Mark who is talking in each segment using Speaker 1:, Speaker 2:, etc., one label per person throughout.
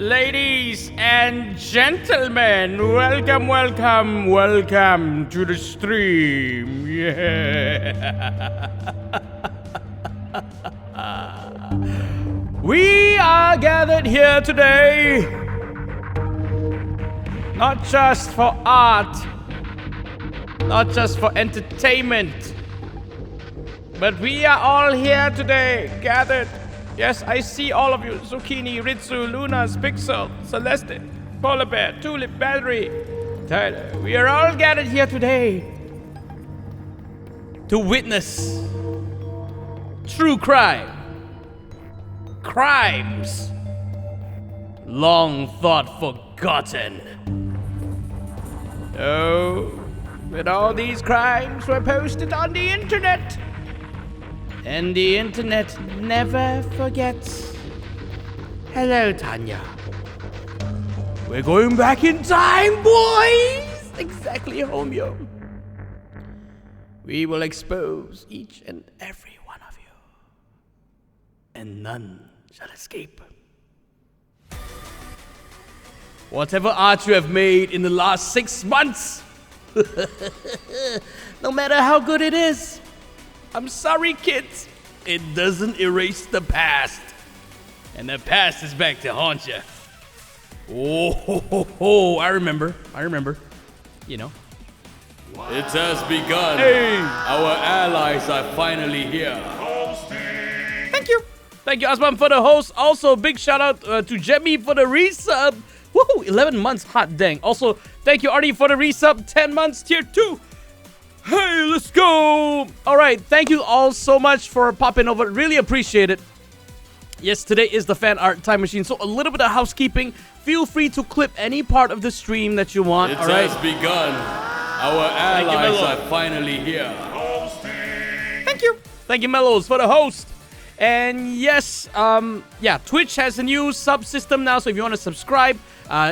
Speaker 1: Ladies and gentlemen, welcome to the stream. Yeah. We are gathered here today, not just for art, not just for entertainment, but we are all here today, gathered. Yes, I see all of you. Zucchini, Ritsu, Lunas, Pixel, Celeste, Polar Bear, Tulip, Valerie, Tyler. We are all gathered here today to witness true crime. Crimes long thought forgotten. Oh, but all these crimes were posted on the internet. And the internet never forgets. Hello, Tanya. We're going back in time, boys! Exactly, Homeo. We will expose each and every one of you. And none shall escape. Whatever art you have made in the last 6 months, no matter how good it is, I'm sorry, kids. It doesn't erase the past. And the past is back to haunt you. Oh, I remember. You know.
Speaker 2: It has begun.
Speaker 1: Hey.
Speaker 2: Our allies are finally here.
Speaker 1: Thank you, Azman, for the host. Also, big shout out to Gemi for the resub. Woohoo, 11 months, hot dang. Also, thank you, Artie, for the resub, 10 months, tier 2. Hey, let's go! Alright, thank you all so much for popping over. Really appreciate it. Yes, today is the fan art time machine, so a little bit of housekeeping. Feel free to clip any part of the stream that you want.
Speaker 2: It has begun. Our allies are finally here.
Speaker 1: Thank you, Mellows, for the host. And yes, Twitch has a new sub system now, so if you want to subscribe,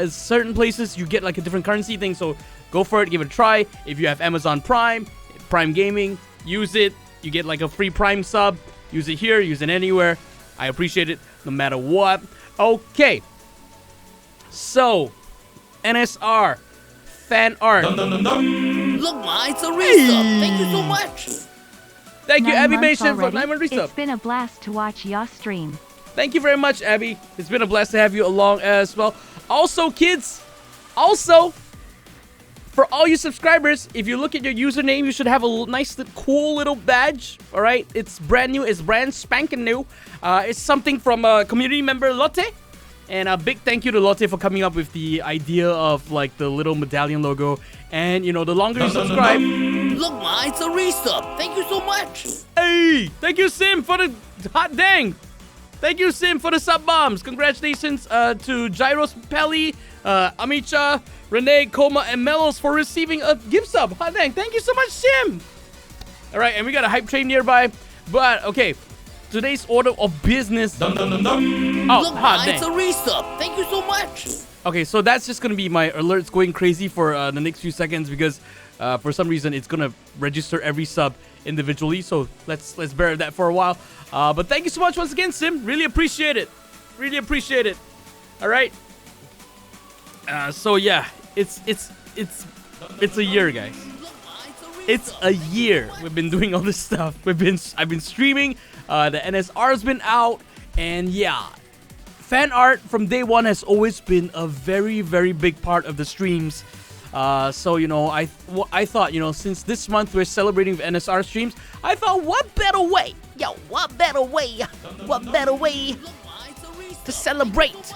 Speaker 1: certain places you get like a different currency thing, so go for it, give it a try. If you have Amazon Prime Gaming, use it. You get like a free Prime sub. Use it here, use it anywhere. I appreciate it no matter what. Okay. So, NSR, fan art.
Speaker 3: Look, Ma, it's a resub. Thank you so much.
Speaker 1: Thank you,
Speaker 4: 9
Speaker 1: Abby
Speaker 4: months
Speaker 1: Mason, for
Speaker 4: already.
Speaker 1: 9 month resub.
Speaker 4: It's been a blast to watch your stream.
Speaker 1: Thank you very much, Abby. It's been a blast to have you along as well. Also, kids, for all you subscribers, if you look at your username, you should have a nice, cool little badge. All right, it's brand new. It's brand spanking new. It's something from a community member, Lotte. And a big thank you to Lotte for coming up with the idea of like the little medallion logo. And you know, the longer you subscribe.
Speaker 3: Look, Ma, it's a resub. Thank you so much.
Speaker 1: Hey, thank you, Sim, for the hot dang. Thank you, Sim, for the sub bombs. Congratulations to Gyros, Pelly, Amicha, Renee, Koma, and Melos for receiving a gift sub. Hot dang. Thank you so much, Sim. All right, and we got a hype train nearby. But, okay, today's order of business.
Speaker 3: Look, Ma, it's a resub. Thank you so much.
Speaker 1: Okay, so that's just going to be my alerts going crazy for the next few seconds because for some reason it's going to register every sub individually. So let's bear that for a while. But thank you so much once again, Sim. Really appreciate it. All right. So yeah, it's a year, guys. It's a year we've been doing all this stuff. I've been streaming. The NSR's been out, and yeah, fan art from day one has always been a very, very big part of the streams. So you know, I thought, you know, since this month we're celebrating the NSR streams, I thought, what better way to celebrate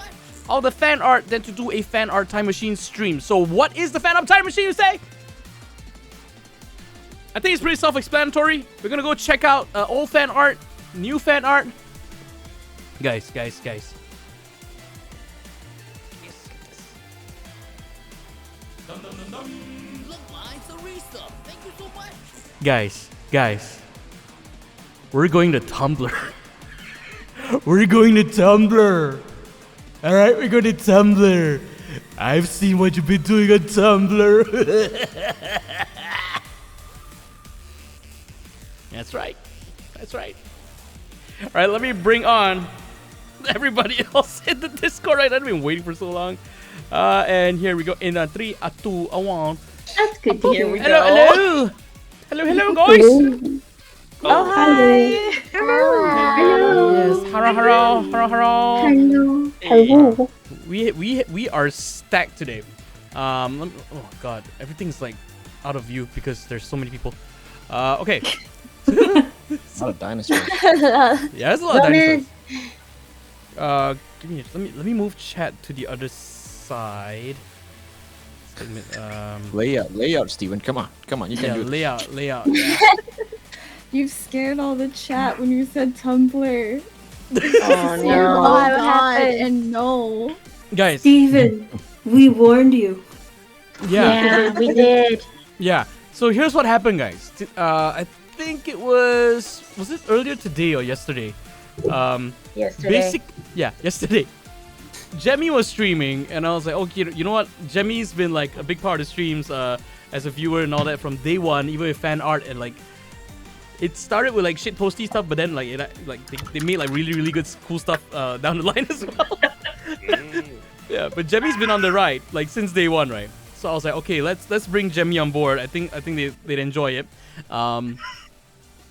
Speaker 1: all the fan art than to do a fan art time machine stream. So what is the fan art time machine, you say? I think it's pretty self-explanatory. We're gonna go check out old fan art, new fan art. Guys. Guys, we're going to Tumblr. All right, we're going to Tumblr. I've seen what you've been doing on Tumblr. That's right. All right, let me bring on everybody else in the Discord, right? I've been waiting for so long. And here we go. In a 3, a 2, a 1.
Speaker 5: That's good to hear.
Speaker 1: Hello, guys.
Speaker 5: Oh, hi.
Speaker 3: Hello.
Speaker 1: Yes, hello.
Speaker 5: Hello.
Speaker 1: We are stacked today. Oh god, everything's like out of view because there's so many people. Okay.
Speaker 6: A lot of dinosaurs.
Speaker 1: Yeah, there's a lot of dinosaurs. Let me move chat to the other side.
Speaker 6: Layout, Steven. Come on, you can do it.
Speaker 1: Layout. Yeah.
Speaker 7: You scared all the chat when you said Tumblr.
Speaker 5: Oh no.
Speaker 7: What happened? And no.
Speaker 1: Guys.
Speaker 5: Steven, we warned you.
Speaker 1: Yeah,
Speaker 5: we did.
Speaker 1: Yeah. So here's what happened, guys. I think it was it earlier today or yesterday?
Speaker 5: Yesterday.
Speaker 1: Yesterday. Gemi was streaming, and I was like, okay, you know what? Gemi's been like a big part of the streams as a viewer and all that from day one, even with fan art, and like it started with like shit posty stuff, but then like they made like really good cool stuff down the line as well. Yeah, but Gemi's been on the ride like since day one, right? So I was like, okay, let's bring Gemi on board. I think they'd enjoy it. And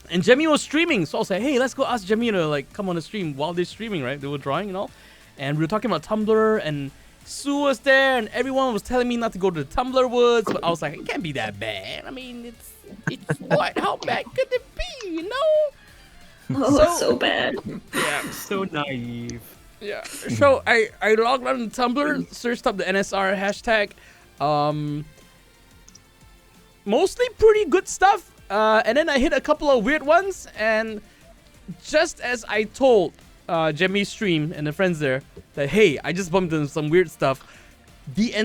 Speaker 1: Gemi was streaming, so I was like, hey, let's go ask Gemi to like come on the stream while they're streaming, right? They were drawing and all. And we were talking about Tumblr, and Sue was there, and everyone was telling me not to go to the Tumblr woods, but I was like, it can't be that bad. I mean, it's what? How bad could it be, you know?
Speaker 5: Oh, so bad.
Speaker 1: Yeah.
Speaker 2: So naive.
Speaker 1: Yeah. So I logged on to Tumblr, searched up the NSR hashtag. Mostly pretty good stuff. And then I hit a couple of weird ones, and just as I told Gemi's stream and the friends there that hey, I just bumped into some weird stuff, the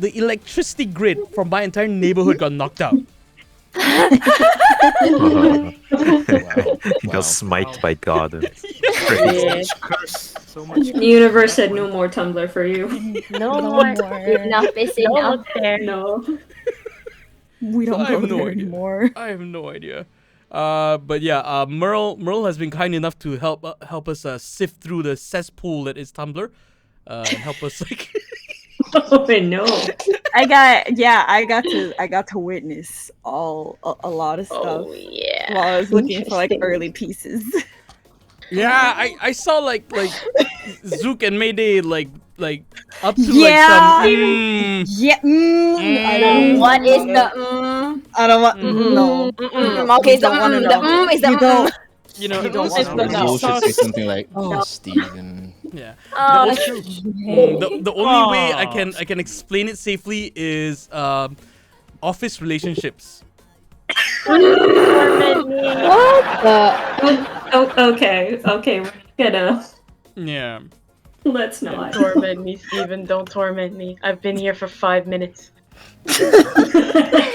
Speaker 1: electricity grid from my entire neighborhood got knocked out.
Speaker 8: He got smite by God.
Speaker 2: So much.
Speaker 5: The universe said no more Tumblr for you.
Speaker 7: No more.
Speaker 5: Enough is enough there. No.
Speaker 7: We don't
Speaker 1: I have
Speaker 7: go
Speaker 1: no
Speaker 7: there
Speaker 1: idea.
Speaker 7: anymore.
Speaker 1: I have no idea. But yeah, Merle has been kind enough to help us sift through the cesspool that is Tumblr, and help us like.
Speaker 5: Oh no!
Speaker 7: I got to witness a lot of stuff.
Speaker 5: Oh yeah.
Speaker 7: While I was looking for like early pieces.
Speaker 1: Yeah, I saw like Zook and Mayday like up to
Speaker 7: Yeah.
Speaker 1: like some.
Speaker 7: I don't.
Speaker 3: What is the
Speaker 7: I don't want. No.
Speaker 3: Okay,
Speaker 7: You don't wanna know.
Speaker 3: is the
Speaker 7: You don't.
Speaker 1: You know,
Speaker 7: You don't
Speaker 1: it's-
Speaker 7: wanna know.
Speaker 6: You should say something like, "Oh, Steven."
Speaker 1: yeah.
Speaker 3: Oh,
Speaker 1: The only way I can explain it safely is office relationships.
Speaker 3: what the?
Speaker 5: Okay, we're gonna.
Speaker 1: Yeah.
Speaker 5: Let's not.
Speaker 9: Don't torment me, Steven. Don't torment me. I've been here for 5 minutes.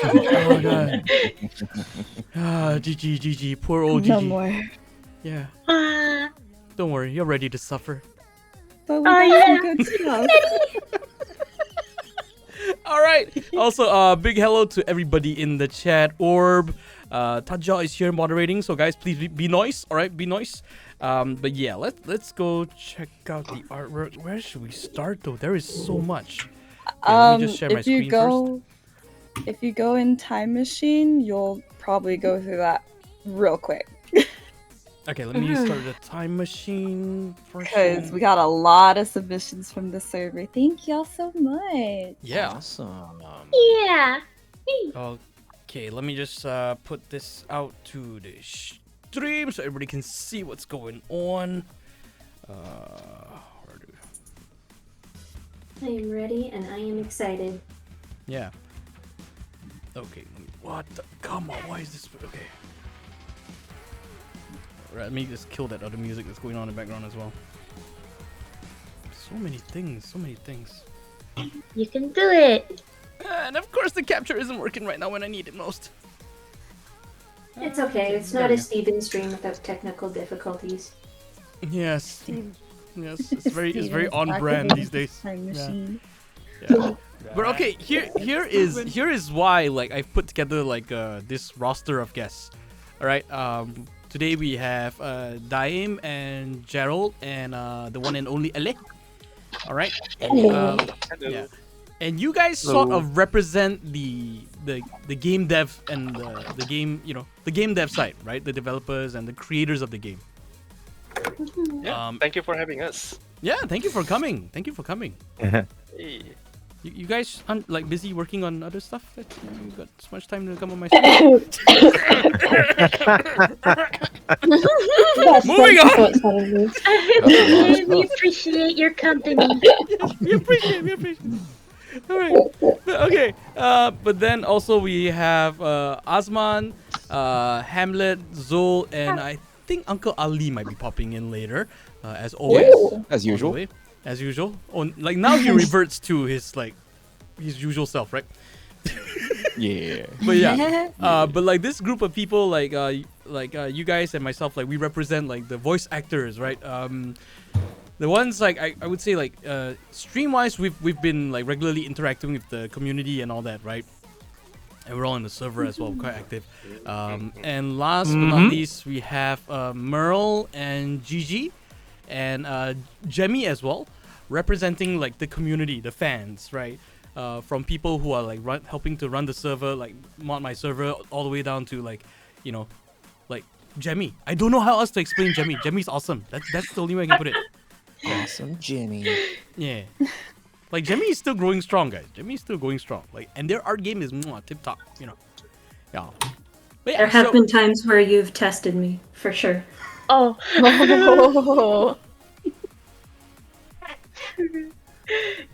Speaker 1: Oh god. GG, poor old GG.
Speaker 7: No more.
Speaker 1: Yeah. Don't worry, you're ready to suffer.
Speaker 7: But we got some good stuff.
Speaker 1: All right. Also, big hello to everybody in the chat. Orb, Tajal is here moderating, so guys, please be nice. All right, be nice. But yeah, let's go check out the artwork. Where should we start though? There is so much. Okay, let me just share my
Speaker 7: If you
Speaker 1: screen first.
Speaker 7: go, if you go in Time Machine, you'll probably go through that real quick.
Speaker 1: Okay, let me start the time machine first.
Speaker 7: Because we got a lot of submissions from the server. Thank y'all so much.
Speaker 1: Yeah.
Speaker 6: Awesome.
Speaker 5: Yeah.
Speaker 1: Okay, let me just put this out to the stream so everybody can see what's going on. Where do
Speaker 5: I am ready and I am excited.
Speaker 1: Yeah. Okay. What the? Come on. Why is this? Okay. Alright, let me just kill that other music that's going on in the background as well. So many things. So many things.
Speaker 5: You can do it.
Speaker 1: And of course, the capture isn't working right now when I need it most.
Speaker 5: It's okay. It's not a Steven stream without technical difficulties.
Speaker 1: Yes. Yes. It's very
Speaker 7: Steven's
Speaker 1: on
Speaker 7: back
Speaker 1: brand
Speaker 7: in
Speaker 1: these days.
Speaker 7: Time Machine.
Speaker 1: Yeah. But okay, here is why like I've put together like this roster of guests. All right, today we have Daim and Jarold and the one and only Ellie. All right. Yeah. And you guys sort of represent the game dev and the game, the game dev side, right? The developers and the creators of the game.
Speaker 10: Yeah, thank you for having us.
Speaker 1: Yeah, thank you for coming. Thank you for coming.
Speaker 10: Hey.
Speaker 1: You guys aren't like busy working on other stuff that you got so much time to come on my stream. Moving on.
Speaker 9: We appreciate your company.
Speaker 1: We appreciate. All right. Okay. But then also we have Azman, Hamlet, Zol, and I think Uncle Ali might be popping in later, as always.
Speaker 6: As usual.
Speaker 1: As usual. Oh, like now he reverts to his usual self, right?
Speaker 6: Yeah.
Speaker 1: But yeah. But like this group of people, like you guys and myself, like we represent like the voice actors, right? The ones like I would say like stream wise we've been like regularly interacting with the community and all that, right? And we're all on the server as well, quite active. And last but not least, we have Merl and Jiji and Gemi as well, representing like the community, the fans, right? From people who are like helping to run the server, like mod my server, all the way down to like, like Gemi. I don't know how else to explain Gemi. Gemi's awesome. That's the only way I can put it.
Speaker 6: Awesome, Jimmy.
Speaker 1: Yeah. Like Gemi is still growing strong, guys. Gemi is still going strong. Like, and their art game is tip top, Yeah. But yeah,
Speaker 5: There have been times where you've tested me, for sure.
Speaker 9: Oh.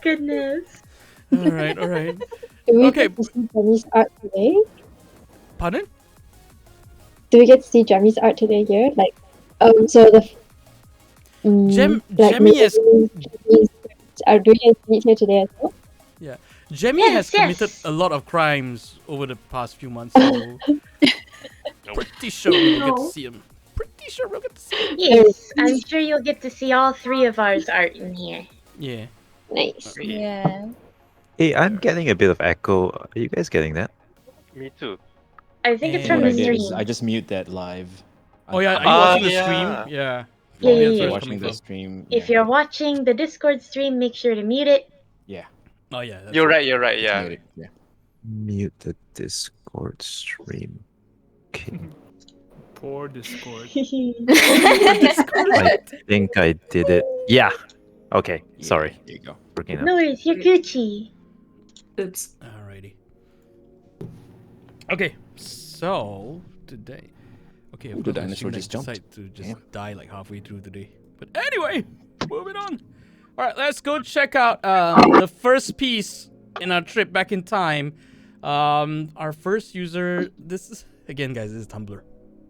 Speaker 9: Goodness.
Speaker 1: All right.
Speaker 11: Do we
Speaker 1: Okay.
Speaker 11: get to see Gemi's art today?
Speaker 1: Pardon?
Speaker 11: Do we get to see Gemi's art today here? Like, so the
Speaker 1: Gemi is.
Speaker 11: Do we get to see it here today as well?
Speaker 1: Yeah, Gemi has committed a lot of crimes over the past few months, so pretty sure we'll get to see him. Pretty sure we'll get to see him.
Speaker 9: Yes, I'm sure you'll get to see all three of ours art in here.
Speaker 1: Yeah.
Speaker 11: Nice.
Speaker 7: Yeah.
Speaker 8: Hey, I'm getting a bit of echo. Are you guys getting that?
Speaker 10: Me too.
Speaker 9: I think it's from
Speaker 6: What
Speaker 9: the
Speaker 6: I did is
Speaker 9: stream.
Speaker 6: I just mute that live.
Speaker 1: Oh yeah, are you watching the stream? Yeah.
Speaker 9: Yeah,
Speaker 1: That's
Speaker 9: yeah,
Speaker 1: where
Speaker 9: yeah.
Speaker 1: it's
Speaker 6: Watching
Speaker 1: coming
Speaker 6: the
Speaker 1: from.
Speaker 6: stream.
Speaker 9: If you're watching the Discord stream, make sure to mute it.
Speaker 6: Yeah.
Speaker 1: Oh yeah. That's
Speaker 10: You're
Speaker 1: it.
Speaker 10: right.
Speaker 6: Yeah.
Speaker 10: Yeah.
Speaker 6: Yeah.
Speaker 8: Mute the Discord stream. Okay.
Speaker 1: Poor Discord.
Speaker 8: I think I did it. Yeah. Okay. Sorry.
Speaker 6: There you go.
Speaker 8: Working out.
Speaker 9: No worries, you're Gucci.
Speaker 5: Oops.
Speaker 1: Alrighty. Okay, so today. Okay,
Speaker 6: Ooh, the dinosaur just jumped.
Speaker 1: Decided to just die like halfway through today. But anyway, moving on. All right, let's go check out the first piece in our trip back in time. Our first user. This is again, guys. This is Tumblr.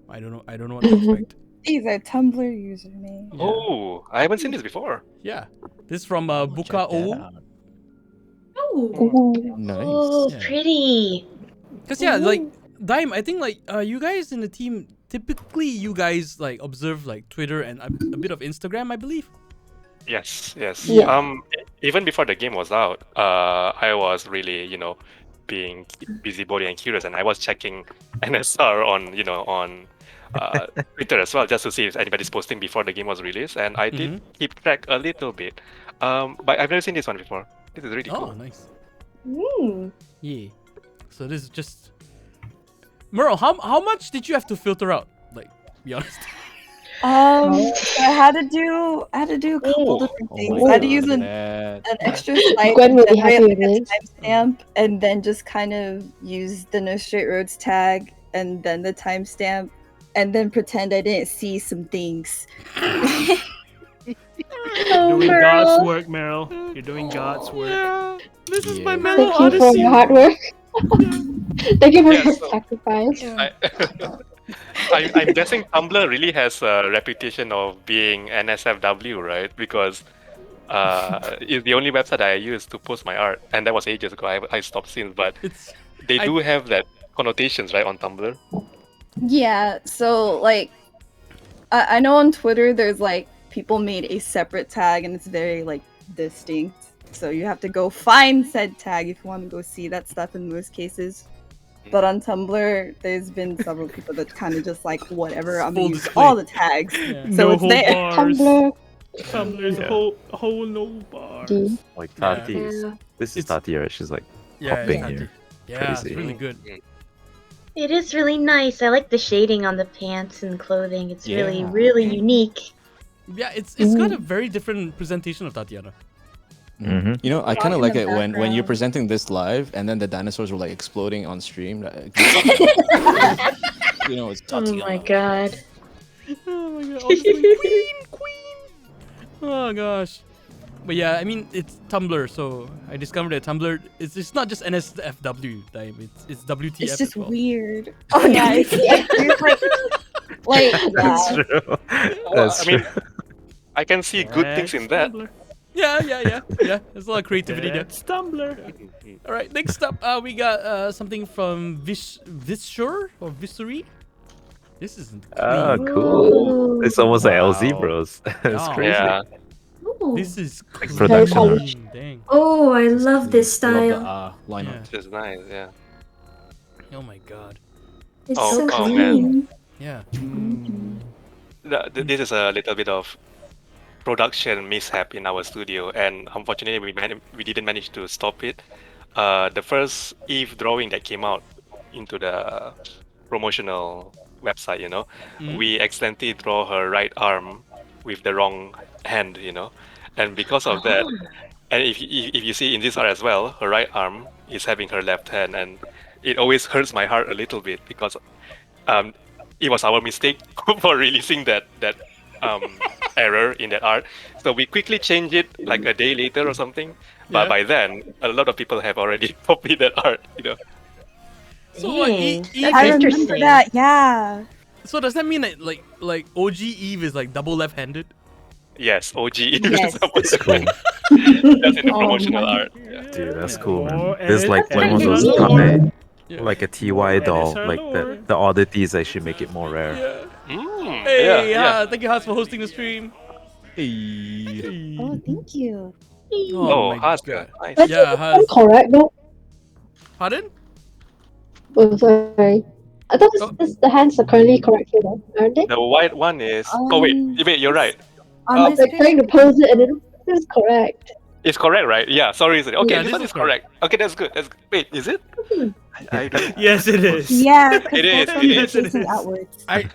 Speaker 1: I don't know what to expect.
Speaker 7: These are Tumblr username.
Speaker 1: Yeah.
Speaker 10: Oh, I haven't seen this before.
Speaker 1: Yeah, this is from Buka O.
Speaker 5: Oh.
Speaker 6: Nice.
Speaker 9: Oh,
Speaker 1: Yeah.
Speaker 9: pretty.
Speaker 1: Cause yeah, like Daim, I think like you guys in the team typically you guys like observe like Twitter and a bit of Instagram, I believe.
Speaker 10: Yes.
Speaker 11: Yeah.
Speaker 10: Even before the game was out, I was really, being busybody and curious, and I was checking NSR on Twitter as well, just to see if anybody's posting before the game was released, and I did keep track a little bit. But I've never seen this one before. This is really
Speaker 1: Oh,
Speaker 10: cool.
Speaker 1: nice.
Speaker 5: Mm.
Speaker 1: Yeah. So this is just Merle. How much did you have to filter out? Like, be honest.
Speaker 7: So I had to do a couple different things. I had to use an extra site
Speaker 11: Gwen will be
Speaker 7: to
Speaker 11: happy
Speaker 7: create
Speaker 11: with
Speaker 7: like a
Speaker 11: this.
Speaker 7: timestamp, and then just kind of use the No Straight Roads tag, and then the timestamp, and then pretend I didn't see some things.
Speaker 9: Oh,
Speaker 12: Doing
Speaker 9: Merle.
Speaker 12: God's work, Meryl. You're doing God's work.
Speaker 1: Yeah. This is my
Speaker 6: Yeah.
Speaker 1: Mellow
Speaker 11: Thank you for
Speaker 1: Odyssey.
Speaker 11: your hard work. Thank you for
Speaker 10: Yeah,
Speaker 11: your
Speaker 10: so-
Speaker 11: sacrifice.
Speaker 10: I'm guessing Tumblr really has a reputation of being NSFW, right? Because it's the only website I use to post my art, and that was ages ago. I stopped since, but
Speaker 1: It's
Speaker 10: they do have that connotations, right, on Tumblr.
Speaker 7: Yeah, so like I know on Twitter there's like people made a separate tag and it's very like distinct. So you have to go find said tag if you want to go see that stuff in most cases. But on Tumblr, there's been several people that kind of just like, whatever, I'm
Speaker 1: Full
Speaker 7: gonna use
Speaker 1: display.
Speaker 7: all the tags.
Speaker 1: Yeah.
Speaker 7: So
Speaker 12: No
Speaker 7: it's
Speaker 12: hold
Speaker 7: there.
Speaker 12: bars.
Speaker 11: Tumblr.
Speaker 12: Tumblr's
Speaker 8: Yeah.
Speaker 12: whole no bars.
Speaker 11: D.
Speaker 8: Like Tati.
Speaker 5: Yeah.
Speaker 8: This is
Speaker 1: It's-
Speaker 8: Tati, right? She's like
Speaker 1: Yeah,
Speaker 8: hopping
Speaker 1: it's
Speaker 8: here.
Speaker 1: Yeah, it's
Speaker 8: Crazy.
Speaker 1: really good.
Speaker 9: It is really nice. I like the shading on the pants and clothing. It's really,
Speaker 6: Yeah.
Speaker 9: really unique.
Speaker 1: Yeah, it's got a very different presentation of Tatiana.
Speaker 8: Mm-hmm.
Speaker 6: You know, I kind of
Speaker 7: in
Speaker 6: like
Speaker 7: the
Speaker 6: it when you're
Speaker 7: background.
Speaker 6: presenting this live and then the dinosaurs were like exploding on stream. You know, it's
Speaker 9: Oh
Speaker 6: Tatiana.
Speaker 9: my god.
Speaker 1: Oh my god, honestly, queen! Oh gosh. But yeah, I mean, it's Tumblr, so I discovered that Tumblr, it's not just NSFW time, it's WTF
Speaker 7: It's just
Speaker 1: as well.
Speaker 7: weird. Oh yeah, it's like
Speaker 8: That's
Speaker 7: yeah.
Speaker 8: true. That's
Speaker 10: I
Speaker 8: true.
Speaker 10: mean, I can see good things in that.
Speaker 1: Yeah. There's a lot of creativity there.
Speaker 12: That's Tumblr.
Speaker 1: All right, next up, we got something from Vishur or Visuri. This isn't
Speaker 8: Ah,
Speaker 1: clean.
Speaker 8: cool. It's almost like LZ
Speaker 10: Wow.
Speaker 8: Bros. It's
Speaker 1: Oh.
Speaker 8: crazy.
Speaker 10: Yeah.
Speaker 5: Ooh.
Speaker 1: This is
Speaker 8: Like
Speaker 1: clean.
Speaker 8: production
Speaker 11: art.
Speaker 1: Dang.
Speaker 5: Oh, I love this
Speaker 6: Love the,
Speaker 5: style.
Speaker 6: line
Speaker 1: Yeah.
Speaker 6: art.
Speaker 10: It's nice, yeah.
Speaker 1: Oh my god.
Speaker 5: It's
Speaker 10: Oh,
Speaker 5: so
Speaker 10: oh,
Speaker 5: clean.
Speaker 1: Yeah.
Speaker 10: This is a little bit of production mishap in our studio, and unfortunately, we didn't manage to stop it. The first Eve drawing that came out into the promotional website, we accidentally draw her right arm with the wrong hand, and because of that, and if you see in this art as well, her right arm is having her left hand, and it always hurts my heart a little bit because it was our mistake for releasing that error in that art. So we quickly changed it like a day later or something. But
Speaker 1: Yeah.
Speaker 10: by then, a lot of people have already copied that art.
Speaker 1: So what,
Speaker 9: Dang,
Speaker 1: Eve,
Speaker 7: I
Speaker 9: that's
Speaker 7: remember
Speaker 9: interesting.
Speaker 7: that. Yeah.
Speaker 1: so does that mean that like OG Eve is like double left-handed?
Speaker 10: Yes, OG.
Speaker 7: Yes.
Speaker 8: That's cool.
Speaker 10: That's in the promotional art. Yeah.
Speaker 8: Dude, that's
Speaker 1: Yeah.
Speaker 8: cool,
Speaker 12: More
Speaker 8: man. There's like one of
Speaker 12: NSR
Speaker 8: those
Speaker 12: lore.
Speaker 8: puppet,
Speaker 1: Yeah.
Speaker 8: like a TY doll,
Speaker 12: NSR
Speaker 8: like
Speaker 12: lore.
Speaker 8: the oddities actually make it more rare.
Speaker 1: Hey,
Speaker 10: yeah.
Speaker 1: thank you, Hans, for hosting the stream.
Speaker 6: Hey.
Speaker 7: Oh, thank you.
Speaker 10: Oh,
Speaker 1: my
Speaker 10: Haska.
Speaker 1: God.
Speaker 10: Nice.
Speaker 11: But
Speaker 1: Yeah,
Speaker 11: I'm
Speaker 1: Hans.
Speaker 11: correct though.
Speaker 1: Pardon?
Speaker 11: Oh, sorry. I thought the hands are currently correct here though, aren't they?
Speaker 10: The white one is. Oh wait, you're right.
Speaker 7: On this
Speaker 11: Like trying to pose it and it is correct.
Speaker 10: It's correct, right? Yeah. Sorry. Okay,
Speaker 1: Yeah,
Speaker 10: this
Speaker 1: this
Speaker 10: one
Speaker 1: is
Speaker 10: is correct. Okay, that's good. Wait, is it? I don't.
Speaker 12: Yes, it is.
Speaker 7: Yeah,
Speaker 10: It is,
Speaker 7: because
Speaker 10: it is.
Speaker 7: facing outwards.
Speaker 10: Okay,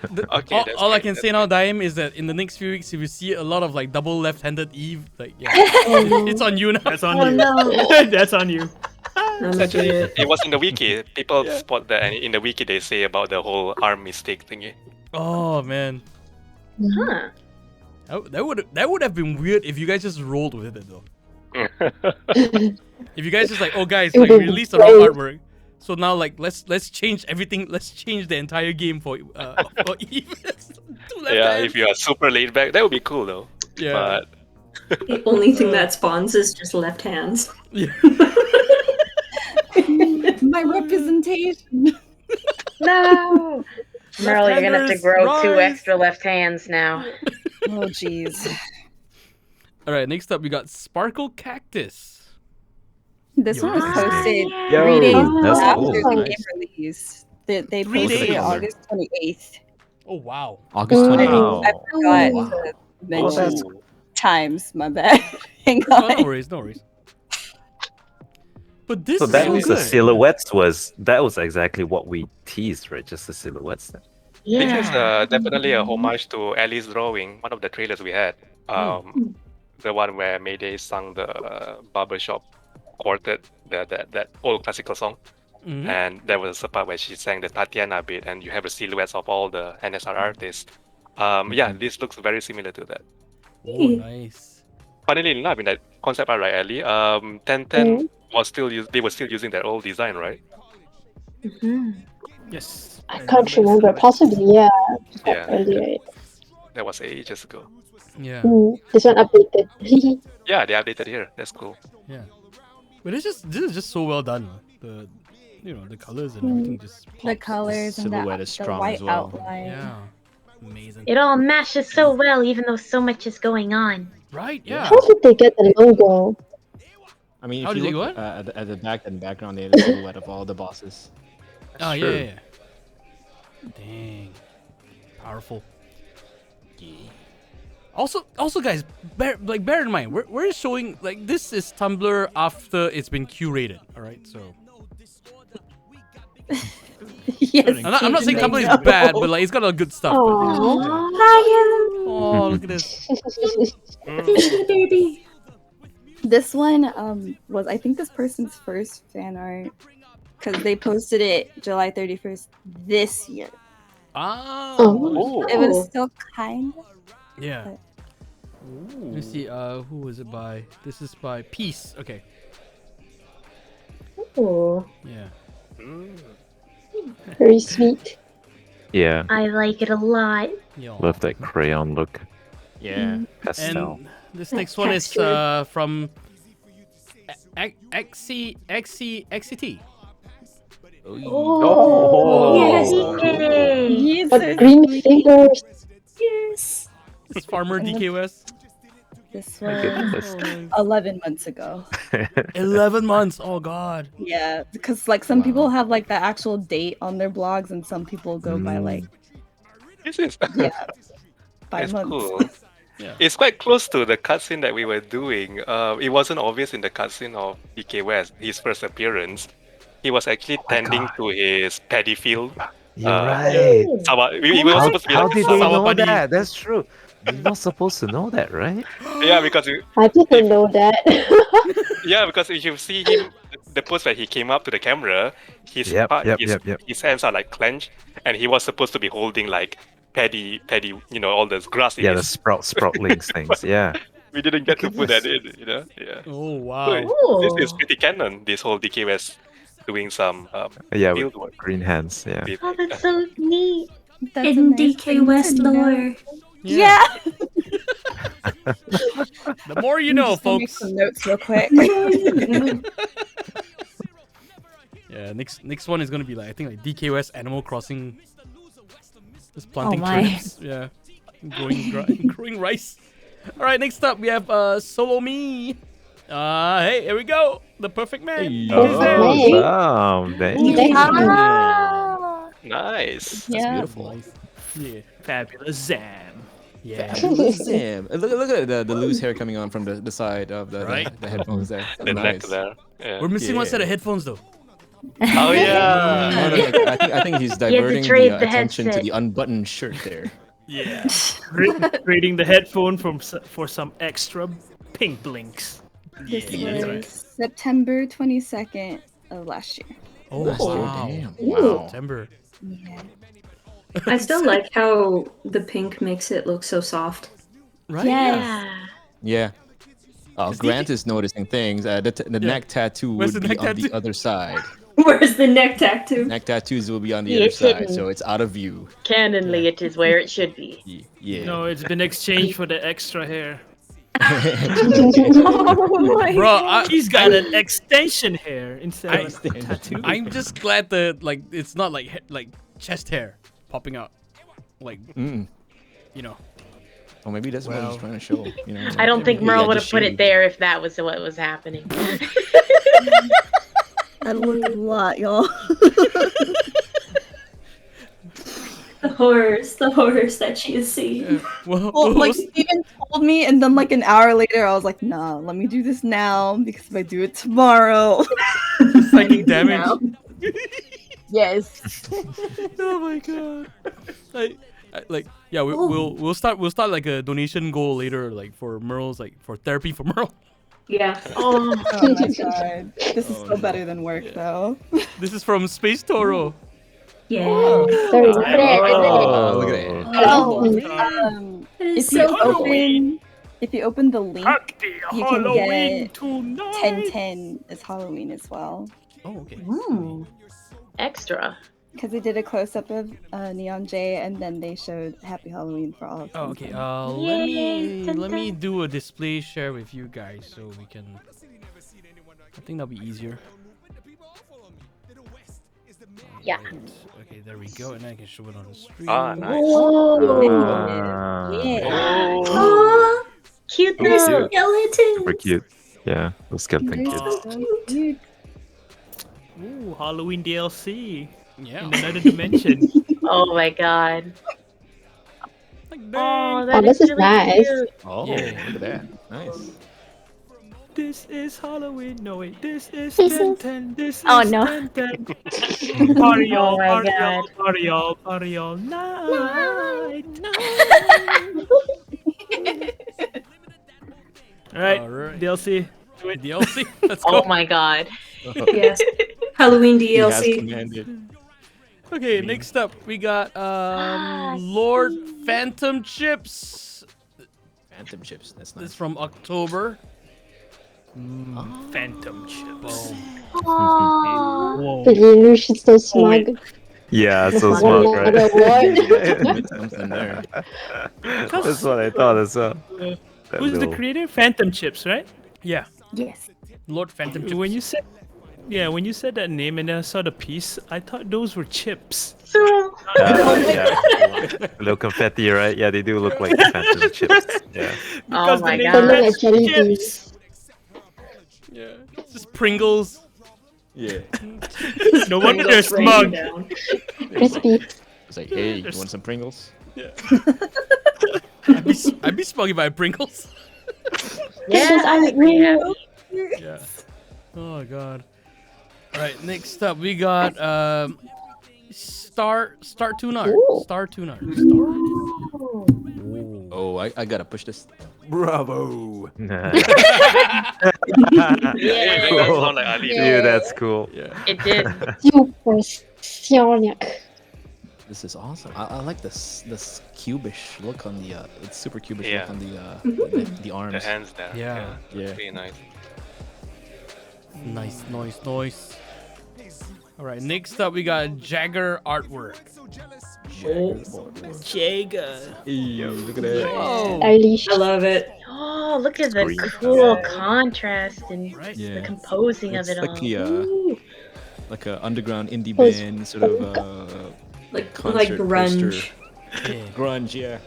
Speaker 10: that's
Speaker 1: all I
Speaker 10: great,
Speaker 1: can
Speaker 10: that's
Speaker 1: say now, Daim, is that in the next few weeks, if you see a lot of like double left-handed Eve, like it's on you now.
Speaker 12: That's on
Speaker 5: Oh
Speaker 12: you.
Speaker 5: no.
Speaker 12: That's on you.
Speaker 5: I'm a bit.
Speaker 10: It was in the wiki. People spot that, and in the wiki they say about the whole arm mistake thingy.
Speaker 1: Oh man,
Speaker 9: Huh.
Speaker 1: that would have been weird if you guys just rolled with it though. If you guys just like, oh guys,
Speaker 11: It
Speaker 1: like
Speaker 11: would
Speaker 1: we
Speaker 11: be
Speaker 1: released the wrong
Speaker 11: great.
Speaker 1: artwork, so now like let's change everything. Let's change the entire game for Eve. Two left
Speaker 10: Yeah,
Speaker 1: hands.
Speaker 10: if you are super laid back, that would be cool though.
Speaker 1: Yeah.
Speaker 10: But
Speaker 5: The only thing that spawns is just left hands.
Speaker 1: Yeah.
Speaker 7: My representation.
Speaker 9: No! Merle, you're gonna have to
Speaker 1: Left-handers,
Speaker 9: grow 2
Speaker 1: rise.
Speaker 9: extra left hands now.
Speaker 7: Oh jeez.
Speaker 1: All right, next up we got Sparkle Cactus.
Speaker 7: This one was posted
Speaker 8: Yo,
Speaker 7: 3 days
Speaker 8: that's
Speaker 7: after
Speaker 8: cool.
Speaker 7: the
Speaker 1: Nice.
Speaker 7: game release. They
Speaker 1: 3
Speaker 7: posted it
Speaker 1: days.
Speaker 7: August 28th.
Speaker 1: Oh wow.
Speaker 6: August
Speaker 11: Wow.
Speaker 6: 28th.
Speaker 7: I forgot
Speaker 6: Wow.
Speaker 7: to mention
Speaker 10: that's
Speaker 7: times. My bad. Hang
Speaker 1: No, no
Speaker 7: on.
Speaker 1: worries, no worries. But this
Speaker 8: So
Speaker 1: is
Speaker 8: that
Speaker 1: so
Speaker 8: was
Speaker 1: good.
Speaker 8: the silhouettes that was exactly what we teased, right? Just the silhouettes. Then.
Speaker 10: this is definitely a homage to Ellie's drawing, one of the trailers we had. The one where Mayday sung the barbershop quartet, that old classical song.
Speaker 1: Mhm.
Speaker 10: And there was a part where she sang the Tatiana bit, and you have the silhouettes of all the NSR artists. Yeah, this looks very similar to that.
Speaker 1: Oh, nice.
Speaker 10: Funnily enough, in that concept art, right, Ellie? 1010 was they were still using that old design, right?
Speaker 12: Yes.
Speaker 11: I can't remember. Possibly, yeah.
Speaker 10: Yeah.
Speaker 11: Earlier.
Speaker 10: That was ages ago.
Speaker 1: Yeah.
Speaker 11: This one updated.
Speaker 10: Yeah, they updated here. That's cool.
Speaker 1: Yeah. But this is just so well done. The the colors and everything just
Speaker 7: The
Speaker 1: pops.
Speaker 7: colors and
Speaker 6: silhouette
Speaker 7: the
Speaker 6: is strong
Speaker 7: white
Speaker 6: as well.
Speaker 7: outline.
Speaker 1: Yeah. Amazing.
Speaker 9: It all meshes so well, even though so much is going on.
Speaker 1: Right? Yeah.
Speaker 11: How did they get the logo?
Speaker 6: I mean,
Speaker 1: How
Speaker 6: if
Speaker 1: did
Speaker 6: you
Speaker 1: they
Speaker 6: look
Speaker 1: what?
Speaker 6: at the back and background, they had a silhouette of all the bosses.
Speaker 1: Oh
Speaker 8: Sure.
Speaker 1: yeah. Dang, powerful. Also, guys, bear in mind, we're showing like this is Tumblr after it's been curated. All right, so
Speaker 7: Yes.
Speaker 1: I'm not saying Tumblr is bad, but like it's got a good stuff. Oh, look at this.
Speaker 5: Baby.
Speaker 7: This one was, I think, this person's first fan art because they posted it July 31st this year.
Speaker 1: Oh.
Speaker 7: It was still kind of.
Speaker 1: Yeah. Let me see. Who was it by? This is by Peace. Okay.
Speaker 11: Oh,
Speaker 1: Yeah.
Speaker 11: very sweet.
Speaker 8: Yeah.
Speaker 9: I like it a lot.
Speaker 1: Yo.
Speaker 8: Love that crayon look.
Speaker 6: Yeah.
Speaker 8: Pastel.
Speaker 1: And this next one is from XCT.
Speaker 11: Oh,
Speaker 9: Yes.
Speaker 7: Yes,
Speaker 11: but
Speaker 7: it's
Speaker 11: green
Speaker 7: sweet.
Speaker 11: fingers.
Speaker 5: Yes.
Speaker 1: This is Farmer DKOS.
Speaker 7: This
Speaker 8: My goodness.
Speaker 7: was 11 months ago.
Speaker 1: 11 months. Oh God.
Speaker 7: Yeah, because like some people have like the actual date on their blogs, and some people go by like
Speaker 10: This is
Speaker 7: 5 months.
Speaker 10: cool.
Speaker 1: Yeah.
Speaker 10: It's quite close to the cutscene that we were doing. It wasn't obvious in the cutscene of DK West, his first appearance. He was actually tending to his paddy field.
Speaker 8: You're right.
Speaker 10: We were supposed to be
Speaker 8: How
Speaker 10: like
Speaker 8: did they know
Speaker 1: Sawapadi.
Speaker 8: that? That's true. You're not supposed to know that, right?
Speaker 10: Yeah, because
Speaker 11: I didn't know that.
Speaker 10: because if you see him, the post where he came up to the camera, his his hands are like clenched, and he was supposed to be holding like paddy, all this grass.
Speaker 8: Yeah, the sproutlings things. Yeah.
Speaker 10: We didn't get to put that in, Yeah.
Speaker 1: Oh wow.
Speaker 10: This is pretty canon. This whole DKS doing some
Speaker 8: Yeah,
Speaker 10: field
Speaker 8: with
Speaker 10: work.
Speaker 8: green hands. Yeah.
Speaker 9: Oh, that's so neat.
Speaker 7: That's a
Speaker 5: In
Speaker 7: nice
Speaker 5: DK
Speaker 7: thing
Speaker 5: West
Speaker 7: to know.
Speaker 5: lore.
Speaker 7: Yeah.
Speaker 1: The more you know,
Speaker 7: Just gonna make
Speaker 1: folks.
Speaker 7: some notes real quick.
Speaker 1: Yeah. Next one is gonna be like I think like DKOS Animal Crossing. Just planting
Speaker 5: my.
Speaker 1: turnips. Yeah. Growing rice. All right. Next up we have Solo Me. Hey, here we go. The perfect man.
Speaker 6: Hey.
Speaker 8: Oh, thank you.
Speaker 10: Nice.
Speaker 7: Yeah.
Speaker 6: Beautiful.
Speaker 1: Yeah.
Speaker 12: Fabulous Zam.
Speaker 1: Yeah.
Speaker 6: Damn. Look at the loose hair coming on from the side of the headphones there.
Speaker 10: The neck
Speaker 6: Nice.
Speaker 10: there. Yeah.
Speaker 1: We're missing one set of headphones though.
Speaker 10: Oh yeah.
Speaker 6: No. I think he's diverting
Speaker 9: trade the
Speaker 6: attention to
Speaker 9: headset.
Speaker 6: the unbuttoned shirt there.
Speaker 1: Yeah.
Speaker 12: Trading the headphone for some extra pink blinks.
Speaker 7: This
Speaker 1: Yeah, that's
Speaker 7: was
Speaker 1: right.
Speaker 7: September 22nd of last year.
Speaker 1: Oh
Speaker 6: Last year,
Speaker 1: wow.
Speaker 6: damn.
Speaker 11: Ooh.
Speaker 1: September.
Speaker 7: Yeah.
Speaker 5: I still like how the pink makes it look so soft.
Speaker 1: Right?
Speaker 9: Yeah.
Speaker 6: Yeah. Oh, Grant is noticing things. The neck tattoo
Speaker 1: Where's
Speaker 6: would
Speaker 1: the
Speaker 6: be
Speaker 1: neck
Speaker 6: on the
Speaker 1: tattoo?
Speaker 6: other side.
Speaker 5: Where's the neck tattoo?
Speaker 6: Neck tattoos will be on the
Speaker 9: Yeah,
Speaker 6: other
Speaker 9: it's
Speaker 6: side,
Speaker 9: hidden.
Speaker 6: so it's out of view.
Speaker 9: Canonly, it is where it should be.
Speaker 6: Yeah.
Speaker 12: No, it's been exchanged for the extra hair.
Speaker 1: Bro,
Speaker 12: He's got an extension hair instead of a
Speaker 6: Extension.
Speaker 12: tattoo.
Speaker 1: I'm just glad that like it's not like like chest hair popping out, like
Speaker 6: Mm.
Speaker 1: you know.
Speaker 6: Well, maybe that's what
Speaker 1: Well.
Speaker 6: he's trying to show. You know.
Speaker 9: I don't think
Speaker 6: Maybe
Speaker 9: Merle
Speaker 6: I
Speaker 9: would
Speaker 6: just
Speaker 9: have put it
Speaker 6: shaved.
Speaker 9: there if that was what was happening.
Speaker 7: That looked a lot, y'all.
Speaker 5: The horrors that she is seeing.
Speaker 1: Well,
Speaker 7: Well, like Steven told me, and then like an hour later, I was like, "Nah, let me do this now because if I do it tomorrow,
Speaker 1: psychic damage.
Speaker 7: yes."
Speaker 1: Oh my god. Like yeah, we'll start like a donation goal later, like for Merle's like for therapy for Merle.
Speaker 5: Yeah.
Speaker 7: Oh my god, this is still better than work though.
Speaker 1: This is from Space Toro.
Speaker 5: Yeah.
Speaker 11: Very
Speaker 6: Oh, look at that.
Speaker 5: It is
Speaker 7: If you
Speaker 5: so
Speaker 7: open the link,
Speaker 12: Happy
Speaker 7: you can
Speaker 12: Halloween
Speaker 7: get
Speaker 12: tonight.
Speaker 7: 1010 is Halloween as well.
Speaker 1: Oh okay.
Speaker 5: Ooh.
Speaker 9: Extra.
Speaker 7: Because they did a close up of Neon J, and then they showed Happy Halloween for all of them.
Speaker 1: Oh okay.
Speaker 9: Yay,
Speaker 1: Let me do a display share with you guys so we can. I think that'll be easier.
Speaker 9: Yeah.
Speaker 1: Okay, there we go, and I can show it on the screen.
Speaker 10: Ah, nice.
Speaker 5: Aw,
Speaker 9: Cute
Speaker 5: there's
Speaker 9: though.
Speaker 5: skeletons.
Speaker 8: Super cute. Yeah, those skeleton
Speaker 7: They're
Speaker 8: kids.
Speaker 7: so cute.
Speaker 12: Ooh, Halloween DLC.
Speaker 1: Yeah.
Speaker 12: in another dimension.
Speaker 9: Oh my god. Oh,
Speaker 11: Oh,
Speaker 9: that
Speaker 11: this is
Speaker 9: really
Speaker 11: nice.
Speaker 9: cute.
Speaker 6: Oh,
Speaker 1: Yeah.
Speaker 6: look at that. Nice.
Speaker 12: This is Halloween. No wait, this is
Speaker 11: This is-
Speaker 12: 1010. This
Speaker 9: Oh,
Speaker 12: is
Speaker 9: no.
Speaker 12: 1010. Party
Speaker 9: Oh
Speaker 12: all,
Speaker 9: my
Speaker 12: party
Speaker 9: God.
Speaker 12: all, party all, party all night. All right,
Speaker 1: Alright.
Speaker 12: DLC. Do it.
Speaker 1: DLC. Let's go.
Speaker 9: Oh my god.
Speaker 5: Yes. Halloween
Speaker 6: He has
Speaker 5: DLC.
Speaker 6: commanded.
Speaker 1: Okay, next up we got Lord Phantom Chips.
Speaker 6: Phantom chips. That's
Speaker 1: This
Speaker 6: nice.
Speaker 1: is from October.
Speaker 12: Phantom chips.
Speaker 9: Aww.
Speaker 12: Whoa.
Speaker 11: The illusion's so smug.
Speaker 12: wait.
Speaker 8: Yeah, so
Speaker 11: One
Speaker 8: smart,
Speaker 11: another
Speaker 8: right?
Speaker 11: word.
Speaker 6: Something there.
Speaker 8: That's what I thought as well. That
Speaker 12: Who's the
Speaker 8: little-
Speaker 12: creator? Phantom Chips, right?
Speaker 1: Yeah,
Speaker 7: Yes.
Speaker 1: Lord Phantom Chips.
Speaker 12: When you said that name and then I saw the piece, I thought those were chips.
Speaker 8: yeah. Little confetti, right? Yeah, they do look like phantom chips. Yeah.
Speaker 9: Oh my
Speaker 11: They
Speaker 9: god.
Speaker 11: look like jelly beans.
Speaker 1: Yeah, it's just Pringles.
Speaker 6: Yeah.
Speaker 12: No wonder they're smug.
Speaker 11: Crispy.
Speaker 6: It's like, hey, you want some Pringles?
Speaker 1: I'd be smug if I had Pringles.
Speaker 9: Yeah, I agree.
Speaker 1: Yeah. Oh god. All right, next up we got Star Tunar. Star Tunar.
Speaker 6: Oh, I gotta push this.
Speaker 2: Bravo.
Speaker 10: Yeah, that guy sound like Ali.
Speaker 8: Yeah, that's cool.
Speaker 1: Yeah.
Speaker 9: It did.
Speaker 11: Super Sionic.
Speaker 6: This is awesome. I like this cubish look on the. It's super cubish
Speaker 10: Yeah.
Speaker 6: look on the arms.
Speaker 10: The hands there.
Speaker 1: Yeah.
Speaker 6: Yeah.
Speaker 10: Really nice.
Speaker 1: Nice. All right, next up we got Jagger Artwork.
Speaker 12: Jagger.
Speaker 6: Hey, look at that.
Speaker 1: Oh.
Speaker 11: Stylish.
Speaker 5: I love it.
Speaker 9: Oh, look at the
Speaker 8: Green.
Speaker 9: cool contrast and
Speaker 6: Yeah.
Speaker 9: the composing
Speaker 6: It's
Speaker 9: of it
Speaker 6: like
Speaker 9: all.
Speaker 6: a like a underground indie
Speaker 11: Post-
Speaker 6: band sort of
Speaker 5: Like
Speaker 6: concert
Speaker 5: grunge.
Speaker 6: poster. Grunge, yeah.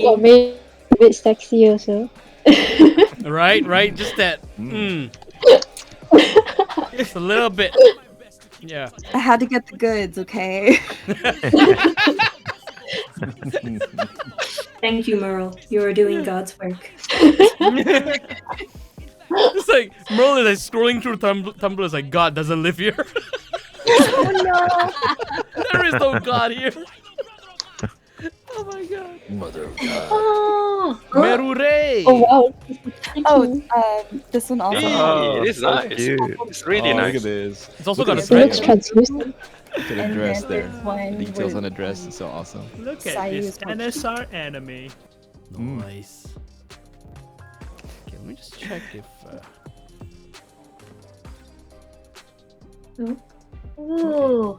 Speaker 11: What made it a bit sexy also.
Speaker 1: Right. Just that. Just a little bit. Yeah.
Speaker 7: I had to get the goods, okay?
Speaker 5: Thank you, Merle. You are doing God's work.
Speaker 1: It's like Merle is like scrolling through Tumblr. It's like God doesn't live here.
Speaker 7: Oh no!
Speaker 1: There is no God here. Oh my God.
Speaker 6: Mother of God.
Speaker 9: Oh,
Speaker 1: Merure.
Speaker 11: Oh wow.
Speaker 7: Oh, this one also.
Speaker 10: Hey, it is
Speaker 8: so
Speaker 10: nice.
Speaker 8: cute.
Speaker 10: It's really
Speaker 6: Oh,
Speaker 10: nice.
Speaker 6: look at this.
Speaker 1: It's also
Speaker 6: Look
Speaker 1: got
Speaker 6: at
Speaker 1: a
Speaker 11: It
Speaker 6: this.
Speaker 11: looks
Speaker 1: thread.
Speaker 11: translucent.
Speaker 6: Look at the
Speaker 7: And
Speaker 6: dress
Speaker 7: then
Speaker 6: there.
Speaker 7: this one
Speaker 6: Details
Speaker 7: with-
Speaker 6: on the dress is so awesome.
Speaker 12: Look at
Speaker 7: Sayu
Speaker 12: this
Speaker 7: is one.
Speaker 12: NSR anime.
Speaker 1: Nice. Okay, let me just check if.
Speaker 9: ooh.
Speaker 1: Oh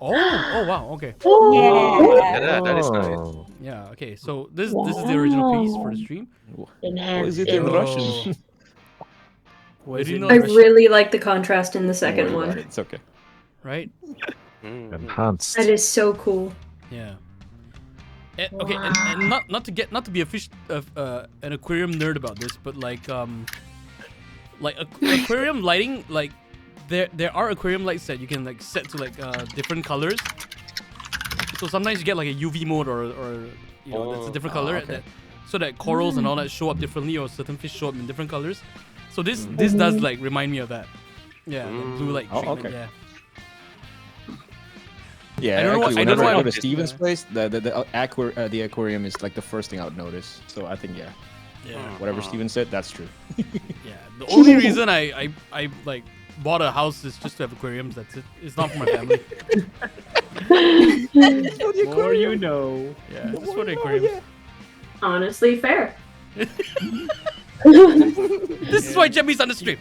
Speaker 1: wow. Okay.
Speaker 10: Yeah, that is nice.
Speaker 8: Oh.
Speaker 1: Yeah. Okay. So this is the original piece for the stream.
Speaker 6: What
Speaker 9: Enhanced
Speaker 6: is it in
Speaker 9: image.
Speaker 6: Russian?
Speaker 1: Why do you know
Speaker 5: I
Speaker 1: Russian?
Speaker 5: really like the contrast in the
Speaker 6: Don't
Speaker 5: second
Speaker 6: worry about
Speaker 5: one.
Speaker 6: it, it's okay.
Speaker 1: Right?
Speaker 8: Enhanced.
Speaker 5: That is so cool.
Speaker 1: Yeah. Okay, and not to be a fish an aquarium nerd about this, but like aquarium lighting, like there are aquarium lights that you can like set to like different colors. So sometimes you get like a UV mode or you know that's a different color
Speaker 6: okay.
Speaker 1: so that corals and all that show up differently, or certain fish show up in different colors. So this does like remind me of that. Yeah, the blue light
Speaker 6: Oh,
Speaker 1: treatment.
Speaker 6: okay.
Speaker 1: Yeah.
Speaker 6: Yeah,
Speaker 1: I don't know
Speaker 6: actually,
Speaker 1: why- I don't
Speaker 6: whenever
Speaker 1: know
Speaker 6: I
Speaker 1: why-
Speaker 6: go to Steven's place, the aquarium is like the first thing I would notice. So I think yeah, whatever Steven said, that's true.
Speaker 1: Yeah, the only reason I like bought a house is just to have aquariums. That's it. It's not for my family.
Speaker 12: More you know.
Speaker 1: Yeah, just for the aquariums.
Speaker 5: Honestly, fair.
Speaker 1: This is why Gemi's on the stream.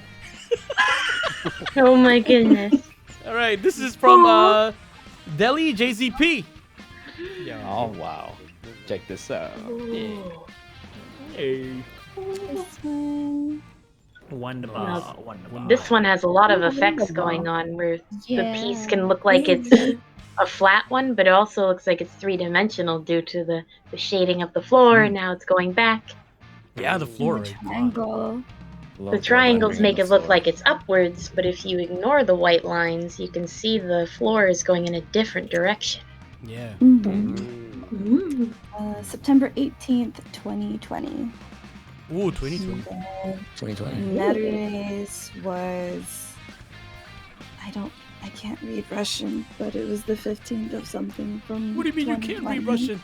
Speaker 9: Oh my goodness.
Speaker 1: All right, this is from Delhi JZP.
Speaker 6: Yeah. Oh wow. Check this out.
Speaker 12: Hey.
Speaker 7: This one.
Speaker 12: Wonderful.
Speaker 9: Now,
Speaker 12: Wonderful.
Speaker 9: This one has a lot of effects going on where the piece can look like it's a flat one, but it also looks like it's three-dimensional due to the shading of the floor, and now it's going back.
Speaker 1: Yeah, the floor. Right?
Speaker 7: Triangle.
Speaker 9: The triangles make it look like it's upwards, but if you ignore the white lines, you can see the floor is going in a different direction.
Speaker 1: Yeah.
Speaker 7: September 18th, 2020.
Speaker 1: Ooh, 2020.
Speaker 6: 2020.
Speaker 7: Madres was I can't read Russian, but it was the 15th of something from.
Speaker 1: What do you mean you can't read Russian?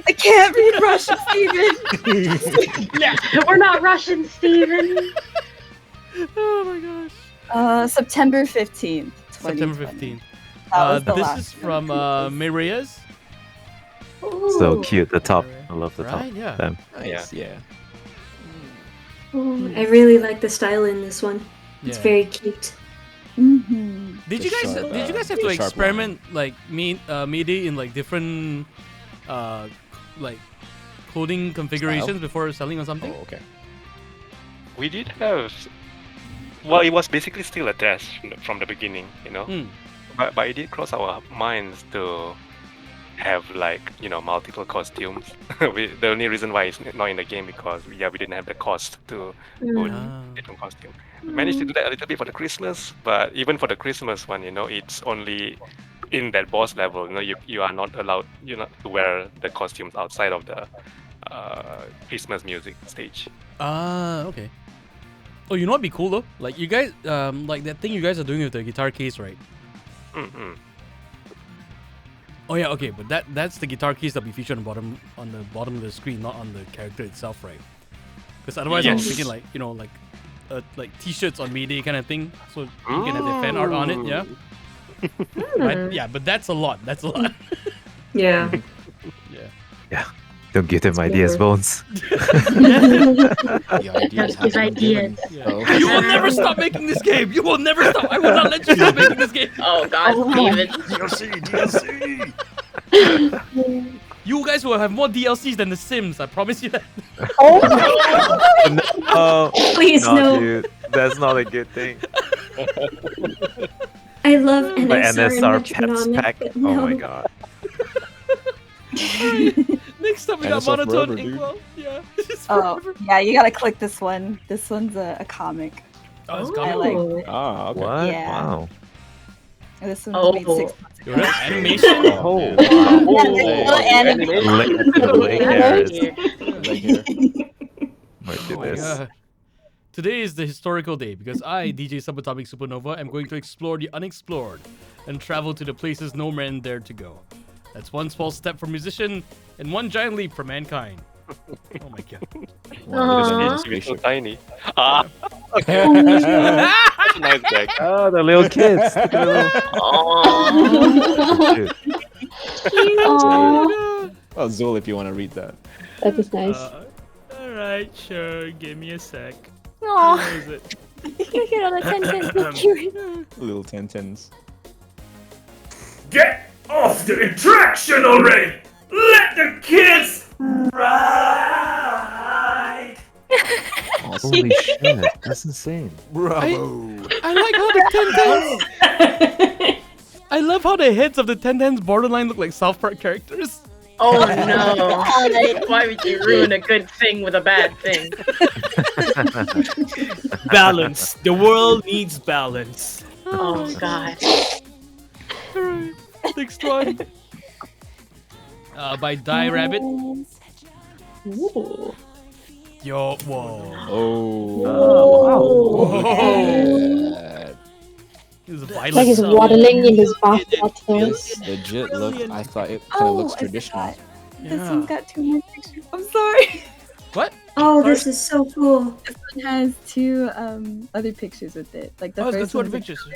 Speaker 7: I can't read Russian, Steven.
Speaker 9: We're not Russian, Steven.
Speaker 1: Oh my gosh.
Speaker 7: September 15th.
Speaker 1: September 15th.
Speaker 7: The
Speaker 1: this
Speaker 7: last
Speaker 1: is from Mireya's.
Speaker 8: So cute. The top. I love the top.
Speaker 1: Right, yeah.
Speaker 8: Them.
Speaker 6: Nice, yeah.
Speaker 5: I really like the style in this one. It's
Speaker 1: Yeah.
Speaker 5: very cute.
Speaker 1: Did you guys have to experiment like Mayday in like different like clothing configurations before selling on something?
Speaker 6: Oh, okay.
Speaker 10: We did have. Well, it was basically still a test from the beginning, you know. But it did cross our minds to have like multiple costumes. The only reason why it's not in the game because we didn't have the cost to put different costume. We managed to do that a little bit for the Christmas, but even for the Christmas one, it's only in that boss level. You are not allowed to wear the costumes outside of the Christmas music stage.
Speaker 1: Okay. Oh, you know what'd be cool though? Like you guys, like that thing you guys are doing with the guitar case, right? Oh yeah, okay, but that's the guitar case that we feature on the bottom of the screen, not on the character itself, right? Because otherwise I was thinking like like t-shirts on Mayday kind of thing, so you can have the fan art on it, yeah. Right? Yeah, but that's a lot. That's a lot.
Speaker 5: Yeah.
Speaker 8: Yeah. Don't give them ideas, Bones.
Speaker 9: His ideas.
Speaker 1: You will never stop making this game. You will never stop. I will not let you stop making this game.
Speaker 9: Oh God, Steven.
Speaker 8: DLC.
Speaker 1: You guys will have more DLCs than The Sims. I promise you that.
Speaker 8: No,
Speaker 5: Please no.
Speaker 8: Dude. That's not a good thing.
Speaker 5: I love
Speaker 8: The
Speaker 5: NSR,
Speaker 8: NSR Pets Pack.
Speaker 5: but
Speaker 8: Oh
Speaker 5: no.
Speaker 8: my god.
Speaker 1: Next up we got
Speaker 6: NSR
Speaker 1: Monotone
Speaker 6: forever, dude.
Speaker 1: Inkwell. Yeah. It's
Speaker 7: Oh,
Speaker 1: forever.
Speaker 7: yeah, you gotta click this one. This one's a comic.
Speaker 1: Oh, it's
Speaker 7: I
Speaker 1: coming.
Speaker 7: like
Speaker 6: Ah, okay.
Speaker 8: What?
Speaker 7: Yeah.
Speaker 8: Wow.
Speaker 7: this one was made 6 months ago.
Speaker 1: Yo, that's animation.
Speaker 8: Oh.
Speaker 7: Yeah, there's a little anime.
Speaker 8: Leg hairs.
Speaker 6: Leg hair.
Speaker 8: My
Speaker 1: Oh my
Speaker 8: goodness.
Speaker 1: God. Today is the historical day because I, DJ Subatomic Supernova, am going to explore the unexplored and travel to the places no man dared to go. That's one small step for musician and one giant leap for mankind. Oh my God.
Speaker 6: Wow,
Speaker 10: It's so tiny. Ah,
Speaker 8: Oh,
Speaker 10: that's a nice bag.
Speaker 8: the little kids. Look at the little-
Speaker 6: Oh, Zul, if you want to read that.
Speaker 11: That is nice.
Speaker 12: Alright, sure. Give me a sec.
Speaker 11: Aw.
Speaker 12: Where is it?
Speaker 11: Look at all the 10 pictures.
Speaker 6: Little Tentens.
Speaker 2: Get off the attraction already! Let the kids ride!
Speaker 8: Holy shit, that's insane.
Speaker 6: Bravo.
Speaker 1: I like how the Tentens. I love how the heads of the Tentens borderline look like South Park characters.
Speaker 9: Oh no! Why would you ruin a good thing with a bad thing?
Speaker 12: Balance. The world needs balance.
Speaker 9: Oh God.
Speaker 1: Alright, next one. By Die Rabbit.
Speaker 9: Ooh.
Speaker 1: Yo, whoa.
Speaker 6: Oh.
Speaker 1: Whoa. This is
Speaker 11: Like
Speaker 1: violent.
Speaker 11: he's waddling in his bathtub.
Speaker 6: This legit look. I thought it kind of looks
Speaker 7: I
Speaker 6: traditional.
Speaker 7: forgot. This one's got 2 more pictures. I'm sorry.
Speaker 1: What?
Speaker 5: Oh, this is so cool.
Speaker 7: This one has 2 other pictures with it. Like the
Speaker 1: Oh, it's got
Speaker 7: first
Speaker 1: 2 other
Speaker 7: one's
Speaker 1: pictures.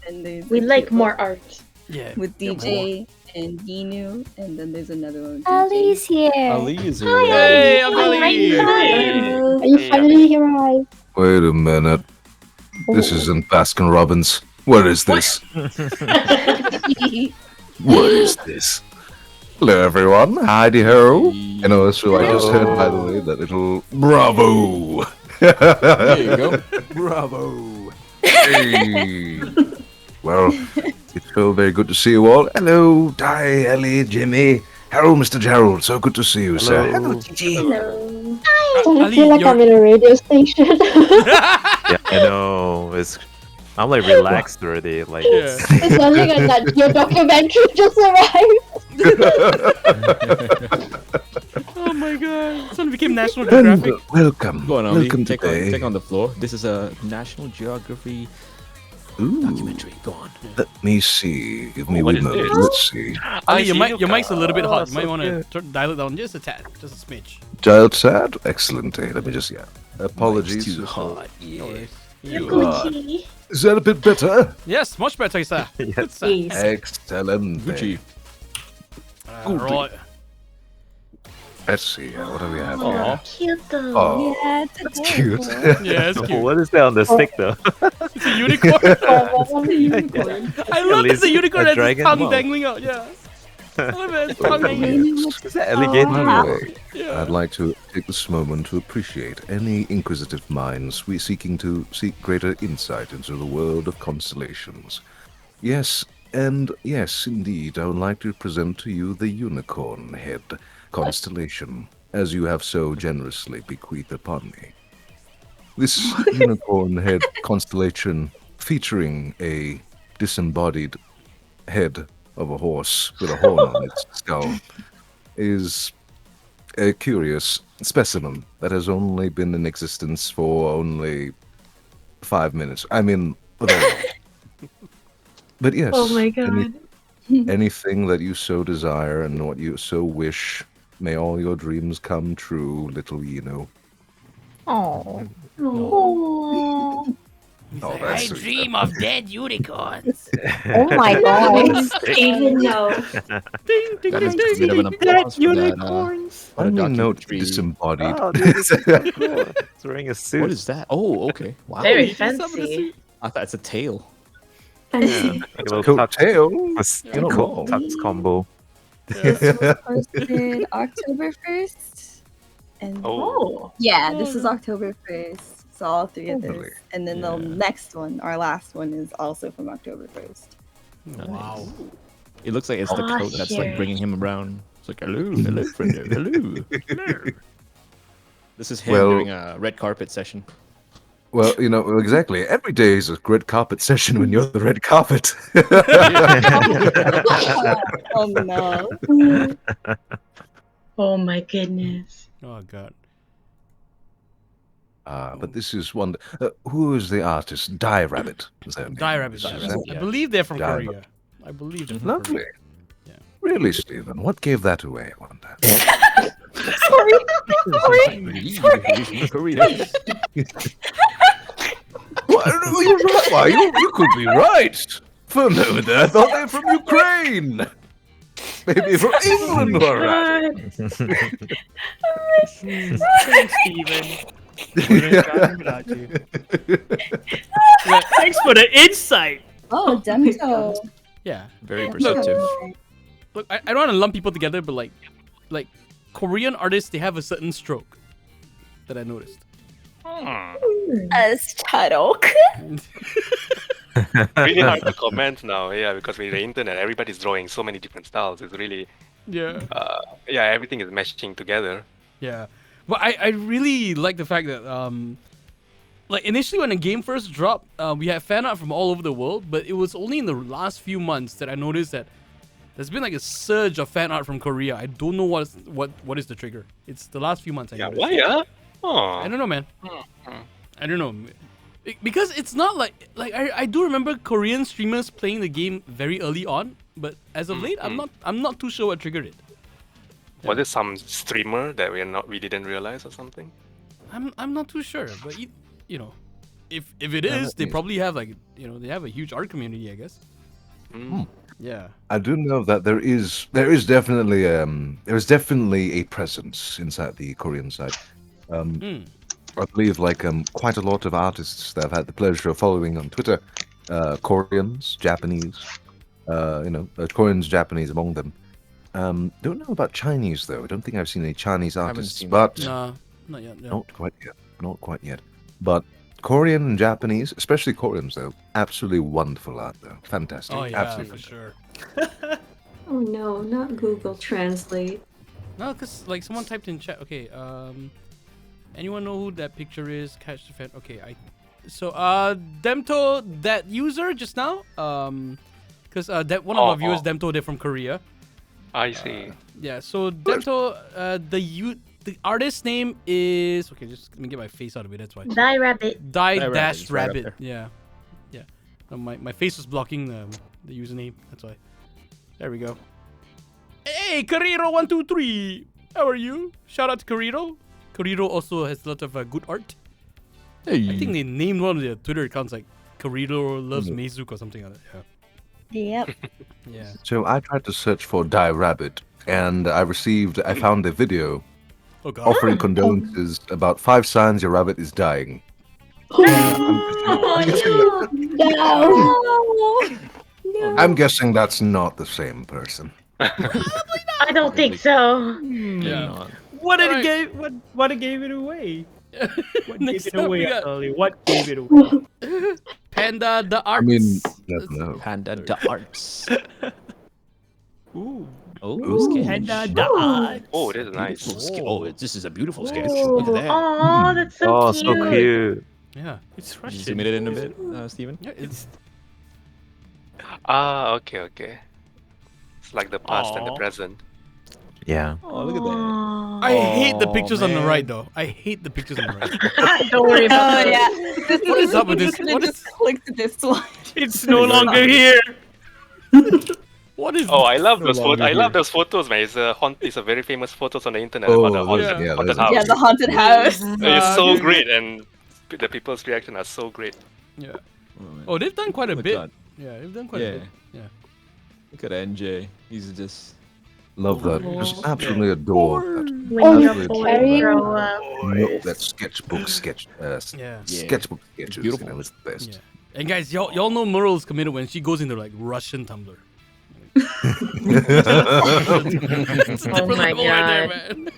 Speaker 7: and there's
Speaker 9: We
Speaker 7: a
Speaker 9: like
Speaker 7: cute
Speaker 9: more
Speaker 7: one
Speaker 9: art.
Speaker 1: Yeah.
Speaker 7: with DJ and Yinu, and then there's another one with
Speaker 11: Ellie's here.
Speaker 6: Ali is here.
Speaker 1: Hey, I'm
Speaker 9: Oh my
Speaker 1: Ali.
Speaker 9: God.
Speaker 11: Are you finally arrived?
Speaker 13: Wait a minute. This isn't Baskin Robbins. What is this?
Speaker 7: DJ.
Speaker 13: What is this? Hello, everyone. Heidi ho. You know, so I just heard, by the way, that little bravo.
Speaker 6: There you go. Bravo.
Speaker 13: Hey. Well, it's so very good to see you all. Hello, Di, Ellie, Jimmy. Hello, Mr. Jarold. So good to see you, sir.
Speaker 8: Hello.
Speaker 5: Hello.
Speaker 11: I
Speaker 1: Ali,
Speaker 11: feel like I'm in a radio station.
Speaker 8: Yeah, I know. I'm like relaxed already. Like,
Speaker 1: Yeah.
Speaker 11: It's only that your documentary just arrived.
Speaker 1: Oh my god. This one became National Geographic.
Speaker 13: Welcome.
Speaker 6: Go on, Ali.
Speaker 13: Welcome
Speaker 6: Take
Speaker 13: today.
Speaker 6: on the floor. This is a National Geography documentary. Go on.
Speaker 13: Let me see. Give me
Speaker 10: What
Speaker 13: a
Speaker 10: is
Speaker 13: moment.
Speaker 10: this?
Speaker 13: Let's see.
Speaker 1: Ali, your mic's a little bit hot. You
Speaker 8: so
Speaker 1: might want
Speaker 8: good.
Speaker 1: to dial it down just a tad, just a smidge.
Speaker 13: Child sad? Excellent. Let me just, Apologies.
Speaker 6: Too hot.
Speaker 1: No worries.
Speaker 5: Gucci.
Speaker 13: Is that a bit better?
Speaker 1: Yes, much better, sir. Good, sir.
Speaker 5: Yes.
Speaker 13: Excellent.
Speaker 6: Gucci.
Speaker 1: Right.
Speaker 13: Let's see. What do we have
Speaker 6: Aw.
Speaker 13: here?
Speaker 5: Cute though.
Speaker 13: Oh,
Speaker 7: Yeah, it's
Speaker 13: that's
Speaker 7: adorable.
Speaker 13: cute.
Speaker 1: Yeah, it's cute.
Speaker 8: what is that on the stick though?
Speaker 1: It's a unicorn.
Speaker 11: Unicorn.
Speaker 1: I love
Speaker 8: least
Speaker 1: that the unicorn
Speaker 8: a
Speaker 1: has its
Speaker 8: dragon
Speaker 1: tongue
Speaker 8: mouth.
Speaker 1: dangling out. Yeah. I love it. Its tongue hanging.
Speaker 8: Is that alligator?
Speaker 13: By the way,
Speaker 1: Yeah.
Speaker 13: I'd like to take this moment to appreciate any inquisitive minds seeking to seek greater insight into the world of constellations. Yes, and yes, indeed, I would like to present to you the unicorn head constellation, as you have so generously bequeathed upon me. This unicorn head constellation, featuring a disembodied head of a horse with a horn on its skull, is a curious specimen that has only been in existence for only 5 minutes. I mean, but yes.
Speaker 9: Oh my god.
Speaker 13: Anything that you so desire and what you so wish, may all your dreams come true, little Eno.
Speaker 11: Oh.
Speaker 5: Oh.
Speaker 13: Oh,
Speaker 3: I
Speaker 13: that's so
Speaker 3: dream of dead unicorns.
Speaker 11: Oh my god.
Speaker 5: Even no.
Speaker 1: Ding, ding,
Speaker 6: That
Speaker 1: ding,
Speaker 6: is a
Speaker 1: ding,
Speaker 6: bit of an
Speaker 1: ding.
Speaker 6: applause for that.
Speaker 12: Unicorns.
Speaker 6: What a
Speaker 13: Only note
Speaker 6: documentary.
Speaker 13: disembodied.
Speaker 8: Oh, dude, this is so cool. It's wearing a suit.
Speaker 6: What is that? Oh, okay. Wow.
Speaker 9: Very
Speaker 1: What's up with the
Speaker 9: fancy.
Speaker 1: suit?
Speaker 6: I thought it's a tail.
Speaker 5: Fancy.
Speaker 8: A little
Speaker 13: Coat tail.
Speaker 8: cool tux combo.
Speaker 7: This was posted October 1st. And
Speaker 9: Oh.
Speaker 7: yeah, this is October 1st. So all three of
Speaker 13: Lovely.
Speaker 7: those. And then the next one, our last one, is also from October 1st.
Speaker 1: Wow.
Speaker 6: It looks like it's the
Speaker 9: Oh,
Speaker 6: coat that's
Speaker 9: here.
Speaker 6: like bringing him around. It's like, hello, friend, hello. This is him
Speaker 13: Well-
Speaker 6: during a red carpet session.
Speaker 13: Well, exactly. Every day is a red carpet session when you're the red carpet.
Speaker 7: Oh no.
Speaker 9: Oh my goodness.
Speaker 1: Oh god.
Speaker 13: But this is one. Who is the artist? Die Rabbit. Is that
Speaker 1: Die Rabbit. I believe they're from
Speaker 13: Die
Speaker 1: Korea. I believe they're from
Speaker 13: Lovely.
Speaker 1: Korea. Yeah.
Speaker 13: Really, Stephen? What gave that away, I wonder? Well, you're right. Why, you could be right. For a moment there, I thought they were from Ukraine. Maybe from England, all right.
Speaker 12: Thanks, Steven. Thanks for the insight.
Speaker 7: Oh, Demito.
Speaker 1: Yeah.
Speaker 6: Very perceptive.
Speaker 1: Look, I don't want to lump people together, but like Korean artists, they have a certain stroke that I noticed.
Speaker 7: As Charok.
Speaker 10: Really hard to comment now, yeah, because with the internet, everybody's drawing so many different styles. It's really,
Speaker 1: Yeah.
Speaker 10: yeah, everything is meshing together.
Speaker 1: Yeah. But I really like the fact that like initially when the game first dropped, we had fan art from all over the world, but it was only in the last few months that I noticed that there's been like a surge of fan art from Korea. I don't know what is the trigger. It's the last few months I
Speaker 10: Yeah,
Speaker 1: noticed.
Speaker 10: why, yeah?
Speaker 1: I
Speaker 10: Oh.
Speaker 1: don't know, man. I don't know. Because it's not like I do remember Korean streamers playing the game very early on, but as of late I'm not too sure what triggered it.
Speaker 10: Was it some streamer that we didn't realize or something?
Speaker 1: I'm not too sure, but you know, if it is, they probably have like they have a huge art community, I guess. Yeah.
Speaker 13: I do know that there is definitely a presence inside the Korean side. I believe quite a lot of artists that I've had the pleasure of following on Twitter, Koreans, Japanese, Koreans, Japanese among them. Don't know about Chinese though. I don't think I've seen any Chinese artists,
Speaker 6: seen
Speaker 13: but
Speaker 1: Nah, not yet. No.
Speaker 13: not quite yet. But Korean and Japanese, especially Koreans though, absolutely wonderful art though. Fantastic.
Speaker 1: Oh yeah,
Speaker 13: absolutely
Speaker 1: for
Speaker 13: fantastic.
Speaker 1: sure.
Speaker 5: Oh no, not Google Translate.
Speaker 1: No, because like someone typed in chat. Okay, anyone know who that picture is? Catch the fan. Okay, Demto, that user just now, because that one of our viewers, Demto, they're from Korea.
Speaker 10: I see.
Speaker 1: Yeah, so Demto, the artist's name is just let me get my face out of it. That's why.
Speaker 9: Die Rabbit.
Speaker 1: Die
Speaker 6: Rabbit,
Speaker 1: dash
Speaker 6: it's right up
Speaker 1: rabbit.
Speaker 6: there.
Speaker 1: Yeah. No, my face was blocking the username. That's why. There we go. Hey, Carrero123. How are you? Shout out to Carrero. Carrero also has a lot of good art.
Speaker 6: Hey.
Speaker 1: I think they named one of their Twitter accounts like Carrero loves Mezuk or something like that.
Speaker 7: Yep.
Speaker 1: Yeah.
Speaker 13: So I tried to search for Die Rabbit, and I found a video
Speaker 1: Oh god.
Speaker 13: offering condolences about 5 signs your rabbit is dying. I'm guessing that's not the same person.
Speaker 9: I don't think so.
Speaker 1: Yeah.
Speaker 12: What did it gave? What gave it away? What
Speaker 1: Next
Speaker 12: gave it
Speaker 1: up,
Speaker 12: away?
Speaker 1: we got-
Speaker 12: Ellie? What gave it away?
Speaker 1: Panda the Arts.
Speaker 13: I mean, never know.
Speaker 6: Panda the arts.
Speaker 12: Ooh.
Speaker 6: Oh, sketch.
Speaker 12: Panda the art.
Speaker 10: Oh, this is nice.
Speaker 6: Beautiful sketch. Oh, this is a beautiful sketch. Look at that.
Speaker 9: Oh, that's so
Speaker 8: Oh,
Speaker 9: cute.
Speaker 8: so cute.
Speaker 1: Yeah.
Speaker 12: It's
Speaker 6: Did
Speaker 12: Russian.
Speaker 6: you zoom it in a bit, Steven?
Speaker 1: Yeah, it's
Speaker 10: Okay. It's like the past and the
Speaker 12: Aw.
Speaker 10: present.
Speaker 8: Yeah.
Speaker 6: Oh, look at that.
Speaker 1: I hate the pictures on the
Speaker 6: man.
Speaker 1: right though. I hate the pictures on the right.
Speaker 9: Don't worry about
Speaker 7: Oh
Speaker 9: it.
Speaker 7: yeah.
Speaker 1: What is up with this?
Speaker 7: Could've
Speaker 1: What
Speaker 7: just
Speaker 1: is
Speaker 7: clicked this one.
Speaker 12: It's no longer here.
Speaker 1: what is
Speaker 10: Oh, I love those
Speaker 6: No
Speaker 10: photos.
Speaker 6: longer
Speaker 10: I love
Speaker 6: here.
Speaker 10: those photos, man. It's a very famous photos on the internet
Speaker 13: Oh,
Speaker 10: about the haunted,
Speaker 1: yeah.
Speaker 10: haunted
Speaker 13: those are-
Speaker 10: house.
Speaker 7: Yeah, the haunted house.
Speaker 10: It's so great, and the people's reaction are so great.
Speaker 1: Yeah.
Speaker 6: Oh, man.
Speaker 1: Oh, they've done quite a
Speaker 6: Look
Speaker 1: bit.
Speaker 6: at-
Speaker 1: Yeah, they've done quite a
Speaker 6: Yeah.
Speaker 1: bit. Yeah.
Speaker 6: Look at NJ. He's just.
Speaker 13: Love that. Just absolutely adore that.
Speaker 9: When your
Speaker 13: Absolutely
Speaker 9: boys
Speaker 11: Carrie.
Speaker 9: grow up.
Speaker 13: No, that sketchbook
Speaker 1: Yeah.
Speaker 13: sketchbook sketches.
Speaker 6: beautiful.
Speaker 13: You know, it's the best.
Speaker 1: Yeah. And guys, y'all know Merle's committed when she goes into like Russian Tumblr. It's a
Speaker 9: Oh
Speaker 1: different
Speaker 9: my
Speaker 1: level right there,
Speaker 9: God.
Speaker 1: man.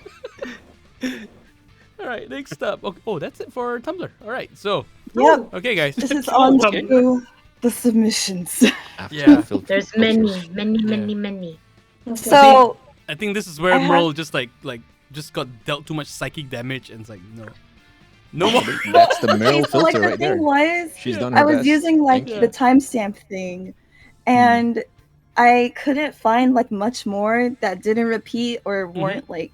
Speaker 1: All right, next up. Okay. Oh, that's it for Tumblr. All right, so
Speaker 7: Yep.
Speaker 1: okay, guys.
Speaker 7: This is on to the submissions.
Speaker 1: Yeah.
Speaker 9: There's many.
Speaker 7: So
Speaker 1: I think this is where
Speaker 7: I have-
Speaker 1: Merle just just got dealt too much psychic damage, and it's like no more.
Speaker 6: That's the Meryl
Speaker 7: so, like,
Speaker 6: filter
Speaker 7: the
Speaker 6: right there.
Speaker 7: thing was,
Speaker 6: She's done her
Speaker 7: I was
Speaker 6: best.
Speaker 7: using like
Speaker 1: Yeah.
Speaker 7: the timestamp thing, and I couldn't find like much more that didn't repeat or weren't like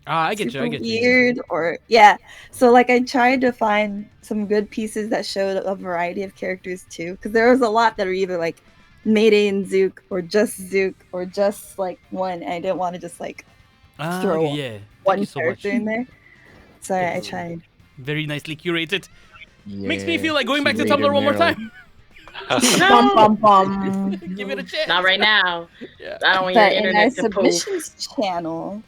Speaker 1: I get you. I
Speaker 7: super
Speaker 1: get you.
Speaker 7: weird or yeah. So like I tried to find some good pieces that showed a variety of characters too, because there was a lot that are either like Mayday and Zook or just like one. And I didn't want to just like throw
Speaker 1: Okay, yeah. Thank
Speaker 7: one
Speaker 1: you so
Speaker 7: character
Speaker 1: much.
Speaker 7: in there. So I
Speaker 1: Yes.
Speaker 7: tried.
Speaker 1: Very nicely curated. Makes me
Speaker 6: Yeah,
Speaker 1: feel like going back to
Speaker 6: curated
Speaker 1: Tumblr one more
Speaker 6: Meryl.
Speaker 1: time.
Speaker 7: Bum, bum, bum.
Speaker 1: Give it a chance.
Speaker 9: Not right now.
Speaker 1: Yeah.
Speaker 9: I don't want your
Speaker 7: But in our
Speaker 9: internet to poop.
Speaker 7: submissions channel,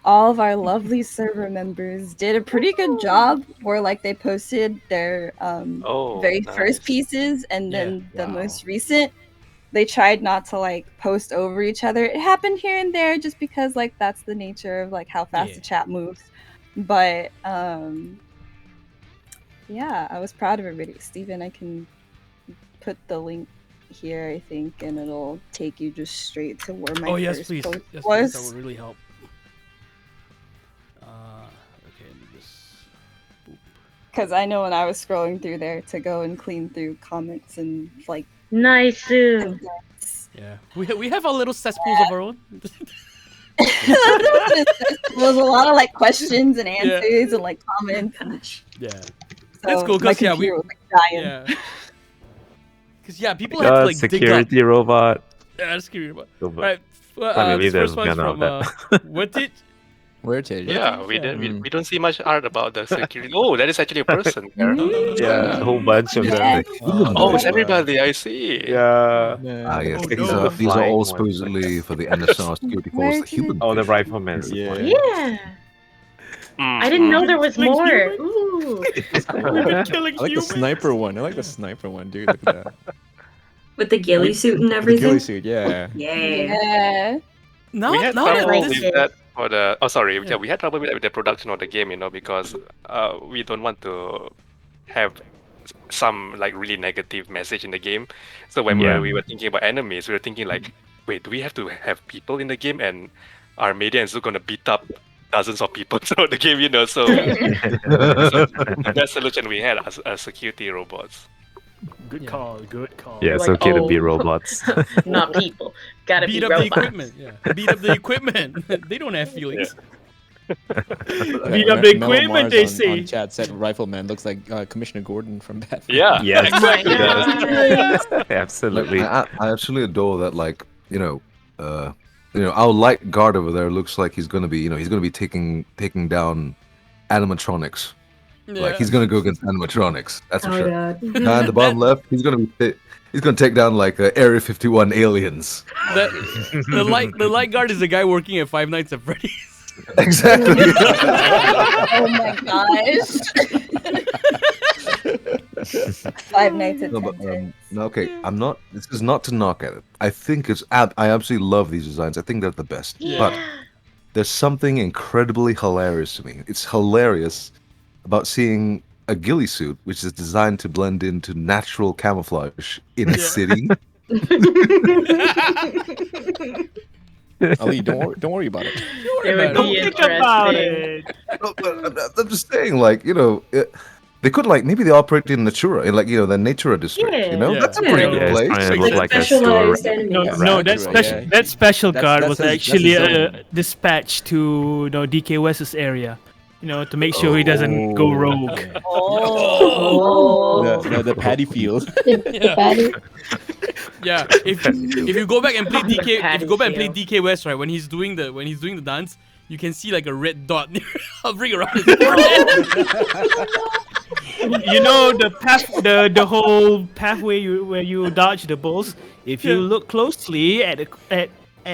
Speaker 7: all of our lovely server members did a pretty good job where like they posted their
Speaker 10: Oh,
Speaker 7: very
Speaker 10: nice.
Speaker 7: first pieces and then the
Speaker 6: Wow.
Speaker 7: most recent. They tried not to like post over each other. It happened here and there just because like that's the nature of like how fast
Speaker 1: Yeah.
Speaker 7: the chat moves. But yeah, I was proud of everybody. Steven, I can put the link here, I think, and it'll take you just straight to where my
Speaker 1: Oh yes,
Speaker 7: first
Speaker 1: please.
Speaker 7: post
Speaker 1: Yes,
Speaker 7: was.
Speaker 1: please. That would really help. Okay, this.
Speaker 7: Because I know when I was scrolling through there to go and clean through comments and like
Speaker 9: Nice. Sue.
Speaker 1: Yeah, we have our little cesspools of our own.
Speaker 7: there was a lot of like questions and answers and like comments. And,
Speaker 1: Yeah,
Speaker 7: so
Speaker 1: that's cool.
Speaker 7: my
Speaker 1: Cause yeah, we
Speaker 7: computer was like dying.
Speaker 1: yeah. Cause yeah, people had to like dig up.
Speaker 8: security robot.
Speaker 1: Yeah, security robot.
Speaker 8: So,
Speaker 1: All right. Well,
Speaker 8: Can't
Speaker 1: this
Speaker 8: believe there's
Speaker 1: first one's
Speaker 8: gonna
Speaker 1: from
Speaker 8: that.
Speaker 1: what it?
Speaker 6: Where to?
Speaker 10: Yeah, we don't see much art about the security. Oh, that is actually a person there.
Speaker 8: Yeah, a whole bunch of them.
Speaker 10: Oh, it's everybody. I see.
Speaker 8: Yeah.
Speaker 13: Ah, yes.
Speaker 1: Oh,
Speaker 13: These
Speaker 1: no.
Speaker 13: are
Speaker 8: Flying
Speaker 13: all
Speaker 8: one.
Speaker 13: supposedly for the NSR security force, the human.
Speaker 8: Oh, the
Speaker 13: version.
Speaker 8: riflemen.
Speaker 6: Yeah.
Speaker 9: Yeah. I didn't know there was more. Ooh.
Speaker 6: I like the sniper one. I like the sniper one, dude. Look at that.
Speaker 5: With the ghillie suit and
Speaker 6: The
Speaker 5: everything.
Speaker 6: ghillie suit, yeah.
Speaker 5: Yeah.
Speaker 7: Yeah.
Speaker 1: No,
Speaker 10: We had
Speaker 1: no,
Speaker 10: trouble
Speaker 1: this,
Speaker 10: with that for the. Oh, sorry. Yeah, we had trouble with the production of the game, because we don't want to have some like really negative message in the game. So when
Speaker 8: Yeah.
Speaker 10: we were thinking about enemies, we were thinking like, wait, do we have to have people in the game? And our media is going to beat up dozens of people throughout the game, you know? So, so the best solution we had are security robots.
Speaker 12: Good call. Good call.
Speaker 8: Yeah, it's
Speaker 9: Like,
Speaker 8: okay to be
Speaker 9: oh.
Speaker 8: robots.
Speaker 9: Not people. Gotta
Speaker 1: Beat
Speaker 9: be
Speaker 1: up the
Speaker 9: robots.
Speaker 1: equipment. Yeah. Beat up the equipment. They don't have feelings.
Speaker 12: Beat up the
Speaker 6: Mellow
Speaker 12: equipment,
Speaker 6: Mars
Speaker 12: they
Speaker 6: on
Speaker 12: say.
Speaker 6: chat said Rifleman looks like Commissioner Gordon from Batman.
Speaker 10: Yeah,
Speaker 8: Yes,
Speaker 10: exactly.
Speaker 8: Absolutely.
Speaker 13: I absolutely adore that. Like our light guard over there looks like he's gonna be taking down animatronics. Like he's gonna go against animatronics. That's for sure.
Speaker 5: God.
Speaker 13: And the bottom left, he's gonna take down like Area 51 aliens.
Speaker 1: The light guard is the guy working at Five Nights at Freddy's.
Speaker 13: Exactly.
Speaker 7: Oh my gosh. Five Nights at Freddy's.
Speaker 13: No, okay, this is not to knock at it. I think I absolutely love these designs. I think they're the best. But there's something incredibly hilarious to me. It's hilarious about seeing a ghillie suit, which is designed to blend into natural camouflage in a city.
Speaker 6: Ali, don't worry about it.
Speaker 9: It would
Speaker 12: Don't
Speaker 9: be
Speaker 12: think about
Speaker 9: interesting.
Speaker 12: it.
Speaker 13: No, but I'm just saying, like, they could maybe they operate in Natura, in the Natura district.
Speaker 9: Yeah.
Speaker 13: That's a pretty
Speaker 8: Yeah,
Speaker 13: good
Speaker 8: it's
Speaker 13: place.
Speaker 8: trying to look like a
Speaker 5: Specialized
Speaker 8: store.
Speaker 5: enemies.
Speaker 12: No, that special guard was
Speaker 6: that's
Speaker 12: actually
Speaker 6: his zone.
Speaker 12: dispatched to DK West's area, to make sure he doesn't go rogue.
Speaker 9: Oh.
Speaker 6: The paddy field.
Speaker 11: The fatty.
Speaker 1: Yeah, if you go back and play DK, if you go back and play
Speaker 9: Patty
Speaker 1: DK West, right, when he's doing the dance, you can see like a red dot hovering around his forehead.
Speaker 12: The whole pathway where you dodge the balls. If you look closely at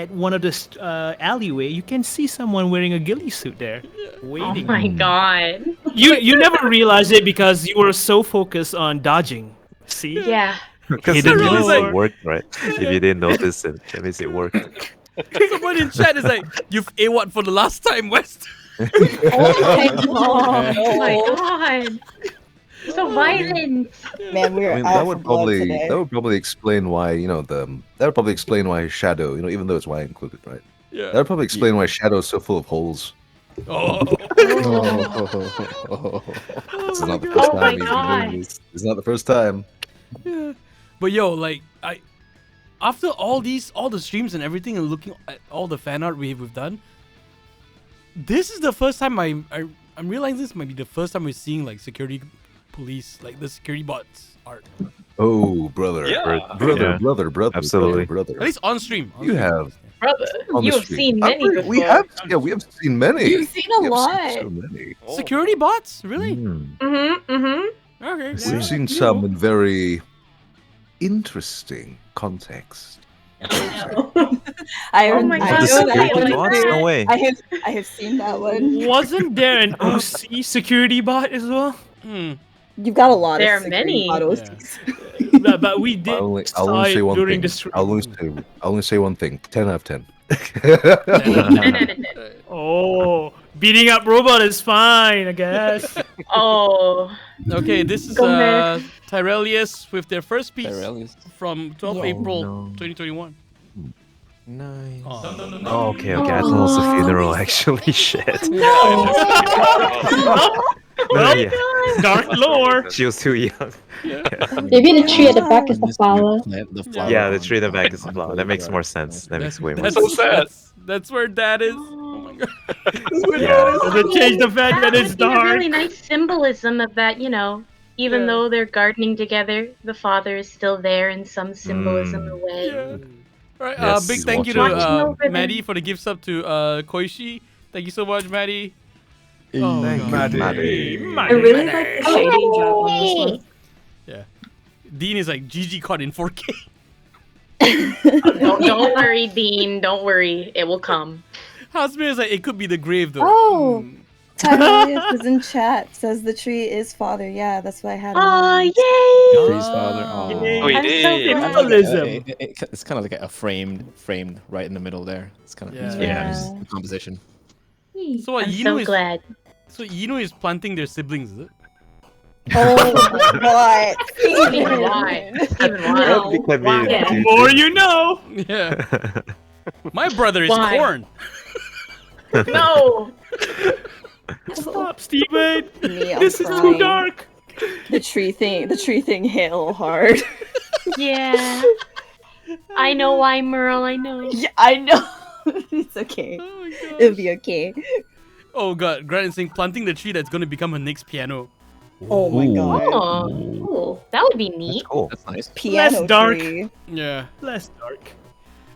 Speaker 12: one of the alleyway, you can see someone wearing a ghillie suit there,
Speaker 9: Oh
Speaker 12: waiting.
Speaker 9: my god.
Speaker 12: You never realized it because you were so focused on dodging. See?
Speaker 9: Yeah.
Speaker 8: Because
Speaker 12: Hidden
Speaker 8: it means
Speaker 1: door.
Speaker 8: it worked, right? If you didn't notice it, that means it worked.
Speaker 1: Someone in chat is like, "You've A1 for the last time, West."
Speaker 9: Oh my god. So violent.
Speaker 7: Man, we were out
Speaker 13: that
Speaker 7: for
Speaker 13: would
Speaker 7: blood
Speaker 13: probably
Speaker 7: today.
Speaker 13: explain why that would probably explain why his shadow, even though it's why included, right?
Speaker 1: Yeah.
Speaker 13: That would probably explain why Shadow is so full of holes.
Speaker 1: Oh.
Speaker 13: This is not the first
Speaker 9: Oh my
Speaker 13: time he's been
Speaker 9: God.
Speaker 13: doing this. It's not the first time.
Speaker 1: Yeah. But after all the streams and everything, and looking at all the fan art we've done, this is the first time I'm realizing this might be the first time we're seeing like security police, like the security bots art.
Speaker 13: Oh, brother,
Speaker 10: Yeah.
Speaker 13: brother,
Speaker 8: Absolutely.
Speaker 13: brother.
Speaker 1: At least on stream.
Speaker 13: You have
Speaker 9: Brother,
Speaker 13: on the
Speaker 9: you have
Speaker 13: stream.
Speaker 9: seen many before.
Speaker 13: We have seen many.
Speaker 7: You've seen a
Speaker 13: We have
Speaker 7: lot.
Speaker 13: seen so many.
Speaker 1: Security bots, really?
Speaker 9: Mm-hmm.
Speaker 1: Okay.
Speaker 13: We've seen some in very interesting context.
Speaker 7: I
Speaker 9: Oh my
Speaker 7: I
Speaker 9: God,
Speaker 7: know
Speaker 9: the
Speaker 7: that
Speaker 9: security
Speaker 7: one.
Speaker 9: bots?
Speaker 8: No way.
Speaker 7: I have seen that one.
Speaker 12: Wasn't there an OC security bot as well?
Speaker 7: You've got a lot
Speaker 9: There
Speaker 7: of
Speaker 9: are
Speaker 7: security
Speaker 9: many.
Speaker 7: bot
Speaker 1: Yeah.
Speaker 12: No, but we did
Speaker 13: I'll
Speaker 12: saw
Speaker 13: only say
Speaker 12: it
Speaker 13: one
Speaker 12: during
Speaker 13: thing.
Speaker 12: the stream.
Speaker 13: I'll only say one thing. 10 out of 10.
Speaker 12: Oh, beating up robot is fine, I guess.
Speaker 9: Oh.
Speaker 1: Okay, this is
Speaker 9: Go ahead.
Speaker 1: Tyrellius with their first piece
Speaker 6: Tyrellius.
Speaker 1: from 12
Speaker 6: Oh,
Speaker 1: April
Speaker 8: no.
Speaker 1: 2021.
Speaker 6: Nice.
Speaker 8: Oh, okay. I thought it was a funeral, actually. Shit.
Speaker 12: Well,
Speaker 8: Yeah.
Speaker 12: dark lore.
Speaker 8: She was too young.
Speaker 11: Maybe the tree at the back is the flower.
Speaker 6: The flower.
Speaker 8: Yeah, the tree in the back is a flower. That makes more sense. That makes way more
Speaker 1: That's
Speaker 8: sense.
Speaker 10: so sad.
Speaker 1: That's where Dad is. Oh my god.
Speaker 8: Yeah.
Speaker 12: Doesn't change the fact that
Speaker 9: That
Speaker 12: it's
Speaker 9: would be a
Speaker 12: dark.
Speaker 9: really nice symbolism of that, even
Speaker 1: Yeah.
Speaker 9: though they're gardening together, the father is still there in some symbolism away.
Speaker 1: Yeah. All right.
Speaker 8: Yes,
Speaker 1: Big
Speaker 8: he's
Speaker 1: thank you to
Speaker 9: watching. Watching over them.
Speaker 1: Maddie for the gift sub to Koishi. Thank you so much, Maddie. Oh,
Speaker 13: Thank you,
Speaker 1: God.
Speaker 13: Maddie.
Speaker 5: I really like the shading job on this one.
Speaker 1: Yeah. Dean is like GG caught in 4K.
Speaker 9: Don't worry, Dean. Don't worry. It will come.
Speaker 1: Hasmir is like, it could be the grave though.
Speaker 7: Oh, Tyrellius is in chat. Says the tree is father. Yeah, that's why I had.
Speaker 9: Oh,
Speaker 7: him.
Speaker 9: yay!
Speaker 6: Tree's father. Oh.
Speaker 12: Yay.
Speaker 10: We
Speaker 9: I'm so
Speaker 10: did.
Speaker 9: glad.
Speaker 12: Symbolism.
Speaker 6: It's kind of like a framed right in the middle there. It's kind of
Speaker 1: Yeah.
Speaker 6: the composition.
Speaker 1: So what,
Speaker 9: I'm
Speaker 1: Yino
Speaker 9: so
Speaker 1: is
Speaker 9: glad.
Speaker 1: so Yino is planting their siblings, is it?
Speaker 7: Oh my god.
Speaker 9: Even why? Even why?
Speaker 8: Wow.
Speaker 12: The more you know.
Speaker 1: Yeah. My brother is
Speaker 9: Why?
Speaker 1: corn.
Speaker 9: No.
Speaker 12: Stop, Steven.
Speaker 7: Me, I'm
Speaker 12: This is too
Speaker 7: crying.
Speaker 12: dark.
Speaker 7: The tree thing hit a little hard.
Speaker 9: Yeah. I know why, Merle. I know.
Speaker 7: Yeah, I know. It's okay.
Speaker 1: Oh
Speaker 7: It'll be okay.
Speaker 1: Oh god, Grant is saying planting the tree that's gonna become her next piano.
Speaker 7: Oh my god.
Speaker 9: Oh, that would be neat.
Speaker 8: Cool.
Speaker 6: That's nice.
Speaker 7: Piano
Speaker 12: Less dark.
Speaker 7: tree.
Speaker 1: Yeah.
Speaker 12: Less dark.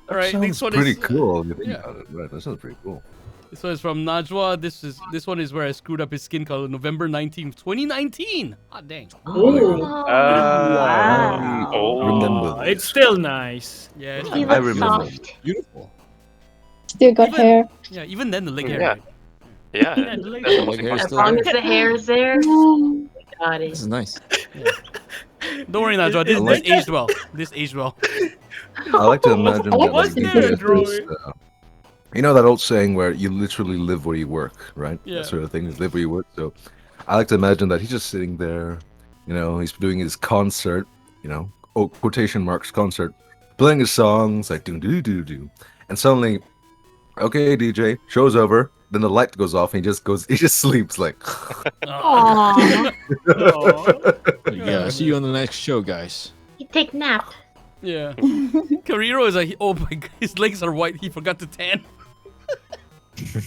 Speaker 1: All right,
Speaker 13: Sounds
Speaker 1: next one
Speaker 13: pretty
Speaker 1: is
Speaker 13: cool. If you think
Speaker 1: yeah.
Speaker 13: about it. Right, that sounds pretty cool.
Speaker 1: This one is from Najwa. This one is where I screwed up his skin color. November 19th, 2019. Ah, dang.
Speaker 9: Ooh.
Speaker 7: Wow.
Speaker 8: Oh.
Speaker 12: It's still nice.
Speaker 1: Yeah.
Speaker 9: He
Speaker 8: I
Speaker 9: looks
Speaker 8: remember.
Speaker 9: soft.
Speaker 6: Beautiful.
Speaker 11: Still got
Speaker 1: Even-
Speaker 11: hair.
Speaker 1: Yeah, even then the leg hair.
Speaker 10: Yeah.
Speaker 1: right?
Speaker 10: Yeah,
Speaker 12: Yeah,
Speaker 10: that's
Speaker 12: the leg-
Speaker 10: the most
Speaker 6: Leg hair is
Speaker 10: important
Speaker 9: As
Speaker 6: still
Speaker 10: part.
Speaker 9: long as the hair is there, got
Speaker 6: This is
Speaker 9: it.
Speaker 6: nice.
Speaker 1: Don't worry, Najwa. This aged well. This aged well.
Speaker 13: I like to imagine that
Speaker 12: What's
Speaker 13: like,
Speaker 12: there,
Speaker 13: you
Speaker 12: Droid?
Speaker 13: you know that old saying where you literally live where you work, right?
Speaker 1: Yeah.
Speaker 13: That sort of thing. You live where you work. So I like to imagine that he's just sitting there, you know, he's doing his concert, you know, quotation marks concert, playing his songs like do do do do, and suddenly, okay, DJ, show's over. Then the light goes off and he just sleeps like.
Speaker 9: Aww.
Speaker 6: Yeah, see you on the next show, guys.
Speaker 9: You take nap.
Speaker 1: Yeah. Carrero is like, oh my god, his legs are white. He forgot to tan.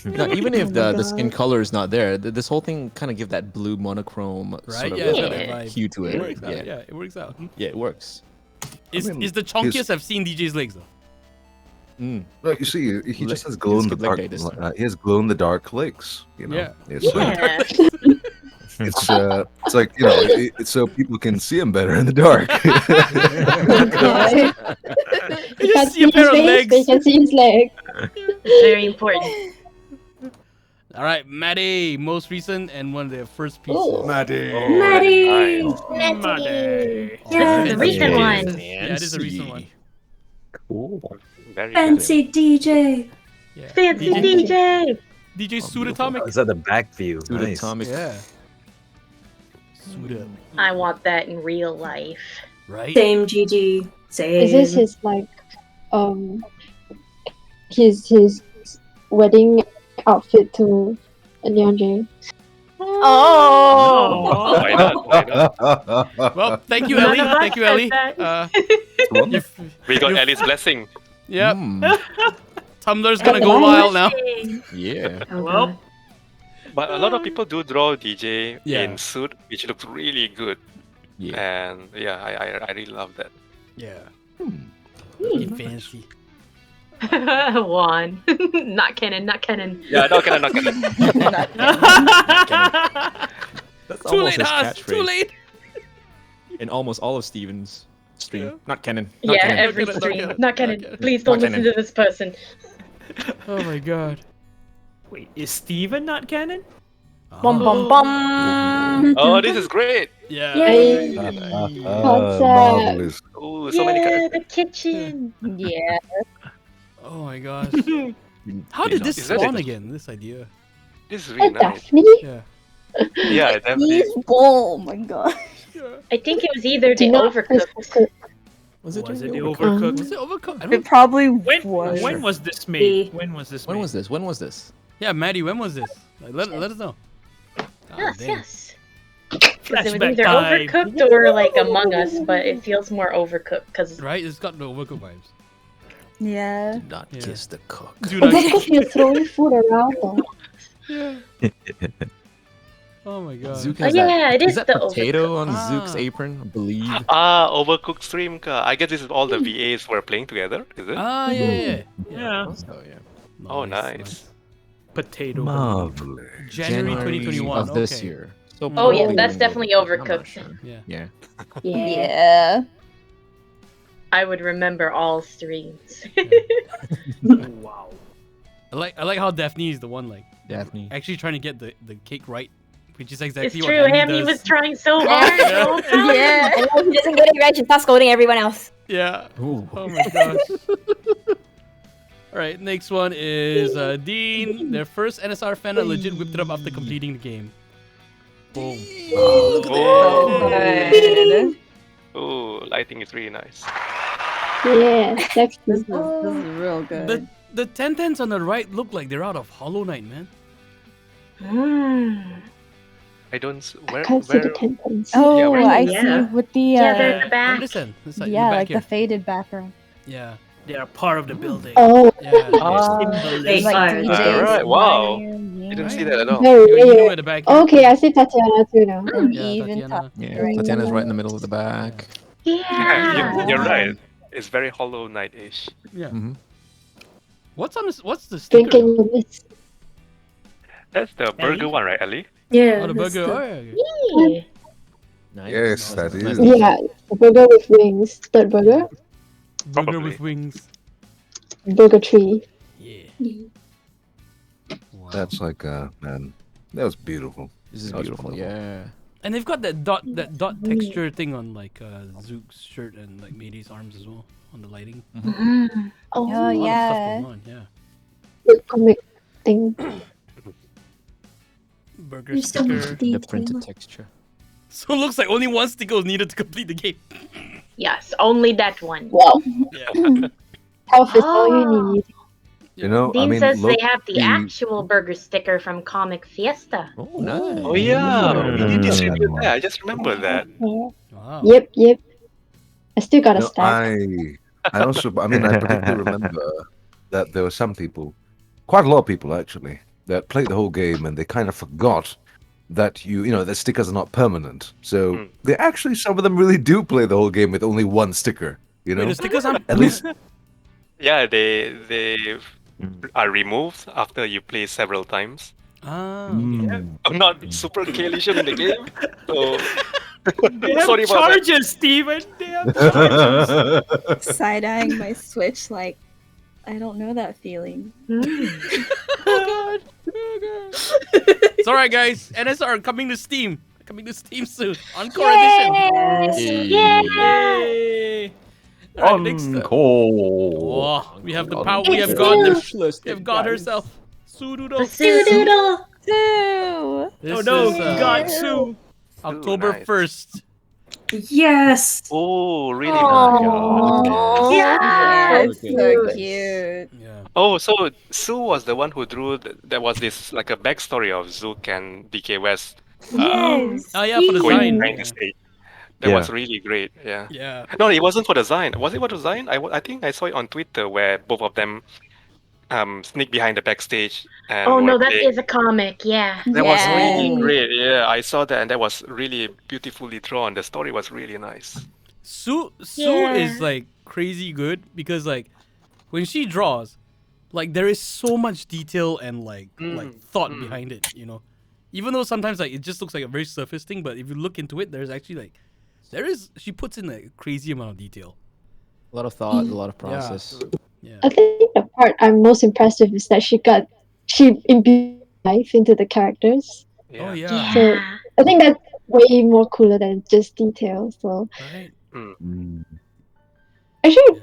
Speaker 6: Now, even if the skin color is not there, this whole thing kind of give that blue monochrome
Speaker 1: Right?
Speaker 6: sort of
Speaker 1: Yeah, it's got that vibe.
Speaker 6: hue to
Speaker 1: It
Speaker 6: it.
Speaker 1: works out.
Speaker 6: Yeah.
Speaker 1: Yeah, it works out.
Speaker 6: Yeah, it works.
Speaker 1: Is
Speaker 13: mean,
Speaker 1: is the chunkiest I've seen DJ's legs though?
Speaker 6: Mm.
Speaker 13: Well, you see, he just has
Speaker 6: He
Speaker 13: glow in
Speaker 6: just
Speaker 13: the
Speaker 6: skipped leg
Speaker 13: dark.
Speaker 6: day this time.
Speaker 13: He has glow in the dark legs. You know,
Speaker 1: Yeah.
Speaker 9: Yeah.
Speaker 13: it's like, you know, it's so people can see him better in the dark.
Speaker 11: You can't
Speaker 1: see a
Speaker 11: see
Speaker 1: pair
Speaker 11: his
Speaker 1: of
Speaker 11: face,
Speaker 1: legs.
Speaker 11: but you can see his leg.
Speaker 9: Very important.
Speaker 1: All right, Maddie, most recent and one of their first pieces.
Speaker 11: Ooh.
Speaker 2: Maddie.
Speaker 5: Maddie!
Speaker 12: Maddie.
Speaker 9: This is the recent one.
Speaker 1: Yeah, it is a recent one.
Speaker 8: Cool.
Speaker 10: Very
Speaker 5: Fancy DJ!
Speaker 1: Yeah.
Speaker 9: Fancy DJ.
Speaker 1: DJ Suit Atomic.
Speaker 8: Is that the back view?
Speaker 6: Suit
Speaker 8: Nice.
Speaker 6: Atomic.
Speaker 1: Yeah. Suit up.
Speaker 9: I want that in real life.
Speaker 1: Right?
Speaker 5: Same Gigi. Same.
Speaker 11: Is this his like his wedding outfit to Leon J?
Speaker 7: Oh.
Speaker 10: Why not? Why not?
Speaker 1: Well, thank you,
Speaker 9: None
Speaker 1: Ellie.
Speaker 9: of us
Speaker 1: Thank you,
Speaker 9: said
Speaker 1: Ellie.
Speaker 9: that.
Speaker 10: We got Ellie's blessing.
Speaker 1: Yep.
Speaker 6: Mm.
Speaker 1: Tumblr's gonna go wild now.
Speaker 6: Yeah.
Speaker 5: Oh,
Speaker 12: Well,
Speaker 5: God.
Speaker 10: But a lot of people do draw DJ
Speaker 1: Yeah.
Speaker 10: in suit, which looks really good.
Speaker 6: Yeah.
Speaker 10: And yeah, I really love that.
Speaker 1: Yeah. Looking fancy.
Speaker 9: Juan. Not canon, not canon.
Speaker 10: Yeah, not gonna.
Speaker 6: That's
Speaker 1: Too
Speaker 6: almost
Speaker 1: late,
Speaker 6: his
Speaker 1: Haas. Too
Speaker 6: catchphrase.
Speaker 1: late.
Speaker 6: In almost all of Steven's stream.
Speaker 1: Yeah.
Speaker 6: Not canon. Not
Speaker 9: Yeah,
Speaker 6: canon.
Speaker 9: every
Speaker 1: Not
Speaker 9: stream.
Speaker 1: canon,
Speaker 9: Not
Speaker 1: not
Speaker 9: canon.
Speaker 1: canon.
Speaker 9: Please don't
Speaker 6: Not
Speaker 9: listen
Speaker 6: canon.
Speaker 9: to this person.
Speaker 1: Oh my god.
Speaker 12: wait, is Steven not canon?
Speaker 7: Bum bum bum.
Speaker 10: Oh, this is great.
Speaker 1: Yeah.
Speaker 11: Yay.
Speaker 13: Marvelous.
Speaker 10: Ooh, so many
Speaker 9: Yeah,
Speaker 10: characters.
Speaker 9: the kitchen.
Speaker 7: Yeah.
Speaker 1: Oh my gosh. How did this
Speaker 10: Is that
Speaker 1: spawn
Speaker 10: it?
Speaker 1: again? This idea.
Speaker 10: This is
Speaker 11: Oh,
Speaker 10: really nice.
Speaker 11: Daphne?
Speaker 1: Yeah.
Speaker 10: Yeah, definitely.
Speaker 7: Oh my god.
Speaker 9: I think it was either
Speaker 11: Do
Speaker 9: the
Speaker 11: not press
Speaker 9: overcooked.
Speaker 11: cook.
Speaker 6: Was it?
Speaker 12: Was it the
Speaker 6: Overcooked?
Speaker 12: overcooked?
Speaker 1: Was it overcooked? I
Speaker 7: It
Speaker 1: don't...
Speaker 7: probably
Speaker 12: When
Speaker 7: was.
Speaker 12: was this made? When was this
Speaker 6: When
Speaker 12: made?
Speaker 6: was this? When was this?
Speaker 1: Yeah, Maddie, when was this? Like, let us know. God
Speaker 9: Yes,
Speaker 1: damn.
Speaker 9: yes. 'Cause it was
Speaker 12: Flashback
Speaker 9: either
Speaker 12: time.
Speaker 9: overcooked or like Among Us, but it feels more overcooked because
Speaker 1: Right? It's got the overcooked vibes.
Speaker 7: Yeah.
Speaker 6: Do not
Speaker 1: Yeah.
Speaker 6: kiss the cook.
Speaker 1: Do not.
Speaker 11: Overcooked, you're throwing food around though.
Speaker 1: Oh my god.
Speaker 6: Zook
Speaker 9: Oh,
Speaker 6: has
Speaker 9: yeah,
Speaker 6: that,
Speaker 9: it is
Speaker 6: that
Speaker 9: the
Speaker 6: potato on
Speaker 1: overcooked.
Speaker 6: Zook's
Speaker 1: Ah.
Speaker 6: apron, I believe.
Speaker 10: Overcooked stream. I guess this is all the VAs were playing together, is it?
Speaker 1: Ah, yeah.
Speaker 12: Yeah.
Speaker 6: Oh yeah.
Speaker 10: Oh, nice.
Speaker 12: Potato.
Speaker 13: Marvelous.
Speaker 1: January 2021.
Speaker 6: of this
Speaker 1: okay.
Speaker 6: year. So
Speaker 9: Oh, yeah,
Speaker 6: probably
Speaker 9: that's
Speaker 6: when
Speaker 9: definitely
Speaker 6: I'm not
Speaker 9: overcooked.
Speaker 6: sure.
Speaker 1: Yeah.
Speaker 6: Yeah.
Speaker 9: yeah,
Speaker 7: Yeah.
Speaker 9: I would remember all streams.
Speaker 12: Wow.
Speaker 1: I like how Daphne is the one like
Speaker 6: Daphne.
Speaker 1: actually trying to get the cake right, which is
Speaker 9: It's
Speaker 1: exactly what
Speaker 9: true,
Speaker 1: Hammy
Speaker 9: Hammy
Speaker 1: does.
Speaker 9: was trying so hard. the whole time.
Speaker 7: Yeah.
Speaker 14: And when he doesn't get it right, she starts scolding everyone else.
Speaker 1: Yeah.
Speaker 6: Ooh.
Speaker 1: Oh my gosh. All right, next one is Dean. Their first NSR fan that legit whipped it up after completing the game. Boom.
Speaker 10: Oh, lighting is really nice.
Speaker 11: Yeah, that's
Speaker 7: This is real good.
Speaker 1: The 1010s on the right look like they're out of Hollow Knight, man.
Speaker 10: I don't. Where?
Speaker 11: can't see the
Speaker 10: Where?
Speaker 11: tentacles.
Speaker 7: Oh,
Speaker 10: Yeah, where-
Speaker 7: I
Speaker 9: Yeah.
Speaker 7: see with the
Speaker 9: Yeah, there's the back.
Speaker 1: Listen, it's like
Speaker 7: yeah,
Speaker 1: back
Speaker 7: like
Speaker 1: here.
Speaker 7: the faded background.
Speaker 1: Yeah.
Speaker 12: They are part of the building.
Speaker 11: Oh,
Speaker 1: Yeah.
Speaker 9: Big
Speaker 7: Like
Speaker 9: fun.
Speaker 7: DJs
Speaker 10: Alright, wow.
Speaker 7: behind you,
Speaker 10: I didn't
Speaker 7: yeah.
Speaker 10: see that at all.
Speaker 11: very
Speaker 1: You know
Speaker 11: rare.
Speaker 1: at the back here.
Speaker 11: Okay, I see Tatiana too now.
Speaker 7: And
Speaker 1: Yeah,
Speaker 7: even
Speaker 1: Tatiana.
Speaker 6: Yeah,
Speaker 7: right
Speaker 6: Tatiana's
Speaker 7: now.
Speaker 6: right in the middle of the back.
Speaker 10: Yeah, you're right. It's very Hollow Knight-ish.
Speaker 1: Yeah.
Speaker 6: Mhm.
Speaker 1: What's on this? What's the sticker?
Speaker 11: Drinking your mist.
Speaker 10: That's the burger one, right, Ellie?
Speaker 5: Yeah.
Speaker 1: Oh, the
Speaker 5: that's
Speaker 1: burger.
Speaker 5: the-
Speaker 1: Oh, yeah.
Speaker 6: Nice.
Speaker 13: Yes, that is.
Speaker 11: Yeah, the burger with wings. Third burger.
Speaker 1: Burger
Speaker 10: Probably.
Speaker 1: with wings.
Speaker 11: Burger tree.
Speaker 1: Yeah. Wow.
Speaker 13: That's like, man, that was beautiful.
Speaker 6: This is
Speaker 13: That was
Speaker 6: beautiful.
Speaker 13: wonderful.
Speaker 6: Yeah.
Speaker 1: And they've got that dot texture thing on like Zook's shirt and like Maydee's arms as well on the lighting.
Speaker 11: Oh,
Speaker 1: A lot of stuff
Speaker 7: yeah.
Speaker 1: going on, yeah.
Speaker 11: the comic thing.
Speaker 1: Burger
Speaker 5: There's so much
Speaker 1: sticker.
Speaker 6: The
Speaker 5: detail.
Speaker 6: printed texture.
Speaker 1: So it looks like only one sticker was needed to complete the game.
Speaker 9: Yes, only that one.
Speaker 11: Wow.
Speaker 1: Yeah.
Speaker 11: Health is all you need.
Speaker 13: You know,
Speaker 9: Dean
Speaker 13: I mean,
Speaker 9: says
Speaker 13: look,
Speaker 9: they have the actual burger sticker from Comic Fiesta.
Speaker 6: Oh, nice.
Speaker 10: Oh yeah, we did
Speaker 13: Yeah.
Speaker 10: distribute that. I just remember that.
Speaker 1: Wow.
Speaker 11: Yep. I still got a
Speaker 13: no,
Speaker 11: stack.
Speaker 13: I also, I mean, I particularly remember that there were some people, quite a lot of people actually, that played the whole game and they kind of forgot that you know, the stickers are not permanent. So they actually, some of them really do play the whole game with only one sticker. You know,
Speaker 1: Wait, the stickers aren't
Speaker 13: at least.
Speaker 10: Yeah, they are removed after you play several times.
Speaker 1: Ah.
Speaker 10: I'm not super Coalition in the game, so
Speaker 12: They have
Speaker 10: sorry about that.
Speaker 12: charges, Steven. They have charges.
Speaker 7: Side-eyeing my Switch like, I don't know that feeling.
Speaker 1: Oh god. It's alright, guys. NSR coming to Steam. Coming to Steam soon. Encore edition. Yay! Alright, next up. Oh, we have the power. We have God. We have God herself. Sudoodle.
Speaker 5: Sudoodle.
Speaker 7: Sue!
Speaker 1: This
Speaker 12: Oh no,
Speaker 1: is,
Speaker 12: God, Sue.
Speaker 1: October
Speaker 10: nice.
Speaker 1: 1st.
Speaker 5: Yes.
Speaker 10: Oh, really
Speaker 11: Aww.
Speaker 5: Yeah.
Speaker 7: It's so cute.
Speaker 1: Yeah.
Speaker 10: Oh, so Sue was the one who drew. There was this like a backstory of Zook and DK West.
Speaker 5: Yes.
Speaker 1: Oh yeah, for the
Speaker 10: Going
Speaker 1: sign.
Speaker 10: behind the stage. That
Speaker 13: Yeah.
Speaker 10: was really great. Yeah.
Speaker 1: Yeah.
Speaker 10: No, it wasn't for the Zine. Was it for the Zine? I think I saw it on Twitter where both of them sneak behind the backstage. And
Speaker 9: Oh no,
Speaker 10: were
Speaker 9: that
Speaker 10: playing.
Speaker 9: is a comic. Yeah.
Speaker 10: That was really
Speaker 7: Yay.
Speaker 10: great. Yeah, I saw that, and that was really beautifully drawn. The story was really nice.
Speaker 1: Sue
Speaker 9: Yeah.
Speaker 1: is like crazy good because like when she draws, like there is so much detail and like thought behind it, you know. Even though sometimes like it just looks like a very surface thing, but if you look into it, there's actually like she puts in a crazy amount of detail.
Speaker 6: A lot of thought, a lot of process.
Speaker 1: Yeah.
Speaker 11: I think the part I'm most impressed with is that she imbued life into the characters.
Speaker 10: Yeah.
Speaker 1: Oh yeah.
Speaker 11: So I think that's way more cooler than just detail. So
Speaker 1: Right.
Speaker 11: actually,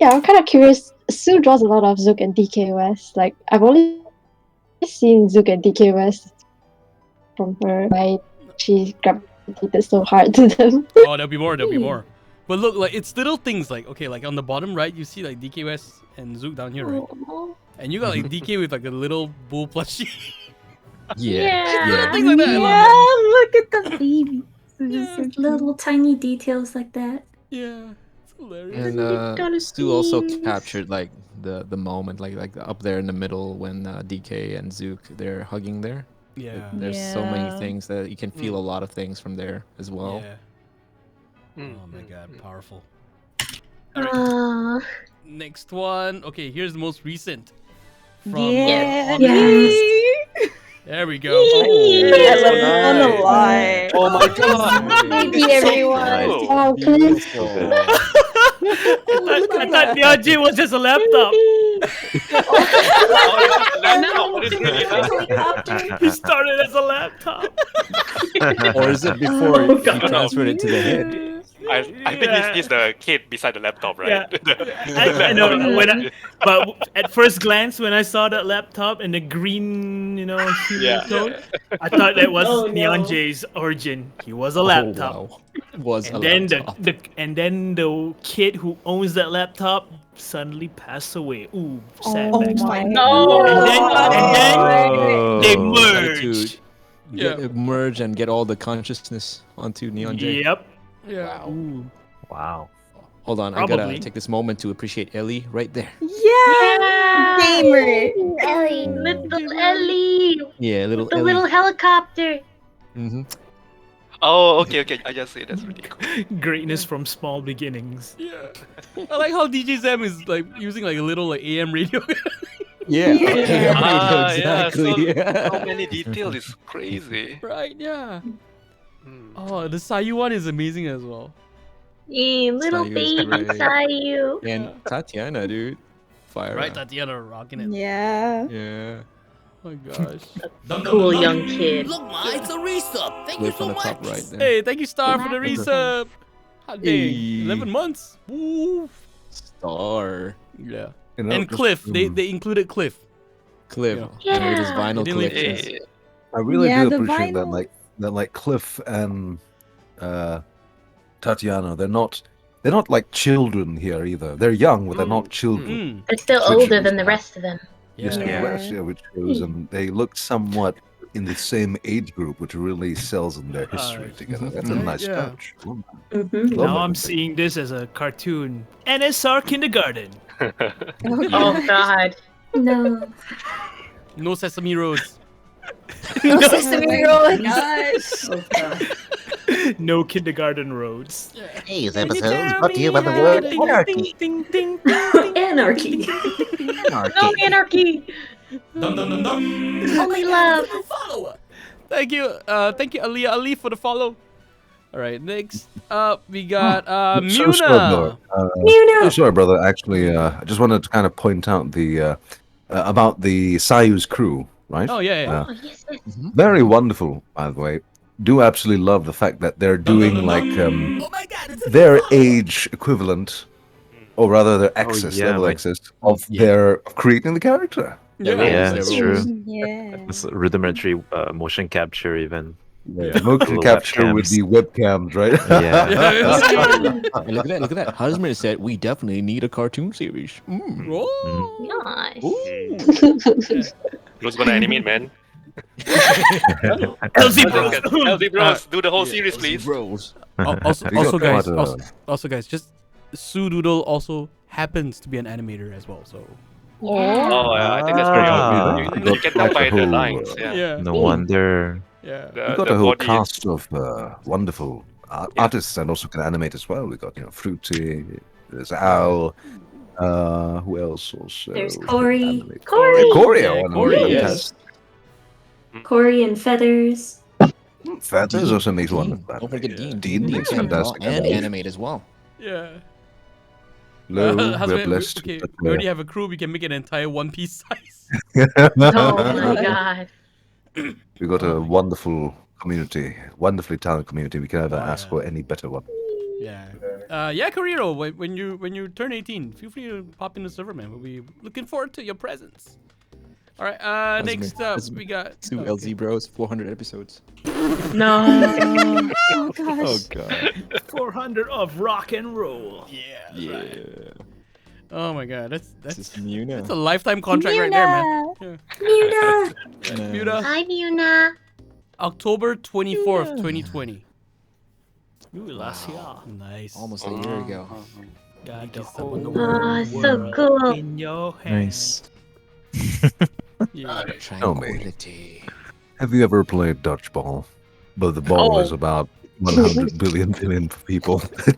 Speaker 11: yeah, I'm kind of curious. Sue draws a lot of Zook and DK West. Like I've only seen Zook and DK West from her. Why she gravitated so hard to them.
Speaker 1: Oh, there'll be more. There'll be more. But look, like it's little things like okay, like on the bottom right, you see like DK West and Zook down here, right? And you got like DK with like a little bull plushie.
Speaker 11: Yeah.
Speaker 1: Things like that. I love
Speaker 5: Yeah,
Speaker 1: that.
Speaker 5: look at the baby. Just little tiny details like that.
Speaker 1: Yeah. It's hilarious.
Speaker 6: And Stu also captured like the moment, like up there in the middle when DK and Zook they're hugging there.
Speaker 1: Yeah.
Speaker 6: There's so many
Speaker 7: Yeah.
Speaker 6: things that you can feel a lot of things from there as well.
Speaker 1: Yeah. Oh my god, powerful.
Speaker 9: Uh,
Speaker 1: Next one. Okay, here's the most recent. From
Speaker 7: Yeah.
Speaker 5: Yes.
Speaker 1: There we go.
Speaker 7: I love it on the line.
Speaker 10: Oh my god.
Speaker 11: Maybe everyone.
Speaker 10: cool.
Speaker 11: Wow, please.
Speaker 12: I thought the RG was just a laptop. He started as a laptop.
Speaker 6: Or is it before you transferred it to the head?
Speaker 10: I think he's the kid beside the laptop, right?
Speaker 12: I know. But at first glance, when I saw that laptop and the green, hue tone, I thought that was Neon J's origin. He was a laptop.
Speaker 6: Wow. Was
Speaker 12: And
Speaker 6: a
Speaker 12: then
Speaker 6: laptop.
Speaker 12: the kid who owns that laptop suddenly passed away. Ooh, sad
Speaker 7: Oh
Speaker 12: backstory.
Speaker 7: my
Speaker 9: No.
Speaker 12: And then they
Speaker 6: Decided
Speaker 12: merged.
Speaker 6: to merge and get all the consciousness onto Neon J.
Speaker 12: Yep.
Speaker 1: Yeah.
Speaker 8: Wow.
Speaker 6: Hold on, I gotta
Speaker 12: Probably.
Speaker 6: take this moment to appreciate Ellie right there.
Speaker 7: Yeah, gamer.
Speaker 9: Ellie. Little Ellie.
Speaker 6: Yeah, little
Speaker 9: The
Speaker 6: Ellie.
Speaker 9: little helicopter.
Speaker 6: Mm-hmm.
Speaker 10: Oh, okay. I just see that's really cool.
Speaker 12: Greatness from small beginnings.
Speaker 1: Yeah. I like how DJ Zam is like using like a little like AM radio.
Speaker 6: Yeah.
Speaker 10: Ah,
Speaker 6: exactly.
Speaker 10: So many details. It's crazy.
Speaker 1: Right, yeah. Oh, the Sayu one is amazing as well.
Speaker 9: Little
Speaker 6: Sayu is
Speaker 9: baby
Speaker 6: great.
Speaker 9: Sayu.
Speaker 6: And Tatiana, dude. Fire.
Speaker 1: Right, Tatiana rocking it.
Speaker 7: Yeah.
Speaker 6: Yeah.
Speaker 1: Oh my gosh.
Speaker 9: Cool young kid.
Speaker 3: Look, Ma, it's a resub. Thank you
Speaker 6: Live
Speaker 3: so
Speaker 6: on the
Speaker 3: much.
Speaker 6: top right there.
Speaker 1: Hey, thank you, Star, for the resub. Hot day.
Speaker 6: Hey.
Speaker 1: 11 months. Woo.
Speaker 6: Star.
Speaker 1: Yeah.
Speaker 13: You know,
Speaker 1: And
Speaker 13: just,
Speaker 1: Cliff. They included Cliff.
Speaker 6: Cliff.
Speaker 1: Yeah.
Speaker 6: And with his vinyl
Speaker 1: They didn't leave-
Speaker 6: collections.
Speaker 13: I really
Speaker 7: Yeah,
Speaker 13: do
Speaker 7: the
Speaker 13: appreciate that,
Speaker 7: vinyls.
Speaker 13: like Cliff and Tatiana. They're not like children here either. They're young, but they're not children.
Speaker 9: They're still
Speaker 13: Which
Speaker 9: older
Speaker 13: is
Speaker 9: than the
Speaker 13: nice.
Speaker 9: rest of them.
Speaker 13: Yes,
Speaker 1: Yeah.
Speaker 13: which shows, and they look somewhat in the same age group, which really sells in their history together. That's a nice
Speaker 1: yeah.
Speaker 13: touch. Love
Speaker 12: Now
Speaker 13: it.
Speaker 12: I'm seeing this as a cartoon. NSR Kindergarten.
Speaker 9: Oh God.
Speaker 5: No.
Speaker 1: No Sesame Roads.
Speaker 14: No Sesame Road.
Speaker 7: Gosh.
Speaker 5: Oh, God.
Speaker 12: No kindergarten roads.
Speaker 15: Today's episode is brought to you by the word anarchy.
Speaker 5: Anarchy.
Speaker 9: No anarchy. Only love.
Speaker 1: Thank you, Aliyah Ali for the follow. All right, next up we got
Speaker 13: So sorry,
Speaker 1: Muna.
Speaker 13: brother. So sorry, brother. Actually, I just wanted to kind of point out the about the Sayu's crew, right?
Speaker 1: Oh yeah.
Speaker 9: Oh, yes, yes.
Speaker 13: Very wonderful, by the way. Do absolutely love the fact that they're doing like their age equivalent, or rather their access level
Speaker 8: like-
Speaker 13: access of their creating the character.
Speaker 8: Yeah, that's true.
Speaker 7: Yeah.
Speaker 8: It's rudimentary motion capture even.
Speaker 13: Yeah, motion
Speaker 8: Little
Speaker 13: capture with
Speaker 8: webcams.
Speaker 13: the webcams, right?
Speaker 8: Yeah.
Speaker 6: Hey, look at that. Husband said we definitely need a cartoon series.
Speaker 9: Nice.
Speaker 10: Who's gonna animate, man?
Speaker 12: LZ Bros.
Speaker 10: LZ Bros, do the whole series, please.
Speaker 6: Bros.
Speaker 1: Also,
Speaker 13: We got
Speaker 1: guys,
Speaker 13: quite a-
Speaker 1: also guys, just Sue Doodle also happens to be an animator as well. So
Speaker 10: Oh, yeah, I think that's pretty
Speaker 8: Ah.
Speaker 10: obvious. You can tell by the lines. Yeah.
Speaker 1: yeah,
Speaker 8: No wonder.
Speaker 1: yeah.
Speaker 13: We got a whole
Speaker 10: body is-
Speaker 13: cast of wonderful artists and also can animate as well. We got Fruity, there's Al, who else also?
Speaker 5: There's Corey.
Speaker 13: animate?
Speaker 9: Corey.
Speaker 13: Corey,
Speaker 1: Yeah,
Speaker 13: oh,
Speaker 1: Corey,
Speaker 13: fantastic.
Speaker 1: yes.
Speaker 5: Corey and Feathers.
Speaker 13: Feathers also makes one.
Speaker 6: Dean. Don't forget Dean.
Speaker 13: Dean
Speaker 6: Dean
Speaker 13: is
Speaker 6: can draw
Speaker 13: fantastic.
Speaker 6: and animate as well.
Speaker 1: Yeah.
Speaker 13: Hello, we're
Speaker 1: Husband,
Speaker 13: blessed.
Speaker 1: okay,
Speaker 13: but,
Speaker 1: we already have a crew. We can make an entire One Piece size.
Speaker 9: Oh my God.
Speaker 13: We got a wonderful community, wonderfully talented community. We can never ask for any better one.
Speaker 1: Yeah. Yeah, Carrero, when you turn 18, feel free to pop in the server, man. We'll be looking forward to your presence. All right. Next up we got
Speaker 6: Two LZ Bros, 400 episodes.
Speaker 9: No.
Speaker 7: Oh gosh.
Speaker 6: Oh god.
Speaker 12: 400 of rock and roll.
Speaker 1: Yeah. Oh my god, that's
Speaker 6: This is Muna.
Speaker 1: that's a lifetime contract right there, man. Yeah.
Speaker 5: Muna.
Speaker 1: Muna.
Speaker 9: Hi, Muna.
Speaker 1: October 24th, 2020.
Speaker 12: Ooh, last year.
Speaker 1: Nice.
Speaker 6: Almost a year ago.
Speaker 12: Got the
Speaker 1: Guess that
Speaker 12: whole
Speaker 1: one
Speaker 9: Oh, so
Speaker 12: world
Speaker 9: cool.
Speaker 12: in your hands.
Speaker 1: Yeah.
Speaker 6: Tranquility.
Speaker 13: Have you ever played dodgeball? But the ball
Speaker 9: Oh.
Speaker 13: is about 100 billion people.
Speaker 5: Oh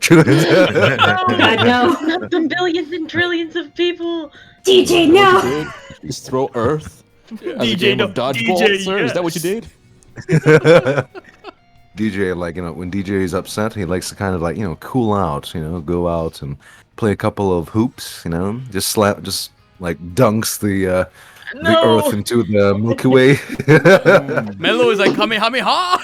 Speaker 5: God, no.
Speaker 9: Not the billions and trillions of people.
Speaker 5: DJ,
Speaker 6: What
Speaker 5: no.
Speaker 6: you did? Just throw Earth as a
Speaker 12: DJ,
Speaker 6: game
Speaker 12: no.
Speaker 6: of dodgeball,
Speaker 12: DJ,
Speaker 6: sir? Is that what you
Speaker 12: yes.
Speaker 6: did?
Speaker 13: DJ, like, when DJ is upset, he likes to kind of like, cool out, go out and play a couple of hoops, just like dunks the
Speaker 9: No.
Speaker 13: Earth into the Milky Way.
Speaker 1: Mello is like Kamehameha.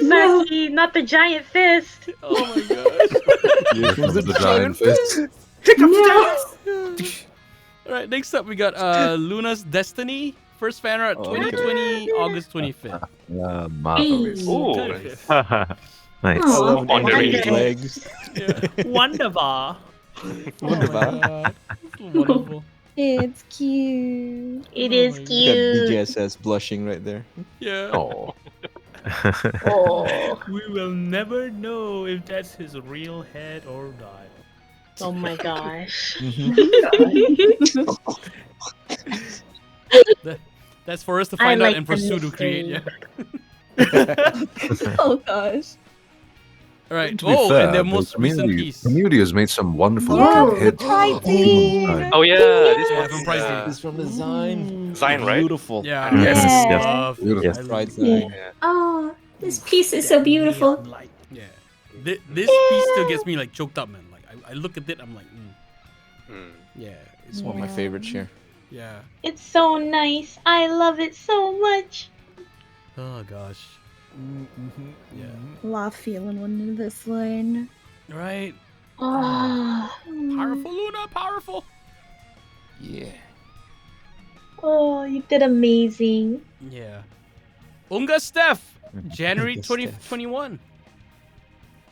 Speaker 9: Mackie, not the giant fist.
Speaker 1: Oh my god.
Speaker 13: Here comes the giant fist.
Speaker 1: All right, next up we got Luna's Destiny. First fan art 2020, August 25th.
Speaker 13: Marvelous.
Speaker 8: Ooh. Nice.
Speaker 6: I love
Speaker 8: On the
Speaker 6: Angie's
Speaker 8: radio.
Speaker 6: legs.
Speaker 12: Wonderbar.
Speaker 1: Wonderful. Wonderful.
Speaker 7: It's cute.
Speaker 9: It is
Speaker 6: Got
Speaker 9: cute.
Speaker 6: DJSS blushing right there.
Speaker 1: Yeah.
Speaker 13: Oh.
Speaker 9: Oh.
Speaker 12: We will never know if that's his real head or not.
Speaker 9: Oh my gosh.
Speaker 1: That's for us to
Speaker 9: I
Speaker 1: find out
Speaker 9: like
Speaker 1: and for
Speaker 9: the
Speaker 1: Sue to create.
Speaker 9: mystery.
Speaker 1: Yeah.
Speaker 7: Oh gosh.
Speaker 1: All right.
Speaker 13: To be fair,
Speaker 1: and their
Speaker 13: the
Speaker 1: most recent
Speaker 13: community,
Speaker 1: piece.
Speaker 13: community has made some wonderful
Speaker 7: Yeah,
Speaker 13: looking heads.
Speaker 7: Pricey.
Speaker 10: Oh yeah, this
Speaker 1: Yeah,
Speaker 10: one's
Speaker 1: from Pricey.
Speaker 6: It's from the Zine.
Speaker 10: Zion, right?
Speaker 6: Beautiful.
Speaker 1: Yeah.
Speaker 8: Yes,
Speaker 1: I
Speaker 8: yes.
Speaker 1: love-
Speaker 13: Beautiful.
Speaker 8: Yes.
Speaker 1: I love-
Speaker 6: Pride Zine.
Speaker 5: Oh, this piece is so beautiful.
Speaker 1: Yeah. This piece still gets me like choked up, man. Like I look at it, I'm like, yeah.
Speaker 6: It's one of my favorites here.
Speaker 1: Yeah.
Speaker 9: It's so nice. I love it so much.
Speaker 1: Oh gosh. Yeah.
Speaker 7: Love feeling one in this one.
Speaker 1: Right.
Speaker 9: Oh,
Speaker 1: Powerful, Luna. Powerful.
Speaker 6: Yeah.
Speaker 9: oh, you did amazing.
Speaker 1: Yeah. Unga Steph, January
Speaker 6: Unga
Speaker 1: 2021.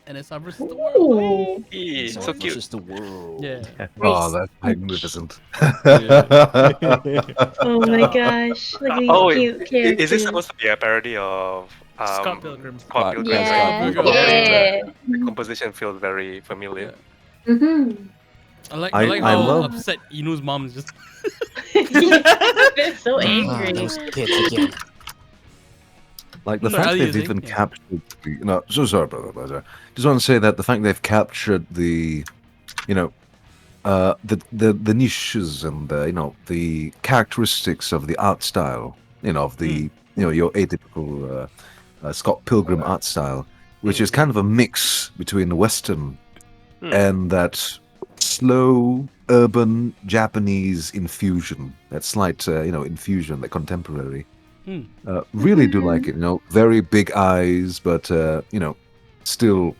Speaker 1: NSR versus the world.
Speaker 9: Ooh.
Speaker 10: Hey, so
Speaker 6: It's
Speaker 10: cute.
Speaker 6: just the world.
Speaker 1: Yeah.
Speaker 13: Oh, that's magnificent.
Speaker 9: Oh my gosh. Look at these
Speaker 10: Oh,
Speaker 9: cute characters.
Speaker 10: is this supposed to be a parody of
Speaker 12: Scott Pilgrim.
Speaker 10: Scott Pilgrim?
Speaker 9: Yeah.
Speaker 1: Pilgrim.
Speaker 9: Yeah.
Speaker 10: The composition feels very familiar.
Speaker 5: Mm-hmm.
Speaker 1: I like
Speaker 13: I
Speaker 1: how
Speaker 13: love-
Speaker 1: upset Inu's mom is just.
Speaker 9: They're so
Speaker 6: Ah,
Speaker 9: angry.
Speaker 6: those kids again.
Speaker 13: Like the
Speaker 1: No,
Speaker 13: fact
Speaker 1: Ellie,
Speaker 13: they've
Speaker 1: you think?
Speaker 13: even
Speaker 1: Yeah.
Speaker 13: captured the, no, so sorry, brother. Just want to say that the fact they've captured the, the niches and the characteristics of the art style, of the your atypical Scott Pilgrim art style, which is kind of a mix between the Western and that slow urban Japanese infusion, that slight infusion, that contemporary. Really do like it. Very big eyes, but still,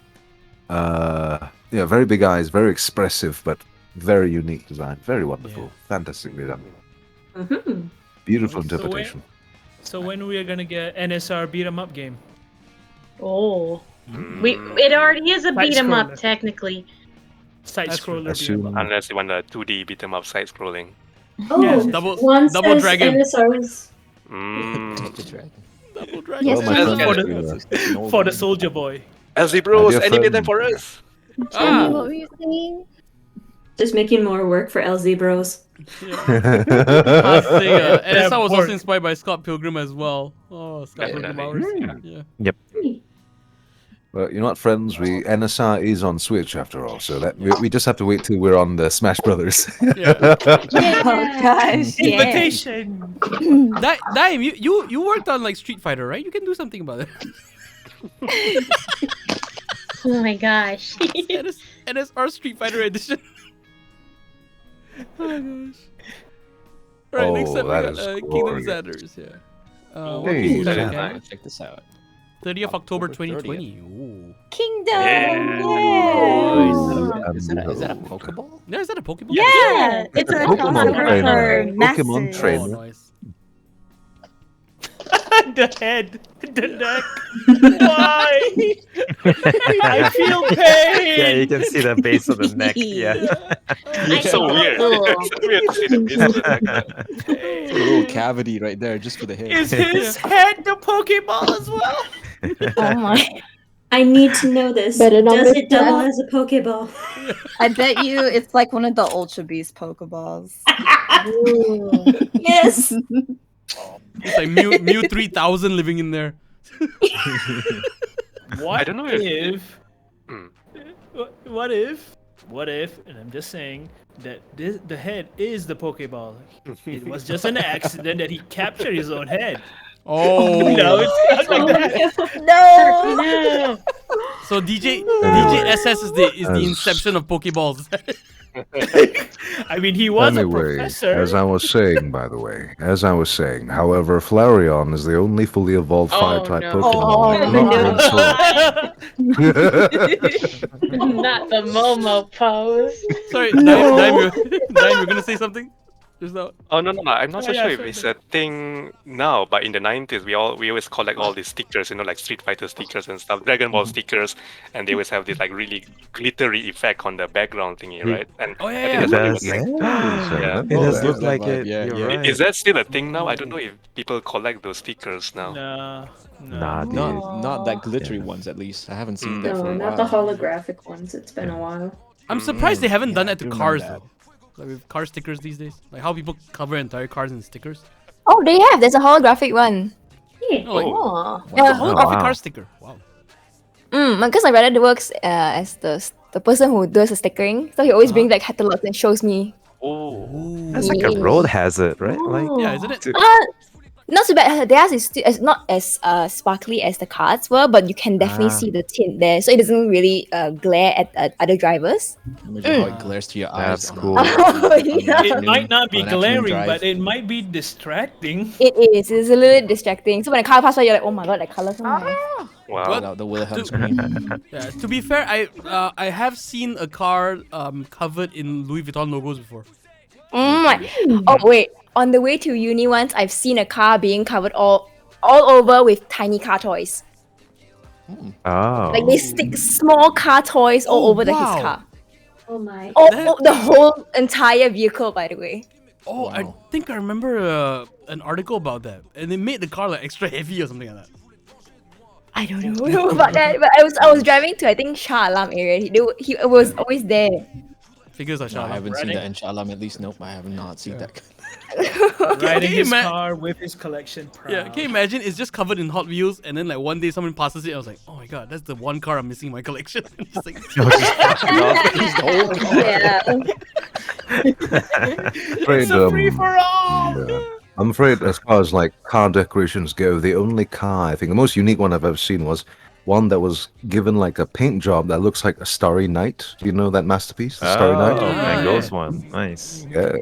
Speaker 13: very big eyes, very expressive, but very unique design. Very wonderful, fantastically done.
Speaker 5: Mm-hmm.
Speaker 13: Beautiful
Speaker 12: So
Speaker 13: interpretation.
Speaker 12: So when we are gonna get NSR beat 'em up game?
Speaker 9: Oh. It already is a
Speaker 12: Side
Speaker 9: beat 'em up,
Speaker 12: scroller.
Speaker 9: technically.
Speaker 12: Side
Speaker 1: That's
Speaker 12: scroller
Speaker 13: As
Speaker 12: beat 'em
Speaker 13: soon-
Speaker 12: up.
Speaker 10: Unless you want a 2D beat 'em up side scrolling.
Speaker 5: Oh,
Speaker 12: Yes,
Speaker 1: double
Speaker 5: says
Speaker 1: dragon.
Speaker 5: NSRs.
Speaker 6: The dragon.
Speaker 1: Double dragon.
Speaker 7: Yes,
Speaker 13: Well, my
Speaker 10: Yes,
Speaker 13: friends,
Speaker 12: yes. For the soldier boy.
Speaker 10: LZ Bros,
Speaker 13: dear
Speaker 10: animate them
Speaker 13: friend.
Speaker 10: for us.
Speaker 1: Ah.
Speaker 7: What were you saying?
Speaker 5: Just making more work for LZ Bros.
Speaker 1: NSR was also
Speaker 12: work.
Speaker 1: inspired by Scott Pilgrim as well. Oh, Scott Pilgrim
Speaker 10: Definitely.
Speaker 1: hours. Yeah.
Speaker 8: Yep.
Speaker 13: Well, you know what, friends? NSR is on Switch after all, so that we just have to wait till we're on the Smash Brothers.
Speaker 1: Yeah.
Speaker 7: Oh gosh. Yeah.
Speaker 12: Invitation.
Speaker 1: Daim, you worked on like Street Fighter, right? You can do something about it.
Speaker 9: Oh my gosh.
Speaker 1: NSR Street Fighter Edition. Oh gosh. Alright, next
Speaker 13: Oh,
Speaker 1: up we
Speaker 13: that
Speaker 1: got
Speaker 13: is
Speaker 1: Kingdom
Speaker 13: glorious.
Speaker 1: Xanders, yeah.
Speaker 13: Hey,
Speaker 6: Check this out.
Speaker 1: 30th October
Speaker 6: October
Speaker 1: 2020. Ooh.
Speaker 7: Kingdom.
Speaker 10: Yeah.
Speaker 7: Yeah.
Speaker 6: Is that a Pokeball?
Speaker 1: Yeah, is that a Pokemon?
Speaker 7: Yeah. It's a
Speaker 13: Pokemon
Speaker 7: crossover
Speaker 13: trainer.
Speaker 7: for
Speaker 13: Pokemon
Speaker 7: masses.
Speaker 13: trainer.
Speaker 1: Oh, nice.
Speaker 12: The head. The neck. Why? I feel pain.
Speaker 8: Yeah, you can see the base of the neck. Yeah.
Speaker 10: It's so weird. It's weird to see the base of the neck.
Speaker 6: A little cavity right there just for the head.
Speaker 12: Is his head the Pokeball as well?
Speaker 7: Oh my.
Speaker 5: I need to know this.
Speaker 11: Better not
Speaker 5: Does
Speaker 11: miss
Speaker 5: it double
Speaker 11: that.
Speaker 5: as a Pokeball?
Speaker 7: I bet you it's like one of the Ultra Beast Pokeballs.
Speaker 5: Yes.
Speaker 1: It's like Mew 3000 living in there.
Speaker 12: What
Speaker 10: I don't know
Speaker 12: if...
Speaker 10: Hmm.
Speaker 12: What if, and I'm just saying, that the head is the Pokeball. It was just an accident that he captured his own head.
Speaker 1: Oh.
Speaker 12: No, it's not like that.
Speaker 7: No.
Speaker 9: No.
Speaker 1: So DJ SS is the inception of Pokeballs.
Speaker 12: I mean, he was a
Speaker 13: Anyway,
Speaker 12: professor.
Speaker 13: as I was saying, by the way, however, Flareon is the only fully evolved fire-type Pokemon not
Speaker 9: Not the Momo pose.
Speaker 1: Sorry, Daim, you're gonna say something? Just now.
Speaker 10: Oh no, I'm not so
Speaker 1: yeah,
Speaker 10: sure
Speaker 1: sure,
Speaker 10: if it's a thing now, but in the 90s we always collect all these stickers, like Street Fighter stickers and stuff, Dragon Ball stickers, and they always have this like really glittery effect on the background thingy, right? And
Speaker 1: Oh yeah,
Speaker 10: I think that's what it was like.
Speaker 8: Yeah, it does look like it. You're right.
Speaker 10: Is that still a thing now? I don't know if people collect those stickers now.
Speaker 8: Nah, dude.
Speaker 6: Not that glittery ones, at least. I haven't seen that
Speaker 5: No,
Speaker 6: for a
Speaker 5: not
Speaker 6: while.
Speaker 5: the holographic ones. It's been a while.
Speaker 1: I'm surprised they haven't done that to
Speaker 6: I do
Speaker 1: cars
Speaker 6: remember
Speaker 1: though. Like with car stickers these days, like how people cover entire cars in stickers.
Speaker 14: Oh, they have. There's a holographic one.
Speaker 1: Oh, like,
Speaker 14: Oh.
Speaker 1: it's a holographic car sticker. Wow.
Speaker 14: Because my brother works as the person who does the stickering, so he always brings like catalogs and shows me.
Speaker 10: Oh,
Speaker 8: that's like a road hazard, right? Like,
Speaker 1: yeah, isn't it?
Speaker 14: Not so bad. Theirs is not as sparkly as the cards were, but you can definitely see the tint there, so it doesn't really glare at other drivers.
Speaker 6: Imagine how it glares to your eyes.
Speaker 8: That's cool.
Speaker 12: It might not be
Speaker 6: on afternoon
Speaker 12: glaring,
Speaker 6: drive.
Speaker 12: but it might be distracting.
Speaker 14: It is. It's a little bit distracting. So when a car passes by, you're like, oh my god, that color's so nice.
Speaker 10: Wow.
Speaker 6: The Wilhelm scream.
Speaker 1: Yeah, to be fair, I have seen a car covered in Louis Vuitton logos before.
Speaker 14: Oh wait, on the way to uni once, I've seen a car being covered all over with tiny car toys.
Speaker 8: Oh.
Speaker 14: Like they stick small car toys all over his car.
Speaker 5: Oh my.
Speaker 14: The whole entire vehicle, by the way.
Speaker 1: Oh, I think I remember an article about that, and they made the car like extra heavy or something like that.
Speaker 14: I don't know about that, but I was driving to I think Shah Alam area. He was always there.
Speaker 1: Figures are
Speaker 6: No, I haven't seen that in Shalam, at least. Nope, I have not seen that.
Speaker 12: Riding his
Speaker 1: ima-
Speaker 12: car with his collection. Proud.
Speaker 1: Yeah, can you imagine? It's just covered in Hot Wheels, and then like one day someone passes it, I was like, oh my god, that's the one car I'm missing in my collection. Just like,
Speaker 12: It's a free for all.
Speaker 13: yeah. I'm afraid, as far as like car decorations go, the only car, I think the most unique one I've ever seen was one that was given like a paint job that looks like a Starry Night. Do you know that masterpiece, the Starry Night?
Speaker 8: Oh, Van Gogh's one. Nice.
Speaker 13: Yeah.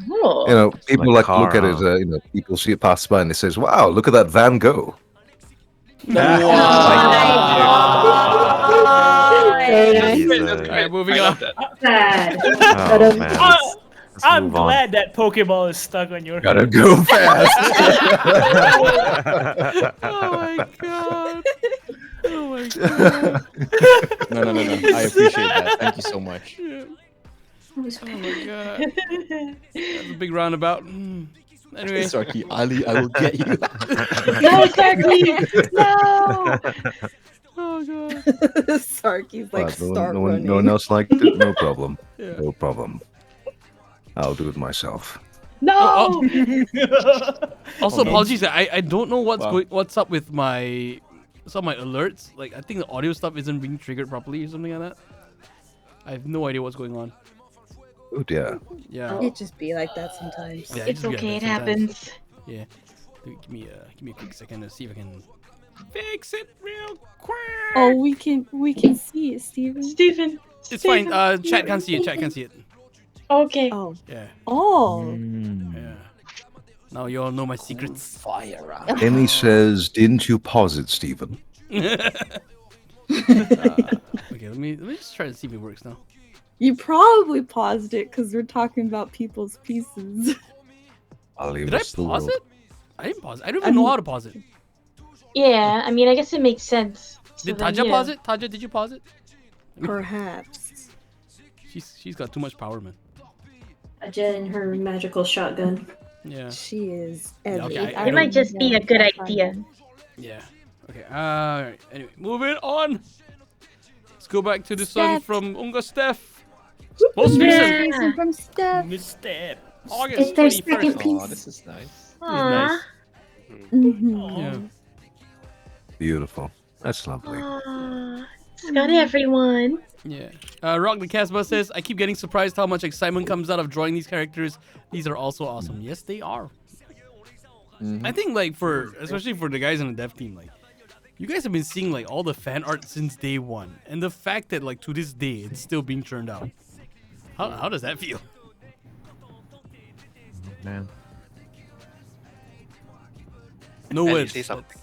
Speaker 9: Oh.
Speaker 13: You know, people
Speaker 8: Like
Speaker 13: like look at
Speaker 8: car,
Speaker 13: it. People see it pass by and they says, "Wow, look at that Van Gogh."
Speaker 1: Alright, moving on.
Speaker 5: Sad.
Speaker 8: Oh, man.
Speaker 12: I'm
Speaker 8: move on.
Speaker 12: glad that Pokeball is stuck on your
Speaker 13: Gotta
Speaker 12: head.
Speaker 13: go fast.
Speaker 1: Oh my god. Oh my god.
Speaker 6: No. I appreciate that. Thank you so much.
Speaker 1: Oh my god. That's a big roundabout. Anyway.
Speaker 6: Sarky, Ali, I will get you.
Speaker 14: No, Sarky! No!
Speaker 1: Oh god.
Speaker 7: Sarky's like,
Speaker 13: Well,
Speaker 7: start
Speaker 13: no
Speaker 7: running.
Speaker 13: one else liked it. No problem.
Speaker 1: Yeah.
Speaker 13: No problem. I'll do it myself.
Speaker 14: No!
Speaker 1: Also, apologies. I don't know
Speaker 6: Wow.
Speaker 1: what's up with some of my alerts. Like I think the audio stuff isn't being triggered properly or something like that. I have no idea what's going on.
Speaker 13: Oh dear.
Speaker 1: Yeah.
Speaker 7: It just be like that sometimes.
Speaker 1: Yeah,
Speaker 9: It's
Speaker 1: just be like
Speaker 9: okay,
Speaker 1: that
Speaker 9: it
Speaker 1: sometimes.
Speaker 9: happens.
Speaker 1: Yeah. Give me a quick second to see if I can fix it real quick.
Speaker 7: Oh, we can see it, Steven.
Speaker 9: Steven.
Speaker 1: It's fine. Chat can't see it. Chat can't see it.
Speaker 9: Okay.
Speaker 7: Oh.
Speaker 1: Yeah.
Speaker 7: Oh.
Speaker 1: Yeah. Now you all know my secrets.
Speaker 6: Fire.
Speaker 13: Emmy says, "Didn't you pause it, Stephen?"
Speaker 1: Okay, let me just try to see if it works now.
Speaker 7: You probably paused it because we're talking about people's pieces.
Speaker 13: I'll leave
Speaker 1: Did I
Speaker 13: us the
Speaker 1: pause
Speaker 13: world.
Speaker 1: it? I didn't pause it. I don't even know how to pause it.
Speaker 9: Yeah, I mean, I guess it makes sense. So
Speaker 1: Did
Speaker 9: then,
Speaker 1: Taja
Speaker 9: yeah.
Speaker 1: pause it? Taja, did you pause it?
Speaker 7: Perhaps.
Speaker 1: She's got too much power, man.
Speaker 5: Aja and her magical shotgun.
Speaker 1: Yeah.
Speaker 7: She is
Speaker 1: Yeah, okay,
Speaker 7: every.
Speaker 1: I
Speaker 9: It might just be a good idea.
Speaker 1: Yeah. Okay. Alright. Anyway, moving on. Let's go back to this one
Speaker 7: Steph.
Speaker 1: from Unga Steph. Most recent.
Speaker 7: Amazing from Steph.
Speaker 12: Misstep.
Speaker 1: August
Speaker 5: It's their second
Speaker 1: 21st.
Speaker 5: piece.
Speaker 6: Oh, this is nice.
Speaker 9: Aww.
Speaker 7: Mhm.
Speaker 1: Yeah.
Speaker 13: Beautiful. That's lovely.
Speaker 9: Aww. It's got everyone.
Speaker 1: Yeah. Rock the Casbah says, I keep getting surprised how much excitement comes out of drawing these characters. These are also awesome. Yes, they are. I think like especially for the guys on the dev team, like you guys have been seeing like all the fan art since day one, and the fact that like to this day it's still being churned out. How does that feel?
Speaker 6: man.
Speaker 1: No
Speaker 10: Ellie,
Speaker 1: words.
Speaker 10: say something.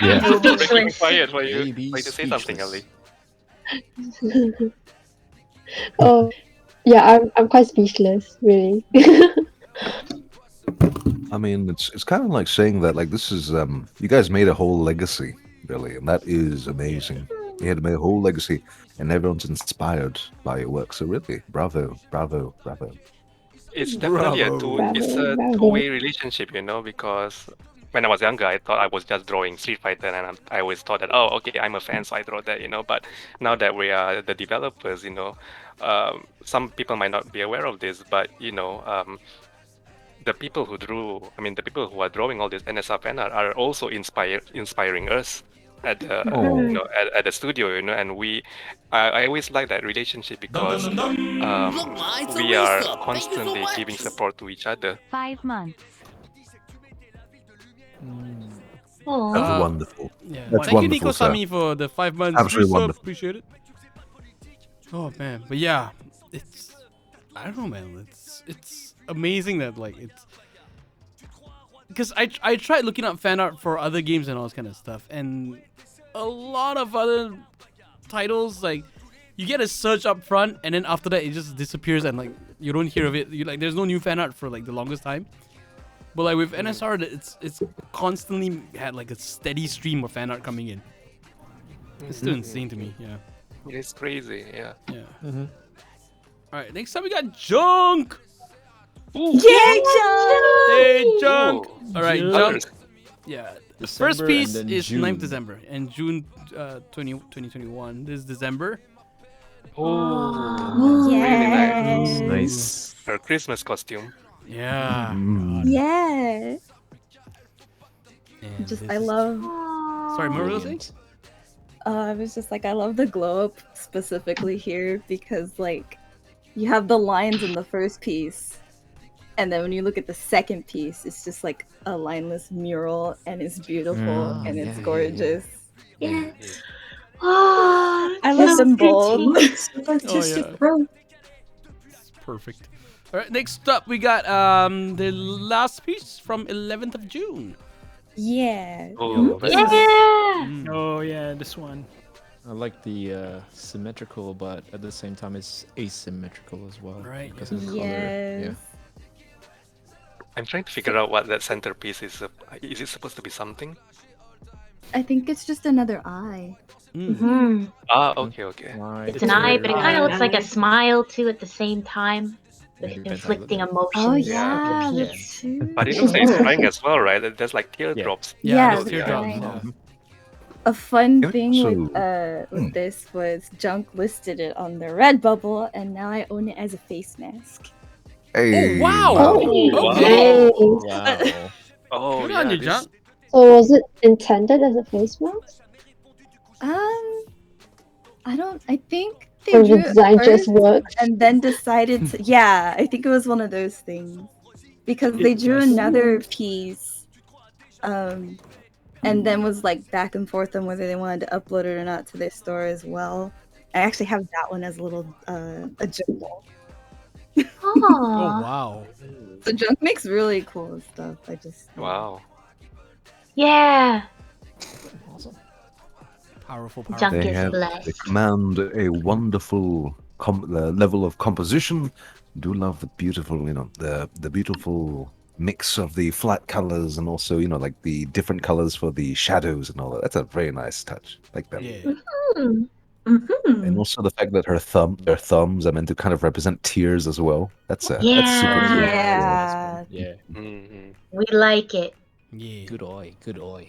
Speaker 6: Yeah.
Speaker 10: Breaking quiet for you.
Speaker 6: Maybe
Speaker 10: Wait to say something,
Speaker 6: speechless.
Speaker 10: Ellie.
Speaker 11: Oh, yeah, I'm quite speechless, really.
Speaker 13: I mean, it's kind of like saying that like this is you guys made a whole legacy, really, and that is amazing. You had made a whole legacy, and everyone's inspired by your work. So really, bravo, bravo, bravo.
Speaker 10: It's definitely it's a
Speaker 11: Bravo.
Speaker 10: two-way relationship, you know, because when I was younger, I thought I was just drawing Street Fighter, and I always thought that, oh, okay, I'm a fan, so I draw that, you know. But now that we are the developers, you know, some people might not be aware of this, but you know, the people who the people who are drawing all this NSR fan art are also inspiring us at the you know at the studio, you know, and I always like that relationship because we are constantly giving support to each other.
Speaker 4: 5 months.
Speaker 13: That's wonderful.
Speaker 1: Yeah.
Speaker 13: That's
Speaker 1: Thank you,
Speaker 13: wonderful,
Speaker 1: Nico
Speaker 13: sir.
Speaker 1: Sami, for the 5 months.
Speaker 13: Absolutely
Speaker 1: resub.
Speaker 13: wonderful.
Speaker 1: Appreciate it. Oh man, but yeah, it's I don't know, man. It's amazing that like it's because I tried looking up fan art for other games and all this kind of stuff, and a lot of other titles like you get a search up front, and then after that it just disappears, and like you don't hear of it. You like there's no new fan art for like the longest time. But like with NSR, it's constantly had like a steady stream of fan art coming in. It's still insane to me. Yeah.
Speaker 10: It's crazy, yeah.
Speaker 1: Yeah. All right, next up we got Junk.
Speaker 7: Yay, Junk!
Speaker 1: Hey, Junk. All right,
Speaker 10: Junk.
Speaker 1: Junk. Yeah. The
Speaker 6: December
Speaker 1: first piece
Speaker 6: and then
Speaker 1: is
Speaker 6: June.
Speaker 1: 9th December and June 2021. This is December.
Speaker 10: Oh,
Speaker 7: Yeah.
Speaker 10: really nice.
Speaker 6: Nice.
Speaker 10: Her Christmas costume.
Speaker 1: Yeah.
Speaker 7: Yeah.
Speaker 1: And
Speaker 7: Just
Speaker 1: this
Speaker 7: I
Speaker 1: is-
Speaker 7: love.
Speaker 1: Sorry, Merluvli?
Speaker 7: I was just like I love the glow up specifically here because like you have the lines in the first piece, and then when you look at the second piece, it's just like a lineless mural, and it's beautiful and it's gorgeous.
Speaker 5: Yeah.
Speaker 9: Oh,
Speaker 7: I love them both.
Speaker 5: Artistic
Speaker 1: yeah.
Speaker 5: growth.
Speaker 1: It's perfect. All right, next up we got the last piece from 11th of June.
Speaker 7: Yeah.
Speaker 10: Oh, that's
Speaker 9: yeah.
Speaker 12: Oh yeah, this one.
Speaker 6: I like the symmetrical, but at the same time it's asymmetrical as well.
Speaker 1: Right.
Speaker 6: Because of the color.
Speaker 7: Yes.
Speaker 6: Yeah.
Speaker 10: I'm trying to figure out what that centerpiece is. Is it supposed to be something?
Speaker 7: I think it's just another eye.
Speaker 9: Hmm.
Speaker 10: Ah, okay, okay.
Speaker 9: It's an eye, but it kind of looks like a smile too at the same time, with inflicting emotions.
Speaker 7: Oh
Speaker 10: Yeah.
Speaker 7: yeah, that's true.
Speaker 10: But it looks like it's crying as well, right? There's like teardrops.
Speaker 7: Yeah,
Speaker 1: there's teardrops.
Speaker 7: right.
Speaker 1: Yeah.
Speaker 7: A fun
Speaker 13: Yeah,
Speaker 7: thing
Speaker 13: so-
Speaker 7: with this was Junk listed it on the Redbubble, and now I own it as a face mask.
Speaker 13: Hey.
Speaker 1: Wow.
Speaker 10: Wow.
Speaker 1: Okay.
Speaker 6: Wow.
Speaker 10: Oh,
Speaker 1: Good
Speaker 10: yeah.
Speaker 1: on you,
Speaker 10: this-
Speaker 1: Junk.
Speaker 11: So was it intended as a face mask?
Speaker 7: I think they
Speaker 11: Or
Speaker 7: drew
Speaker 11: the
Speaker 7: it
Speaker 11: design just
Speaker 7: first
Speaker 11: worked?
Speaker 7: and then decided to. Yeah, I think it was one of those things because they drew another piece, and then was like back and forth on whether they wanted to upload it or not to their store as well. I actually have that one as a little a journal.
Speaker 1: Oh wow.
Speaker 7: So Junk makes really cool stuff. I just
Speaker 10: Wow.
Speaker 9: Yeah.
Speaker 1: Powerful,
Speaker 9: Junk
Speaker 1: powerful.
Speaker 13: They
Speaker 9: is
Speaker 13: have
Speaker 9: blessed.
Speaker 13: they command a wonderful level of composition. Do love the beautiful, the beautiful mix of the flat colors and also, like the different colors for the shadows and all that. That's a very nice touch. Like that.
Speaker 1: Yeah.
Speaker 13: And also the fact that their thumbs are meant to kind of represent tears as well. That's super
Speaker 9: Yeah.
Speaker 13: cool.
Speaker 7: yeah.
Speaker 6: Yeah.
Speaker 10: Mhm.
Speaker 9: We like it.
Speaker 1: Yeah.
Speaker 6: Good eye. Good eye.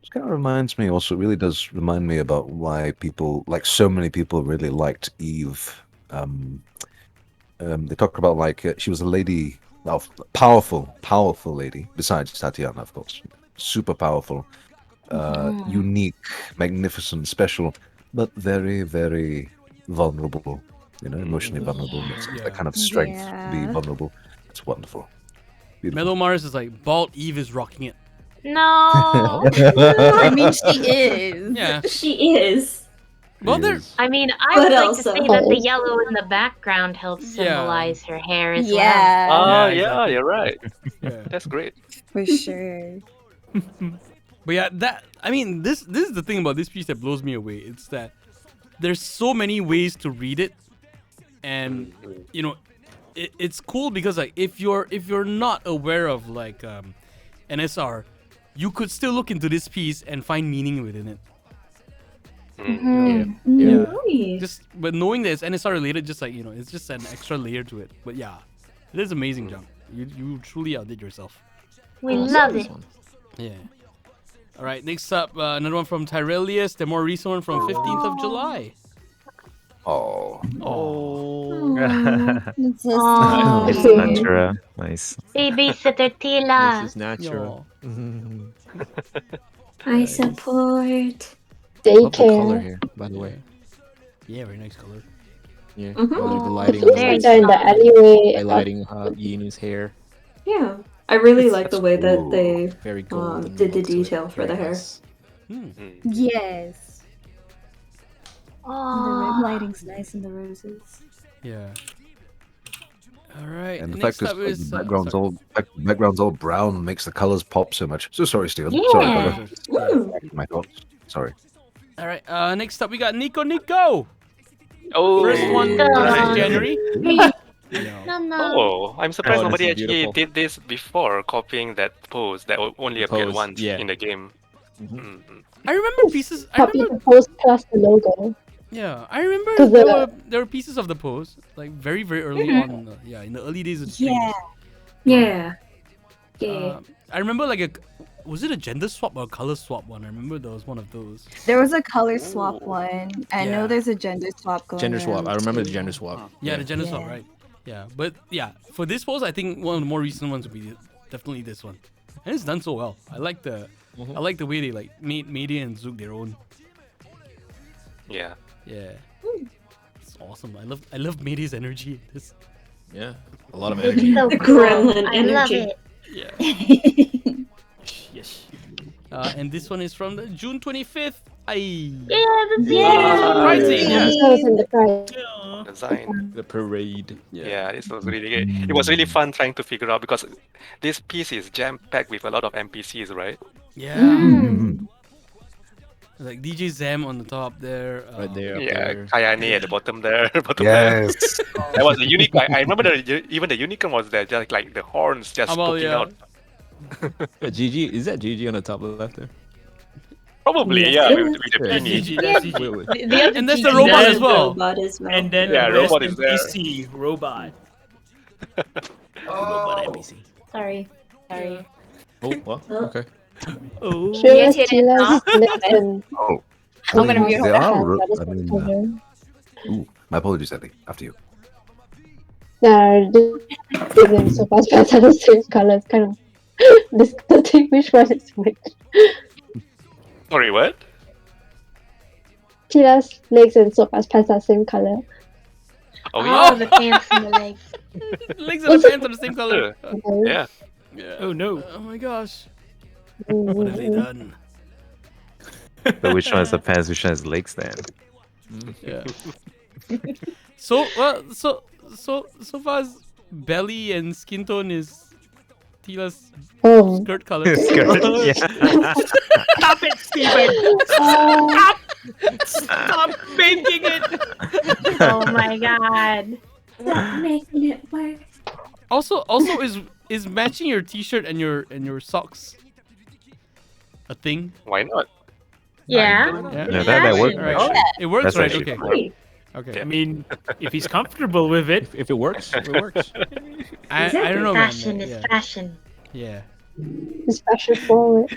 Speaker 13: It kind of reminds me, also, it really does remind me about why people, like so many people, really liked Eve. They talk about she was a lady, powerful lady, besides Tatiana, of course. Super powerful, unique, magnificent, special, but very, very vulnerable. Emotionally vulnerable. That kind of strength to be
Speaker 7: Yeah.
Speaker 13: vulnerable. It's wonderful. Beautiful.
Speaker 1: Mellow Mars is like bald Eve is rocking it.
Speaker 9: No.
Speaker 7: I mean, she is.
Speaker 1: Yeah.
Speaker 5: She is.
Speaker 1: Well, there.
Speaker 9: I mean, I
Speaker 5: But
Speaker 9: would like to
Speaker 5: also-
Speaker 9: say that the yellow in the background helps symbolize her hair as well.
Speaker 10: Oh,
Speaker 1: Yeah,
Speaker 10: yeah,
Speaker 1: exactly.
Speaker 10: you're right.
Speaker 1: Yeah.
Speaker 10: That's great.
Speaker 7: For sure.
Speaker 1: But yeah, this is the thing about this piece that blows me away. It's that there's so many ways to read it, and you know, it's cool because like if you're not aware of like NSR, you could still look into this piece and find meaning within it. Yeah. Just but knowing that it's NSR related, just like it's just an extra layer to it. But yeah, it is amazing, Jump. You truly outdid yourself.
Speaker 9: We love it.
Speaker 1: Yeah. All right, next up, another one from Tyrelius, the more recent one from 15th of July.
Speaker 13: Oh.
Speaker 7: It's so
Speaker 9: Aw.
Speaker 8: It's
Speaker 7: sweet.
Speaker 8: Natura. Nice.
Speaker 9: Babysitter Tila.
Speaker 6: This is natural.
Speaker 5: I support.
Speaker 6: Love the color here, by the way.
Speaker 1: Yeah, very nice color.
Speaker 6: Yeah,
Speaker 5: Mhm.
Speaker 6: the lighting.
Speaker 11: Very in the alleyway.
Speaker 6: Highlighting Yinu's hair.
Speaker 5: Yeah, I really like the way that they
Speaker 6: Very golden
Speaker 5: did the
Speaker 6: look to it.
Speaker 5: detail for
Speaker 6: Very
Speaker 5: the hair.
Speaker 6: nice.
Speaker 7: Yes. And the red
Speaker 9: Aw.
Speaker 7: lighting's nice in the roses.
Speaker 1: Yeah. All right.
Speaker 13: And the
Speaker 1: next
Speaker 13: fact is,
Speaker 1: up
Speaker 13: like,
Speaker 1: is
Speaker 13: the background's all brown makes the colors pop so much. So sorry, Steven.
Speaker 9: Yeah.
Speaker 13: Sorry, brother. My thoughts. Sorry.
Speaker 1: all right. Next up we got Nico.
Speaker 10: Oh,
Speaker 1: First one
Speaker 9: Nico.
Speaker 1: January.
Speaker 10: Oh, I'm surprised
Speaker 6: Oh, this
Speaker 10: nobody
Speaker 6: is
Speaker 10: actually
Speaker 6: beautiful.
Speaker 10: did this before, copying that pose that only appeared
Speaker 6: pose,
Speaker 10: once
Speaker 6: yeah.
Speaker 10: in the game.
Speaker 1: I remember pieces.
Speaker 11: Copy the post plus the logo.
Speaker 1: Yeah, I remember
Speaker 11: 'Cause
Speaker 1: there were pieces of the pose like very early on. In the early days of the stream.
Speaker 5: Yeah. Yeah.
Speaker 1: I remember like was it a gender swap or a color swap one? I remember there was one of those.
Speaker 7: There was a color swap one. I
Speaker 1: Yeah.
Speaker 7: know there's a gender swap going
Speaker 6: Gender swap.
Speaker 7: around
Speaker 6: I remember the
Speaker 7: too.
Speaker 6: gender swap.
Speaker 1: Yeah, the gender swap,
Speaker 7: Yeah.
Speaker 1: right? Yeah, but yeah, for this pose, I think one of the more recent ones would be definitely this one, and it's done so well. I like the way they like made Mayday and Zook their own.
Speaker 10: Yeah.
Speaker 1: Yeah, it's awesome. I love Mayday's energy. This.
Speaker 6: Yeah, a lot of
Speaker 9: It's
Speaker 6: energy.
Speaker 9: so
Speaker 5: Gremlin
Speaker 9: I love
Speaker 5: energy.
Speaker 9: it.
Speaker 1: Yeah. Yes. And this one is from the June 25th.
Speaker 9: Yeah, that's
Speaker 1: Surprising. Yeah.
Speaker 11: This was in the price.
Speaker 10: Design.
Speaker 6: The parade.
Speaker 10: Yeah, this was really good. It was really fun trying to figure out because this piece is jam packed with a lot of NPCs, right?
Speaker 1: Yeah. Like DJ Zam on the top there.
Speaker 6: Right there. Up
Speaker 10: Yeah,
Speaker 6: there.
Speaker 10: Kayane at the bottom there.
Speaker 13: Yes.
Speaker 10: That was a unique. I remember even the unicorn was there, just like the horns just poking out.
Speaker 6: GG, is that GG on the top left there?
Speaker 10: Probably, yeah, with the
Speaker 1: That's
Speaker 10: beanie.
Speaker 1: GG. That's
Speaker 6: Wait,
Speaker 1: GG.
Speaker 6: wait.
Speaker 1: And that's the robot as well.
Speaker 5: Robot as well.
Speaker 12: And then
Speaker 10: Yeah,
Speaker 12: the
Speaker 10: robot
Speaker 12: rest
Speaker 10: is there.
Speaker 12: NPC, robot.
Speaker 1: Robot NPC.
Speaker 9: Sorry.
Speaker 6: Oh, well, okay.
Speaker 12: Oh.
Speaker 11: Show
Speaker 9: Yes,
Speaker 11: us
Speaker 9: yes,
Speaker 11: Tila's listen.
Speaker 13: Oh.
Speaker 14: I'm gonna mute
Speaker 13: They
Speaker 14: her.
Speaker 13: are.
Speaker 11: That is
Speaker 13: I mean,
Speaker 11: cover.
Speaker 13: ooh, my apologies, Ellie. After you.
Speaker 11: Yeah, this and so fast pants are the same color. It's kind of disgusting which one is which.
Speaker 10: Sorry, what?
Speaker 11: Tila's legs and so fast pants are same color.
Speaker 10: Oh,
Speaker 9: Oh,
Speaker 10: yeah.
Speaker 9: the pants and the legs.
Speaker 1: Legs and the pants are the same color.
Speaker 10: Yeah.
Speaker 1: Yeah.
Speaker 12: Oh no.
Speaker 1: Oh my gosh. What have they done?
Speaker 8: So which one is the pants? Which one is legs then?
Speaker 1: Yeah. So far as belly and skin tone is Tila's
Speaker 11: Oh.
Speaker 1: skirt color.
Speaker 8: Skirt, yeah.
Speaker 12: Stop it, Steven! Stop! Stop making it!
Speaker 9: Oh my god.
Speaker 5: Stop making it work.
Speaker 1: Also is matching your t-shirt and your socks a thing?
Speaker 10: Why not?
Speaker 9: Yeah.
Speaker 8: Yeah, that worked.
Speaker 1: All right.
Speaker 8: actually.
Speaker 1: It works,
Speaker 8: That's
Speaker 1: right?
Speaker 8: actually
Speaker 1: Okay.
Speaker 8: fun.
Speaker 1: Okay.
Speaker 12: I mean, if he's comfortable with it.
Speaker 6: If it works, it works.
Speaker 1: I don't know, man.
Speaker 9: Fashion is
Speaker 1: Yeah.
Speaker 9: fashion.
Speaker 1: Yeah.
Speaker 11: It's fashion forward.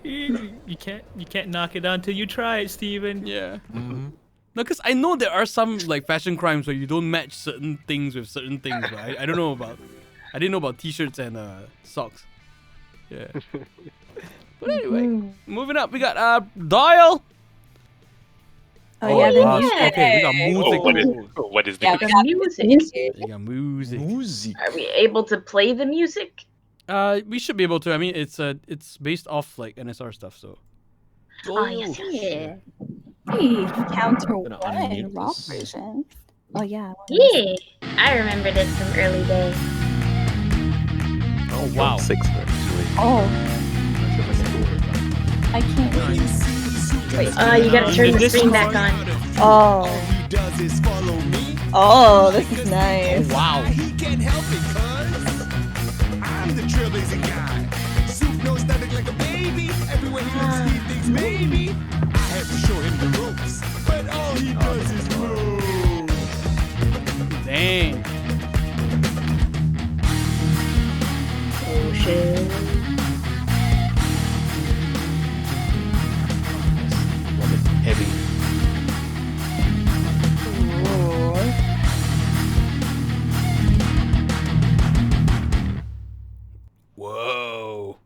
Speaker 12: You can't knock it until you try it, Steven.
Speaker 1: Yeah. No, because I know there are some like fashion crimes where you don't match certain things with certain things, but I don't know about. I didn't know about t-shirts and socks. Yeah. But anyway, moving up, we got Dial.
Speaker 7: Oh, yeah, the
Speaker 1: gosh,
Speaker 7: music.
Speaker 1: okay, we got music.
Speaker 10: What is
Speaker 14: Yeah,
Speaker 10: this?
Speaker 14: we got
Speaker 9: Music.
Speaker 1: We got music.
Speaker 9: Are we able to play the music?
Speaker 1: We should be able to. I mean, it's based off like NSR stuff, so.
Speaker 9: Oh, yes, yes.
Speaker 14: Yeah.
Speaker 7: Hey, Encounter
Speaker 6: Gonna
Speaker 7: 1
Speaker 6: unmute
Speaker 7: rock
Speaker 6: this.
Speaker 7: version. Oh yeah.
Speaker 9: Yeah, I remember this from early days.
Speaker 1: Oh wow.
Speaker 8: 6 actually.
Speaker 7: Oh. I can't. Wait.
Speaker 9: You gotta turn the screen back on.
Speaker 7: Oh. Oh, this is nice.
Speaker 1: Wow.
Speaker 16: He can't help it, cuz I'm the trailblazing guy. Soup knows static like a baby. Everywhere he looks, he thinks maybe I have to show him the ropes, but all he does is move.
Speaker 1: Dang.
Speaker 9: Oh shit.
Speaker 6: Heavy.
Speaker 1: Whoa.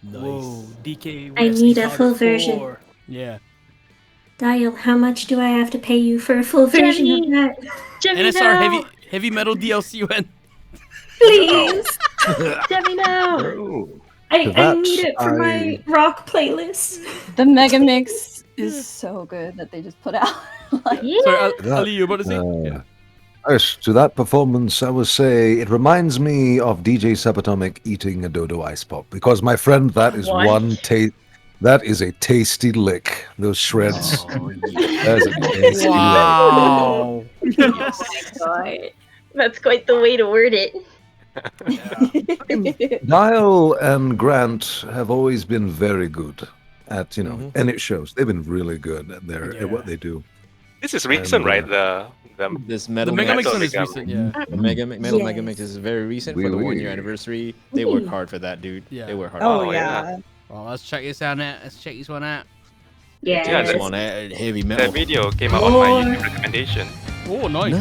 Speaker 1: Nice.
Speaker 12: Whoa, DK.
Speaker 5: I
Speaker 12: West
Speaker 5: need a
Speaker 12: Card
Speaker 5: full version.
Speaker 12: 4.
Speaker 1: Yeah.
Speaker 5: Dial, how much do I have to pay you for a full version of that?
Speaker 1: NSR heavy metal DLC when.
Speaker 5: Please.
Speaker 9: Jemmy, no.
Speaker 5: I
Speaker 13: That
Speaker 5: need it for my
Speaker 13: I-
Speaker 5: rock playlist.
Speaker 7: The Mega Mix is so good that they just put out.
Speaker 9: Yeah.
Speaker 1: Sorry,
Speaker 13: That,
Speaker 1: Ali, you about to say? Yeah.
Speaker 13: Yes, to that performance, I would say it reminds me of DJ Subatomic eating a Dodo Ice Pop because, my friend, that is
Speaker 9: What?
Speaker 13: one taste. That is a tasty lick. Those shreds. That's a tasty
Speaker 1: Wow.
Speaker 9: Oh my god. That's quite the way to word it.
Speaker 13: lick. Niall and Grant have always been very good at, and it shows. They've been really good at at what they do.
Speaker 10: This is recent,
Speaker 13: And,
Speaker 10: right? The
Speaker 6: This metal
Speaker 1: Mega Mix
Speaker 10: Metal
Speaker 1: one is
Speaker 10: Mega.
Speaker 1: recent, yeah.
Speaker 6: The Mega Mix is very recent for the 1 year anniversary. They work hard for that, dude.
Speaker 1: Yeah.
Speaker 6: They work hard.
Speaker 7: Oh,
Speaker 6: for that.
Speaker 7: yeah.
Speaker 1: Well, let's check this out now. Let's check this one out.
Speaker 10: Yeah,
Speaker 6: This
Speaker 10: the-
Speaker 6: one, heavy metal.
Speaker 10: The video came out on my YouTube recommendation.
Speaker 1: Oh, nice.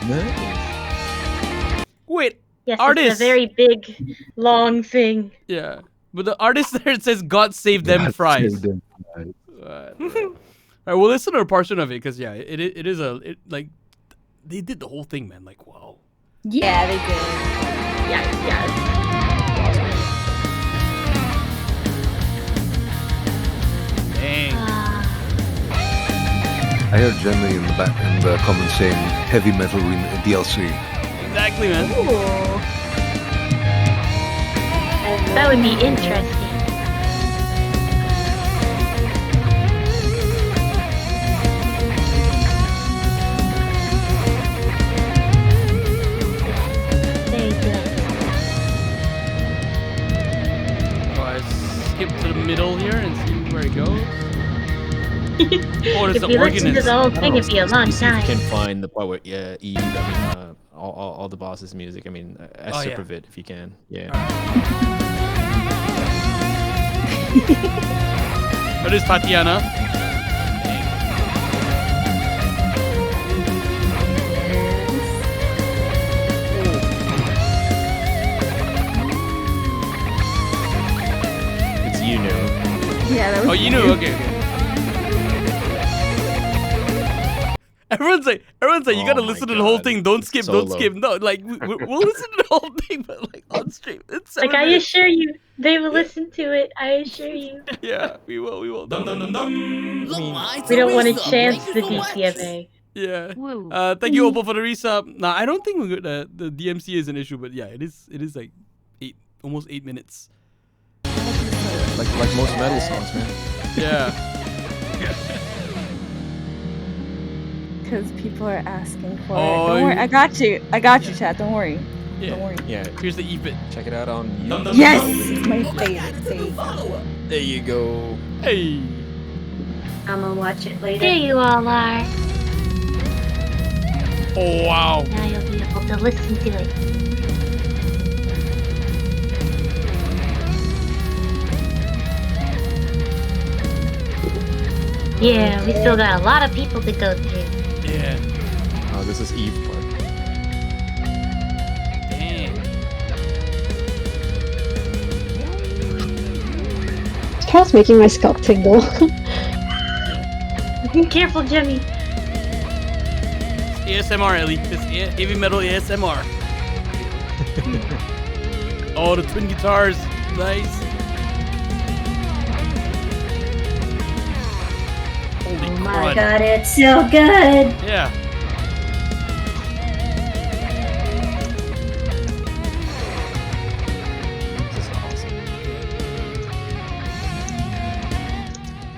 Speaker 6: Nice.
Speaker 1: Wait,
Speaker 9: Yes,
Speaker 1: artist.
Speaker 9: it's a very big, long thing.
Speaker 1: Yeah, but the artist there it says "God save them
Speaker 13: God
Speaker 1: fries."
Speaker 13: save them fries.
Speaker 1: All right, we'll listen to a portion of it because yeah, it is like they did the whole thing, man. Like wow.
Speaker 7: Yeah, they did.
Speaker 9: Yes.
Speaker 1: Dang.
Speaker 13: I heard Jenny in the comments saying heavy metal DLC.
Speaker 1: Exactly, man.
Speaker 9: That would be interesting. Very good.
Speaker 1: So I skip to the middle here and see where it goes. Oh, there's
Speaker 9: If
Speaker 1: the
Speaker 9: you listen to
Speaker 1: organist.
Speaker 9: the whole thing, it'd be a long
Speaker 6: See if you
Speaker 9: time.
Speaker 6: can find the part where Eve. I mean, all the boss's music. I mean, a
Speaker 1: Oh,
Speaker 6: sip
Speaker 1: yeah.
Speaker 6: of it if you can. Yeah.
Speaker 1: That is Tatiana.
Speaker 6: It's you know.
Speaker 7: Yeah, that was
Speaker 1: Oh, you knew. Okay. Everyone's like, you gotta
Speaker 6: Oh my
Speaker 1: listen to the whole
Speaker 6: God.
Speaker 1: thing. Don't skip, don't
Speaker 6: Solo.
Speaker 1: skip. No, like we'll listen to the whole thing, but like on stream. It's 7
Speaker 9: Like, I
Speaker 1: minutes.
Speaker 9: assure you, they will listen to it. I assure you.
Speaker 1: Yeah, we will.
Speaker 3: Look, my
Speaker 9: We don't want to
Speaker 3: Teresa,
Speaker 9: chance
Speaker 3: thank
Speaker 9: the
Speaker 3: you so much.
Speaker 9: DCMA.
Speaker 1: Yeah.
Speaker 4: Woo.
Speaker 1: Thank you, Opal, for the resub. Nah, I don't think the DMC is an issue, but yeah, it is like almost 8 minutes.
Speaker 6: Like most metal songs, man.
Speaker 1: Yeah.
Speaker 7: because people are asking for it.
Speaker 1: Oh,
Speaker 7: Don't worry, I got you, chat. Don't worry.
Speaker 1: Yeah.
Speaker 7: Don't worry.
Speaker 6: Yeah.
Speaker 1: Here's the EFIT.
Speaker 6: Check it out on
Speaker 7: Yes, it's my favorite thing.
Speaker 6: There you go.
Speaker 1: Hey.
Speaker 5: I'm gonna watch it later.
Speaker 9: There you all are.
Speaker 1: Oh wow.
Speaker 9: Now you'll be able to listen to it. Yeah, we still got a lot of people to go through.
Speaker 1: Yeah.
Speaker 6: Oh, this is Eve part.
Speaker 1: Dang.
Speaker 11: Carl's making my scalp tingle.
Speaker 9: Careful, Jimmy.
Speaker 1: ASMR, Ellie. It's heavy metal ASMR. Oh, the twin guitars. Nice. Oh,
Speaker 5: my
Speaker 1: run.
Speaker 5: god, it's so good!
Speaker 1: Yeah.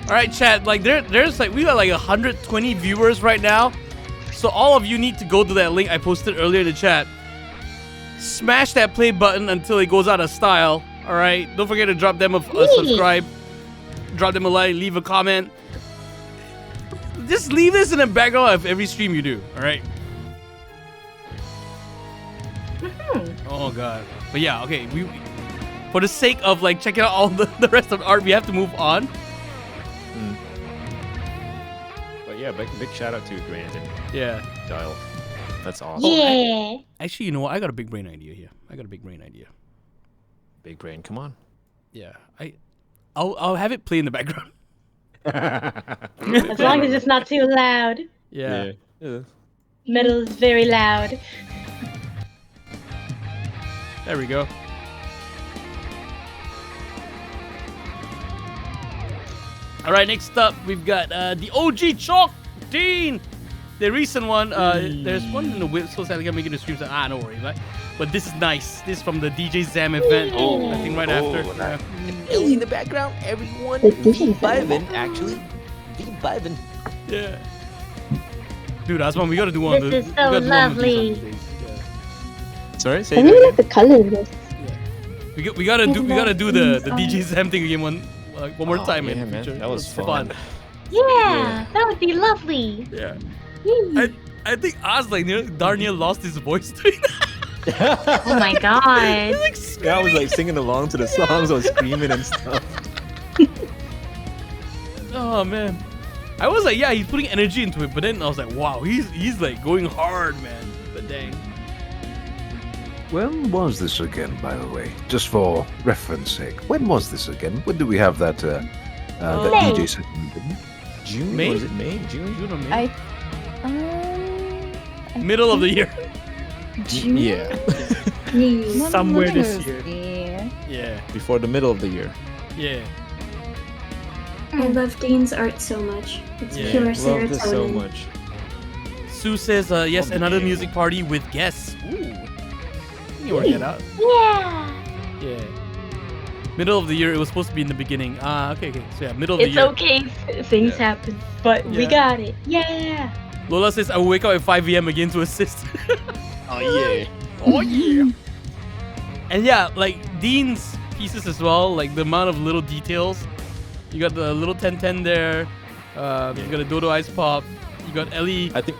Speaker 1: All right, chat. Like there's like we got like 120 viewers right now, so all of you need to go to that link I posted earlier in the chat. Smash that play button until it goes out of style. All right. Don't forget to drop them a subscribe, drop them a like, leave a comment. Just leave this in the background of every stream you do. All right. Oh god. But yeah, okay. We for the sake of like checking out all the rest of the art, we have to move on.
Speaker 6: But yeah, big shout out to Grant and Dial. That's awesome.
Speaker 9: Yeah.
Speaker 1: Actually, you know what? I got a big brain idea here.
Speaker 6: Big brain, come on.
Speaker 1: Yeah, I'll have it play in the background.
Speaker 9: As long as it's not too loud.
Speaker 1: Yeah.
Speaker 9: Metal is very loud.
Speaker 1: There we go. All right, next up we've got the OG Chalk Dean, the recent one. There's one in the whip, so sadly I'm making the streams. No worries, right? But this is nice. This is from the DJ Zam event. I think right after.
Speaker 6: Nice. Ellie in the background, everyone vibing, actually. Vibing.
Speaker 1: Yeah. Dude, Azman, we gotta do one.
Speaker 9: This is so lovely.
Speaker 6: Sorry,
Speaker 11: I really like the color of this.
Speaker 1: We gotta do the DJ Zam thing again one more time.
Speaker 6: Yeah, man, that was fun.
Speaker 9: Yeah, that would be lovely.
Speaker 1: Yeah. I think Oz like Darniel lost his voice doing that.
Speaker 9: Oh my god.
Speaker 6: I was like singing along to the songs, I was screaming and stuff.
Speaker 1: Oh man. I was like, yeah, he's putting energy into it, but then I was like, wow, he's like going hard, man. But dang.
Speaker 13: When was this again, by the way? Just for reference sake. When was this again? When did we have that that DJ set?
Speaker 6: June?
Speaker 1: May?
Speaker 6: Was it May? June or May?
Speaker 7: I
Speaker 1: Middle of the year.
Speaker 7: June?
Speaker 6: Yeah.
Speaker 12: Somewhere this year.
Speaker 1: Yeah.
Speaker 6: Before the middle of the year.
Speaker 1: Yeah.
Speaker 5: I love Dean's art so much. It's pure
Speaker 6: Love
Speaker 5: serotonin.
Speaker 6: this so much.
Speaker 1: Sue says, yes, another music party with guests. Ooh. You can work that out.
Speaker 9: Yeah.
Speaker 1: Yeah. Middle of the year, it was supposed to be in the beginning. Okay. So yeah, middle of the year.
Speaker 9: It's okay. Things happen, but we got it. Yeah.
Speaker 1: Lola says, I will wake up at 5 a.m. again to assist.
Speaker 6: Oh yeah.
Speaker 1: Oh yeah. And yeah, like Dean's pieces as well, like the amount of little details. You got the little 1010 there. You got a Dodo Ice Pop. You got Ellie.
Speaker 6: I think.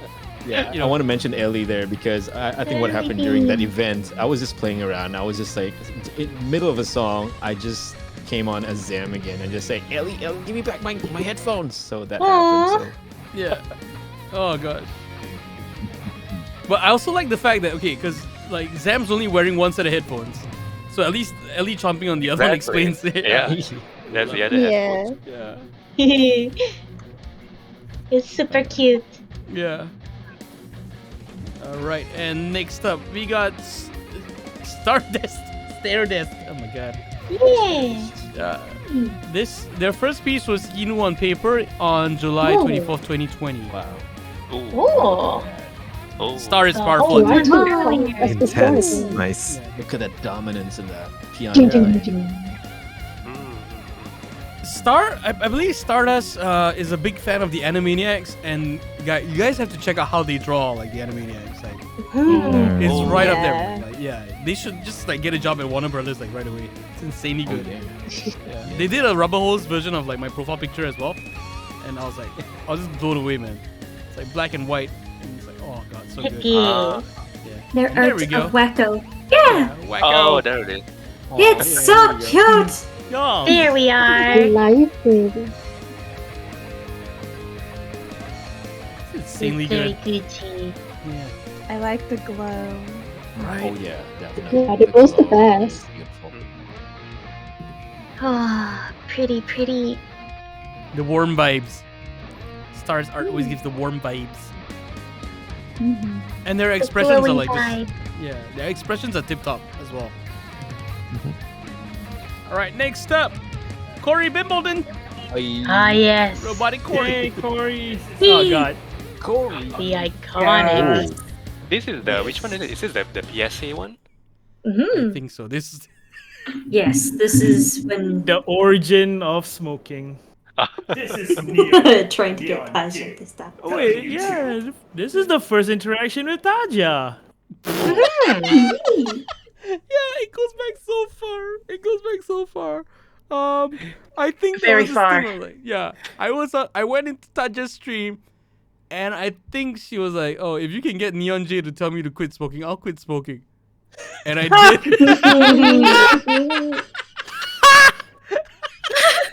Speaker 6: Yeah, I want to mention Ellie there because I think what happened during that event, I was just playing around. I was just like, in the middle of a song, I just came on as Zam again and just say, Ellie, give me back my headphones. So that happened. So.
Speaker 1: Yeah. Oh god. But I also like the fact that because like Zam's only wearing one set of headphones, so at least Ellie chomping on the other one explains it.
Speaker 10: Yeah. That's the other headphones.
Speaker 1: Yeah.
Speaker 9: It's super cute.
Speaker 1: Yeah. All right, and next up we got Stardust, Stardust. Oh my god.
Speaker 9: Yeah.
Speaker 1: Their first piece was Inu on paper on July 24th, 2020. Wow.
Speaker 9: Oh.
Speaker 1: Star is powerful.
Speaker 6: Intense. Nice. Yeah, look at that dominance in that piano.
Speaker 1: Star, I believe Stardust is a big fan of the Animaniacs, and you guys have to check out how they draw like the Animaniacs. Like, it's right up there. Like, they should just like get a job at Warner Brothers like right away. It's insanely good. Yeah. They did a rubber hose version of like my profile picture as well, and I was just blown away, man. It's like black and white, and it's like, oh god, so good.
Speaker 5: Their
Speaker 1: There
Speaker 5: art
Speaker 1: we go.
Speaker 5: of Wacko. Yeah.
Speaker 1: Wacko.
Speaker 10: Oh, there it is.
Speaker 5: It's so cute.
Speaker 1: Yeah.
Speaker 9: There we are.
Speaker 11: Life, baby.
Speaker 1: It's insanely
Speaker 9: Very
Speaker 1: good.
Speaker 9: Gucci.
Speaker 1: Yeah.
Speaker 7: I like the glow.
Speaker 1: Right.
Speaker 6: Oh yeah, definitely.
Speaker 11: Yeah, the glow's the best.
Speaker 9: Oh, pretty.
Speaker 1: The warm vibes. Star's art always gives the warm vibes. And their expressions are
Speaker 9: glowing
Speaker 1: like
Speaker 9: vibe.
Speaker 1: just, their expressions are tip top as well. All right, next up, Corey Bimbledon.
Speaker 9: Ah, yes.
Speaker 1: Robotic Corey.
Speaker 12: Hey, Corey.
Speaker 9: Whee!
Speaker 12: Oh god.
Speaker 6: Corey.
Speaker 9: The iconic.
Speaker 10: This is the which one is it? Is this the PSA one?
Speaker 1: I think so. This is
Speaker 5: Yes, this is when
Speaker 12: The origin of smoking.
Speaker 2: This is Neo.
Speaker 5: trying to get past it this time.
Speaker 12: Oh, wait, yeah. This is the first interaction with Taja.
Speaker 1: yeah, it goes back so far. It goes back so far. I think there
Speaker 9: Very
Speaker 1: was this
Speaker 9: far.
Speaker 1: thing where, like, yeah, I went into Taja's stream, and I think she was like, "Oh, if you can get Neon J to tell me to quit smoking, I'll quit smoking." And I did.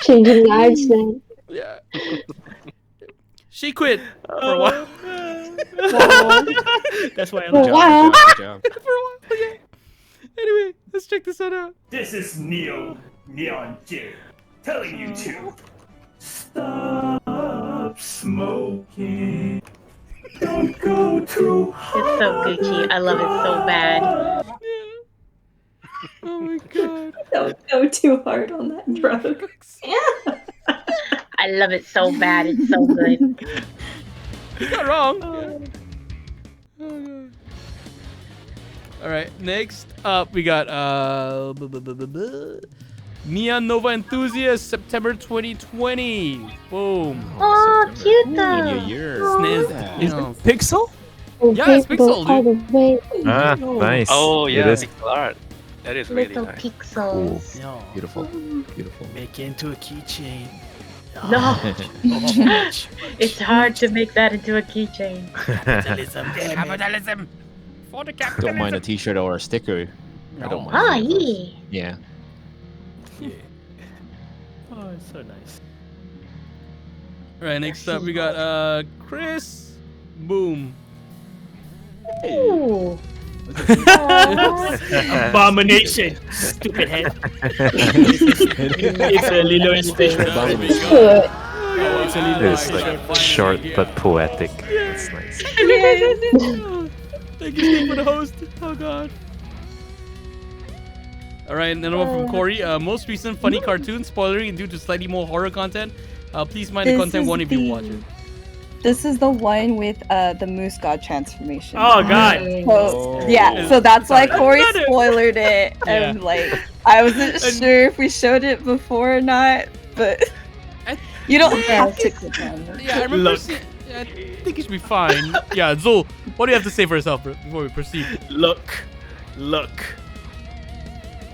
Speaker 11: Changing lives, man.
Speaker 1: Yeah. She quit for a while.
Speaker 12: That's why I'm
Speaker 11: Oh, wow.
Speaker 1: For a while. Okay. Anyway, let's check this one out.
Speaker 2: This is Neon J, telling you to stop smoking. Don't go too hard.
Speaker 9: It's so Gucci. I love it so bad.
Speaker 1: Oh my god.
Speaker 5: Don't go too hard on that drug.
Speaker 9: I love it so bad. It's so good.
Speaker 1: You're not wrong. Oh god. All right, next up we got Neon Nova Enthusiast, September 2020. Boom.
Speaker 9: Oh, cute though.
Speaker 1: Sniz.
Speaker 12: Is it Pixel?
Speaker 1: Yeah, it's Pixel,
Speaker 11: All the
Speaker 1: dude.
Speaker 11: way.
Speaker 8: Ah, nice.
Speaker 10: Oh
Speaker 8: It
Speaker 10: yeah,
Speaker 8: is.
Speaker 10: pixel art. That is really
Speaker 9: Little
Speaker 10: nice.
Speaker 9: pixels.
Speaker 12: No.
Speaker 6: Beautiful. Beautiful.
Speaker 12: Make it into a keychain.
Speaker 9: No. It's hard to make that into a keychain.
Speaker 1: Capitalism. For the capitalism.
Speaker 6: Don't mind a T-shirt or a sticker. I don't mind.
Speaker 9: Ah,
Speaker 6: any of those.
Speaker 9: yeah.
Speaker 6: Yeah.
Speaker 12: Oh, it's so nice.
Speaker 1: All right, next up we got Chris. Boom.
Speaker 9: Ooh.
Speaker 12: Abomination. Stupid head. It's a Lilo and Stitch.
Speaker 11: Good.
Speaker 1: It's a little
Speaker 8: It's like short but poetic. That's nice.
Speaker 1: Thank you, Steve, for the host. Oh god. All right, another one from Corey. Most recent funny cartoon spoilery due to slightly more horror content. Please mind the
Speaker 7: This
Speaker 1: content
Speaker 7: is
Speaker 1: one if you
Speaker 7: the-
Speaker 1: watch it.
Speaker 7: This is the one with the moose god transformation.
Speaker 12: Oh god.
Speaker 7: So, yeah, so that's why Corey spoiled it, and
Speaker 1: Yeah.
Speaker 7: like I wasn't sure if we showed it before or not, but you don't have to click on it.
Speaker 1: Yeah, I remember. I think it should be fine. Yeah, Zul, what do you have to say for yourself before we proceed?
Speaker 12: Look.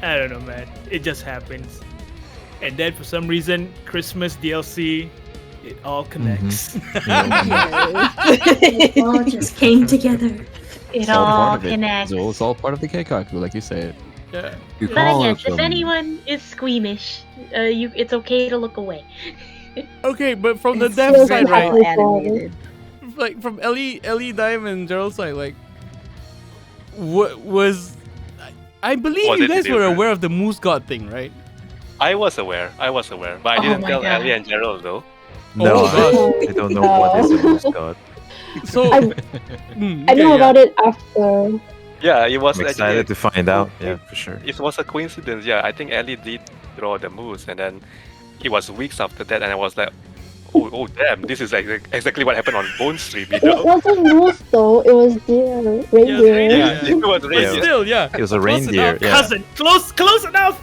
Speaker 12: I don't know, man. It just happens. And then for some reason, Christmas DLC, it all connects.
Speaker 5: It all just came together.
Speaker 9: It all connects.
Speaker 6: So it's all part of the Keikaku, like you said.
Speaker 1: Yeah.
Speaker 8: You
Speaker 9: But
Speaker 8: call
Speaker 9: yes,
Speaker 8: it,
Speaker 9: if anyone is squeamish, it's okay to look away.
Speaker 1: Okay, but from the
Speaker 7: It's
Speaker 1: dev
Speaker 7: so
Speaker 1: side, right?
Speaker 7: well animated.
Speaker 1: Like from Ellie, Daim, and Jarold's side, like, what was? I believe
Speaker 10: Was
Speaker 1: you
Speaker 10: it
Speaker 1: guys were
Speaker 10: different?
Speaker 1: aware of the Moose God thing, right?
Speaker 10: I was aware, but I
Speaker 9: Oh
Speaker 10: didn't
Speaker 9: my
Speaker 10: tell
Speaker 9: God.
Speaker 10: Ellie and Jarold though.
Speaker 8: No,
Speaker 1: gosh.
Speaker 8: I don't know what is a moose god.
Speaker 1: So
Speaker 11: I
Speaker 1: okay,
Speaker 11: know
Speaker 1: yeah.
Speaker 11: about it after.
Speaker 10: Yeah, it was
Speaker 8: I'm
Speaker 10: actually.
Speaker 8: excited to find out. Yeah, for sure.
Speaker 10: It was a coincidence. Yeah, I think Ellie did draw the moose, and then it was weeks after that, and I was like, oh damn, this is exactly what happened on Bone Stream, you
Speaker 11: It
Speaker 10: know?
Speaker 11: wasn't moose though. It was deer, reindeer.
Speaker 10: Yeah, it was
Speaker 1: But
Speaker 10: reindeer.
Speaker 1: still, yeah.
Speaker 8: It was a
Speaker 1: Close
Speaker 8: reindeer.
Speaker 1: enough.
Speaker 8: Yeah,
Speaker 12: Cousin, close enough.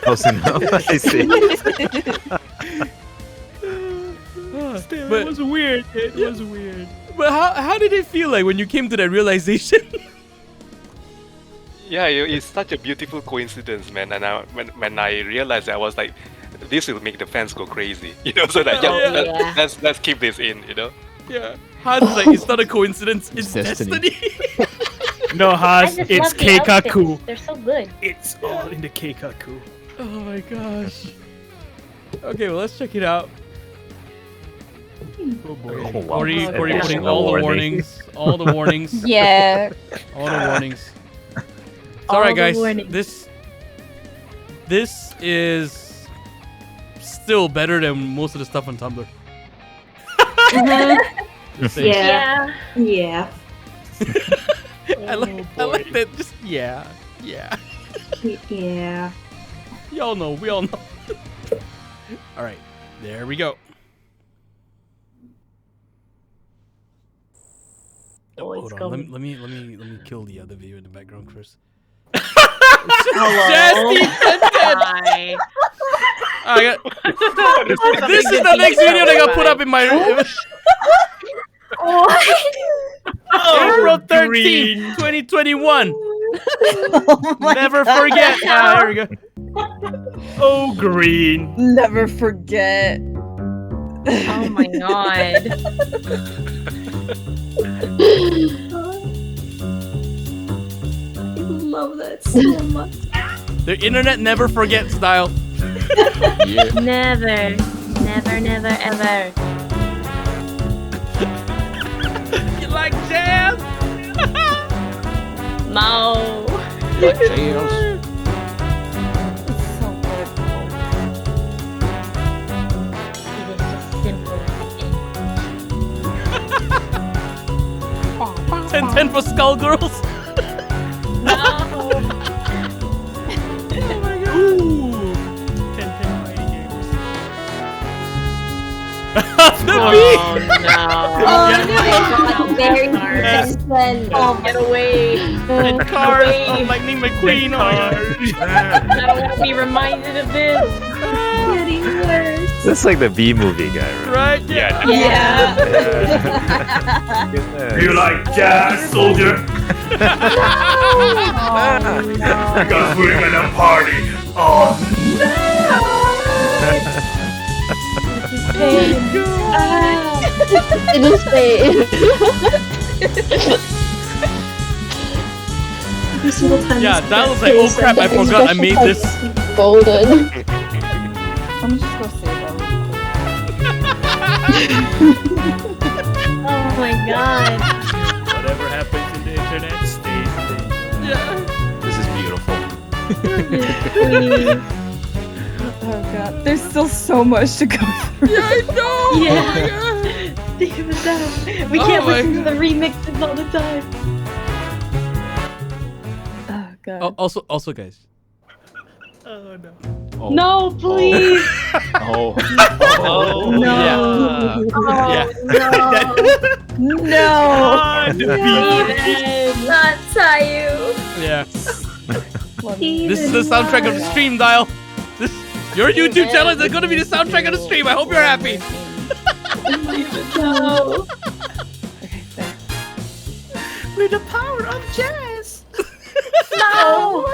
Speaker 8: close enough. I see.
Speaker 12: Still,
Speaker 1: But-
Speaker 12: it was weird. It was weird.
Speaker 1: But how did it feel like when you came to that realization?
Speaker 10: Yeah, it's such a beautiful coincidence, man. And when I realized it, I was like, this will make the fans go crazy, you know. So that
Speaker 1: Yeah.
Speaker 10: let's keep this in, you know.
Speaker 1: Yeah. Han's like, it's not a coincidence, it's
Speaker 6: Destiny.
Speaker 1: destiny.
Speaker 12: No,
Speaker 9: I
Speaker 12: Haas,
Speaker 9: just
Speaker 12: it's
Speaker 9: love the outfits.
Speaker 12: Keikaku.
Speaker 9: They're so good.
Speaker 12: It's all in the Keikaku.
Speaker 1: Oh my gosh. Okay, well, let's check it out.
Speaker 12: Oh boy.
Speaker 8: Oh, wow.
Speaker 1: Corey
Speaker 8: Additional
Speaker 1: putting all the
Speaker 8: warning.
Speaker 1: warnings. All the warnings.
Speaker 7: Yeah.
Speaker 1: All the warnings. It's
Speaker 9: All
Speaker 1: alright,
Speaker 9: the
Speaker 1: guys.
Speaker 9: warnings.
Speaker 1: This is still better than most of the stuff on Tumblr. Just saying.
Speaker 5: Yeah. Yeah.
Speaker 1: I like that. Just yeah.
Speaker 5: Yeah.
Speaker 1: We all know. All right. There we go.
Speaker 9: Oh,
Speaker 1: Hold on. Let me kill the other video in the background first.
Speaker 9: Hi.
Speaker 1: This is the next video that got put up in my. April 13th, 2021. Never forget. Here we go.
Speaker 12: Oh, green.
Speaker 7: Never forget.
Speaker 9: Oh my god.
Speaker 5: I love that so much.
Speaker 1: The internet never forgets style.
Speaker 6: Yeah.
Speaker 9: Never, ever.
Speaker 1: You like jazz?
Speaker 9: No.
Speaker 6: Like jazz.
Speaker 7: So good.
Speaker 9: It is just simple.
Speaker 1: 10-10 for Skullgirls.
Speaker 9: No.
Speaker 12: Ooh. 10 fighting games.
Speaker 1: The
Speaker 9: Oh no.
Speaker 14: Oh my god, very excellent.
Speaker 9: Oh, get away.
Speaker 1: and cars.
Speaker 9: Away.
Speaker 1: Oh, Lightning McQueen.
Speaker 9: I don't want to be reminded of this.
Speaker 5: Getting worse.
Speaker 8: That's like the B movie guy, right?
Speaker 1: Right? Yeah.
Speaker 9: Yeah.
Speaker 2: You like jazz, soldier? Because we're gonna party all
Speaker 11: It is pain.
Speaker 5: Every single time.
Speaker 1: Yeah, that was like, oh crap, I forgot I made this.
Speaker 11: Golden.
Speaker 7: I'm just gonna say that.
Speaker 9: Oh my god.
Speaker 12: Whatever happens in the internet stays in the internet.
Speaker 6: This is beautiful.
Speaker 7: Oh god, there's still so much to go through.
Speaker 1: Yeah, I know.
Speaker 9: Yeah. Think of that. We
Speaker 1: Oh
Speaker 9: can't
Speaker 1: my
Speaker 9: listen to the remixes all the time.
Speaker 7: Oh god.
Speaker 1: Also, guys.
Speaker 12: Oh no.
Speaker 6: Oh.
Speaker 9: No, please.
Speaker 6: Oh.
Speaker 9: Oh,
Speaker 1: no.
Speaker 9: Yeah.
Speaker 7: No.
Speaker 14: Not Tayu.
Speaker 1: Yeah. This is the soundtrack of the stream, Dial. Your YouTube channel is going to be the soundtrack of the stream. I hope you're happy.
Speaker 5: No.
Speaker 12: With the power of jazz.
Speaker 9: No.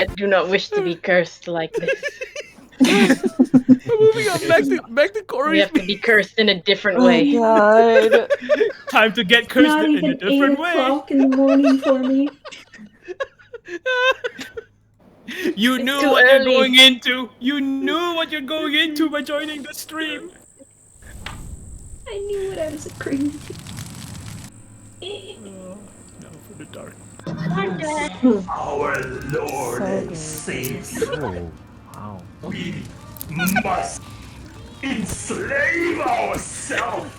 Speaker 9: I do not wish to be cursed like this.
Speaker 1: Moving on back to Corey.
Speaker 9: We have to be cursed in a different
Speaker 7: Oh
Speaker 9: way.
Speaker 7: god.
Speaker 12: Time to get cursed
Speaker 5: Not
Speaker 12: in a
Speaker 5: even
Speaker 12: different
Speaker 5: 8
Speaker 12: way.
Speaker 5: o'clock in the morning for me.
Speaker 12: You
Speaker 9: It's
Speaker 12: knew
Speaker 9: too
Speaker 12: what
Speaker 9: early.
Speaker 12: you're going into. You knew what you're going into by joining the stream.
Speaker 5: I knew what I was agreeing to.
Speaker 12: Now for the dark.
Speaker 2: Our Lord and Savior.
Speaker 8: Wow.
Speaker 2: We must enslave ourselves.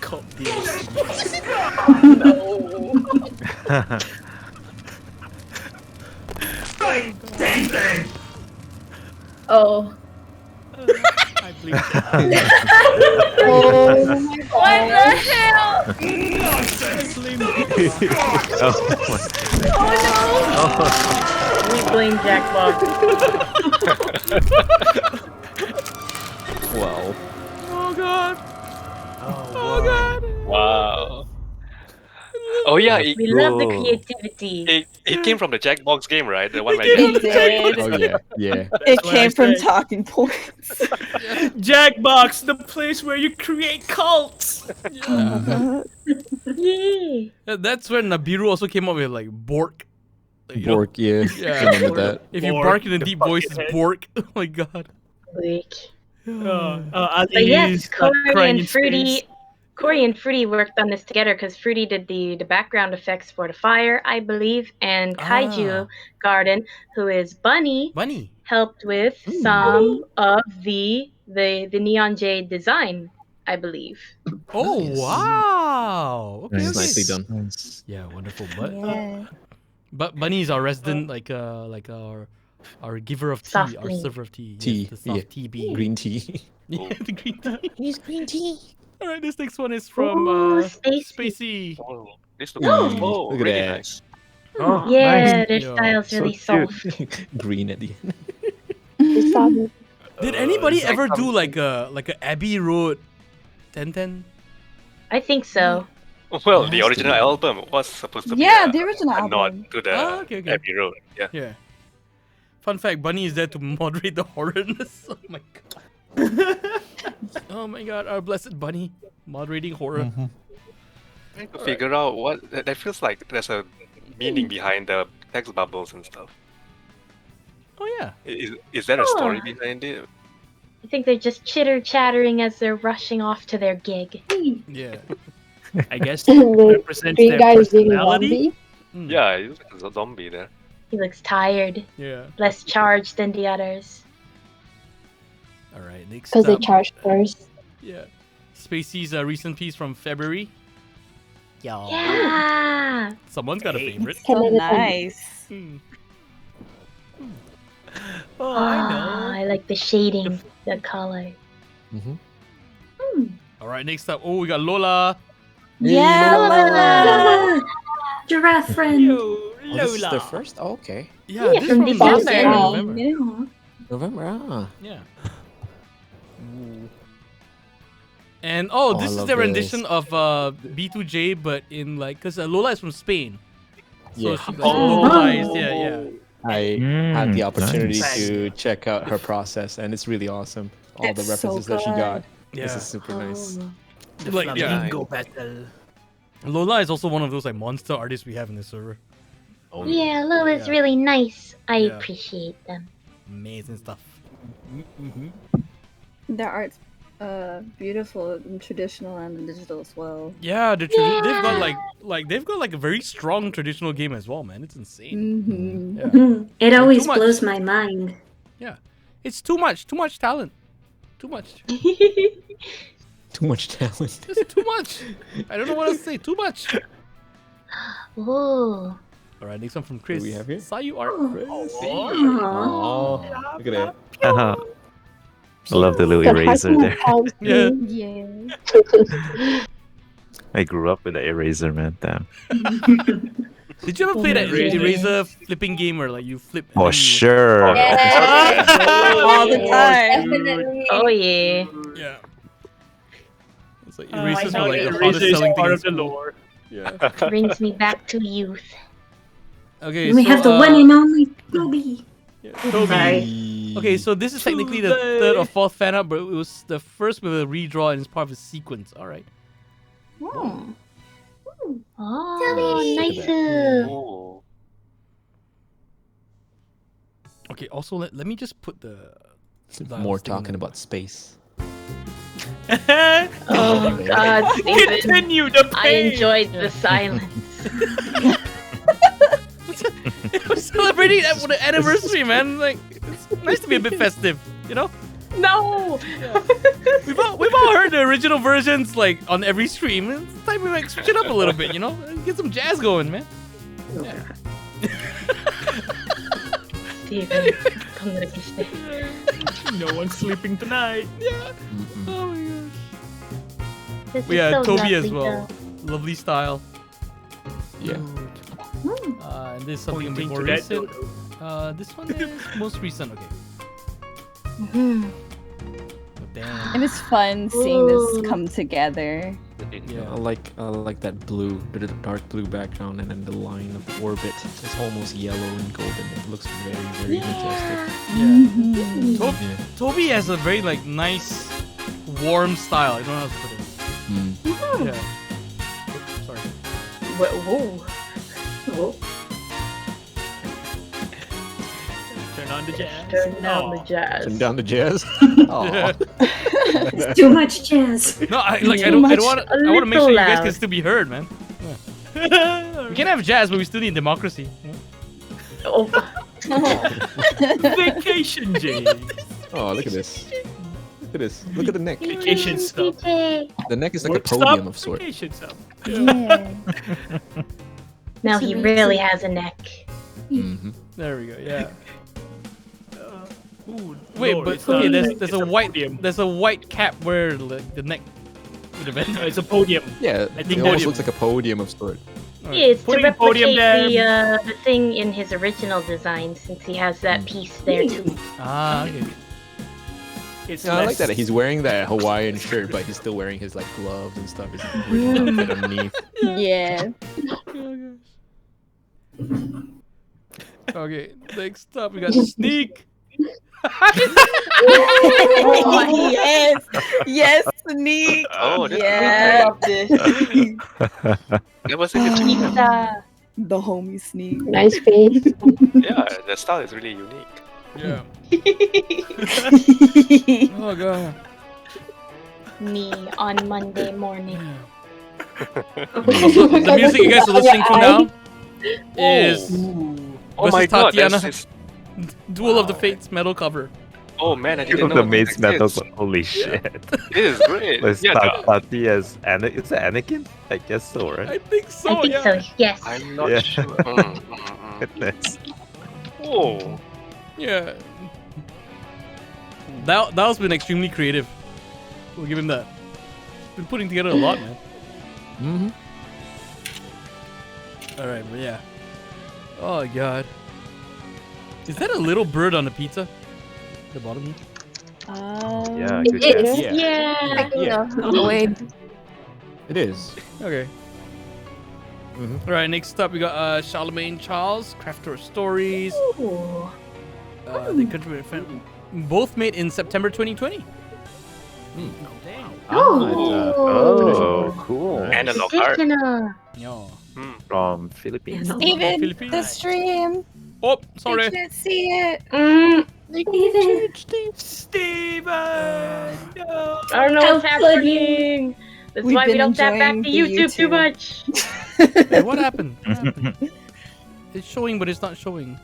Speaker 2: Dang, dang, dang.
Speaker 9: Oh.
Speaker 12: I believe
Speaker 14: What the hell?
Speaker 2: Nonsense.
Speaker 9: We blame Jackbox.
Speaker 6: Wow.
Speaker 1: Oh god. Oh god.
Speaker 10: Wow. Oh yeah, it,
Speaker 9: We love the creativity.
Speaker 10: it came from the Jackbox game, right? The one where
Speaker 7: It did.
Speaker 6: Oh yeah. Yeah.
Speaker 7: It
Speaker 12: what
Speaker 7: came
Speaker 12: I
Speaker 7: from
Speaker 12: said.
Speaker 7: talking points.
Speaker 12: Jackbox, the place where you create cults.
Speaker 9: Yay.
Speaker 1: That's when Nabiru also came up with like Bork. You know?
Speaker 6: Bork, yeah.
Speaker 1: Yeah.
Speaker 6: Remember that?
Speaker 1: If you
Speaker 12: Bork,
Speaker 1: bark in a
Speaker 12: the
Speaker 1: deep voice, it's
Speaker 12: fucking
Speaker 1: Bork. Oh my god.
Speaker 9: Bleak.
Speaker 12: Ali's
Speaker 9: But yes,
Speaker 12: crying
Speaker 9: Corey
Speaker 12: in
Speaker 9: and Fruity.
Speaker 12: space.
Speaker 9: Corey and Fruity worked on this together because Fruity did the background effects for the fire, I believe, and Kaiju Garden, who is Bunny, helped with some of the Neon Jade design, I believe.
Speaker 1: Oh wow! Okay,
Speaker 6: Nice.
Speaker 1: okay.
Speaker 6: Nicely done.
Speaker 1: Yeah, wonderful. But
Speaker 7: Yeah.
Speaker 1: but Bunny is our resident, like our Our giver of tea,
Speaker 9: Soft
Speaker 1: our
Speaker 9: tea.
Speaker 1: server of tea.
Speaker 6: Tea,
Speaker 1: Yes, the soft
Speaker 6: yeah.
Speaker 1: tea being.
Speaker 6: Green tea.
Speaker 1: Yeah, the green tea.
Speaker 14: Use green tea.
Speaker 1: All right, this next one is from Spacey.
Speaker 10: Oh, this
Speaker 6: Ooh,
Speaker 10: looks oh,
Speaker 6: look at
Speaker 10: really
Speaker 6: that.
Speaker 10: nice.
Speaker 8: Oh,
Speaker 9: Yeah,
Speaker 8: nice.
Speaker 9: their
Speaker 1: Yeah.
Speaker 9: style's
Speaker 8: So
Speaker 9: really
Speaker 8: cute.
Speaker 9: soft.
Speaker 6: Green at the end.
Speaker 1: Did anybody
Speaker 10: it's like
Speaker 1: ever do
Speaker 10: some-
Speaker 1: like a Abbey Road 1010?
Speaker 9: I think so.
Speaker 10: Well, the original album was supposed to be
Speaker 7: Yeah,
Speaker 10: a,
Speaker 7: the original
Speaker 10: a nod
Speaker 7: album.
Speaker 10: to the
Speaker 1: Okay.
Speaker 10: Abbey Road. Yeah.
Speaker 1: Yeah. Fun fact: Bunny is there to moderate the horrorness. Oh my god. Oh my god, our blessed Bunny moderating horror.
Speaker 10: Trying to figure out what that feels like. There's a meaning behind the text bubbles and stuff.
Speaker 1: Oh yeah.
Speaker 10: Is there a story
Speaker 9: Oh.
Speaker 10: behind it?
Speaker 9: I think they're just chitter chattering as they're rushing off to their gig.
Speaker 1: Yeah.
Speaker 12: I guess it
Speaker 11: The
Speaker 12: represents
Speaker 11: green
Speaker 12: their
Speaker 11: guy is being a
Speaker 12: personality.
Speaker 11: zombie.
Speaker 10: Yeah, he's like a zombie there.
Speaker 9: He looks tired,
Speaker 1: Yeah.
Speaker 9: less charged than the others.
Speaker 1: All right. Next
Speaker 11: Because they
Speaker 1: up.
Speaker 11: charge first.
Speaker 1: Yeah. Spacey's recent piece from February. Yo.
Speaker 9: Yeah.
Speaker 1: Someone's got a favorite.
Speaker 7: So nice.
Speaker 1: Hmm.
Speaker 12: Oh,
Speaker 9: I like the shading, the color.
Speaker 1: All right. Next up. Oh, we got Lola.
Speaker 5: Yeah, Lola! Giraffe friend.
Speaker 6: Oh, this is the first? Oh, okay.
Speaker 1: Yeah,
Speaker 9: Yeah,
Speaker 1: this
Speaker 9: from
Speaker 1: is from last year,
Speaker 9: December.
Speaker 1: November.
Speaker 5: Yeah.
Speaker 6: November, ah.
Speaker 1: Yeah. And oh,
Speaker 6: Oh, I
Speaker 1: this is
Speaker 6: love
Speaker 1: the
Speaker 6: this.
Speaker 1: rendition of B2J, but in like, because Lola is from Spain. So
Speaker 6: Yeah.
Speaker 1: she like localized, yeah.
Speaker 6: I had the opportunity
Speaker 12: nice.
Speaker 6: to check out her process, and it's really awesome. All the
Speaker 7: It's so
Speaker 6: references that she got.
Speaker 1: Yeah.
Speaker 6: This is super nice.
Speaker 12: The
Speaker 1: Like, yeah.
Speaker 12: flamingo battle.
Speaker 1: Lola is also one of those like monster artists we have in the server.
Speaker 6: Oh,
Speaker 9: Yeah, Lola's
Speaker 1: Yeah.
Speaker 9: really nice. I
Speaker 1: Yeah.
Speaker 9: appreciate them.
Speaker 1: Amazing stuff.
Speaker 7: Their art's beautiful and traditional and in digital as well.
Speaker 1: Yeah, they've got they've got like a very strong traditional game as well, man. It's insane.
Speaker 7: Mm-hmm.
Speaker 1: Yeah.
Speaker 5: It always
Speaker 1: much.
Speaker 5: blows my mind.
Speaker 1: Yeah. It's too much talent. Too much.
Speaker 6: Too much talent.
Speaker 1: Just too much. I don't know what else to say. Too much.
Speaker 9: Ooh.
Speaker 1: All right, next one from Chris.
Speaker 6: What do we have here?
Speaker 1: Sayu art.
Speaker 6: Oh, look at that.
Speaker 8: I love the little eraser there.
Speaker 1: Yeah.
Speaker 7: Yeah.
Speaker 8: I grew up with the eraser, man. Damn.
Speaker 1: Did you ever play that
Speaker 12: Really?
Speaker 1: eraser flipping game where like you flip? and
Speaker 8: Oh,
Speaker 1: then you-
Speaker 8: sure.
Speaker 7: All the time.
Speaker 14: Definitely.
Speaker 9: Oh yeah.
Speaker 1: Yeah. It's like
Speaker 12: I
Speaker 1: erasers
Speaker 12: know
Speaker 1: were like
Speaker 12: the
Speaker 1: the
Speaker 12: eraser
Speaker 1: hottest
Speaker 12: is
Speaker 1: selling thing.
Speaker 12: part
Speaker 1: in
Speaker 12: of the
Speaker 1: school.
Speaker 12: lore.
Speaker 1: Yeah.
Speaker 9: Brings me back to youth.
Speaker 1: Okay.
Speaker 5: We
Speaker 1: so,
Speaker 5: have the one and only Toby.
Speaker 1: Toby.
Speaker 5: Sorry.
Speaker 1: Okay, so this is technically the third or fourth fan art, but it was the first with a redraw and it's part of a sequence. All right.
Speaker 9: Oh, nice.
Speaker 10: Oh.
Speaker 1: Okay. Also, let me just put the
Speaker 6: More
Speaker 1: thing
Speaker 6: talking
Speaker 1: in.
Speaker 6: about space.
Speaker 9: Oh God, Steven.
Speaker 12: Continue the
Speaker 9: I
Speaker 12: pain.
Speaker 9: enjoyed the silence.
Speaker 1: We're celebrating that for the anniversary, man. Like, it's nice to be a bit festive, you know?
Speaker 9: No.
Speaker 1: We've all heard the original versions like on every stream. It's time we like switch it up a little bit, you know? Get some jazz going, man. Yeah.
Speaker 9: Steven, come to the
Speaker 12: No one's sleeping tonight.
Speaker 1: Yeah. Oh my gosh.
Speaker 9: This
Speaker 1: We
Speaker 9: is
Speaker 1: had
Speaker 9: so
Speaker 1: Toby as
Speaker 9: lovely,
Speaker 1: well. Lovely style.
Speaker 6: Yeah.
Speaker 1: And this is something a bit
Speaker 12: Pointing
Speaker 1: more
Speaker 12: to that
Speaker 1: recent. This one is most recent. Okay.
Speaker 9: though.
Speaker 1: Oh, damn.
Speaker 7: And it's fun seeing
Speaker 9: Ooh.
Speaker 7: this come together.
Speaker 6: Yeah, I like that blue, the dark blue background, and then the line of orbit. It's almost yellow and golden. It looks very, very majestic.
Speaker 1: Yeah.
Speaker 6: Yeah.
Speaker 1: Toby has a very like nice, warm style. I don't know how to put it. Yeah. Oops, sorry.
Speaker 9: Whoa. Whoa.
Speaker 12: Turn on the jazz.
Speaker 9: Turn down the jazz.
Speaker 6: Turn down the jazz.
Speaker 1: Yeah.
Speaker 5: It's too much jazz.
Speaker 1: No, I
Speaker 9: Too
Speaker 1: don't
Speaker 9: much.
Speaker 1: want to.
Speaker 9: A
Speaker 1: I want to make
Speaker 9: little
Speaker 1: sure you guys
Speaker 9: loud.
Speaker 1: can still be heard, man. Yeah. We can have jazz, but we still need democracy. Yeah.
Speaker 9: Oh.
Speaker 12: Vacation, Jay.
Speaker 6: Oh, look at this. Look at this. Look at the neck.
Speaker 12: Vacation stuff.
Speaker 6: The neck is like
Speaker 12: Work
Speaker 6: a podium
Speaker 12: stop,
Speaker 6: of sorts.
Speaker 12: vacation stuff.
Speaker 7: Yeah.
Speaker 9: Now he really has a neck.
Speaker 6: Mm-hmm.
Speaker 1: There we go. Yeah. Wait,
Speaker 12: No,
Speaker 1: but
Speaker 12: it's not.
Speaker 1: okay, there's
Speaker 12: It's
Speaker 1: a
Speaker 12: a
Speaker 1: white
Speaker 12: podium.
Speaker 1: there's a white cap where like, the neck would have been.
Speaker 12: It's a podium.
Speaker 6: Yeah,
Speaker 12: I
Speaker 6: it
Speaker 12: think
Speaker 6: almost
Speaker 12: podium.
Speaker 6: looks like a podium of sorts.
Speaker 9: It's to
Speaker 12: Putting
Speaker 9: replicate
Speaker 12: podium
Speaker 9: the thing in his original design, since he has that piece there too.
Speaker 1: Ah, okay.
Speaker 12: It's
Speaker 6: Yeah, I like
Speaker 12: less-
Speaker 6: that he's wearing that Hawaiian shirt, but he's still wearing his like gloves and stuff. His original outfit underneath.
Speaker 14: Yeah.
Speaker 1: Okay, next up we got Sneak.
Speaker 7: Oh, yes, yes, Sneak.
Speaker 10: Oh, that's
Speaker 7: yeah.
Speaker 10: That was a good
Speaker 9: Pizza.
Speaker 7: The homie Sneak.
Speaker 11: Nice face.
Speaker 10: Yeah, the style is really unique.
Speaker 1: Yeah. Oh god.
Speaker 9: Me on Monday morning.
Speaker 1: Also, the music you guys are listening to now is
Speaker 10: Oh my god,
Speaker 1: Tatiana.
Speaker 10: that's
Speaker 1: Duel of the Fates metal cover.
Speaker 10: Oh man, I
Speaker 8: Give
Speaker 10: didn't
Speaker 8: him
Speaker 10: know
Speaker 8: the maid's metal.
Speaker 10: exists.
Speaker 8: Holy shit.
Speaker 10: It is great.
Speaker 8: Let's
Speaker 10: Yeah,
Speaker 8: start Tati as Anakin. Is it Anakin? I guess so, right?
Speaker 1: I think so.
Speaker 9: I think so. Yes.
Speaker 10: I'm not
Speaker 8: Yeah.
Speaker 10: sure.
Speaker 8: Goodness.
Speaker 10: Oh.
Speaker 1: Yeah. That has been extremely creative. We'll give him that. Been putting together a lot, man.
Speaker 6: Mm-hmm.
Speaker 1: All right, but yeah. Oh god. Is that a little bird on the pizza? The bottom here?
Speaker 8: Yeah,
Speaker 14: It
Speaker 8: good
Speaker 14: is.
Speaker 8: guess.
Speaker 9: Yeah.
Speaker 14: Oh, wait.
Speaker 6: It is.
Speaker 1: Okay.
Speaker 6: Mhm.
Speaker 1: All right, next up we got Charlemagne Charles, Crafter of Stories.
Speaker 9: Ooh.
Speaker 1: They contributed both made in September 2020.
Speaker 8: Oh, cool.
Speaker 10: Analog art.
Speaker 9: Additional.
Speaker 1: Yeah.
Speaker 8: From Philippines.
Speaker 7: Steven,
Speaker 1: Philippines.
Speaker 7: the stream.
Speaker 1: Oh,
Speaker 7: I
Speaker 1: sorry.
Speaker 7: can't see it.
Speaker 12: Steven! No.
Speaker 9: I don't know what's happening. That's
Speaker 7: We've
Speaker 9: why we
Speaker 7: been
Speaker 9: don't tap back to
Speaker 7: enjoying the
Speaker 9: YouTube too
Speaker 7: YouTube.
Speaker 9: much.
Speaker 1: Hey, what happened? What happened? It's showing, but it's not showing.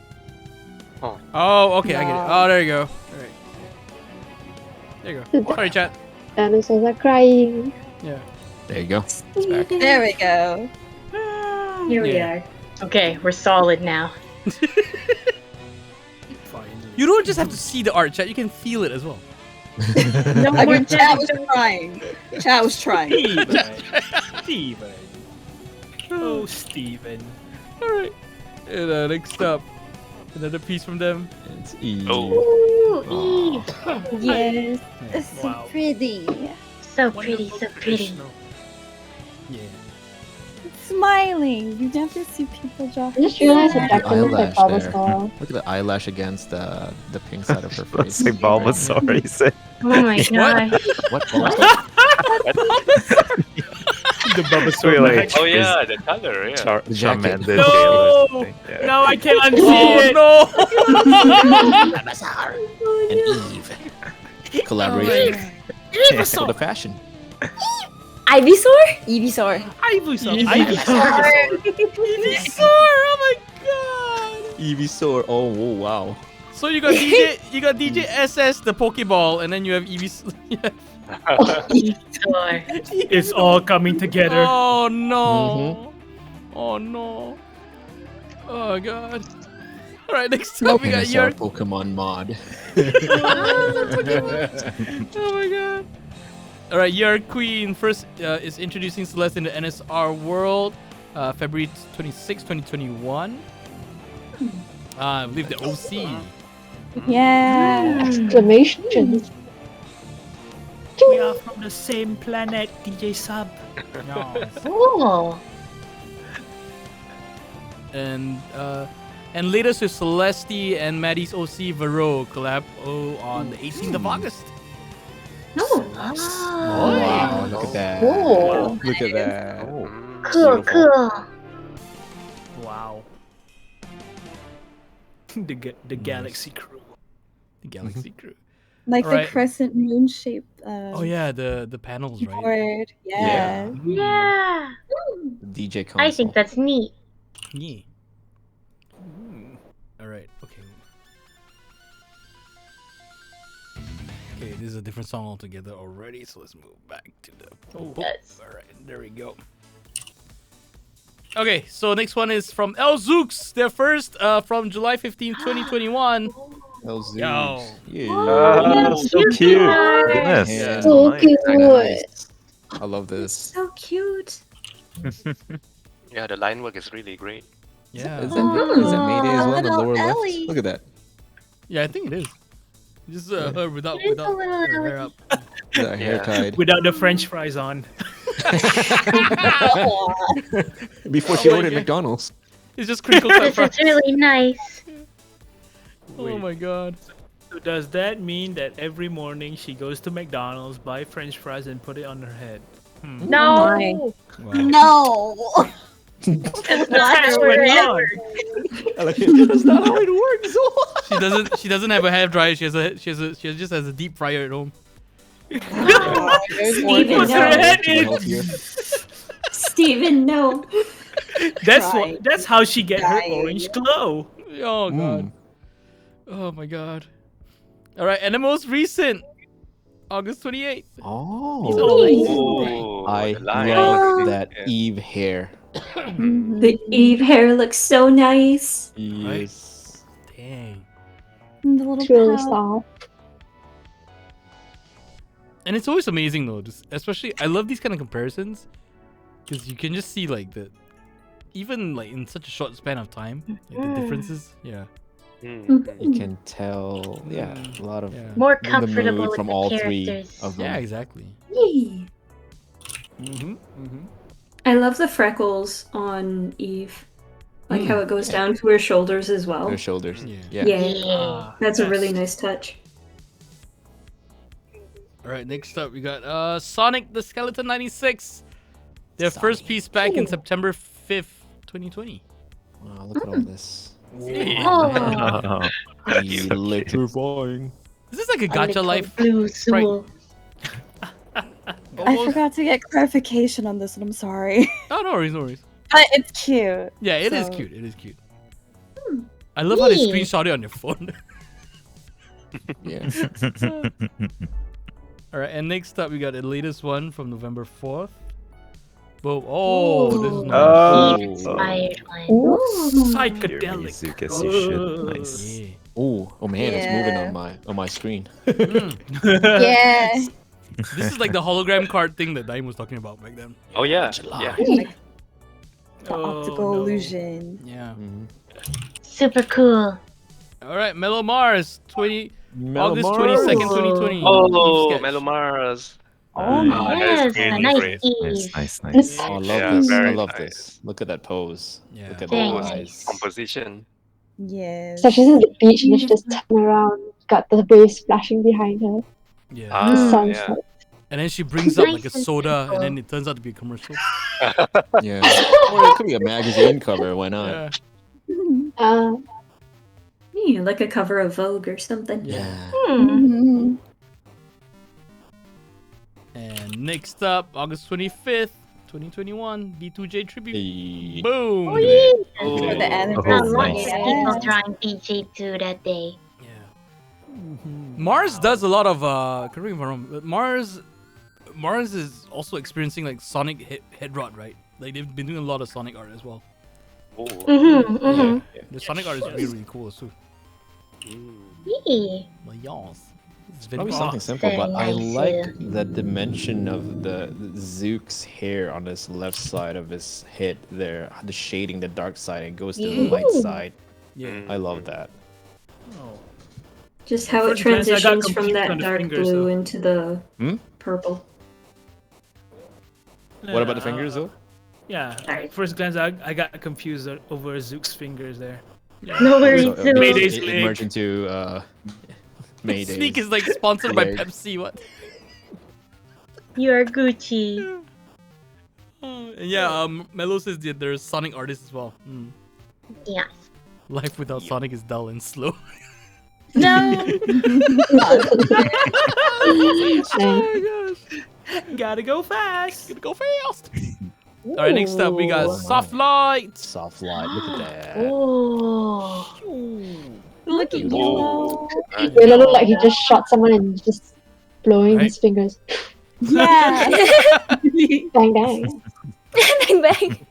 Speaker 10: Oh.
Speaker 1: Oh, okay, I get it. Oh, there you go. All right. There you go. Sorry, chat.
Speaker 11: Dinosaurs are crying.
Speaker 1: Yeah.
Speaker 6: There you go. It's back.
Speaker 7: There we go.
Speaker 5: Here we
Speaker 1: Yeah.
Speaker 5: are.
Speaker 9: Okay, we're solid now.
Speaker 1: You don't just have to see the art, chat. You can feel it as well.
Speaker 9: No
Speaker 7: I
Speaker 9: more
Speaker 7: mean, chat was
Speaker 9: Jennifer.
Speaker 7: trying. Chat was trying.
Speaker 12: Steven. Oh, Steven.
Speaker 1: All right. And next up, another piece from them.
Speaker 6: It's Eve.
Speaker 9: Ooh, Eve.
Speaker 7: Yes, it's so
Speaker 12: Wow.
Speaker 7: pretty.
Speaker 9: So pretty, so pretty.
Speaker 1: Yeah.
Speaker 7: It's smiling. You never see people draw.
Speaker 11: I just realized that
Speaker 6: The
Speaker 11: Jackson looks like
Speaker 6: eyelash there.
Speaker 11: Bulbasaur.
Speaker 6: Look at the eyelash against the pink side of her
Speaker 8: Let's
Speaker 6: face.
Speaker 8: say Bulbasaur, he said.
Speaker 9: Oh my god.
Speaker 6: What? Bulbasaur?
Speaker 12: The Bulbasaur.
Speaker 8: Really?
Speaker 12: Max.
Speaker 10: Oh yeah, the color. Yeah.
Speaker 6: The jacket.
Speaker 8: Charmander
Speaker 12: No!
Speaker 8: tail or something. Yeah.
Speaker 12: Now I can't unsee
Speaker 1: Oh
Speaker 12: it.
Speaker 1: no!
Speaker 6: Bulbasaur and Eve. Collaboration. For the fashion.
Speaker 14: Ivysaur? Evysaur.
Speaker 12: Ivysaur.
Speaker 1: Ivysaur! Oh my god!
Speaker 6: Eeveesaur. Oh, whoa, wow.
Speaker 1: So you got DJ SS the Pokeball, and then you have Eevee.
Speaker 9: Sure.
Speaker 12: It's all coming together.
Speaker 1: Oh no! Oh no! Oh god! All right, next up we got
Speaker 6: NSR
Speaker 1: your.
Speaker 6: Pokemon mod.
Speaker 1: Oh my god! All right, your queen first is introducing Celeste in the NSR world, February 26, 2021. I believe the OC.
Speaker 7: Yeah.
Speaker 11: Exclamation.
Speaker 12: We are from the same planet, DJ Sub.
Speaker 9: Cool.
Speaker 1: And latest with Celeste and Maddie's OC Vero collab on the 18th of August.
Speaker 9: Oh.
Speaker 6: Wow, look at that.
Speaker 11: Cool.
Speaker 6: Look at that.
Speaker 9: Cool, cool.
Speaker 12: Wow. The Galaxy Crew.
Speaker 1: The Galaxy Crew.
Speaker 7: Like
Speaker 1: Alright.
Speaker 7: the crescent moon shaped.
Speaker 1: Oh yeah, the panels, right?
Speaker 7: Board. Yeah.
Speaker 9: Yeah.
Speaker 6: DJ console.
Speaker 9: I think that's neat.
Speaker 1: Yeah. All right. Okay. Okay, this is a different song altogether already, so let's move back to the.
Speaker 9: Yes.
Speaker 1: All right, there we go. Okay, so next one is from El Zooks. Their first from July 15, 2021.
Speaker 6: Oh, Zeus.
Speaker 1: Yo.
Speaker 6: Yeah.
Speaker 8: So cute. Goodness.
Speaker 6: Yeah.
Speaker 11: So
Speaker 8: Nice.
Speaker 11: cute.
Speaker 6: Nice. I love this.
Speaker 5: So cute.
Speaker 10: Yeah, the line work is really great.
Speaker 1: Yeah.
Speaker 6: Is that Mayday as well? The
Speaker 7: little
Speaker 6: lower
Speaker 7: Ellie.
Speaker 6: left. Look at that.
Speaker 1: Yeah, I think it is. Just her without
Speaker 5: It is a little
Speaker 1: her hair up.
Speaker 6: That hair
Speaker 10: Yeah.
Speaker 6: tied.
Speaker 12: Without the French fries on.
Speaker 6: Before she
Speaker 1: Oh my
Speaker 6: ordered
Speaker 1: God.
Speaker 6: McDonald's.
Speaker 1: It's just crinkle cut
Speaker 9: This
Speaker 1: fries.
Speaker 9: is really nice.
Speaker 1: Oh my god.
Speaker 12: So does that mean that every morning she goes to McDonald's, buy French fries, and put it on her head?
Speaker 9: No.
Speaker 7: No.
Speaker 9: That's not how it works.
Speaker 6: That's not how it works.
Speaker 1: She doesn't have a hair dryer. She just has a deep fryer at home.
Speaker 5: Steven,
Speaker 12: Puts her
Speaker 5: no.
Speaker 12: head in.
Speaker 5: Steven, no.
Speaker 12: That's how she get her
Speaker 7: Dying.
Speaker 12: orange glow.
Speaker 1: Oh god. Oh my god. All right, and the most recent, August 28th.
Speaker 10: Oh,
Speaker 6: I
Speaker 10: the line.
Speaker 6: love that Eve hair.
Speaker 5: The Eve hair looks so nice.
Speaker 6: Yes.
Speaker 1: Dang.
Speaker 7: The little
Speaker 11: It's really
Speaker 7: pal.
Speaker 11: soft.
Speaker 1: And it's always amazing though, especially I love these kind of comparisons because you can just see like even like in such a short span of time, like the differences. Yeah.
Speaker 6: You can tell, a lot of
Speaker 9: More
Speaker 6: the
Speaker 9: comfortable
Speaker 6: mood
Speaker 9: with
Speaker 6: from
Speaker 9: the
Speaker 6: all three
Speaker 9: characters.
Speaker 6: of them.
Speaker 1: Yeah, exactly.
Speaker 5: I love the freckles on Eve. Like how it goes down to her shoulders as well.
Speaker 6: Her shoulders. Yeah.
Speaker 5: Yeah. That's a really nice touch.
Speaker 1: All right, next up we got Sonic the Skeleton 96. Their first piece back in September 5th, 2020.
Speaker 6: Wow, look at all this.
Speaker 9: Oh.
Speaker 6: Electrifying.
Speaker 1: This is like a gacha life.
Speaker 9: Blue
Speaker 1: sprite.
Speaker 9: Soul.
Speaker 7: I forgot to get clarification on this, and I'm sorry.
Speaker 1: Oh, no worries, no worries.
Speaker 7: But it's cute.
Speaker 1: Yeah, it is
Speaker 7: so-
Speaker 1: cute. It is cute. I love how they screenshot it on your phone.
Speaker 6: Yeah.
Speaker 1: All right, and next up we got the latest one from November 4th. Whoa! Oh, this is nice.
Speaker 9: Inspired one.
Speaker 12: Psychedelic.
Speaker 8: Zuke as you should. Nice.
Speaker 1: Yeah.
Speaker 6: Oh man, it's moving
Speaker 7: Yeah.
Speaker 6: on my screen.
Speaker 7: Yeah.
Speaker 1: This is like the hologram card thing that Daim was talking about back then.
Speaker 10: Oh yeah, yeah.
Speaker 7: The optical illusion.
Speaker 1: Yeah.
Speaker 9: Super cool.
Speaker 1: All right, Mellow Mars, August
Speaker 6: Mars.
Speaker 1: 22nd, 2020.
Speaker 10: Oh,
Speaker 1: Sketch.
Speaker 10: Mellow Mars.
Speaker 9: Oh,
Speaker 10: that
Speaker 9: yes,
Speaker 10: is
Speaker 9: a
Speaker 10: really
Speaker 9: nice
Speaker 10: great.
Speaker 9: Eve.
Speaker 8: Nice.
Speaker 6: Oh, I love
Speaker 10: Yeah,
Speaker 6: this. I
Speaker 10: very
Speaker 6: love
Speaker 10: nice.
Speaker 6: this. Look at that pose.
Speaker 1: Yeah.
Speaker 6: Look at
Speaker 9: Very
Speaker 6: those
Speaker 9: nice.
Speaker 6: eyes.
Speaker 10: Composition.
Speaker 7: Yes.
Speaker 11: So she's at the beach and she just turn around, got the waves splashing behind her.
Speaker 1: Yeah.
Speaker 11: The
Speaker 10: Ah,
Speaker 11: sun's
Speaker 10: yeah.
Speaker 1: And then she brings up like a
Speaker 9: Nice and
Speaker 1: soda,
Speaker 9: simple.
Speaker 1: and then it turns out to be a commercial.
Speaker 6: Yeah. Or it could be a magazine cover. Why not?
Speaker 1: Yeah.
Speaker 5: Yeah, like a cover of Vogue or something.
Speaker 6: Yeah.
Speaker 7: Mhm.
Speaker 1: And next up, August 25th, 2021, D2J tribute.
Speaker 6: Hey.
Speaker 1: Boom.
Speaker 7: For the
Speaker 9: A
Speaker 7: anniversary.
Speaker 9: lot
Speaker 8: nice.
Speaker 9: of people drawing DJ2 that day.
Speaker 1: Yeah. Mars does a lot of correct me if I'm wrong, but Mars is also experiencing like Sonic head rot, right? Like they've been doing a lot of Sonic art as well.
Speaker 10: Oh.
Speaker 1: The Sonic art is really, really cool too.
Speaker 9: Yee.
Speaker 1: Like y'all. It's very
Speaker 6: Probably
Speaker 1: cool.
Speaker 6: something simple, but I
Speaker 9: Very nice,
Speaker 6: like the dimension of the Zook's hair on this left side of his head there. The shading, the dark side, it goes to the light side.
Speaker 1: Yeah.
Speaker 6: I love that.
Speaker 5: Just how it
Speaker 12: First glance, I got
Speaker 5: transitions from
Speaker 12: confused
Speaker 5: that
Speaker 12: on the
Speaker 5: dark
Speaker 12: fingers,
Speaker 5: blue
Speaker 12: though.
Speaker 5: into the
Speaker 6: Hmm?
Speaker 5: purple.
Speaker 6: What about the fingers though?
Speaker 12: Yeah. First glance, I got confused over Zook's fingers there.
Speaker 9: No worries,
Speaker 6: So,
Speaker 9: Zook.
Speaker 12: Mayday's
Speaker 6: it
Speaker 12: leg.
Speaker 6: merged into Mayday.
Speaker 1: Sneak is like sponsored by
Speaker 12: Yeah.
Speaker 1: Pepsi. What?
Speaker 9: You are Gucci.
Speaker 1: Yeah. Mello says that there's Sonic artists as well. Mm.
Speaker 9: Yes.
Speaker 1: Life without Sonic is dull and slow.
Speaker 9: No.
Speaker 12: Gotta go fast.
Speaker 1: Gotta go fast. All right, next up we got Soft Light.
Speaker 6: Soft Light. Look at that.
Speaker 9: Oh.
Speaker 7: Look at you.
Speaker 11: It looked like he just shot someone and just blowing his fingers.
Speaker 7: Yeah.
Speaker 11: Bang bang.
Speaker 14: Bang bang.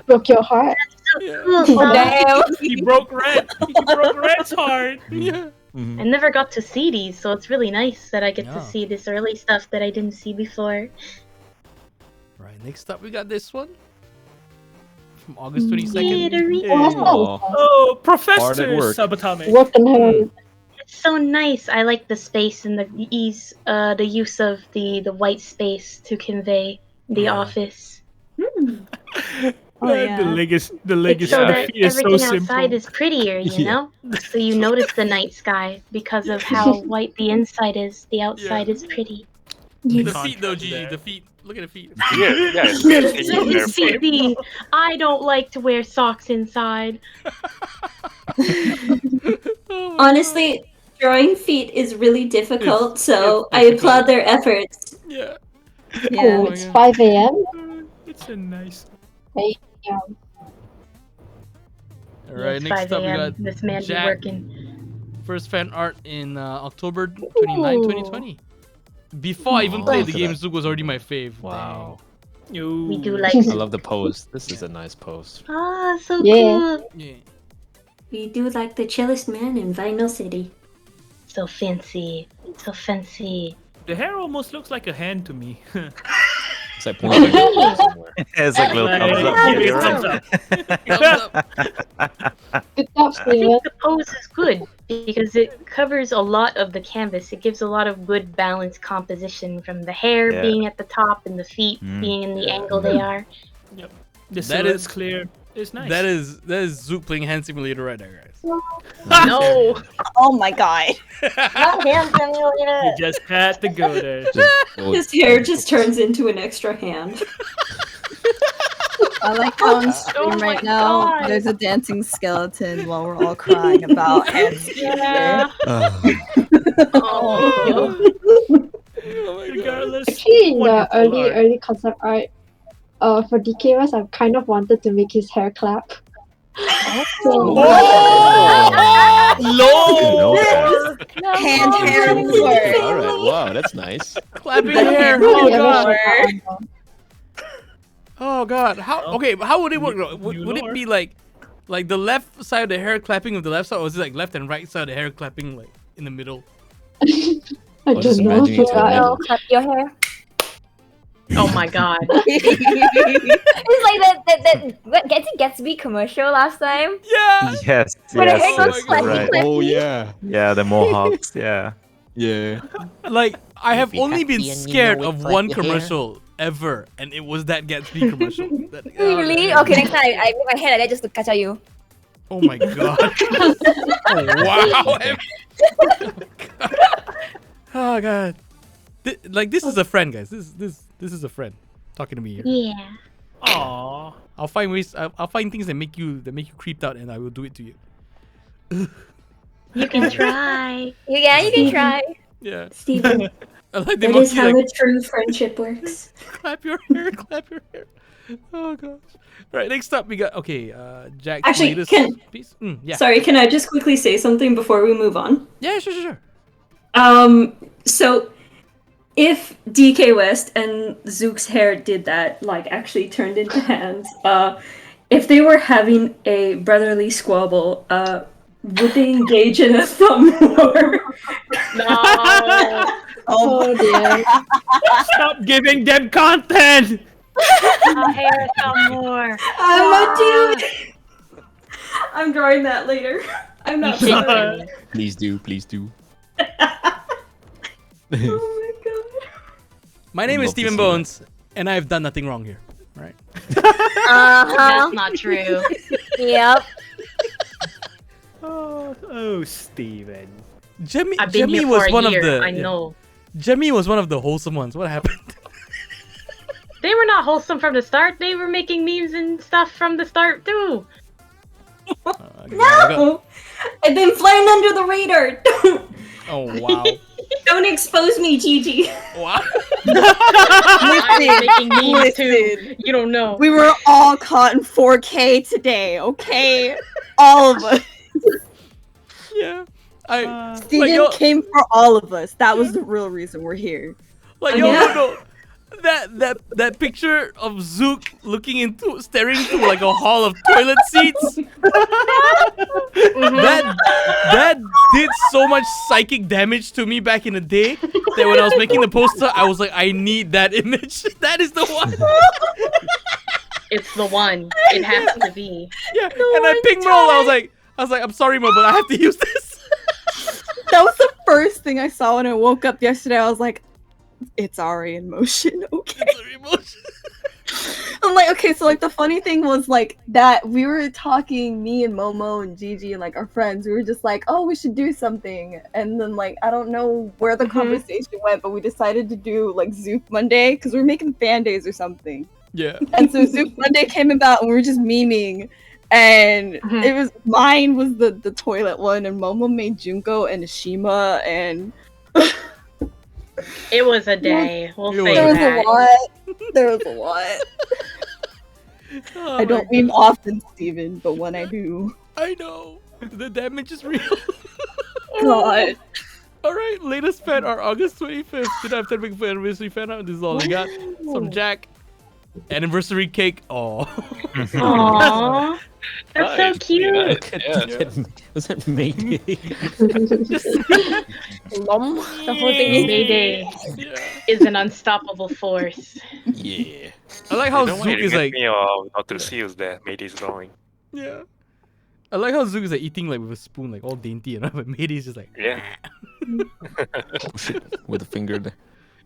Speaker 11: Broke your heart.
Speaker 9: Cool,
Speaker 14: Oh,
Speaker 9: Sonic.
Speaker 14: damn.
Speaker 12: He broke Red. He broke Red's heart.
Speaker 1: Yeah.
Speaker 9: I never got to see these, so it's really nice that I get to
Speaker 1: Yeah.
Speaker 9: see this early stuff that I didn't see before.
Speaker 1: Right, next up we got this one from August 22nd.
Speaker 12: Oh, Professor
Speaker 6: work.
Speaker 12: Subatomic.
Speaker 11: Work on her.
Speaker 9: It's so nice. I like the space and the use of the white space to convey the office.
Speaker 7: Oh, yeah.
Speaker 12: The leg is
Speaker 9: It's
Speaker 12: the
Speaker 9: so that
Speaker 12: feet is so
Speaker 9: everything
Speaker 12: simple.
Speaker 9: outside is prettier, you
Speaker 12: Yeah.
Speaker 9: know? So you notice the night sky because of how white the inside is. The outside is pretty.
Speaker 1: The feet though, Gigi, the feet. Look at the feet.
Speaker 10: It's
Speaker 9: So it's feety. I don't like to wear socks inside.
Speaker 5: Honestly, drawing feet is really difficult, so I
Speaker 1: difficult.
Speaker 5: applaud their efforts.
Speaker 1: Yeah.
Speaker 11: Oh, it's 5 a.m.
Speaker 12: It's a nice.
Speaker 11: Yeah.
Speaker 1: Alright,
Speaker 9: It's
Speaker 1: next
Speaker 9: 5
Speaker 1: up we
Speaker 9: a.m.
Speaker 1: got
Speaker 9: This man be
Speaker 1: Jack.
Speaker 9: working.
Speaker 1: First fan art in October 29, 2020. Before I even played the game, Zook was already my fave.
Speaker 6: Wow.
Speaker 9: We do like
Speaker 6: I love the pose. This is a nice pose.
Speaker 9: Ah, so
Speaker 11: Yeah.
Speaker 9: cool.
Speaker 1: Yeah.
Speaker 5: We do like the chillest man in Vinyl City.
Speaker 9: So fancy. So fancy.
Speaker 12: The hair almost looks like a hand to me.
Speaker 6: It's like pointing somewhere.
Speaker 8: It's like little thumbs up.
Speaker 12: Yeah,
Speaker 8: Yeah, you're
Speaker 12: thumbs
Speaker 8: right.
Speaker 11: Good job,
Speaker 9: I
Speaker 11: Steven.
Speaker 9: think the pose is good because it covers a lot of the canvas. It gives a lot of good balanced composition from the hair
Speaker 8: Yeah.
Speaker 9: being at the top and the feet being in the angle they are.
Speaker 12: Yep. The
Speaker 1: That
Speaker 12: silhouette's
Speaker 1: is-
Speaker 12: clear. It's nice.
Speaker 1: That is Zook playing Hand Simulator right there, guys.
Speaker 9: No.
Speaker 7: Oh my god.
Speaker 9: Not hand simulator.
Speaker 12: You just had to go there.
Speaker 5: His hair just turns into an extra hand.
Speaker 7: I like how on stream
Speaker 9: Oh my
Speaker 7: right now
Speaker 9: God.
Speaker 7: there's a dancing skeleton while we're all crying about hands.
Speaker 9: Yeah.
Speaker 1: Oh.
Speaker 12: Regardless.
Speaker 11: Actually, in the
Speaker 12: wonderful art.
Speaker 11: early concept art, for DKS, I kind of wanted to make his hair clap.
Speaker 1: Lord!
Speaker 7: Hand hair
Speaker 6: All
Speaker 7: word.
Speaker 6: right. Wow, that's nice.
Speaker 1: Clapping
Speaker 7: The
Speaker 1: hair.
Speaker 7: hand
Speaker 1: Oh
Speaker 7: hair
Speaker 1: god.
Speaker 7: word.
Speaker 1: Oh god. How? Okay, but how would it work? though? Would,
Speaker 12: you
Speaker 1: would
Speaker 12: know
Speaker 1: it be like the left side of the hair clapping with the left side, or is it like left and right side of the hair clapping like in the middle?
Speaker 11: I
Speaker 6: just
Speaker 11: don't know.
Speaker 6: imagine it's
Speaker 11: Forgot.
Speaker 6: middle.
Speaker 14: Clap your hair.
Speaker 9: Oh my god.
Speaker 14: It's like that Gatsby commercial last time.
Speaker 1: Yeah.
Speaker 8: Yes,
Speaker 14: Where the hair
Speaker 8: yes,
Speaker 14: goes
Speaker 8: yes,
Speaker 14: clappy,
Speaker 8: right.
Speaker 14: clappy.
Speaker 6: Oh yeah.
Speaker 8: Yeah, the mohawks. Yeah.
Speaker 6: Yeah.
Speaker 1: Like I have
Speaker 15: be
Speaker 1: only been
Speaker 15: happy and you
Speaker 1: scared
Speaker 15: know it,
Speaker 1: of
Speaker 15: clap
Speaker 1: one
Speaker 15: your hair.
Speaker 1: commercial ever, and it was that Gatsby commercial.
Speaker 14: Really? Okay, next time I make my hair like that just to catch you.
Speaker 1: Oh my god. Oh, wow. Oh god. Like this is a friend, guys. This is a friend talking to me here.
Speaker 9: Yeah.
Speaker 12: Aww.
Speaker 1: I'll find ways. I'll find things that make you creeped out, and I will do it to you.
Speaker 9: You can try.
Speaker 14: You can try.
Speaker 1: Yeah.
Speaker 5: Steven,
Speaker 1: I like the
Speaker 5: that is
Speaker 1: emoji,
Speaker 5: how
Speaker 1: like,
Speaker 5: a true friendship works.
Speaker 1: clap your hair, clap your hair. Oh gosh. Right. Next up, we got Jack's
Speaker 5: Actually,
Speaker 1: latest piece. Yeah.
Speaker 5: Sorry, can I just quickly say something before we move on?
Speaker 1: Yeah. Sure.
Speaker 5: So if DK West and Zook's hair did that, like actually turned into hands, if they were having a brotherly squabble, would they engage in a thumb war?
Speaker 9: No.
Speaker 11: Oh dear.
Speaker 12: Stop giving them content.
Speaker 9: I'll hair some more.
Speaker 5: I'm a dude. I'm drawing that later. I'm not sorry.
Speaker 6: Please do. Please do.
Speaker 5: Oh my god.
Speaker 1: My name is
Speaker 6: love to
Speaker 1: Steven
Speaker 6: see
Speaker 1: Bones, and I have done nothing wrong here. Right.
Speaker 9: That's not true.
Speaker 14: Yep.
Speaker 12: Oh, Steven.
Speaker 1: Jemmy
Speaker 9: I've been here
Speaker 1: was
Speaker 9: for a
Speaker 1: one
Speaker 9: year.
Speaker 1: of the.
Speaker 9: I know.
Speaker 1: Jemmy was one of the wholesome ones. What happened?
Speaker 9: They were not wholesome from the start. They were making memes and stuff from the start too.
Speaker 5: No! I've been flying under the radar.
Speaker 1: Oh wow.
Speaker 5: Don't expose me, Gigi.
Speaker 1: Wow.
Speaker 9: I'm making memes too. You don't know.
Speaker 7: We were all caught in 4K today, okay? All of us.
Speaker 1: Yeah.
Speaker 7: Steven came for all of us. That was the real reason we're here.
Speaker 1: Like y'all don't know. that picture of Zook staring into like a hall of toilet seats. That did so much psychic damage to me back in the day that when I was making the poster, I was like, I need that image. That is the one.
Speaker 9: It's the one. It has to be.
Speaker 1: Yeah, and I pinged Mo. I was like, I'm sorry, Mo, but I have to use this.
Speaker 7: That was the first thing I saw when I woke up yesterday. I was like, it's already in motion, okay? It's already in motion. I'm like, okay, so like the funny thing was like that we were talking, me and Momo and Gigi and like our friends, we were just like, oh, we should do something. And then like, I don't know where the conversation went, but we decided to do like Zook Monday because we were making fan days or something.
Speaker 1: Yeah.
Speaker 7: And so Zook Monday came about and we were just memeing. And it was mine was the toilet one, and Momo made Junko and Ashima, and
Speaker 9: it was a day. We'll say
Speaker 7: there was
Speaker 9: that.
Speaker 7: a lot. There was a lot. I don't meme often, Steven, but when I do,
Speaker 1: I know the damage is real.
Speaker 7: God.
Speaker 1: All right, latest fan art August 25th. Did I have 10 big anniversary fan art? This is all I got. Some Jack. Anniversary cake. Oh.
Speaker 9: Aww. That's so cute.
Speaker 6: Was that Mayday?
Speaker 9: The whole thing is Mayday is an unstoppable force.
Speaker 6: Yeah.
Speaker 1: I like how
Speaker 10: Don't
Speaker 1: Zook
Speaker 10: worry,
Speaker 1: is like.
Speaker 10: me Dr. Seals there. Mayday's drawing.
Speaker 1: Yeah. I like how Zook is like eating like with a spoon, like all dainty, and but Mayday's just like.
Speaker 10: Yeah.
Speaker 6: With a finger there.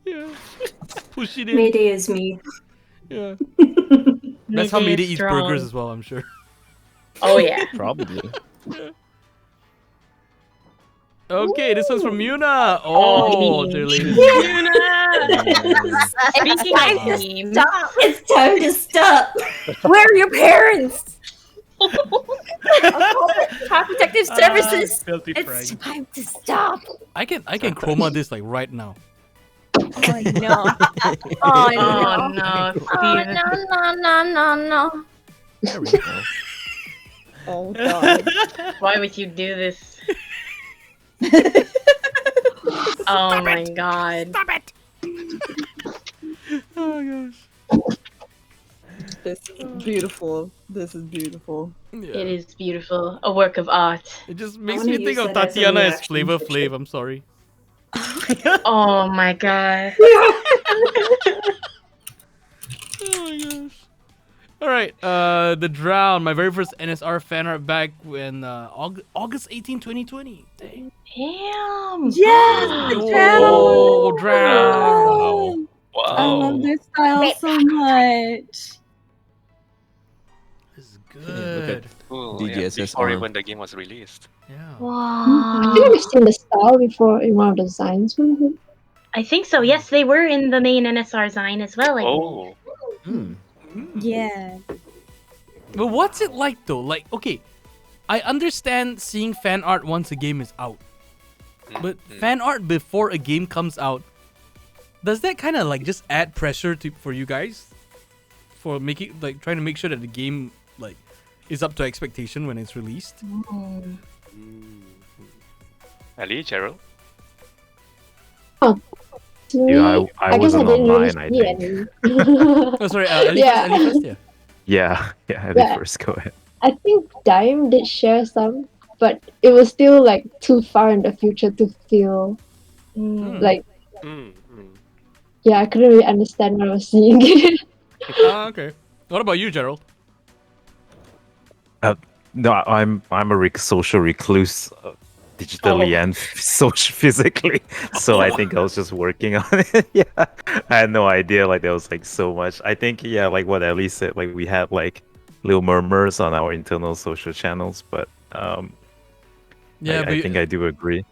Speaker 1: Yeah. Push it in.
Speaker 5: Mayday is me.
Speaker 1: Yeah. That's how Mayday eats
Speaker 9: strong.
Speaker 1: burgers as well, I'm sure.
Speaker 9: Oh yeah.
Speaker 6: Probably.
Speaker 1: Yeah. Okay, this one's from Yuna. Oh, their latest.
Speaker 9: Speaking of memes,
Speaker 14: Stop! It's time to stop. Where are your parents? Child Protective Services.
Speaker 1: Filthy
Speaker 14: It's
Speaker 1: frag.
Speaker 14: time to stop.
Speaker 1: I can chroma this like right now.
Speaker 14: Oh no! Oh
Speaker 9: oh
Speaker 14: no!
Speaker 9: no,
Speaker 14: Oh
Speaker 9: Steven.
Speaker 14: no!
Speaker 1: There we go.
Speaker 7: oh god.
Speaker 9: Why would you do this? Oh my god.
Speaker 1: Stop it! Oh gosh.
Speaker 7: This is beautiful. This is beautiful.
Speaker 1: Yeah.
Speaker 9: It is beautiful. A work of art.
Speaker 1: It just makes
Speaker 5: wanna
Speaker 1: me think
Speaker 5: use
Speaker 1: of
Speaker 5: that as a
Speaker 1: Tatiana as
Speaker 5: reaction
Speaker 1: Flavor
Speaker 5: picture.
Speaker 1: Flav. I'm sorry.
Speaker 9: Oh my god.
Speaker 1: Oh my gosh. Alright, The Drown, my very first NSR fan art back when August 18, 2020. Dang.
Speaker 9: Damn.
Speaker 7: Yes, the
Speaker 1: Oh, Drown.
Speaker 10: Wow.
Speaker 7: I love their style so much.
Speaker 1: This is
Speaker 6: Look
Speaker 1: good.
Speaker 6: at
Speaker 10: Cool.
Speaker 6: DGSS
Speaker 10: Before
Speaker 6: arm.
Speaker 10: even the game was released.
Speaker 1: Yeah.
Speaker 11: I
Speaker 9: Wow.
Speaker 11: think we've seen the style before in one of the designs.
Speaker 9: I think so. Yes, they were in the main NSR Zine as well. I believe.
Speaker 10: Oh.
Speaker 7: Yeah.
Speaker 1: But what's it like though? Like, okay, I understand seeing fan art once a game is out. But fan art before a game comes out, does that kind of like just add pressure for you guys? For making like trying to make sure that the game like is up to expectation when it's released?
Speaker 10: Ellie, Jarold?
Speaker 8: Yeah, I
Speaker 11: guess I
Speaker 8: wasn't
Speaker 11: didn't really
Speaker 8: online, I
Speaker 11: see
Speaker 8: think.
Speaker 11: any.
Speaker 1: Oh, sorry, Ellie
Speaker 11: Yeah.
Speaker 1: first, yeah.
Speaker 8: Yeah, Ellie
Speaker 11: Yeah.
Speaker 8: first, go ahead.
Speaker 11: I think Daim did share some, but it was still like too far in the future to feel like I couldn't really understand what I was seeing.
Speaker 1: Okay. What about you, Jarold?
Speaker 8: No, I'm a social recluse, digitally and physically. So I think I was just working on it. Yeah, I had no idea like there was like so much. I think like what Ellie said, like we had like little murmurs on our internal social channels, but
Speaker 1: Yeah,
Speaker 8: I think I do agree.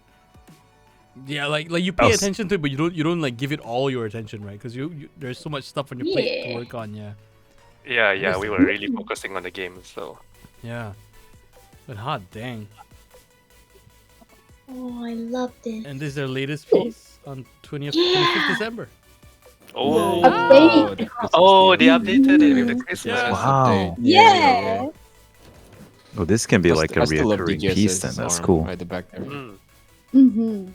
Speaker 1: Yeah, like you pay attention to it, but you don't like give it all your attention, right? Because you there's so much stuff on your plate to work on. Yeah.
Speaker 10: Yeah, we were really focusing on the game, so.
Speaker 1: Yeah. But hot dang.
Speaker 9: Oh, I loved it.
Speaker 1: And this is their latest piece on 25th December.
Speaker 10: Oh,
Speaker 11: Update.
Speaker 10: oh, they updated it with the Christmas.
Speaker 1: Yes.
Speaker 8: Wow.
Speaker 7: Yeah.
Speaker 8: Oh, this can be like a
Speaker 6: I still love
Speaker 8: reoccurring
Speaker 6: DGSS
Speaker 8: piece then. That's
Speaker 6: arm
Speaker 8: cool.
Speaker 6: Right at the back there.
Speaker 7: Mm-hmm.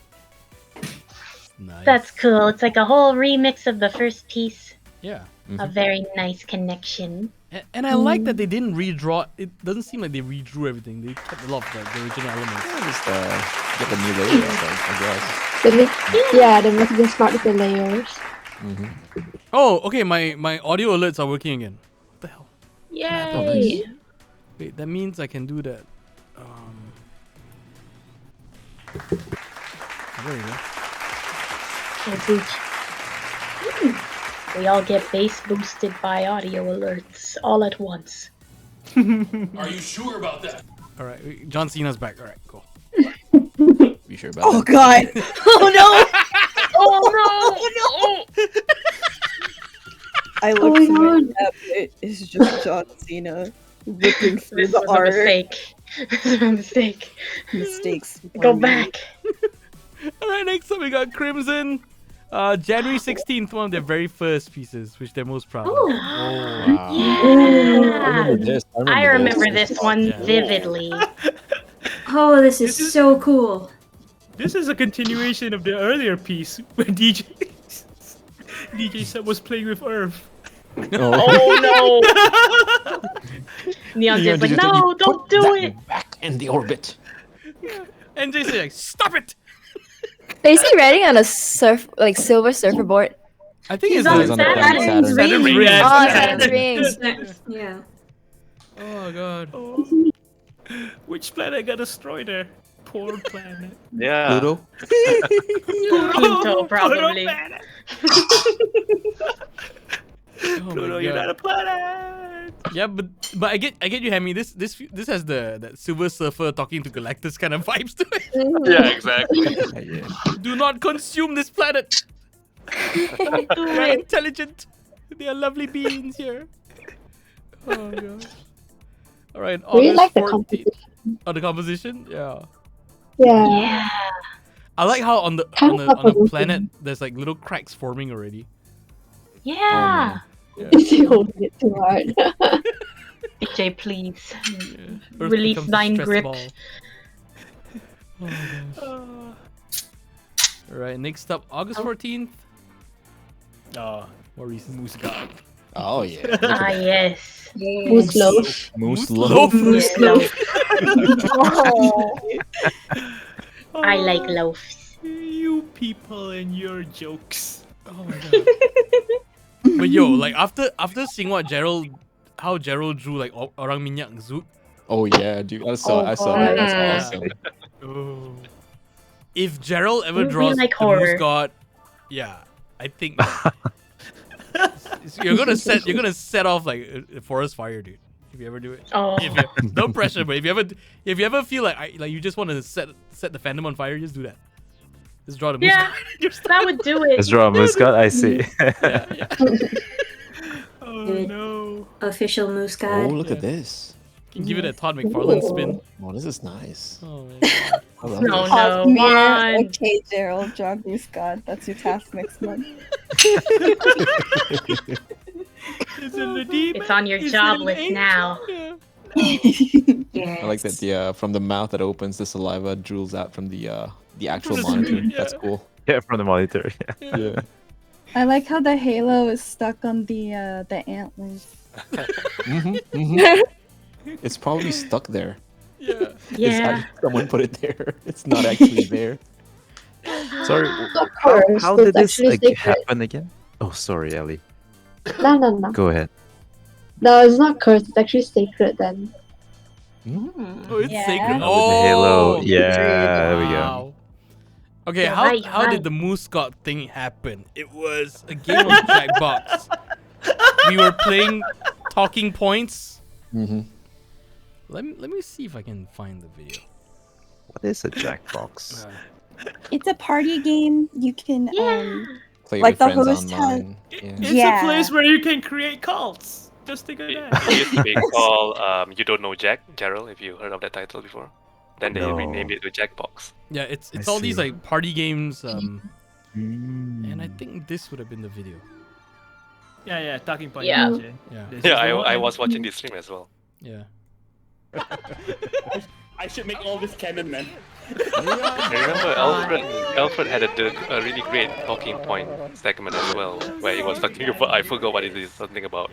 Speaker 1: Nice.
Speaker 9: That's cool. It's like a whole remix of the first piece.
Speaker 1: Yeah.
Speaker 9: A very nice connection.
Speaker 1: And I like that they didn't redraw. It doesn't seem like they redrew everything. They kept a lot of the original elements.
Speaker 6: Just get the new layer, I guess.
Speaker 11: They must have been smart with the layers.
Speaker 1: Oh, okay. My audio alerts are working again. What the hell?
Speaker 9: Yay!
Speaker 1: Wait, that means I can do that. There you go.
Speaker 9: We all get bass boosted by audio alerts all at once.
Speaker 1: Are you sure about that? All right, John Cena's back. All right, cool.
Speaker 6: You sure about
Speaker 7: Oh
Speaker 6: that?
Speaker 7: god! Oh no!
Speaker 9: Oh no!
Speaker 7: I looked to my left. It's just John Cena ripping through the art.
Speaker 9: Mistake. This was a mistake.
Speaker 7: Mistakes.
Speaker 9: Go back.
Speaker 1: All right, next up we got Crimson. January 16th, one of their very first pieces, which they're most proud of.
Speaker 9: Oh,
Speaker 6: wow.
Speaker 9: Yeah.
Speaker 6: I remember
Speaker 9: this one vividly.
Speaker 5: Oh, this is so cool.
Speaker 12: This is a continuation of the earlier piece where DJ Sub was playing with Earth.
Speaker 9: Oh no! Neon's just like, no, don't do it!
Speaker 6: Back in the orbit.
Speaker 1: And Jason's like, stop it!
Speaker 14: Is he riding on a silver surfboard?
Speaker 1: I think
Speaker 9: He's
Speaker 1: it's
Speaker 9: on
Speaker 1: Saturn's
Speaker 9: Saturn's
Speaker 1: ring.
Speaker 9: ring.
Speaker 14: Oh, Saturn's ring.
Speaker 5: Yeah.
Speaker 1: Oh god.
Speaker 12: Which planet got destroyed there? Poor planet.
Speaker 10: Yeah.
Speaker 6: Pluto?
Speaker 9: Pluto, probably.
Speaker 12: Pluto, you're not a planet.
Speaker 1: Yeah, but I get you, Hammy. This has that Silver Surfer talking to Galactus kind of vibes to it.
Speaker 10: Yeah, exactly.
Speaker 1: Do not consume this planet.
Speaker 9: Don't do
Speaker 1: They're
Speaker 9: it.
Speaker 1: intelligent. They are lovely beings here. Oh gosh. All right.
Speaker 11: Really
Speaker 1: August
Speaker 11: like the
Speaker 1: 14th.
Speaker 11: composition.
Speaker 1: Oh, the composition. Yeah.
Speaker 11: Yeah.
Speaker 1: I like how on the planet there's like little cracks forming already.
Speaker 9: Yeah.
Speaker 11: Is he holding it too hard?
Speaker 9: DJ, please.
Speaker 1: Earth
Speaker 9: Release
Speaker 1: becomes a
Speaker 9: thine
Speaker 1: stress
Speaker 9: grip.
Speaker 1: ball. Oh, gosh. All right. Next up, August 14th. More recent Moose God.
Speaker 6: Oh yeah.
Speaker 9: Ah, yes.
Speaker 11: Moose loaf.
Speaker 6: Moose loaf.
Speaker 9: Moose loaf. I like loaves.
Speaker 12: You people and your jokes.
Speaker 1: Oh my god. But yo, like after seeing how Jarold drew like orang minyak Zook.
Speaker 6: Oh yeah, dude. I saw that. That's awesome.
Speaker 1: Oh. If Jarold ever
Speaker 9: Movie
Speaker 1: draws
Speaker 9: like
Speaker 1: the
Speaker 9: horror.
Speaker 1: Moose God, yeah, I think you're gonna set off like a forest fire, dude. If you ever do it.
Speaker 9: Oh.
Speaker 1: No pressure, but if you ever feel like you just want to set the fandom on fire, just do that. Just draw the Moose
Speaker 9: Yeah, that would do it.
Speaker 8: Let's draw a Moose God. I see.
Speaker 12: Oh no.
Speaker 5: Official Moose
Speaker 6: Oh,
Speaker 5: God.
Speaker 6: look at this.
Speaker 1: You can give it a Todd McFarlane spin.
Speaker 6: Oh, this is nice.
Speaker 1: Oh man.
Speaker 6: I love
Speaker 9: No,
Speaker 6: this.
Speaker 9: no,
Speaker 7: Yeah,
Speaker 9: one.
Speaker 7: okay, Jarold, draw Goose God. That's your task next month.
Speaker 9: It's on your job list now.
Speaker 5: Yes.
Speaker 6: I like that the from the mouth that opens, the saliva drools out from the actual monitor. That's cool.
Speaker 8: Yeah, from the monitor. Yeah.
Speaker 6: Yeah.
Speaker 7: I like how the halo is stuck on the antlers.
Speaker 6: It's probably stuck there.
Speaker 1: Yeah.
Speaker 9: Yeah.
Speaker 6: Someone put it there. It's not actually there.
Speaker 8: Sorry.
Speaker 11: Of course.
Speaker 8: How
Speaker 11: it's
Speaker 8: did this
Speaker 11: actually sacred.
Speaker 8: happen again? Oh, sorry, Ellie.
Speaker 11: No.
Speaker 8: Go ahead.
Speaker 11: No, it's not cursed. It's actually sacred then.
Speaker 1: Oh, it's
Speaker 7: Yeah.
Speaker 1: sacred.
Speaker 8: With the
Speaker 1: Oh,
Speaker 8: halo. Yeah, there we go.
Speaker 1: Wow. Okay,
Speaker 9: You're
Speaker 1: how
Speaker 9: right,
Speaker 1: how
Speaker 9: right.
Speaker 1: did the Moose God thing happen? It was a game of Jackbox. We were playing talking points.
Speaker 6: Mm-hmm.
Speaker 1: Let me see if I can find the video.
Speaker 8: What is a Jackbox?
Speaker 7: It's a party game. You can
Speaker 6: Play
Speaker 7: like
Speaker 6: with
Speaker 7: the
Speaker 6: friends
Speaker 7: host
Speaker 6: online.
Speaker 12: It's
Speaker 7: Yeah.
Speaker 12: a place where you can create cults. Just think of that.
Speaker 10: It used to be called You Don't Know Jack, Jarold, if you heard of that title before. Then they
Speaker 8: No.
Speaker 10: renamed it to Jackbox.
Speaker 1: Yeah, it's
Speaker 8: I
Speaker 1: all these
Speaker 8: see.
Speaker 1: like party games. And I think this would have been the video.
Speaker 12: Yeah, talking point.
Speaker 9: Yeah.
Speaker 1: Yeah.
Speaker 12: This
Speaker 10: Yeah,
Speaker 12: is the
Speaker 10: I
Speaker 12: one.
Speaker 10: was watching this stream as well.
Speaker 1: Yeah.
Speaker 17: I should make all this canon, man.
Speaker 10: I remember Alfred had a really great talking point segment as well, where he was talking about, I forgot what it is, something about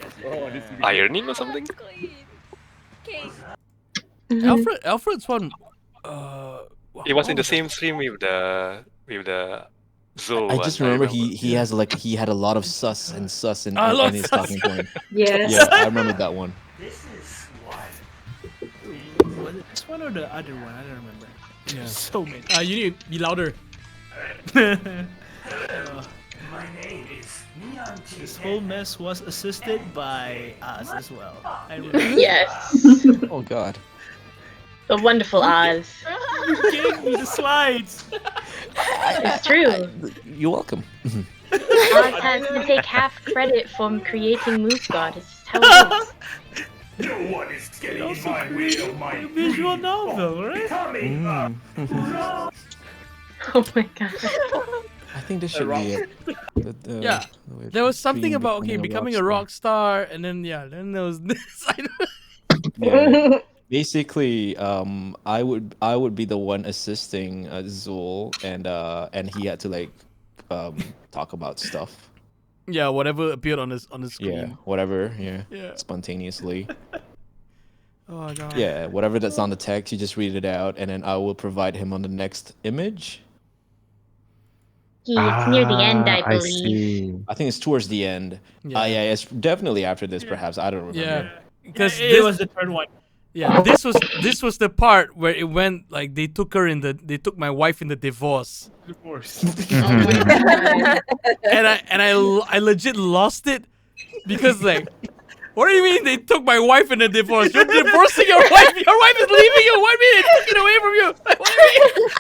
Speaker 10: ironing or something.
Speaker 1: Alfred's one.
Speaker 10: He was in the same stream with the Zul.
Speaker 6: I just remember he has like he had a lot of sus in his talking point.
Speaker 5: Yes.
Speaker 6: Yeah, I remember that one.
Speaker 12: Was it this one or the other one? I don't remember.
Speaker 1: Yeah.
Speaker 12: So many.
Speaker 1: You need to be louder.
Speaker 2: My name is Neon
Speaker 12: This whole mess was assisted by us as well. I remember.
Speaker 9: Yes.
Speaker 6: Oh God.
Speaker 9: The wonderful Oz.
Speaker 12: You gave me the slides.
Speaker 9: It's true.
Speaker 6: You're welcome.
Speaker 9: Oz has to take half credit from creating Moose God. It's just how it is.
Speaker 2: No one is getting in my way of my
Speaker 12: Visual novel, right?
Speaker 2: becoming a rock.
Speaker 9: Oh my god.
Speaker 6: I think this should be it.
Speaker 1: Yeah, there was something about becoming a rock star, and then then there was this.
Speaker 6: Yeah. Basically, I would be the one assisting Zul, and he had to like talk about stuff.
Speaker 1: Yeah, whatever appeared on his screen.
Speaker 6: Yeah, whatever. Yeah,
Speaker 1: Yeah.
Speaker 6: spontaneously.
Speaker 1: Oh my god.
Speaker 6: Yeah, whatever that's on the text, you just read it out, and then I will provide him on the next image.
Speaker 9: It's near the end, I believe.
Speaker 6: I think it's towards the end.
Speaker 1: Yeah.
Speaker 6: Yeah, it's definitely after this, perhaps. I don't remember.
Speaker 1: Yeah, because
Speaker 12: It was the third one.
Speaker 1: Yeah, this was the part where it went like they took my wife in the divorce. and I legit lost it because like, what do you mean they took my wife in a divorce? You're divorcing your wife. Your wife is leaving you. What do you mean they took it away from you? What do you mean?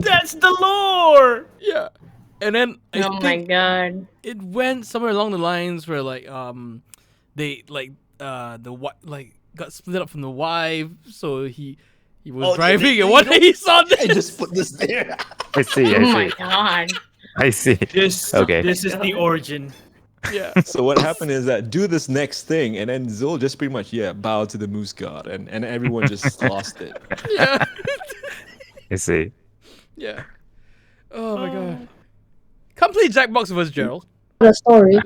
Speaker 12: That's the lore.
Speaker 1: Yeah, and then
Speaker 9: Oh my god.
Speaker 1: it went somewhere along the lines where like they like got split up from the wife, so he was driving and one day he saw this.
Speaker 6: I just put this there.
Speaker 8: I see.
Speaker 9: Oh my god.
Speaker 8: I see.
Speaker 12: This is the origin.
Speaker 1: Yeah.
Speaker 6: So what happened is that do this next thing, and then Zul just pretty much bowed to the moose god, and everyone just lost it.
Speaker 1: Yeah.
Speaker 8: I see.
Speaker 1: Yeah. Oh my god. Come play Jackbox with us, Jarold.
Speaker 11: The story.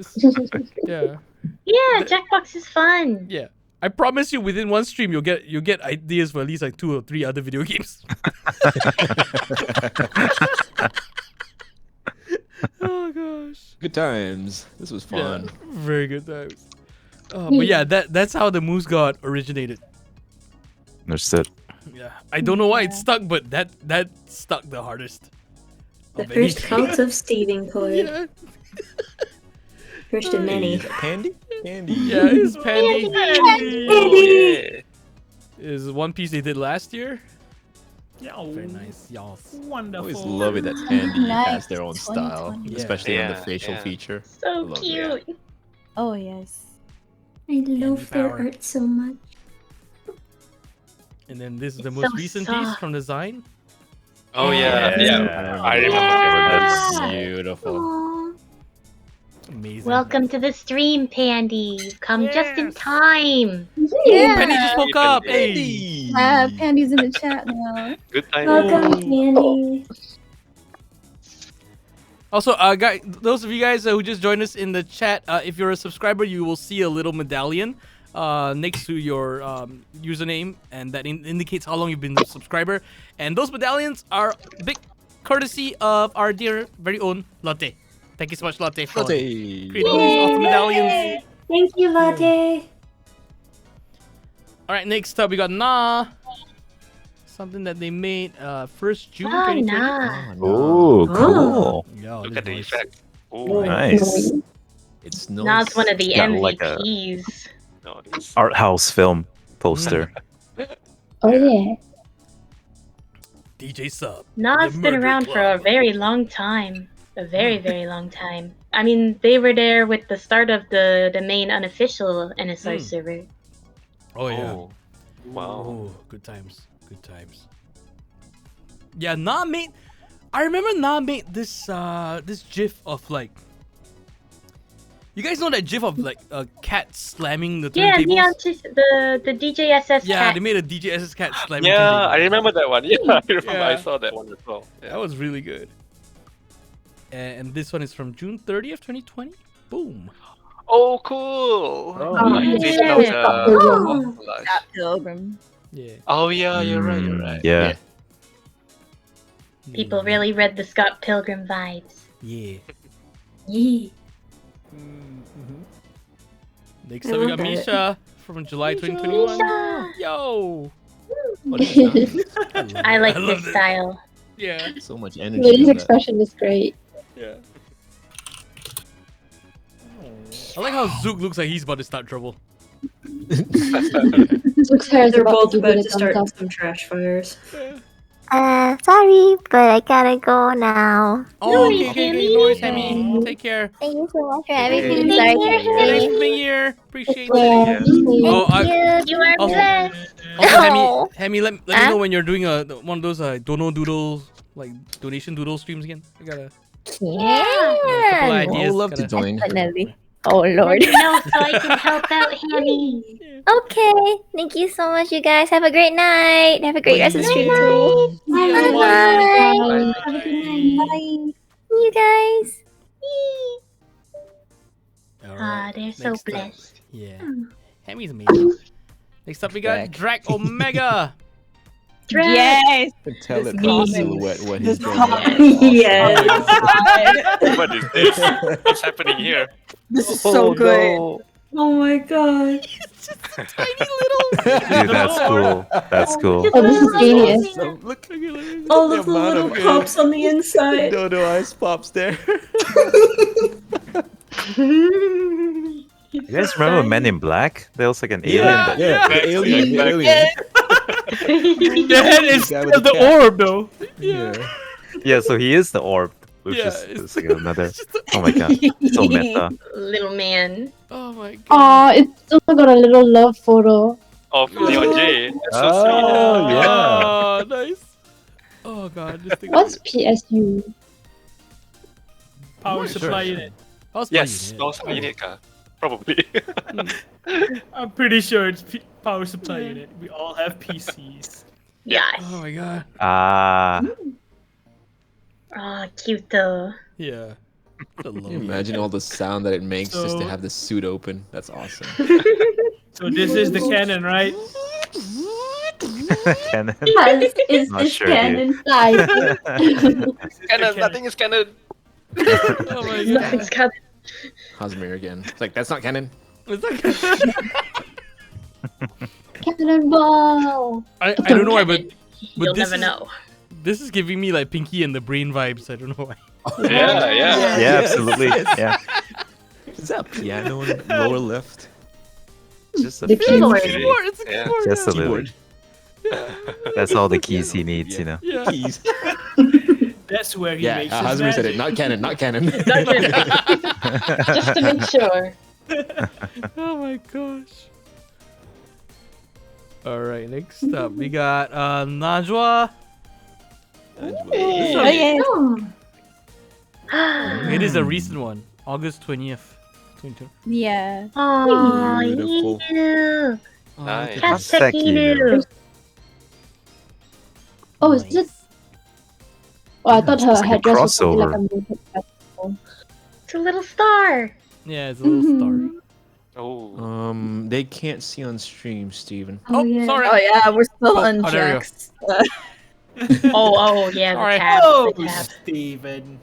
Speaker 1: Yeah.
Speaker 9: Yeah, Jackbox is fun.
Speaker 1: Yeah. I promise you, within one stream, you'll get ideas for at least like 2 or 3 other video games. Oh gosh.
Speaker 6: Good times. This was fun.
Speaker 1: Yeah, very good times. But yeah, that's how the Moose God originated.
Speaker 8: Understood.
Speaker 1: Yeah, I don't know why it stuck, but that stuck the hardest.
Speaker 5: The
Speaker 1: of
Speaker 5: first
Speaker 1: anything.
Speaker 5: cult of stealing poet.
Speaker 1: Yeah.
Speaker 5: First of many.
Speaker 6: Pandy? Pandy.
Speaker 1: Yeah, it's Pandy.
Speaker 5: Pandy.
Speaker 1: Is One Piece they did last year.
Speaker 12: Yeah.
Speaker 1: Very nice, y'all.
Speaker 12: Wonderful.
Speaker 6: I always love it that Pandy
Speaker 11: Nice.
Speaker 6: has their own style,
Speaker 11: 2020.
Speaker 6: especially on the
Speaker 10: Yeah,
Speaker 6: facial
Speaker 10: yeah.
Speaker 6: feature.
Speaker 9: So
Speaker 6: love it.
Speaker 9: cute.
Speaker 11: Oh yes.
Speaker 5: I love their
Speaker 1: Power.
Speaker 5: art so much.
Speaker 1: And then this is the
Speaker 9: It's
Speaker 1: most
Speaker 9: so
Speaker 1: recent piece
Speaker 9: soft.
Speaker 1: from design.
Speaker 10: Oh yeah, I remember.
Speaker 6: That's
Speaker 9: Yeah.
Speaker 6: beautiful.
Speaker 5: Aww.
Speaker 1: Amazing.
Speaker 9: Welcome to the stream, Pandy. You've come just in time.
Speaker 1: Oh, Penny just woke up. Hey.
Speaker 11: Pandy's in the chat now.
Speaker 10: Good time.
Speaker 5: Welcome, Candy.
Speaker 1: Also, guys, those of you guys who just joined us in the chat, if you're a subscriber, you will see a little medallion next to your username, and that indicates how long you've been a subscriber. And those medallions are big courtesy of our dear, very own Lotte. Thank you so much, Lotte, for creating these awesome medallions.
Speaker 5: Thank you, Latte.
Speaker 1: All right, next up we got Nah. Something that they made 1st June
Speaker 9: Oh,
Speaker 1: 2020.
Speaker 9: nah.
Speaker 8: Oh, cool.
Speaker 1: Yo,
Speaker 10: Look
Speaker 1: this
Speaker 10: at the
Speaker 1: nice.
Speaker 10: effect. Oh,
Speaker 8: Nice.
Speaker 6: It's
Speaker 9: Na's one of the
Speaker 8: Got like a-
Speaker 9: MVPs.
Speaker 10: no, it's
Speaker 8: Art house film poster.
Speaker 11: Oh yeah.
Speaker 1: DJ Sub.
Speaker 9: Na's
Speaker 1: The
Speaker 9: been
Speaker 1: murder
Speaker 9: around for a
Speaker 1: club.
Speaker 9: very long time. A very, very long time. I mean, they were there with the start of the main unofficial NSR server.
Speaker 1: Oh yeah.
Speaker 10: Oh, wow.
Speaker 1: Oh, good times. Good times. Yeah, Nah made. I remember Nah made this this GIF of like You guys know that GIF of like a cat slamming the
Speaker 9: Yeah,
Speaker 1: turntables?
Speaker 9: the DJSS
Speaker 1: Yeah,
Speaker 9: cat.
Speaker 1: they made a DJSS cat slamming
Speaker 10: Yeah,
Speaker 1: turntables.
Speaker 10: I remember that one. Yeah, I remember.
Speaker 1: Yeah.
Speaker 10: I saw that one as well.
Speaker 1: That was really good. And this one is from June 30th, 2020. Boom.
Speaker 10: Oh, cool.
Speaker 7: Scott Pilgrim.
Speaker 1: Yeah.
Speaker 10: Oh, yeah, you're right. You're right.
Speaker 8: Yeah.
Speaker 9: People really read the Scott Pilgrim vibes.
Speaker 1: Yeah.
Speaker 5: Yeah.
Speaker 1: Next up, we got Misha from July 2021.
Speaker 9: Misha!
Speaker 1: Yo.
Speaker 9: I like this style.
Speaker 1: Yeah.
Speaker 6: So much energy.
Speaker 11: Lady's
Speaker 6: on that.
Speaker 11: expression is great.
Speaker 1: Yeah. I like how Zook looks like he's about to start trouble.
Speaker 11: Zook's hair is
Speaker 5: They're
Speaker 11: about
Speaker 5: both
Speaker 11: to
Speaker 5: about
Speaker 11: be
Speaker 5: to start
Speaker 11: the
Speaker 5: some trash fires.
Speaker 17: Sorry, but I gotta go now.
Speaker 1: Oh, okay. No worries, Hemi. Take care.
Speaker 17: Thank you so much for everything.
Speaker 9: Take
Speaker 17: Sorry
Speaker 9: care,
Speaker 17: for
Speaker 1: Thanks
Speaker 17: everything.
Speaker 1: for being here. Appreciate it.
Speaker 11: Yeah.
Speaker 9: You are
Speaker 1: also,
Speaker 9: blessed.
Speaker 1: also Hemi, let me know when you're doing one of those dono doodles, like donation doodle streams again. I gotta.
Speaker 17: Yeah.
Speaker 1: Couple
Speaker 6: I
Speaker 1: ideas.
Speaker 6: would love to join.
Speaker 17: Definitely. Oh lord.
Speaker 9: No, so I can help out Hammy.
Speaker 17: Okay. Thank you so much, you guys. Have a great night. Have a great rest of the stream too.
Speaker 9: Bye.
Speaker 17: Bye.
Speaker 9: Have a good night.
Speaker 17: Bye. You guys.
Speaker 9: Ah, they're so
Speaker 1: Next up.
Speaker 9: blessed.
Speaker 1: Yeah. Hemi's amazing. Next up, we got Drac Omega.
Speaker 7: Yes.
Speaker 6: You can tell
Speaker 7: This
Speaker 6: it from the
Speaker 7: moment.
Speaker 6: silhouette what he's doing.
Speaker 5: Yes.
Speaker 10: What is this? What's happening here?
Speaker 7: This is so good.
Speaker 5: Oh my god.
Speaker 8: Dude, that's cool. That's cool.
Speaker 11: Oh, this is genius.
Speaker 6: Look,
Speaker 5: All of the little cups on the inside.
Speaker 6: no ice pops there.
Speaker 8: You guys remember Men in Black? There was like an alien. that-
Speaker 6: the alien. The alien.
Speaker 12: The head is
Speaker 6: Guy with
Speaker 12: the
Speaker 6: cat.
Speaker 12: orb, though.
Speaker 6: Yeah.
Speaker 8: Yeah, so he is the orb, which
Speaker 1: Yeah,
Speaker 8: is
Speaker 1: it's
Speaker 8: like another. Oh my god, so meta.
Speaker 9: Little man.
Speaker 1: Oh my god.
Speaker 11: Aw, it's also got a little love photo.
Speaker 10: Oh, Leon J. That's so
Speaker 8: Oh yeah.
Speaker 1: Oh, nice. Oh god, this thing.
Speaker 11: What's PSU?
Speaker 12: Power
Speaker 8: Sure,
Speaker 12: supply
Speaker 8: sure.
Speaker 12: unit.
Speaker 1: How's
Speaker 10: sweet. Yes, also unit ka. Probably.
Speaker 12: I'm pretty sure it's power supply unit. We all have PCs.
Speaker 9: Yes.
Speaker 1: Oh my god.
Speaker 8: Ah.
Speaker 9: Oh, cute though.
Speaker 1: Yeah.
Speaker 6: Can you imagine all the sound that it makes just to
Speaker 12: So-
Speaker 6: have the suit open? That's awesome.
Speaker 12: So this is the cannon, right?
Speaker 8: Canon.
Speaker 5: Is
Speaker 8: Not
Speaker 5: this
Speaker 8: sure,
Speaker 5: canon?
Speaker 10: Canon, nothing is canon.
Speaker 1: Oh my god.
Speaker 9: Nothing's coming.
Speaker 6: Hosmer again. It's like, that's not canon.
Speaker 1: It's like
Speaker 11: Cannonball!
Speaker 1: I don't know why, but
Speaker 9: You'll
Speaker 1: this
Speaker 9: never
Speaker 1: is,
Speaker 9: know.
Speaker 1: This is giving me like Pinky and the Brain vibes. I don't know why.
Speaker 10: Yeah.
Speaker 8: Yeah, absolutely. Yeah.
Speaker 6: Is that a piano in the lower left?
Speaker 8: Just a
Speaker 11: The
Speaker 8: few.
Speaker 11: keyboard.
Speaker 1: It's a
Speaker 10: Yeah.
Speaker 1: keyboard.
Speaker 8: Just a little.
Speaker 6: Keyboard.
Speaker 8: That's all the keys he needs, you know.
Speaker 1: Yeah.
Speaker 6: Keys.
Speaker 12: That's where he
Speaker 6: Yeah,
Speaker 12: makes his
Speaker 6: Hosmer said
Speaker 12: magic.
Speaker 6: it. Not canon. Not canon.
Speaker 9: Just to make sure.
Speaker 1: Oh my gosh. All right, next up we got Najwa. It is a recent one, August 20th. 2020.
Speaker 7: Yeah.
Speaker 9: Oh,
Speaker 6: Beautiful.
Speaker 9: you.
Speaker 10: Nice.
Speaker 9: Kasakiru.
Speaker 11: Oh, is it? Oh, I thought her
Speaker 8: It's like a
Speaker 11: headdress was something like
Speaker 8: crossover.
Speaker 11: a music festival.
Speaker 9: It's a little star.
Speaker 1: Yeah, it's a little star.
Speaker 10: Oh.
Speaker 6: They can't see on stream, Steven.
Speaker 1: Oh, sorry.
Speaker 7: Oh yeah, we're still
Speaker 1: Oh,
Speaker 7: on
Speaker 1: there we go.
Speaker 7: Jack's.
Speaker 9: Oh, yeah,
Speaker 1: Alright.
Speaker 9: the tab.
Speaker 12: Oh,
Speaker 9: The tab.
Speaker 12: Steven.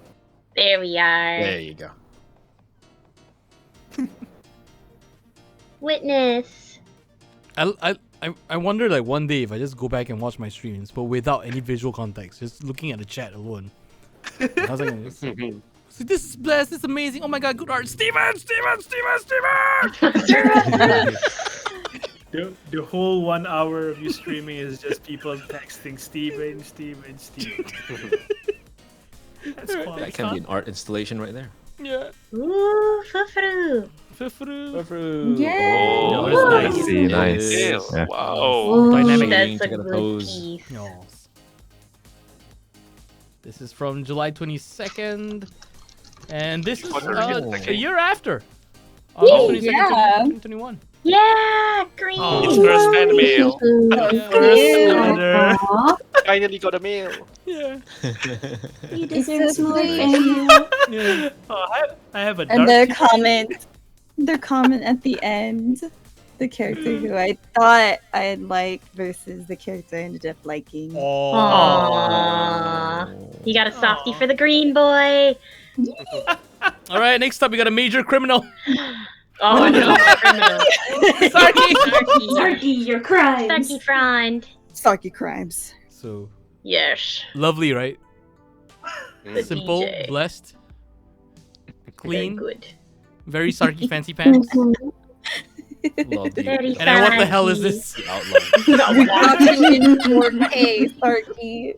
Speaker 9: There we are.
Speaker 6: There you go.
Speaker 9: Witness.
Speaker 1: I wonder like one day if I just go back and watch my streams, but without any visual context, just looking at the chat alone. I was like, so this is blessed. This is amazing. Oh my god, good art, Steven.
Speaker 12: The whole 1 hour of you streaming is just people texting Steven. That's fun.
Speaker 6: That can be an art installation right there.
Speaker 1: Yeah.
Speaker 9: Ooh, fufru.
Speaker 5: Yeah.
Speaker 10: Oh,
Speaker 1: it's nice.
Speaker 8: I see, nice.
Speaker 10: Yeah.
Speaker 8: Yeah.
Speaker 10: Wow.
Speaker 1: Dynamic.
Speaker 9: That's a
Speaker 6: Check out the
Speaker 9: good
Speaker 6: pose.
Speaker 9: piece.
Speaker 1: Yes. This is from July 22nd, and this is a year after. August 22nd,
Speaker 7: Yeah.
Speaker 1: 2021.
Speaker 9: Yeah, green.
Speaker 10: It's first fan mail.
Speaker 7: Aw.
Speaker 10: Finally got a mail.
Speaker 1: Yeah.
Speaker 17: You
Speaker 7: It's
Speaker 17: deserve
Speaker 7: so
Speaker 17: some more
Speaker 7: sweet.
Speaker 17: fish meal.
Speaker 1: Yeah.
Speaker 12: Oh, I have a dark
Speaker 7: And their
Speaker 12: teeth.
Speaker 7: comment at the end, the character who I thought I'd like versus the character I ended up liking.
Speaker 9: Aww. You got a softie for the green boy.
Speaker 1: All right, next up we got a major criminal.
Speaker 9: Oh no, criminal.
Speaker 1: Sarky.
Speaker 5: Sarky, your crimes.
Speaker 9: Sarky friend.
Speaker 7: Sarky crimes.
Speaker 1: So
Speaker 9: Yes.
Speaker 1: lovely, right?
Speaker 9: The
Speaker 1: Simple,
Speaker 9: DJ.
Speaker 1: blessed, clean,
Speaker 9: Very good.
Speaker 1: very Sarky fancy pants.
Speaker 6: Lovely.
Speaker 9: Very
Speaker 1: And then what the hell is
Speaker 9: Sarky.
Speaker 1: this?
Speaker 6: The outline.
Speaker 7: We got it in 4K, Sarky.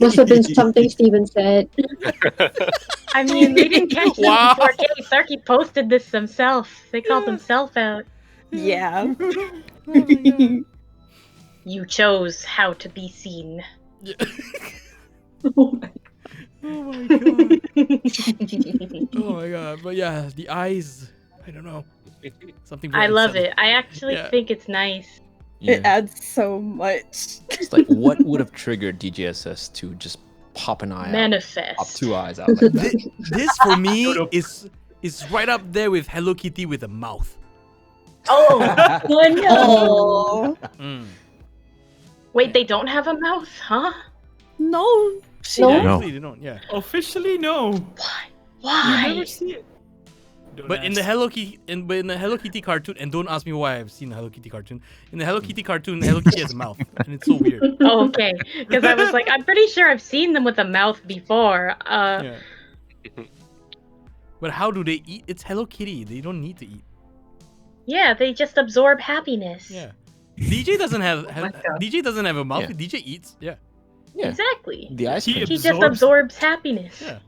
Speaker 11: Must have been something Steven said.
Speaker 9: I mean, they didn't catch this
Speaker 1: Wow.
Speaker 9: in 4K. Sarky posted this himself. They called himself out.
Speaker 7: Yeah.
Speaker 9: You chose how to be seen.
Speaker 1: Oh my god. Oh my god. But yeah, the eyes. I don't know. Something.
Speaker 9: I
Speaker 1: very
Speaker 9: love
Speaker 1: unsettling.
Speaker 9: it. I actually
Speaker 1: Yeah.
Speaker 9: think it's nice.
Speaker 7: It adds so much.
Speaker 6: It's like, what would have triggered DJSS to just pop an eye out?
Speaker 9: Manifest.
Speaker 6: Pop two eyes out like that.
Speaker 1: This for me is right up there with Hello Kitty with a mouth.
Speaker 9: Oh,
Speaker 7: Oh
Speaker 1: Mm.
Speaker 9: Wait, they don't have a mouth, huh?
Speaker 7: no.
Speaker 11: No.
Speaker 1: Actually, they don't. Yeah.
Speaker 12: Officially, no.
Speaker 9: Why?
Speaker 12: You never see it. Don't
Speaker 1: But in the
Speaker 12: ask.
Speaker 1: Hello Kitty cartoon, and don't ask me why I've seen the Hello Kitty cartoon. In the Hello Kitty cartoon, Hello Kitty has a mouth, and it's so weird.
Speaker 9: Oh, okay. Because I was like, I'm pretty sure I've seen them with a mouth before.
Speaker 1: Yeah. But how do they eat? It's Hello Kitty. They don't need to eat.
Speaker 9: Yeah, they just absorb happiness.
Speaker 1: Yeah. DJ doesn't have
Speaker 9: my God.
Speaker 1: DJ doesn't have a mouth.
Speaker 6: Yeah.
Speaker 1: DJ eats. Yeah.
Speaker 6: Yeah.
Speaker 9: Exactly.
Speaker 6: The ice
Speaker 12: He
Speaker 6: cream
Speaker 9: He just absorbs happiness.
Speaker 1: Yeah.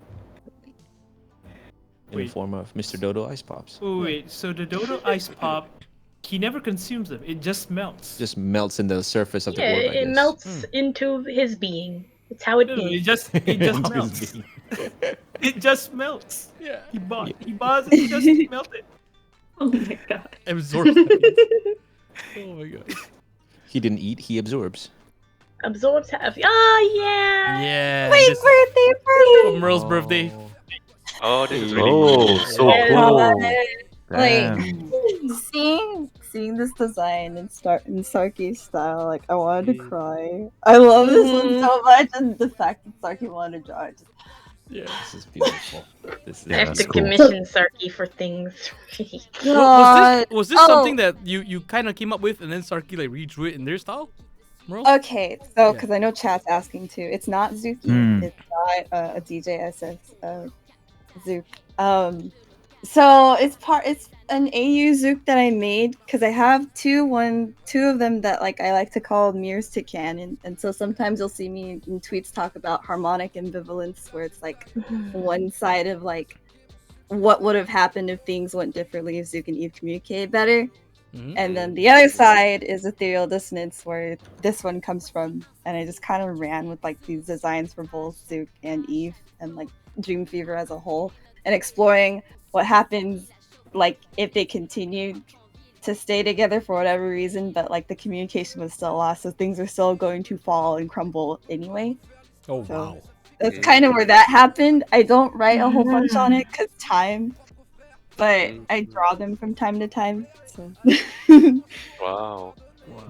Speaker 6: in the form of Mr. Dodo Ice Pops.
Speaker 12: Oh, wait, so the Dodo Ice Pop, he never consumes them. It just melts.
Speaker 6: Just melts in the surface of the
Speaker 9: Yeah,
Speaker 6: orb, I
Speaker 9: it
Speaker 6: guess.
Speaker 9: melts into his being. It's how it
Speaker 12: No,
Speaker 9: is.
Speaker 12: it just melts. It just melts.
Speaker 1: Yeah.
Speaker 12: He bought it just melted.
Speaker 5: Oh my god.
Speaker 1: Absorb. Oh my god.
Speaker 6: He didn't eat, he absorbs.
Speaker 9: Absorbs happiness. Oh, yeah.
Speaker 1: Yeah.
Speaker 7: Wait,
Speaker 1: this-
Speaker 7: birthday
Speaker 1: for
Speaker 7: present.
Speaker 1: Merle's birthday.
Speaker 10: Oh, this is really
Speaker 8: Oh, so
Speaker 9: Yeah.
Speaker 8: cool.
Speaker 7: Like
Speaker 8: Damn.
Speaker 7: seeing this design in Sarky style, like I wanted to cry. I love this one so much, and the fact that Sarky wanted to draw it.
Speaker 1: Yeah.
Speaker 6: This is beautiful. This is
Speaker 9: I have
Speaker 8: that's
Speaker 9: to
Speaker 8: cool.
Speaker 9: commission Sarky for things.
Speaker 1: Was this
Speaker 7: Oh.
Speaker 1: something that you kind of came up with and then Sarky like redrew it in their style? Merle?
Speaker 7: Okay, so because I know chat's asking too, it's not Zuki,
Speaker 8: Hmm.
Speaker 7: it's not a DJSS Zook. So it's an AU Zook that I made because I have two of them that like I like to call mirrors to canon, and so sometimes you'll see me in tweets talk about harmonic ambivalence, where it's like one side of like what would have happened if things went differently if Zook and Eve communicated better. And then the other side is ethereal dissonance, where this one comes from, and I just kind of ran with like these designs for both Zook and Eve and like Dream Fever as a whole, and exploring what happens like if they continued to stay together for whatever reason, but like the communication was still lost, so things are still going to fall and crumble anyway.
Speaker 1: Oh
Speaker 7: So
Speaker 1: wow.
Speaker 7: that's kind of where that happened. I don't write a whole bunch on it because time, but I draw them from time to time. So
Speaker 10: Wow.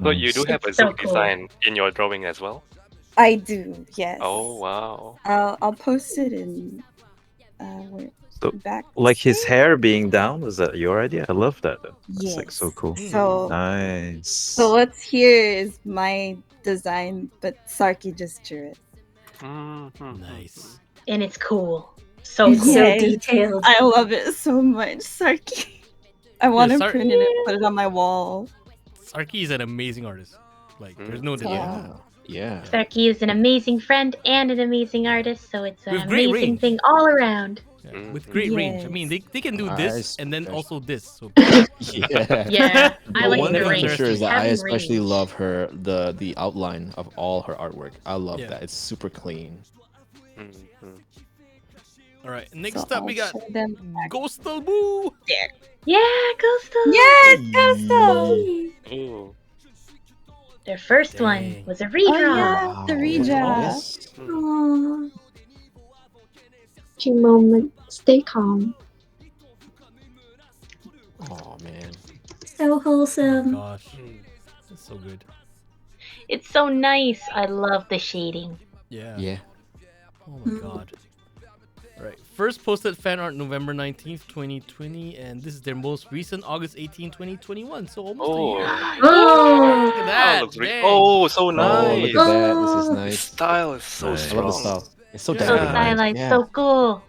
Speaker 10: So you do have a
Speaker 7: It's so
Speaker 10: Zook
Speaker 7: cool.
Speaker 10: design in your drawing as well?
Speaker 7: I do, yes.
Speaker 10: Oh wow.
Speaker 7: I'll post it in
Speaker 8: So,
Speaker 7: back.
Speaker 8: like his hair being down, was that your idea? I love that. That's like so
Speaker 7: Yes.
Speaker 8: cool.
Speaker 7: So-
Speaker 8: nice.
Speaker 7: So what's here is my design, but Sarky just drew it.
Speaker 1: Nice.
Speaker 9: And it's cool. So
Speaker 5: It's
Speaker 9: cool.
Speaker 5: so
Speaker 7: Yay.
Speaker 5: detailed.
Speaker 7: I love it so much, Sarky. I want to
Speaker 1: Sar-
Speaker 7: print it and put it on my wall.
Speaker 1: Sarky is an amazing artist. Like there's no denying.
Speaker 6: Yeah.
Speaker 9: Sarky is an amazing friend and an amazing artist, so it's an
Speaker 1: With great
Speaker 9: amazing
Speaker 1: range.
Speaker 9: thing all around.
Speaker 1: Yeah, with great range. I mean, they can do this
Speaker 6: Nice.
Speaker 1: and then also this. So
Speaker 6: Yeah.
Speaker 9: Yeah, I
Speaker 6: But
Speaker 9: like
Speaker 6: one
Speaker 9: the
Speaker 6: thing
Speaker 9: range.
Speaker 6: for sure is that I
Speaker 9: Having
Speaker 6: especially
Speaker 9: range.
Speaker 6: love her the outline of all her artwork. I love
Speaker 1: Yeah.
Speaker 6: that. It's super clean.
Speaker 1: all All right, next
Speaker 7: So
Speaker 1: up we
Speaker 7: I'll
Speaker 1: got
Speaker 7: show them
Speaker 1: Ghostal Boo.
Speaker 7: there.
Speaker 9: Yeah, Coastal.
Speaker 7: Yes, Coastal.
Speaker 10: Ooh.
Speaker 9: Their first one was a
Speaker 7: Oh
Speaker 9: redraw.
Speaker 7: yeah, the redraw.
Speaker 11: Aww. Few moment. Stay calm.
Speaker 6: Oh man.
Speaker 5: So wholesome.
Speaker 1: Gosh, that's so good.
Speaker 9: It's so nice. I love the shading.
Speaker 1: Yeah.
Speaker 6: Yeah.
Speaker 1: Oh my god. All right, first posted fan art November 19th, 2020, and this is their most recent August 18, 2021. So almost a year.
Speaker 5: Oh.
Speaker 1: Look at that.
Speaker 10: looks
Speaker 1: dang.
Speaker 10: so
Speaker 6: Oh,
Speaker 10: nice.
Speaker 6: look at that. This is nice.
Speaker 10: Style is so
Speaker 6: I
Speaker 10: strong.
Speaker 6: love the style. It's so
Speaker 1: Yeah.
Speaker 9: So
Speaker 6: dynamic.
Speaker 9: stylized,
Speaker 6: Yeah.
Speaker 9: so cool.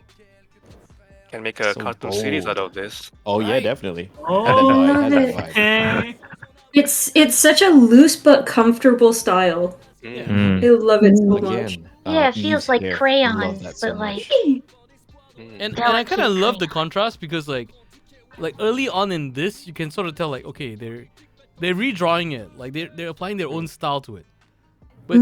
Speaker 10: Can make a
Speaker 6: So
Speaker 10: cartoon series
Speaker 6: bold.
Speaker 10: out of this.
Speaker 6: Oh yeah,
Speaker 1: Right.
Speaker 6: definitely.
Speaker 12: Oh,
Speaker 6: Had that vibe,
Speaker 5: love
Speaker 6: had that
Speaker 5: it.
Speaker 6: vibe.
Speaker 5: It's such a loose but comfortable style.
Speaker 10: Mm.
Speaker 5: I love it so much.
Speaker 6: Again.
Speaker 9: Yeah, it feels
Speaker 6: Eve's
Speaker 9: like
Speaker 6: hair. Love
Speaker 9: crayons,
Speaker 6: that so
Speaker 9: but like
Speaker 6: much.
Speaker 1: And I kind of love the contrast because like early on in this, you can sort of tell like, okay, they're redrawing it, like they're applying their own style to it. But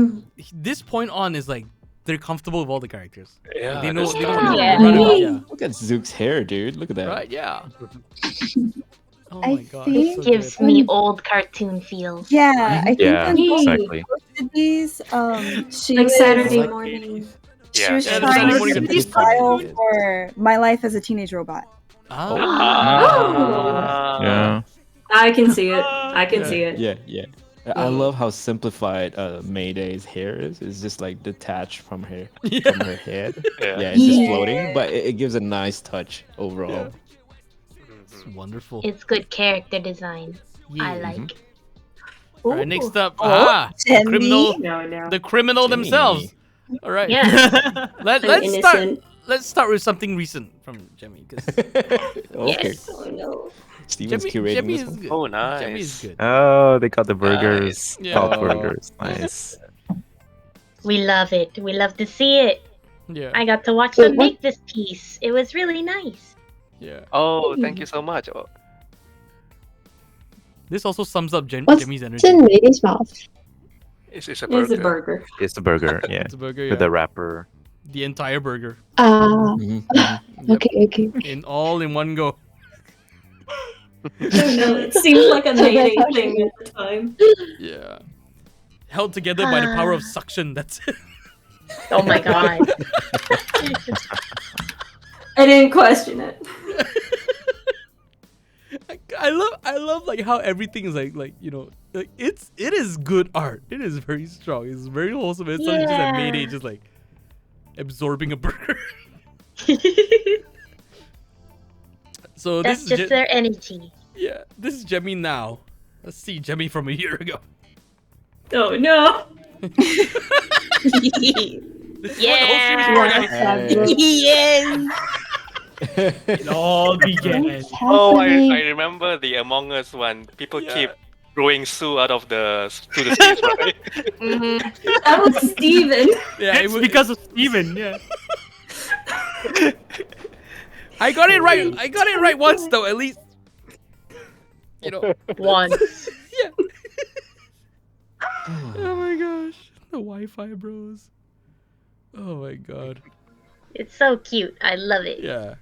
Speaker 1: this point on is like they're comfortable with all the characters. Like,
Speaker 10: Yeah,
Speaker 1: they know
Speaker 10: that's
Speaker 1: they know
Speaker 10: true.
Speaker 1: what
Speaker 9: Yeah.
Speaker 1: they're running with. Yeah.
Speaker 6: Look at Zook's hair, dude. Look at that.
Speaker 1: Right? Yeah. Oh
Speaker 7: I
Speaker 1: my god.
Speaker 7: think-
Speaker 1: So
Speaker 9: gives
Speaker 1: good.
Speaker 9: me old cartoon feels.
Speaker 7: Yeah, I think
Speaker 8: Yeah,
Speaker 7: when Gold
Speaker 8: exactly.
Speaker 7: posted these, she
Speaker 5: Like
Speaker 7: was,
Speaker 5: Saturday
Speaker 6: like-
Speaker 5: morning.
Speaker 7: she was
Speaker 1: Yeah, the
Speaker 7: trying
Speaker 1: Saturday
Speaker 7: to
Speaker 1: morning
Speaker 7: do
Speaker 1: cartoons.
Speaker 7: style for My Life as a Teenage Robot.
Speaker 1: Ah.
Speaker 8: Yeah.
Speaker 5: I can see it. I can see it.
Speaker 6: Yeah, yeah. I love how simplified Mayday's hair is. It's just like detached from her head.
Speaker 10: Yeah.
Speaker 6: It's just floating, but it gives a nice touch overall.
Speaker 1: It's wonderful.
Speaker 9: It's good character design. I
Speaker 1: Yeah.
Speaker 9: like.
Speaker 1: All right, next up,
Speaker 7: Oh,
Speaker 1: the
Speaker 7: Jenny.
Speaker 1: criminal,
Speaker 5: No.
Speaker 1: the criminal
Speaker 6: Jenny.
Speaker 1: themselves. All right.
Speaker 9: Yeah.
Speaker 1: Let's start with something recent from Gemi.
Speaker 6: Okay.
Speaker 5: Oh no.
Speaker 6: Steven's curating this
Speaker 1: is
Speaker 6: one.
Speaker 1: good.
Speaker 10: Oh, nice.
Speaker 1: Gemi is good.
Speaker 8: Oh, they got the burgers.
Speaker 1: Yeah.
Speaker 8: Top
Speaker 6: Oh.
Speaker 8: burgers. Nice.
Speaker 9: We love it. We love to see it.
Speaker 1: Yeah.
Speaker 9: I got to watch them make this piece. It was really nice.
Speaker 1: Yeah.
Speaker 10: Oh, thank you so much. Oh,
Speaker 1: This also sums up
Speaker 11: What's
Speaker 1: Gemi's energy.
Speaker 11: in Lady's mouth?
Speaker 10: it's a burger.
Speaker 5: It's a burger.
Speaker 8: It's a burger. Yeah.
Speaker 1: It's a burger.
Speaker 8: With
Speaker 1: Yeah.
Speaker 8: the wrapper.
Speaker 1: The entire burger.
Speaker 6: Mhm.
Speaker 1: Yep.
Speaker 11: Okay.
Speaker 1: In one go.
Speaker 5: I don't know. It seemed like a mayday thing at the time.
Speaker 1: Yeah. Held together by the power of suction. That's it.
Speaker 9: Oh my god.
Speaker 5: I didn't question it.
Speaker 1: I love like how everything is like it is good art. It is very strong. It's very wholesome. It's not just a Mayday just like absorbing a burger. So
Speaker 9: That's
Speaker 1: this is
Speaker 9: just their energy.
Speaker 1: yeah. This is Gemi now. Let's see Gemi from a year ago.
Speaker 5: Oh no.
Speaker 1: This is what the whole series for, guys.
Speaker 7: Yes.
Speaker 12: It all began.
Speaker 10: Oh, I remember the Among Us one. People keep throwing Sue out of the to the stage, right?
Speaker 5: That was Steven.
Speaker 1: Yeah,
Speaker 12: It's because of Steven, yeah.
Speaker 1: I got it right. I got it right once though, at least.
Speaker 9: Once.
Speaker 1: Yeah. Oh my gosh. The Wi-Fi bros. Oh my god.
Speaker 9: It's so cute. I love it.
Speaker 1: Yeah.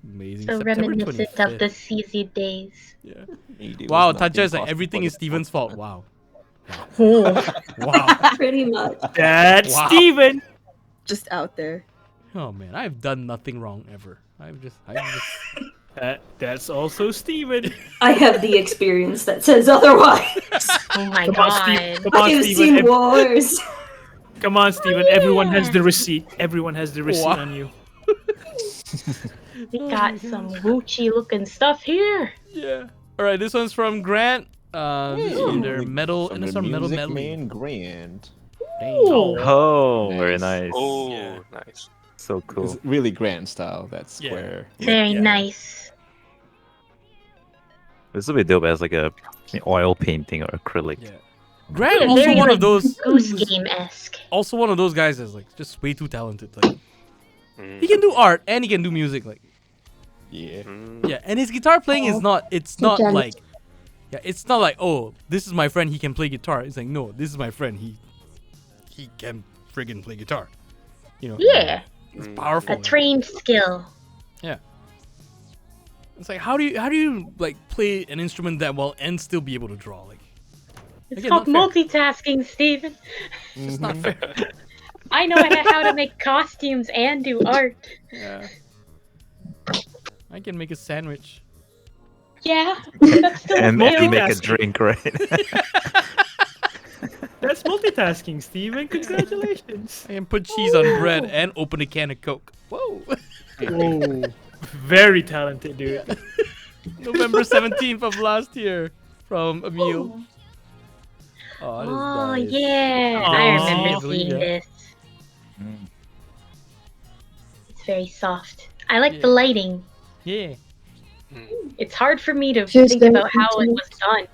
Speaker 1: Amazing.
Speaker 9: So
Speaker 1: September
Speaker 9: reminiscent
Speaker 1: 25th.
Speaker 9: of the CZ days.
Speaker 1: Yeah.
Speaker 6: It
Speaker 1: Wow,
Speaker 6: was nothing
Speaker 1: Tacha is like
Speaker 6: possible
Speaker 1: everything is
Speaker 6: for
Speaker 1: Steven's fault. Wow.
Speaker 5: Oh,
Speaker 1: Wow.
Speaker 5: pretty much.
Speaker 12: That's
Speaker 1: Wow.
Speaker 12: Steven.
Speaker 7: Just out there.
Speaker 1: Oh man, I've done nothing wrong ever. I've just
Speaker 12: That's also Steven.
Speaker 5: I have the experience that says otherwise.
Speaker 9: Oh my
Speaker 12: Come on,
Speaker 9: god.
Speaker 12: Steve. Come
Speaker 5: I
Speaker 12: on,
Speaker 5: have
Speaker 12: Steven.
Speaker 5: seen wars.
Speaker 12: Come on, Steven. Everyone has the receipt. Everyone has the receipt
Speaker 1: Wow.
Speaker 12: on you.
Speaker 9: We got some Gucci looking stuff here.
Speaker 1: yeah. All right, this one's from Grant. This is from their metal
Speaker 6: From
Speaker 1: and it's
Speaker 6: the
Speaker 1: from metal
Speaker 6: Music
Speaker 1: medley.
Speaker 6: Man Grant.
Speaker 8: Oh, very nice.
Speaker 10: Oh, nice.
Speaker 8: So cool.
Speaker 6: It's really grand style, that
Speaker 1: Yeah.
Speaker 6: square.
Speaker 9: Very
Speaker 1: Yeah.
Speaker 9: nice.
Speaker 8: This would be dope as like a oil painting or acrylic.
Speaker 1: Yeah. Grant
Speaker 9: Yeah,
Speaker 1: also
Speaker 9: very,
Speaker 1: one
Speaker 9: like,
Speaker 1: of those
Speaker 9: Goose Game-esque.
Speaker 1: also one of those guys that's like just way too talented. Like he can do art and he can do music. Like
Speaker 6: Yeah.
Speaker 1: yeah, and his guitar playing is not. It's not
Speaker 11: jealous.
Speaker 1: like yeah, it's not like oh this is my friend he can play guitar. It's like no, this is my friend he can friggin' play guitar. You know.
Speaker 9: Yeah.
Speaker 1: It's powerful.
Speaker 9: A trained skill.
Speaker 1: Yeah. It's like how do you like play an instrument that well and still be able to draw? Like
Speaker 9: It's
Speaker 1: again,
Speaker 9: called
Speaker 1: not fair.
Speaker 9: multitasking, Steven.
Speaker 1: It's just not fair.
Speaker 9: I know how to make costumes and do art.
Speaker 1: Yeah. I can make a sandwich.
Speaker 9: Yeah, that's still
Speaker 8: And
Speaker 9: a skill.
Speaker 8: make a drink, right?
Speaker 12: That's multitasking, Steven. Congratulations.
Speaker 1: I can put cheese on bread and open a can of Coke. Whoa.
Speaker 12: Whoa. Very talented, dude.
Speaker 1: November 17th of last year from Emil. Oh, this
Speaker 9: Oh,
Speaker 1: is nice.
Speaker 9: yeah.
Speaker 1: Oh,
Speaker 9: I remember
Speaker 1: believe
Speaker 9: seeing
Speaker 1: it.
Speaker 9: this. It's very soft. I like the lighting.
Speaker 1: Yeah.
Speaker 9: It's hard for me to
Speaker 11: Feels
Speaker 9: think
Speaker 11: very
Speaker 9: about how it
Speaker 11: intimate.
Speaker 9: was done.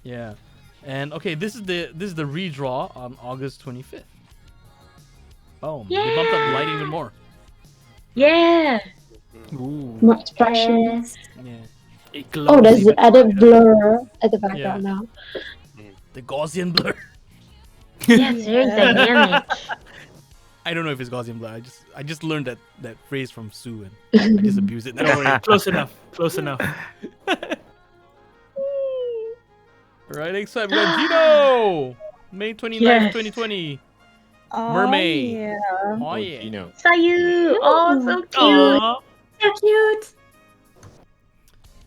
Speaker 1: Yeah. And okay, this is the redraw on August 25th. Oh, they bumped up the lighting even more.
Speaker 9: Yeah.
Speaker 12: Ooh.
Speaker 11: More expression.
Speaker 1: Yeah.
Speaker 12: It
Speaker 11: Oh,
Speaker 12: glows
Speaker 11: there's
Speaker 12: even
Speaker 11: the added
Speaker 12: brighter.
Speaker 11: blur at the background now.
Speaker 1: The Gaussian blur.
Speaker 9: Yeah, it's very dynamic.
Speaker 1: I don't know if it's Gaussian blur. I just learned that phrase from Sue and I just abuse it.
Speaker 12: Don't worry, close enough. Close enough.
Speaker 1: Right, next time we got Gino! May 29th,
Speaker 9: Yes.
Speaker 1: 2020.
Speaker 7: Oh,
Speaker 1: Mermaid.
Speaker 7: yeah.
Speaker 1: Oh, yeah.
Speaker 6: Gino.
Speaker 9: Sayu! Oh, so cute!
Speaker 12: Aw.
Speaker 5: So cute.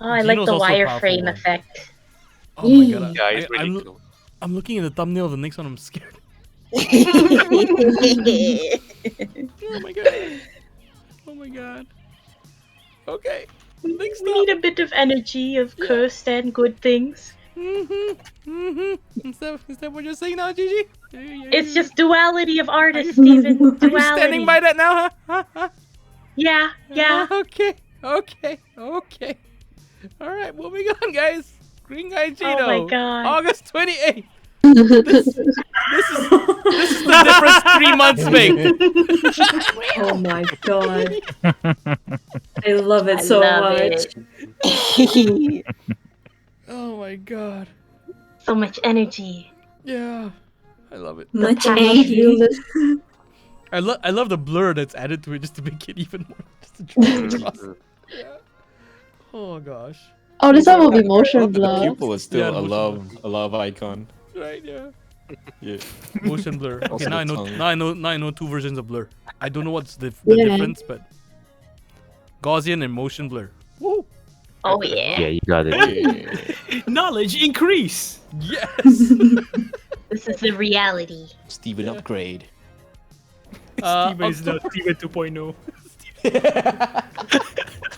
Speaker 9: Oh, I like
Speaker 1: Gino's
Speaker 9: the
Speaker 1: also a powerful
Speaker 9: wireframe
Speaker 1: one.
Speaker 9: effect.
Speaker 1: Oh my god.
Speaker 10: Yeah, it's really cool.
Speaker 1: I'm looking at the thumbnail of the next one. I'm scared. Oh my god. Oh my god. Okay. Next
Speaker 9: We need a bit of energy of cursed and good things.
Speaker 1: Is that what you're saying now, Gigi?
Speaker 9: It's just duality of artists, Steven. Duality.
Speaker 1: Are you standing by that now, huh?
Speaker 9: Yeah, yeah.
Speaker 1: Okay. Alright, moving on, guys. Green Guy Gino.
Speaker 9: Oh my god.
Speaker 1: August 28th. This is the difference 3 months make.
Speaker 5: Oh my god. I love it
Speaker 9: I
Speaker 5: so
Speaker 9: love
Speaker 5: much.
Speaker 9: it.
Speaker 1: Oh my god.
Speaker 9: So much energy.
Speaker 1: Yeah. I love it.
Speaker 5: Much
Speaker 9: passion.
Speaker 5: angry.
Speaker 1: I love the blur that's added to it just to make it even more. Just to draw it across. Yeah. Oh gosh.
Speaker 11: Oh, this one will be motion
Speaker 6: The
Speaker 11: blur.
Speaker 6: pupil is still
Speaker 1: Yeah,
Speaker 6: a love icon.
Speaker 1: Right, yeah.
Speaker 6: Yeah.
Speaker 1: Motion blur. Okay,
Speaker 6: Also
Speaker 1: now I
Speaker 6: the
Speaker 1: know.
Speaker 6: tongue.
Speaker 1: Now I know 2 versions of blur. I don't know what's the
Speaker 11: Yeah.
Speaker 1: difference, but Gaussian and motion blur. Woo!
Speaker 9: Oh yeah.
Speaker 8: Yeah, you got it.
Speaker 6: Yeah.
Speaker 12: Knowledge increase.
Speaker 1: Yes.
Speaker 9: This is the reality.
Speaker 6: Steven upgrade.
Speaker 12: Steven is the Steven 2.0.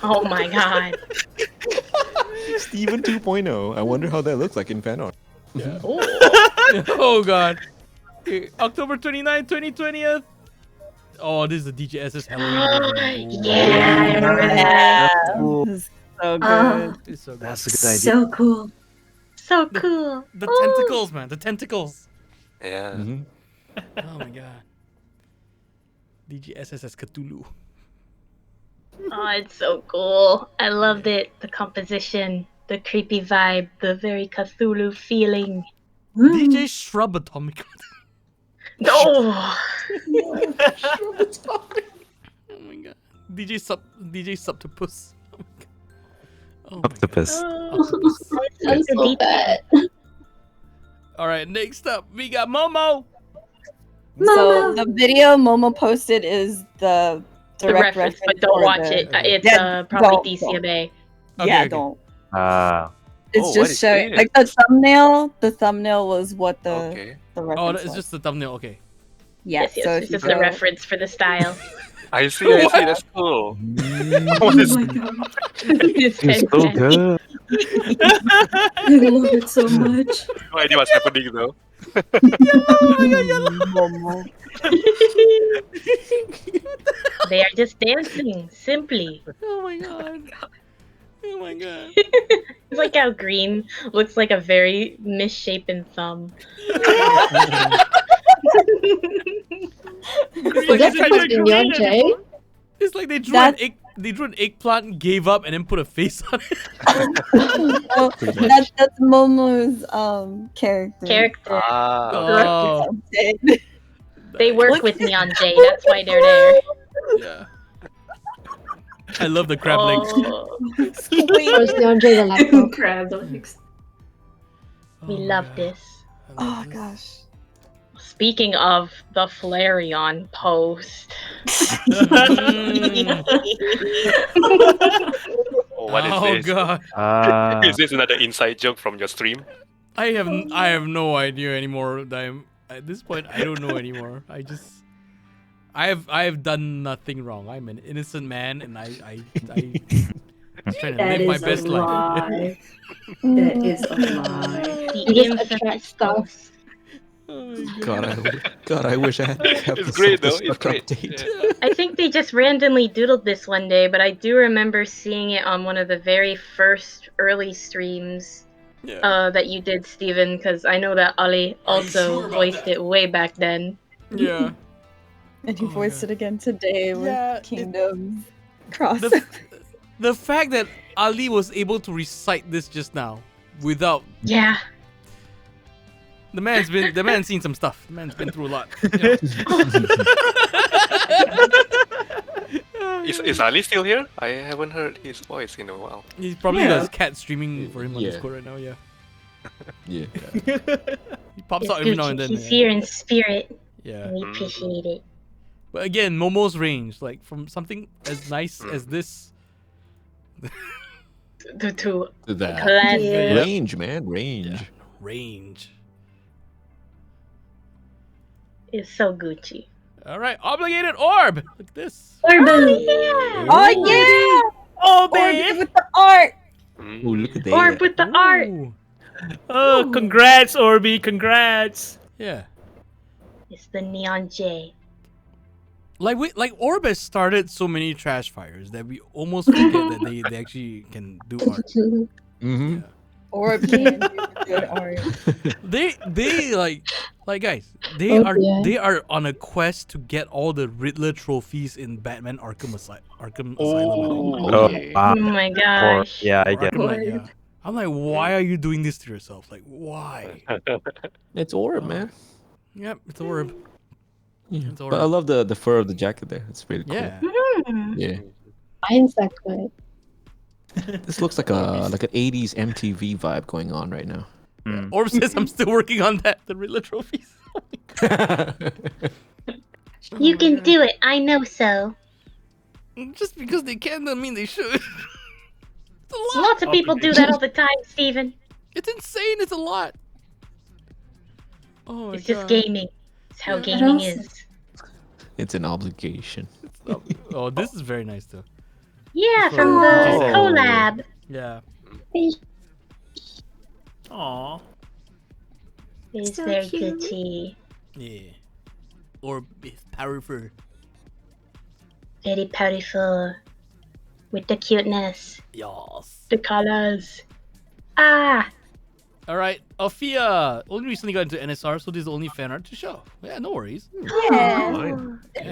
Speaker 9: Oh my god.
Speaker 6: Steven 2.0. I wonder how that looks like in fan art.
Speaker 1: Yeah. Oh god. Okay, October 29th, 2020th. Oh, this is the DJSS Halloween.
Speaker 9: Yeah, I remember that.
Speaker 7: This is so good.
Speaker 1: It's so good.
Speaker 8: That's a good idea.
Speaker 5: So cool.
Speaker 9: So cool.
Speaker 1: The
Speaker 9: Ooh.
Speaker 1: tentacles, man. The tentacles.
Speaker 10: Yeah.
Speaker 6: Mhm.
Speaker 1: Oh my god. DGSS Cthulhu.
Speaker 9: Oh, it's so cool. I loved it. The composition, the creepy vibe, the very Cthulhu feeling.
Speaker 1: DJ Shrub Atomic.
Speaker 9: No.
Speaker 1: Oh my god. DJ Subtopus. Oh my god. Oh my
Speaker 8: Octopus.
Speaker 11: I'm so bad.
Speaker 1: All right, next up we got Momo.
Speaker 7: So the video Momo posted is the
Speaker 9: The
Speaker 7: direct
Speaker 9: reference, but
Speaker 7: reference
Speaker 9: don't
Speaker 7: for
Speaker 9: watch
Speaker 7: the-
Speaker 9: it. It's
Speaker 7: Yeah,
Speaker 9: probably
Speaker 7: don't.
Speaker 9: DCMA.
Speaker 7: Yeah,
Speaker 1: okay.
Speaker 7: don't.
Speaker 8: Ah.
Speaker 7: It's
Speaker 10: Oh, what
Speaker 7: just
Speaker 10: is
Speaker 7: showing
Speaker 10: this?
Speaker 7: like the thumbnail. The thumbnail was what the
Speaker 10: Okay.
Speaker 7: the
Speaker 1: Oh,
Speaker 7: reference
Speaker 1: it's
Speaker 7: was.
Speaker 1: just the thumbnail. Okay.
Speaker 7: Yeah,
Speaker 9: Yes, yes.
Speaker 7: so
Speaker 9: It's
Speaker 7: if you
Speaker 9: just the
Speaker 7: go-
Speaker 9: reference for the style.
Speaker 10: I see. That's cool. What is
Speaker 5: Oh my god.
Speaker 9: It's
Speaker 8: It's so
Speaker 9: fantastic.
Speaker 8: good.
Speaker 5: I love it so much.
Speaker 10: no idea what's happening though.
Speaker 7: Momo.
Speaker 9: They are just dancing, simply.
Speaker 1: Oh my god. Oh my god.
Speaker 9: It's like how green looks like a very misshapen thumb.
Speaker 1: It's
Speaker 11: Is that
Speaker 1: they
Speaker 11: from Neon J?
Speaker 1: It's like they drew
Speaker 7: That's-
Speaker 1: they drew an eggplant, gave up, and then put a face on it.
Speaker 7: Oh, that's Momo's character.
Speaker 9: Character.
Speaker 1: Oh.
Speaker 9: They work with Neon J, that's why they're there.
Speaker 1: Yeah. I love the crab legs.
Speaker 11: Where's the Andre the laptop?
Speaker 5: Crab legs.
Speaker 9: We love this.
Speaker 7: Oh gosh.
Speaker 9: Speaking of the Flareon post.
Speaker 10: Oh, what is
Speaker 1: Oh
Speaker 10: this?
Speaker 1: god.
Speaker 10: Is this another inside joke from your stream?
Speaker 1: I have no idea anymore, Daim. At this point, I don't know anymore. I have done nothing wrong. I'm an innocent man, and I just trying to
Speaker 5: That
Speaker 1: live my
Speaker 5: is a
Speaker 1: best life.
Speaker 5: lie. That is a lie.
Speaker 9: The
Speaker 11: You just
Speaker 9: infamous
Speaker 11: attract stuff.
Speaker 6: God, I wish I had kept
Speaker 10: It's
Speaker 6: this
Speaker 10: great
Speaker 6: this
Speaker 10: though. It's great.
Speaker 6: update.
Speaker 10: Yeah.
Speaker 9: I think they just randomly doodled this one day, but I do remember seeing it on one of the very first early streams that you did, Steven, because I know that Ali also voiced it way back then.
Speaker 1: Yeah.
Speaker 7: And he voiced it again today with Kingdoms Cross.
Speaker 1: The fact that Ali was able to recite this just now without the man's seen some stuff. The man's been through a lot.
Speaker 10: Is Ali still here? I haven't heard his voice in a while.
Speaker 1: He probably does cat streaming for him on Discord right now. Yeah.
Speaker 6: Yeah.
Speaker 1: He pops
Speaker 9: It's
Speaker 1: out every
Speaker 9: Gucci.
Speaker 1: now and then.
Speaker 9: He's here in spirit.
Speaker 1: Yeah.
Speaker 9: And we appreciate it.
Speaker 1: But again, Momo's range, like from something as nice as this.
Speaker 9: To
Speaker 6: that
Speaker 9: classic.
Speaker 6: range, man, range.
Speaker 1: Yeah. Range.
Speaker 9: It's so Gucci.
Speaker 1: All right, obligated orb. Look at this.
Speaker 7: Oh yeah!
Speaker 12: Oh,
Speaker 7: babe! With the art!
Speaker 6: Oh, look at that.
Speaker 9: Orb with the art!
Speaker 12: Oh, congrats, Orby, congrats!
Speaker 1: Yeah.
Speaker 9: It's the Neon J.
Speaker 1: Like Orb has started so many trash fires that we almost forget that they actually can do art.
Speaker 6: Mm-hmm.
Speaker 7: Or can do good art.
Speaker 1: They like guys, they are on a quest to get all the Riddler trophies in Batman Arkham Asylum.
Speaker 9: Oh my gosh.
Speaker 8: I get
Speaker 1: Arkham
Speaker 8: it.
Speaker 1: Knight, yeah. I'm like, why are you doing this to yourself? Like, why?
Speaker 6: It's Orb, man.
Speaker 1: Yep, it's Orb.
Speaker 6: Yeah.
Speaker 1: It's
Speaker 6: But I
Speaker 1: Orb.
Speaker 6: love the fur of the jacket there. It's really cool.
Speaker 1: Yeah.
Speaker 6: Yeah.
Speaker 11: Mine's that good.
Speaker 6: This looks like an 80s MTV vibe going on right now.
Speaker 1: Orb says I'm still working on that, the Riddler trophies.
Speaker 9: You can do it. I know so.
Speaker 1: Just because they can doesn't mean they should.
Speaker 9: Lots of people do that all the time, Steven.
Speaker 1: It's insane. It's a lot. Oh my
Speaker 9: It's just
Speaker 1: God.
Speaker 9: gaming. It's how gaming is.
Speaker 6: It's an obligation.
Speaker 1: Oh, this is very nice though.
Speaker 9: Yeah,
Speaker 1: This
Speaker 9: from
Speaker 1: one-
Speaker 9: the collab.
Speaker 1: Yeah.
Speaker 12: Aww.
Speaker 9: It's
Speaker 17: So
Speaker 9: very
Speaker 17: cute.
Speaker 9: Gucci.
Speaker 1: Yeah. Orb is powerful.
Speaker 9: Very powerful. With the cuteness.
Speaker 1: Yes.
Speaker 9: The colors. Ah!
Speaker 1: All right, Alfia only recently got into NSR, so this is the only fan art to show. Yeah, no worries.
Speaker 9: Yeah.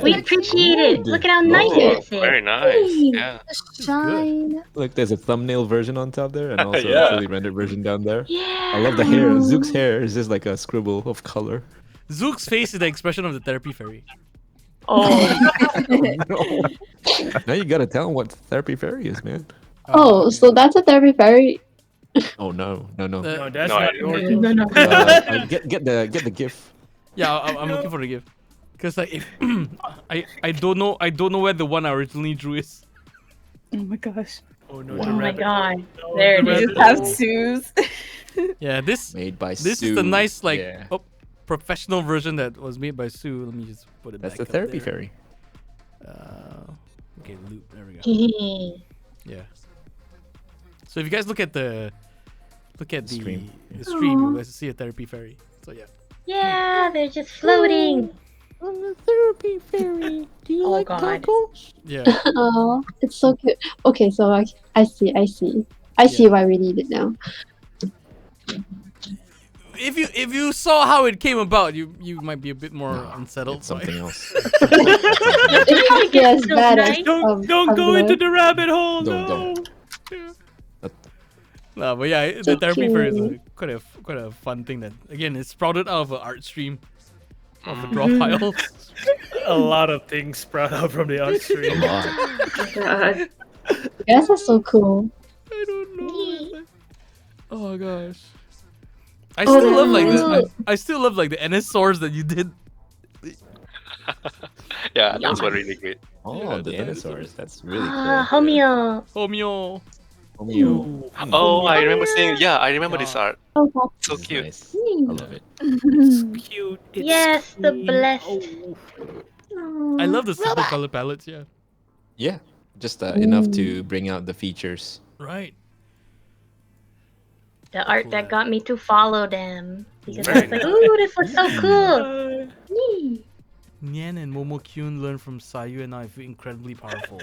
Speaker 9: We appreciate it. Look at how nice it is.
Speaker 10: Very nice. Yeah.
Speaker 11: Shine.
Speaker 6: Look, there's a thumbnail version on top there, and also
Speaker 10: Yeah.
Speaker 6: a fully rendered version down there.
Speaker 9: Yeah.
Speaker 6: I love the hair. Zook's hair is just like a scribble of color.
Speaker 1: Zook's face is the expression of the therapy fairy.
Speaker 9: Oh.
Speaker 6: Now you gotta tell him what therapy fairy is, man.
Speaker 11: Oh, so that's a therapy fairy.
Speaker 6: Oh no.
Speaker 12: No, that's
Speaker 10: No,
Speaker 12: not
Speaker 10: I-
Speaker 12: yours.
Speaker 9: No.
Speaker 6: Get the gif.
Speaker 1: Yeah, I'm looking for the gift. Cause like if I don't know where the one I originally drew is.
Speaker 7: Oh my gosh.
Speaker 12: Oh no,
Speaker 9: Oh
Speaker 12: the
Speaker 9: my
Speaker 12: rabbit.
Speaker 9: god.
Speaker 12: Oh,
Speaker 9: There
Speaker 12: the
Speaker 9: it
Speaker 7: You
Speaker 9: is.
Speaker 7: just have Sue's.
Speaker 1: Yeah, this
Speaker 6: Made by
Speaker 1: this
Speaker 6: Sue.
Speaker 1: is the nice like
Speaker 6: Yeah.
Speaker 1: professional version that was made by Sue. Let me just put it
Speaker 6: That's
Speaker 1: back
Speaker 6: the therapy
Speaker 1: up there.
Speaker 6: fairy.
Speaker 1: Okay, loop. There we go. Yeah. So if you guys look at the
Speaker 6: Stream.
Speaker 1: the stream, you guys see a therapy fairy. So yeah.
Speaker 9: Yeah, they're just floating.
Speaker 11: I'm a therapy fairy. Do you
Speaker 9: Oh,
Speaker 11: like
Speaker 9: God.
Speaker 11: tacos?
Speaker 1: Yeah.
Speaker 11: Oh, it's so cute. Okay, so I see. I see why we need it now.
Speaker 1: If you saw how it came about, you might be a bit more unsettled.
Speaker 6: It's something else.
Speaker 11: Yes, bad as
Speaker 12: Don't go into the rabbit hole. No.
Speaker 1: No, but yeah, the
Speaker 11: So
Speaker 1: therapy fairy is
Speaker 11: cute.
Speaker 1: quite a fun thing that again it sprouted out of an art stream of the draw piles.
Speaker 12: A lot of things sprout out from the art stream.
Speaker 6: A lot.
Speaker 5: God.
Speaker 11: Yes, that's so cool.
Speaker 1: I don't know. Oh my gosh. I
Speaker 5: Oh,
Speaker 1: still love like
Speaker 5: that's
Speaker 1: the I still love like the NSRs that you did.
Speaker 10: Yeah, those were really great.
Speaker 6: Oh,
Speaker 1: Yeah,
Speaker 6: the
Speaker 1: the
Speaker 6: dinosaurs. That's really cool.
Speaker 9: Homeo.
Speaker 1: Homeo.
Speaker 6: Homeo.
Speaker 10: Oh, I remember seeing. Yeah, I remember this art.
Speaker 11: Oh,
Speaker 10: So
Speaker 6: This is
Speaker 10: cute.
Speaker 6: nice. I love it.
Speaker 12: It's cute. It's
Speaker 9: Yes, the
Speaker 12: clean.
Speaker 9: blessed.
Speaker 1: I love the simple color palettes, yeah.
Speaker 6: Yeah, just enough to bring out the features.
Speaker 1: Right.
Speaker 9: The art that got me to follow them. Because I
Speaker 10: Very
Speaker 9: was like,
Speaker 10: nice.
Speaker 9: ooh, this looks so cool. Yee.
Speaker 1: Nian and Momo Kyun learn from Sayu and I feel incredibly powerful.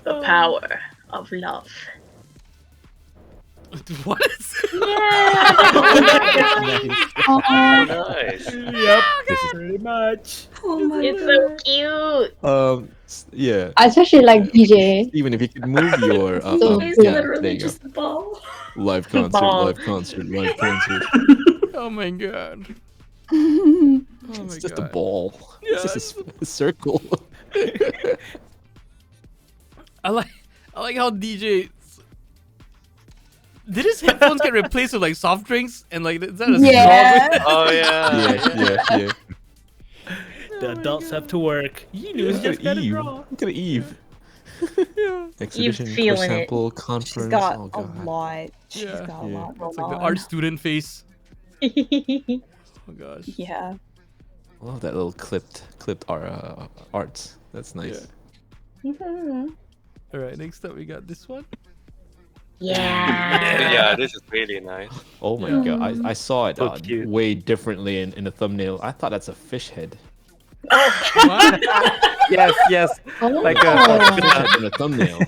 Speaker 9: The power of love.
Speaker 1: What is
Speaker 10: Oh, nice.
Speaker 12: Yep, pretty much.
Speaker 5: Oh my
Speaker 9: It's
Speaker 5: god.
Speaker 9: so cute.
Speaker 6: Yeah.
Speaker 11: I especially like DJ.
Speaker 6: Even if you could move your
Speaker 5: It's
Speaker 6: yeah,
Speaker 5: literally
Speaker 6: there you go.
Speaker 5: just a ball.
Speaker 6: Live concert,
Speaker 9: Ball.
Speaker 6: live concert, live concert.
Speaker 1: Oh my god. Oh my
Speaker 6: It's just
Speaker 1: god.
Speaker 6: a ball. It's just a circle.
Speaker 1: I like how DJ. Did his headphones get replaced with like soft drinks and like is that a
Speaker 11: Yeah.
Speaker 1: straw?
Speaker 10: Oh yeah.
Speaker 6: yeah.
Speaker 12: The adults have to work. You knew it's just gotta
Speaker 6: Eve.
Speaker 12: draw.
Speaker 6: Look at Eve.
Speaker 1: Yeah.
Speaker 6: Exhibition,
Speaker 9: feeling it.
Speaker 6: sample,
Speaker 7: She's
Speaker 6: conference.
Speaker 7: got
Speaker 6: Oh
Speaker 7: a
Speaker 6: god.
Speaker 7: lot. She's
Speaker 1: Yeah.
Speaker 7: got a
Speaker 6: Yeah.
Speaker 7: lot going
Speaker 1: It's like the
Speaker 7: on.
Speaker 1: art student face. Oh gosh.
Speaker 7: Yeah.
Speaker 6: I love that little clipped arts. That's nice.
Speaker 9: Mhm.
Speaker 1: All right, next up we got this one.
Speaker 9: Yeah.
Speaker 10: Yeah, this is really nice.
Speaker 6: Oh my
Speaker 1: Yeah.
Speaker 6: god, I saw it
Speaker 8: So cute.
Speaker 6: way differently in the thumbnail. I thought that's a fish head.
Speaker 8: Yes. Like
Speaker 6: Fish
Speaker 8: a
Speaker 6: head in the thumbnail.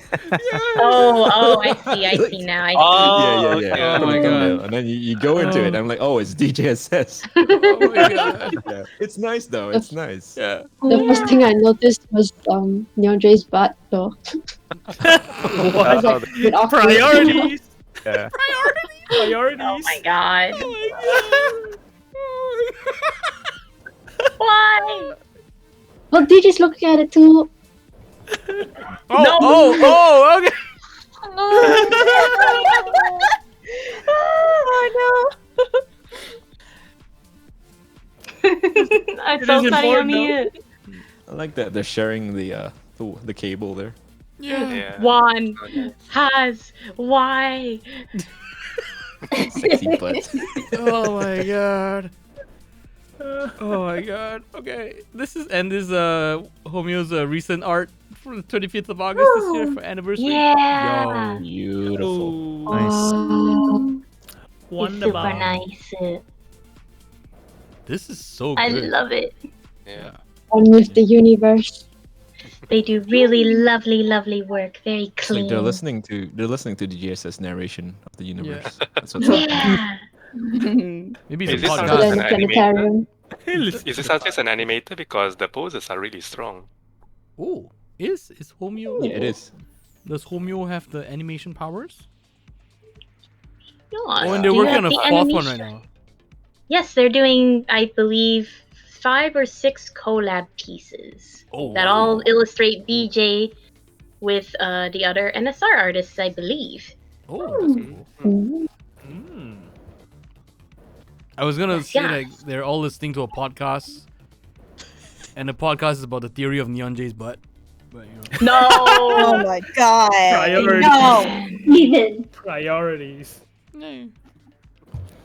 Speaker 9: Oh, I see now. I see.
Speaker 10: Oh,
Speaker 6: yeah.
Speaker 1: Oh
Speaker 6: From
Speaker 1: my
Speaker 6: the
Speaker 1: God.
Speaker 6: thumbnail. And then you go into it. I'm like, oh, it's DJSS.
Speaker 1: Oh my god.
Speaker 6: Yeah. It's nice though. It's nice.
Speaker 1: Yeah.
Speaker 11: The first thing I noticed was Neondra's butt though. I was like, a bit awkward.
Speaker 12: Priorities.
Speaker 8: yeah.
Speaker 12: Priorities.
Speaker 9: Oh my god.
Speaker 1: Oh my god.
Speaker 9: Why?
Speaker 11: Well, DJ's looking at it too.
Speaker 1: Oh,
Speaker 9: No.
Speaker 1: oh, okay.
Speaker 9: Oh no. I'm
Speaker 12: It
Speaker 9: so
Speaker 12: is
Speaker 9: sorry on
Speaker 12: important,
Speaker 9: it.
Speaker 6: I like that they're sharing the cable there.
Speaker 10: Yeah.
Speaker 9: One has why?
Speaker 6: Sexy butt.
Speaker 1: Oh my god. Oh my god. Okay. This is Homeo's recent art from the 25th of August this year for anniversary.
Speaker 9: Yeah.
Speaker 1: Yo.
Speaker 6: Beautiful.
Speaker 11: Oh.
Speaker 9: It's
Speaker 12: Wonderful.
Speaker 9: super nice.
Speaker 1: This is so
Speaker 9: I
Speaker 1: good.
Speaker 9: love it.
Speaker 10: Yeah.
Speaker 11: On with the universe.
Speaker 9: They do really lovely work. Very
Speaker 6: It's like
Speaker 9: clean.
Speaker 6: they're listening to the DJSS narration of the universe. That's what's happening.
Speaker 9: Yeah.
Speaker 1: Maybe
Speaker 10: Is
Speaker 1: it's a
Speaker 10: this
Speaker 1: podcast.
Speaker 10: Just
Speaker 11: Then
Speaker 10: an
Speaker 11: the planetarium.
Speaker 10: Is this just an animator because the poses are really strong?
Speaker 1: Oh, is Homeo?
Speaker 6: Yeah, it is.
Speaker 1: Does Homeo have the animation powers?
Speaker 9: No,
Speaker 1: Oh, and they're
Speaker 9: do you
Speaker 1: working on
Speaker 9: have
Speaker 1: a
Speaker 9: the
Speaker 1: fourth one right
Speaker 9: animation?
Speaker 1: now.
Speaker 9: Yes, they're doing, I believe, 5 or 6 collab pieces
Speaker 1: Oh,
Speaker 9: that all illustrate DJ with the other NSR artists, I believe.
Speaker 1: Oh, that's cool.
Speaker 11: Mm.
Speaker 1: Mm. I was gonna say like they're all listening to a podcast, and the podcast is about the theory of Neon J's butt. But you know.
Speaker 9: No!
Speaker 7: Oh my god.
Speaker 12: Priorities.
Speaker 7: No.
Speaker 5: Even.
Speaker 12: Priorities.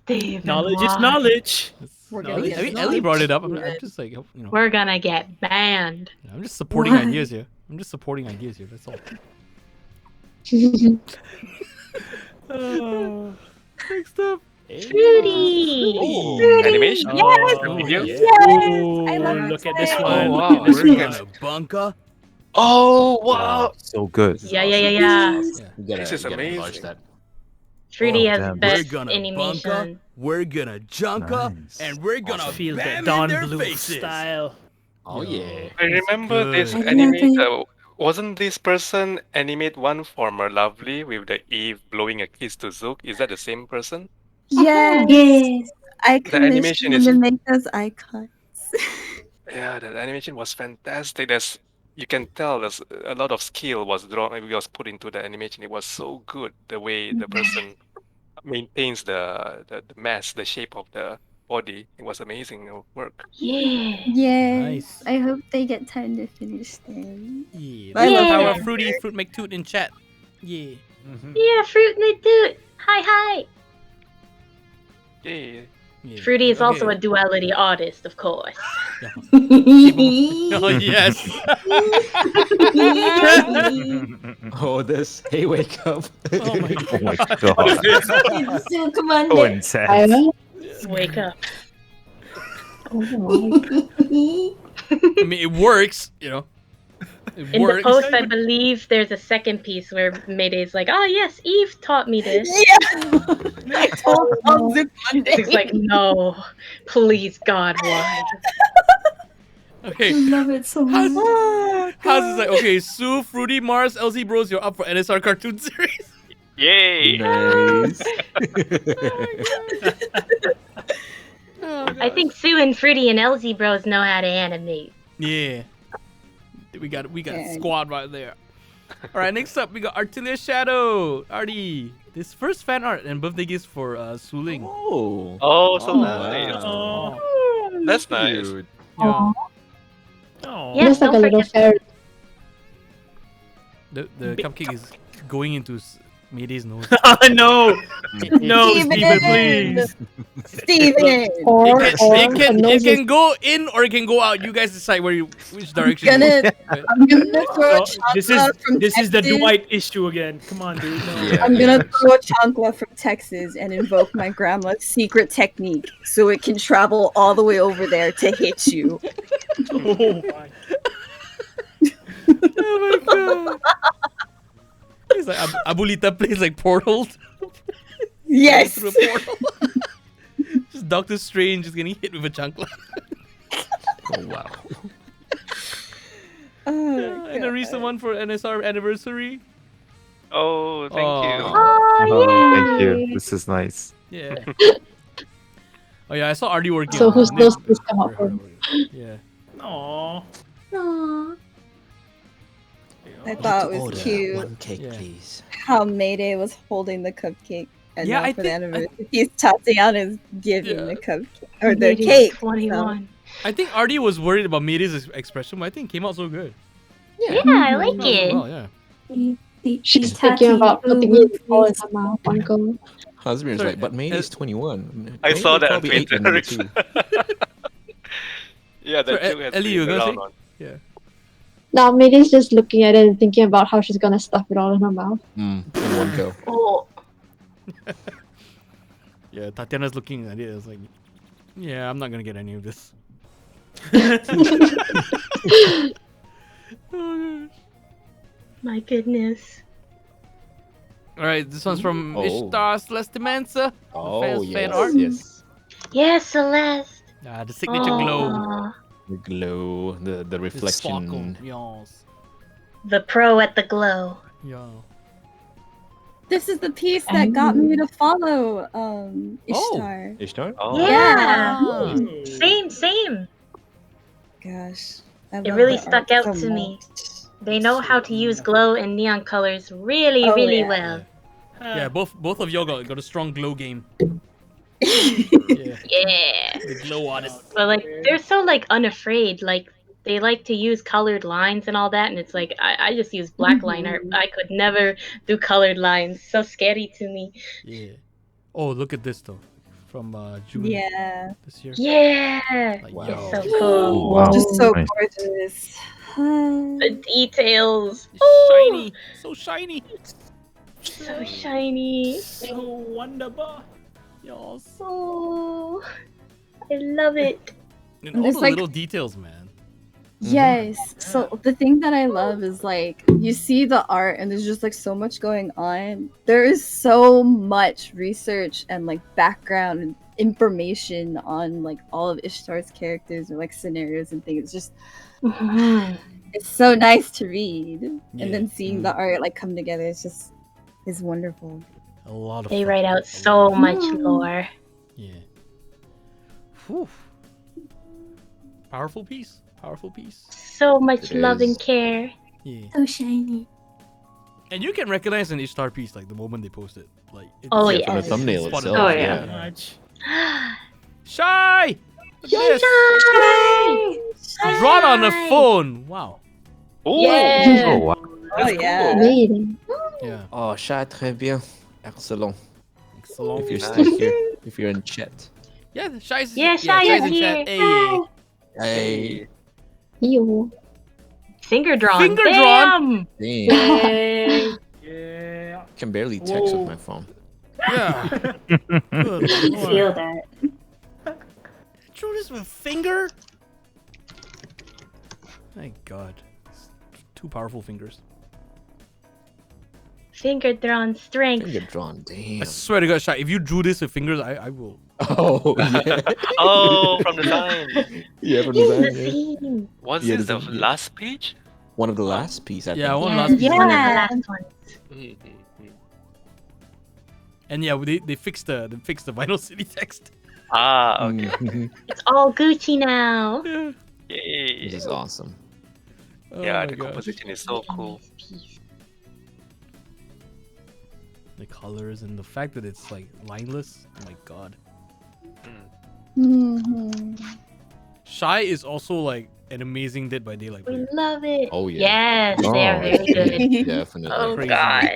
Speaker 9: David,
Speaker 12: Knowledge is
Speaker 9: why?
Speaker 12: knowledge.
Speaker 7: We're gonna
Speaker 1: Ellie,
Speaker 7: get
Speaker 1: I mean,
Speaker 7: knowledge.
Speaker 1: Ellie brought it up. I'm just like, you know,
Speaker 9: We're gonna get banned.
Speaker 1: I'm just supporting
Speaker 5: What?
Speaker 1: ideas here. I'm just supporting ideas here. That's all. Next up.
Speaker 9: Fruity!
Speaker 10: Oh, animation.
Speaker 12: Yes!
Speaker 10: Video?
Speaker 12: Yes!
Speaker 7: Yes! I love
Speaker 12: Look at
Speaker 7: this
Speaker 12: this
Speaker 7: one.
Speaker 12: one.
Speaker 10: Oh,
Speaker 12: Look at this
Speaker 10: wow.
Speaker 1: We're
Speaker 12: one.
Speaker 1: gonna bunker.
Speaker 10: Oh wow!
Speaker 8: So good.
Speaker 9: Yeah.
Speaker 6: You gotta,
Speaker 10: This is
Speaker 6: you gotta
Speaker 10: amazing.
Speaker 6: enlarge that.
Speaker 9: Fruity
Speaker 8: Oh,
Speaker 9: has
Speaker 8: damn.
Speaker 1: We're
Speaker 9: best
Speaker 1: gonna bunker.
Speaker 9: animation.
Speaker 1: We're gonna junker,
Speaker 8: Nice.
Speaker 1: and we're gonna
Speaker 12: Feel
Speaker 1: bam
Speaker 12: that
Speaker 1: in
Speaker 12: Don
Speaker 1: their
Speaker 12: Blue
Speaker 1: faces.
Speaker 12: style.
Speaker 6: Oh yeah.
Speaker 10: I remember this
Speaker 5: good.
Speaker 10: animator. Wasn't this person animate one for Merluvli with the Eve blowing a kiss to Zook? Is that the same person?
Speaker 7: Yes.
Speaker 5: Yes.
Speaker 7: I
Speaker 10: The animation is
Speaker 7: commissioned to make those icons.
Speaker 10: yeah, the animation was fantastic. You can tell there's a lot of skill was put into the animation. It was so good the way the person maintains the mass, the shape of the body. It was amazing work.
Speaker 9: Yeah.
Speaker 7: Yes. I hope they get time to finish them.
Speaker 1: Yeah.
Speaker 7: But I
Speaker 1: That's
Speaker 7: love
Speaker 1: the power
Speaker 7: their
Speaker 1: of Fruity Fruit McToot in chat. Yeah.
Speaker 9: Yeah, Fruit McDoot. Hi, hi.
Speaker 10: Yeah.
Speaker 9: Fruity is also
Speaker 1: Okay.
Speaker 9: a duality artist, of course.
Speaker 1: Oh yes.
Speaker 6: Oh, this. Hey, wake up.
Speaker 1: Oh my
Speaker 8: Oh my
Speaker 1: god.
Speaker 8: god.
Speaker 5: So come on.
Speaker 8: So
Speaker 5: Nick.
Speaker 8: intense.
Speaker 9: Wake up.
Speaker 1: I mean, it works, you know. It
Speaker 9: In
Speaker 1: works.
Speaker 9: the post, I believe there's a second piece where Mayday's like, "Oh yes, Eve taught me this."
Speaker 7: I told Zook Monday.
Speaker 9: He's like, "No, please, God, why?"
Speaker 1: Okay.
Speaker 5: I love it so much.
Speaker 1: How's this like? Okay, Sue, Fruity, Mars, LZ Bros, you're up for NSR cartoon series.
Speaker 10: Yay!
Speaker 6: Nice.
Speaker 9: I think Sue and Fruity and LZ Bros know how to animate.
Speaker 1: Yeah. We got a squad right there. All right, next up we got Artilia Shadow. Artie, this first fan art and birthday gifts for Suling.
Speaker 10: Oh, so nice.
Speaker 1: Wow.
Speaker 10: That's nice.
Speaker 1: Yeah.
Speaker 11: Looks like a little fairy.
Speaker 1: The cupcake is going into Mayday's nose.
Speaker 12: No, no,
Speaker 7: Steven!
Speaker 12: Steven, please.
Speaker 7: Steven!
Speaker 1: It can go in or it can go out. You guys decide which direction.
Speaker 7: I'm gonna throw a
Speaker 12: This
Speaker 7: chancla from
Speaker 12: is the
Speaker 7: Texas.
Speaker 12: Dwight issue again. Come on, dude. No.
Speaker 7: I'm gonna throw a chancla from Texas and invoke my grandma's secret technique so it can travel all the way over there to hit you.
Speaker 12: Oh my.
Speaker 1: Oh my god. It's like Abulita plays like Portal.
Speaker 7: Yes.
Speaker 1: Through a portal. Just Doctor Strange is getting hit with a chancla.
Speaker 6: Oh wow.
Speaker 1: And a recent one for NSR anniversary.
Speaker 10: Oh, thank you.
Speaker 8: Oh, thank you. This is nice.
Speaker 1: Yeah. Oh yeah, I saw Artie working.
Speaker 11: So
Speaker 1: on
Speaker 11: who's
Speaker 1: it.
Speaker 11: those please come up from?
Speaker 1: Yeah.
Speaker 12: Aww.
Speaker 5: Aww.
Speaker 7: I thought it was cute.
Speaker 15: One cake, please.
Speaker 7: How Mayday was holding the cupcake. And
Speaker 1: Yeah,
Speaker 7: now
Speaker 1: I
Speaker 7: for the
Speaker 1: think-
Speaker 7: anniversary, he's Tatiana's giving the cupcake or the
Speaker 9: Mayday's
Speaker 7: cake.
Speaker 9: 21.
Speaker 1: I think Artie was worried about Mayday's expression, but I think it came out so good.
Speaker 9: Yeah, I like
Speaker 1: Came out so
Speaker 9: it.
Speaker 1: well, yeah.
Speaker 11: She's thinking about putting it all in her mouth. One go.
Speaker 6: Husband's
Speaker 1: Sorry,
Speaker 6: like, but May is 21.
Speaker 10: I
Speaker 6: May
Speaker 10: saw
Speaker 6: is
Speaker 10: that on
Speaker 6: probably 8
Speaker 10: Twitter.
Speaker 6: and number 2.
Speaker 10: Yeah, that
Speaker 1: Sorry,
Speaker 10: joke has
Speaker 1: Ellie, you were
Speaker 10: been
Speaker 1: gonna
Speaker 10: around
Speaker 1: say?
Speaker 10: on.
Speaker 1: Yeah.
Speaker 11: Now Maydan's just looking at it and thinking about how she's gonna stuff it all in her mouth.
Speaker 6: In one go.
Speaker 9: Oh,
Speaker 1: Yeah, Tatiana's looking at it. I was like, yeah, I'm not gonna get any of this. Oh,
Speaker 9: my goodness.
Speaker 1: all right, this one's from
Speaker 6: Oh.
Speaker 1: Ishtar Celeste Mansa.
Speaker 6: Oh,
Speaker 1: fan
Speaker 6: yes,
Speaker 1: art.
Speaker 6: yes.
Speaker 9: Yeah, Celeste.
Speaker 1: The signature glow.
Speaker 9: Aw.
Speaker 6: The glow, the
Speaker 1: The
Speaker 6: reflection.
Speaker 1: sparkle. Yes.
Speaker 9: The pro at the glow.
Speaker 1: Yeah.
Speaker 7: This is the piece that got me to follow Ishtar.
Speaker 6: Ishtar?
Speaker 10: Oh.
Speaker 9: Yeah.
Speaker 1: Ah.
Speaker 9: Same.
Speaker 7: Gosh. I
Speaker 9: It
Speaker 7: love
Speaker 9: really
Speaker 7: the
Speaker 9: stuck
Speaker 7: art
Speaker 9: out
Speaker 7: so
Speaker 9: to me.
Speaker 7: much.
Speaker 9: They know how to use glow and neon colors really,
Speaker 7: Oh,
Speaker 9: really
Speaker 7: yeah.
Speaker 9: well.
Speaker 1: Yeah, both of y'all got a strong glow game. Yeah.
Speaker 9: Yeah.
Speaker 1: The glow artist.
Speaker 9: But like they're so like unafraid. Like they like to use colored lines and all that, and it's like I just use black line art. I could never do colored lines. So scary to me.
Speaker 1: Yeah. Oh, look at this though, from June
Speaker 7: Yeah.
Speaker 1: this year.
Speaker 9: Yeah.
Speaker 1: Like,
Speaker 6: Wow.
Speaker 9: It's so cool.
Speaker 8: Wow.
Speaker 7: Just so
Speaker 8: Nice.
Speaker 7: gorgeous.
Speaker 9: The details.
Speaker 1: Shiny, so shiny.
Speaker 9: So shiny.
Speaker 12: So wonderful.
Speaker 1: Yes.
Speaker 9: Oh, I love it.
Speaker 1: And all
Speaker 7: There's
Speaker 1: the
Speaker 7: like-
Speaker 1: little details, man.
Speaker 7: Yes. So the thing that I love is like you see the art and there's just like so much going on. There is so much research and like background and information on like all of Ishtar's characters or like scenarios and things. It's just it's so nice to read.
Speaker 1: Yeah.
Speaker 7: And then seeing the art like come together is wonderful.
Speaker 1: A lot of
Speaker 9: They
Speaker 1: fun.
Speaker 9: write out so much lore.
Speaker 1: Yeah. Whew. Powerful piece. Powerful piece.
Speaker 9: So much
Speaker 6: It
Speaker 9: love
Speaker 6: is.
Speaker 9: and care.
Speaker 1: Yeah.
Speaker 17: So shiny.
Speaker 1: And you can recognize an Ishtar piece like the moment they post it. Like it's,
Speaker 9: Oh,
Speaker 6: Yeah, from the
Speaker 9: yes.
Speaker 6: thumbnail
Speaker 1: Spotted.
Speaker 6: itself.
Speaker 5: Oh, yeah.
Speaker 12: Much.
Speaker 1: Shy! Look at this.
Speaker 9: Yay!
Speaker 1: Drawn on a phone. Wow.
Speaker 10: Ooh.
Speaker 9: Yeah.
Speaker 8: Oh, wow.
Speaker 7: Oh yeah.
Speaker 11: Amazing.
Speaker 1: Yeah.
Speaker 6: Oh, chat, très bien. Excellent.
Speaker 1: Excellent.
Speaker 6: If you're
Speaker 10: Nice.
Speaker 6: still here, if you're in chat.
Speaker 1: Yeah, Shy's
Speaker 9: Yeah, Shy
Speaker 1: Shy's
Speaker 9: is
Speaker 1: in
Speaker 9: here.
Speaker 1: chat. Hey.
Speaker 6: Hey.
Speaker 11: You.
Speaker 9: Finger drawn.
Speaker 1: Finger drawn?
Speaker 9: Damn.
Speaker 6: Damn.
Speaker 12: Yeah.
Speaker 6: Can barely text
Speaker 12: Whoa.
Speaker 6: with my phone.
Speaker 1: Yeah. Good lord.
Speaker 5: Feel that.
Speaker 1: Drew this with a finger? Thank God. It's two powerful fingers.
Speaker 9: Finger drawn strength.
Speaker 6: Finger drawn. Damn.
Speaker 1: I swear to God, Shy, if you drew this with fingers, I will.
Speaker 6: Oh, yeah.
Speaker 10: Oh, from the sign.
Speaker 6: Yeah, from
Speaker 9: This
Speaker 6: the
Speaker 9: is the
Speaker 6: sign.
Speaker 9: scene.
Speaker 10: Was
Speaker 6: Yeah,
Speaker 10: this the
Speaker 6: design, yeah.
Speaker 10: last page?
Speaker 6: One of the last piece, I
Speaker 1: Yeah,
Speaker 6: think.
Speaker 1: one
Speaker 9: Yeah,
Speaker 1: last piece.
Speaker 9: one of the
Speaker 7: Yeah.
Speaker 9: last ones.
Speaker 1: And yeah, they fixed the Vinyl City text.
Speaker 10: Ah, okay.
Speaker 6: Mhm.
Speaker 9: It's all Gucci now.
Speaker 1: Yeah.
Speaker 10: Yay.
Speaker 6: This is awesome.
Speaker 1: Oh
Speaker 10: Yeah,
Speaker 1: my
Speaker 10: the
Speaker 1: gosh.
Speaker 10: composition is so cool.
Speaker 1: The colors and the fact that it's like lineless. Oh my God.
Speaker 11: Mhm.
Speaker 1: Shy is also like an amazing Dead by Daylight
Speaker 9: We
Speaker 1: player.
Speaker 9: love it.
Speaker 6: Oh, yeah.
Speaker 9: Yes, they are
Speaker 8: Oh,
Speaker 9: very good.
Speaker 6: Definitely.
Speaker 9: Oh
Speaker 1: Crazy.
Speaker 9: God.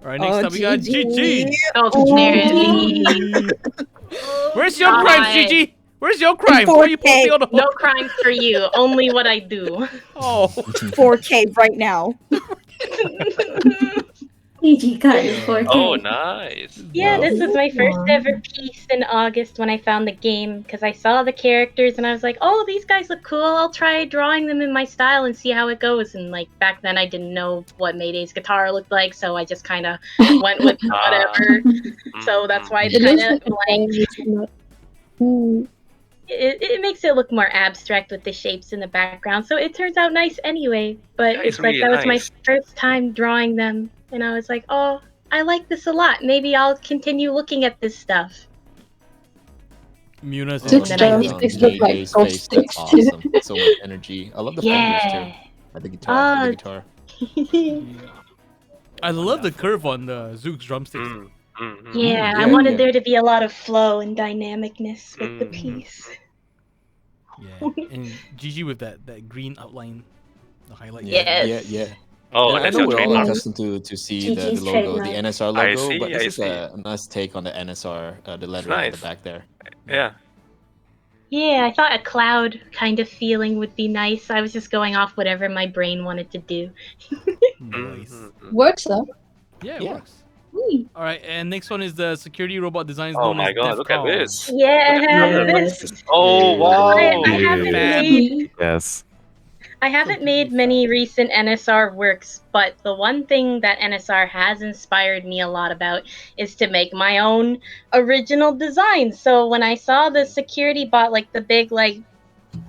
Speaker 1: All right, next
Speaker 7: Oh,
Speaker 1: up we got
Speaker 7: GG.
Speaker 1: GG.
Speaker 9: Oh, seriously.
Speaker 1: Where's your crimes,
Speaker 9: God.
Speaker 1: GG? Where's your crimes? Why are you
Speaker 7: 4K.
Speaker 1: posting on the
Speaker 9: No crimes for you. Only what I do.
Speaker 1: Oh.
Speaker 7: 4K right now.
Speaker 5: PG cut in 4K.
Speaker 10: Oh, nice.
Speaker 9: Yeah,
Speaker 1: Wow.
Speaker 9: this was my first ever piece in August when I found the game because I saw the characters and I was like, oh, these guys look cool. I'll try drawing them in my style and see how it goes. And like back then, I didn't know what Mayday's guitar looked like, so I just kind of went with whatever. So that's why
Speaker 11: It
Speaker 9: I
Speaker 11: looks
Speaker 9: kind of
Speaker 11: like
Speaker 9: like it makes it look more abstract with the shapes in the background. So it turns out nice anyway. But
Speaker 10: Yeah,
Speaker 9: it's
Speaker 10: it's
Speaker 9: like
Speaker 10: really
Speaker 9: that was my
Speaker 10: nice.
Speaker 9: first time drawing them, and I was like, oh, I like this a lot. Maybe I'll continue looking at this stuff.
Speaker 1: Muna's
Speaker 11: Six
Speaker 9: And then I
Speaker 11: stars.
Speaker 9: did.
Speaker 11: Six look like
Speaker 6: JJ's
Speaker 11: gold
Speaker 6: face, that's
Speaker 11: sticks.
Speaker 6: awesome. So much energy. I love the fingers
Speaker 9: Yeah.
Speaker 6: too. At the guitar.
Speaker 9: Oh.
Speaker 6: The guitar.
Speaker 1: I love the curve on the Zook's drumsticks.
Speaker 9: Yeah, I
Speaker 6: Yeah,
Speaker 9: wanted
Speaker 6: yeah.
Speaker 9: there to be a lot of flow and dynamicness with the piece.
Speaker 1: Yeah, and GG with that green outline, the highlight.
Speaker 6: Yeah,
Speaker 9: Yes.
Speaker 6: yeah.
Speaker 10: Oh,
Speaker 6: And I
Speaker 10: that's
Speaker 6: know
Speaker 10: your
Speaker 6: we're all
Speaker 10: trademark.
Speaker 6: accustomed to see the
Speaker 5: GG's
Speaker 6: logo, the
Speaker 5: trademark.
Speaker 6: NSR
Speaker 10: I
Speaker 6: logo,
Speaker 10: see,
Speaker 6: but this
Speaker 10: I
Speaker 6: is
Speaker 10: see.
Speaker 6: a nice take on the NSR, the lettering on the
Speaker 10: nice.
Speaker 6: back there.
Speaker 10: Yeah.
Speaker 9: Yeah, I thought a cloud kind of feeling would be nice. I was just going off whatever my brain wanted to do.
Speaker 1: Nice.
Speaker 11: Works though.
Speaker 1: Yeah, it
Speaker 6: Yeah.
Speaker 1: works. All right, and next one is the security robot designs
Speaker 10: Oh
Speaker 1: known
Speaker 10: my
Speaker 1: as
Speaker 10: god, look at
Speaker 1: DEFCON.
Speaker 10: this.
Speaker 9: Yeah, this.
Speaker 10: Oh, wow.
Speaker 9: I haven't
Speaker 8: Yeah.
Speaker 9: made
Speaker 8: Yes.
Speaker 9: I haven't made many recent NSR works, but the one thing that NSR has inspired me a lot about is to make my own original designs. So when I saw the security bot, like the big, like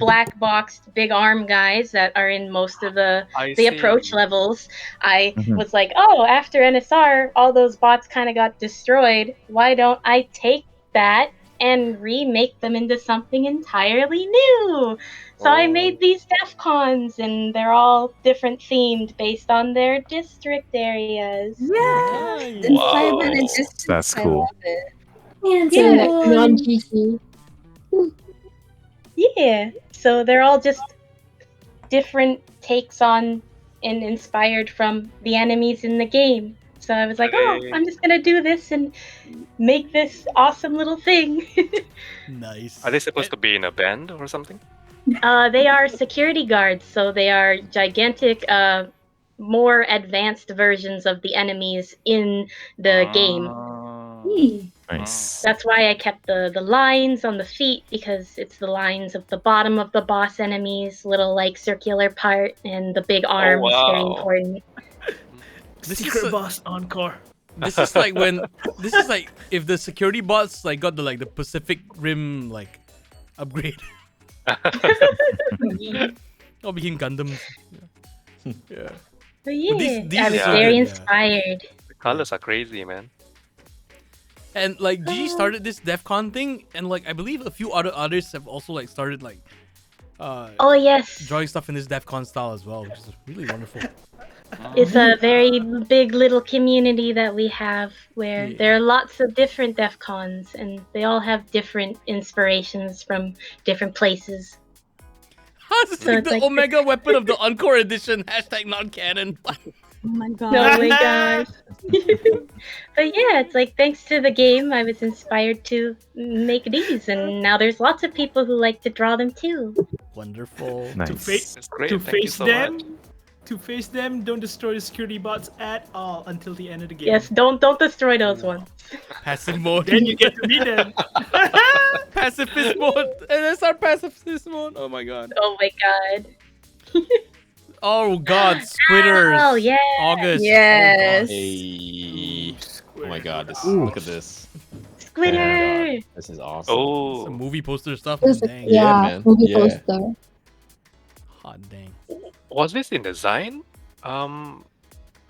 Speaker 9: black boxed big arm guys that are in most of the
Speaker 10: I see.
Speaker 9: approach levels, I
Speaker 8: Mhm.
Speaker 9: was like, oh, after NSR, all those bots kind of got destroyed. Why don't I take that and remake them into something entirely new? So I made these DEFCONs, and they're all different themed based on their district areas.
Speaker 7: Yeah.
Speaker 1: Nice.
Speaker 7: Inspired by the
Speaker 10: Wow.
Speaker 7: distance.
Speaker 8: That's
Speaker 7: I
Speaker 8: cool.
Speaker 7: love it.
Speaker 11: So
Speaker 9: Yeah.
Speaker 11: like non-GC.
Speaker 9: Yeah, so they're all just different takes on and inspired from the enemies in the game. So I was like, oh,
Speaker 10: Hey.
Speaker 9: I'm just gonna do this and make this awesome little thing.
Speaker 1: Nice.
Speaker 10: Are they supposed to be in a band or something?
Speaker 9: They are security guards, so they are gigantic, more advanced versions of the enemies in the game.
Speaker 8: Nice.
Speaker 9: That's why I kept the lines on the feet, because it's the lines of the bottom of the boss enemies, little like circular part, and the big arms, very
Speaker 10: wow.
Speaker 9: important.
Speaker 1: This is
Speaker 12: Secret
Speaker 1: a-
Speaker 12: boss encore.
Speaker 1: This is like if the security bots like got the Pacific Rim like upgrade. Or became Gundams. Yeah.
Speaker 9: But yeah,
Speaker 1: these
Speaker 9: I was
Speaker 1: are
Speaker 9: very
Speaker 1: good, yeah.
Speaker 9: inspired.
Speaker 10: The colors are crazy, man.
Speaker 1: And like Gigi started this DEF CON thing, and like I believe a few other artists have also like started like
Speaker 9: oh yes,
Speaker 1: drawing stuff in this DEF CON style as well, which is really wonderful.
Speaker 9: It's a very big little community that we have where there are lots of different DEF CONs and they all have different inspirations from different places.
Speaker 1: It's like the Omega weapon of the Encore edition, hashtag non-canon.
Speaker 18: Oh my god.
Speaker 9: Oh my gosh. But yeah, it's like thanks to the game I was inspired to make these, and now there's lots of people who like to draw them too.
Speaker 1: Wonderful.
Speaker 12: To face them, don't destroy the security bots at all until the end of the game.
Speaker 9: Yes, don't destroy those ones.
Speaker 1: Passive mode.
Speaker 12: Then you get to beat them.
Speaker 1: Pacifist mode. NSR pacifist mode. Oh my god.
Speaker 9: Oh my god.
Speaker 1: Oh god, Squitters.
Speaker 9: Oh yeah.
Speaker 1: August.
Speaker 7: Yes.
Speaker 6: Hey. Oh my god, look at this.
Speaker 9: Squitter.
Speaker 6: This is awesome.
Speaker 10: Oh.
Speaker 1: Some movie poster stuff.
Speaker 11: This is-
Speaker 1: Dang.
Speaker 11: yeah,
Speaker 6: man.
Speaker 11: movie
Speaker 6: Yeah.
Speaker 11: poster.
Speaker 1: Hot dang.
Speaker 10: Was this in design?
Speaker 9: Oh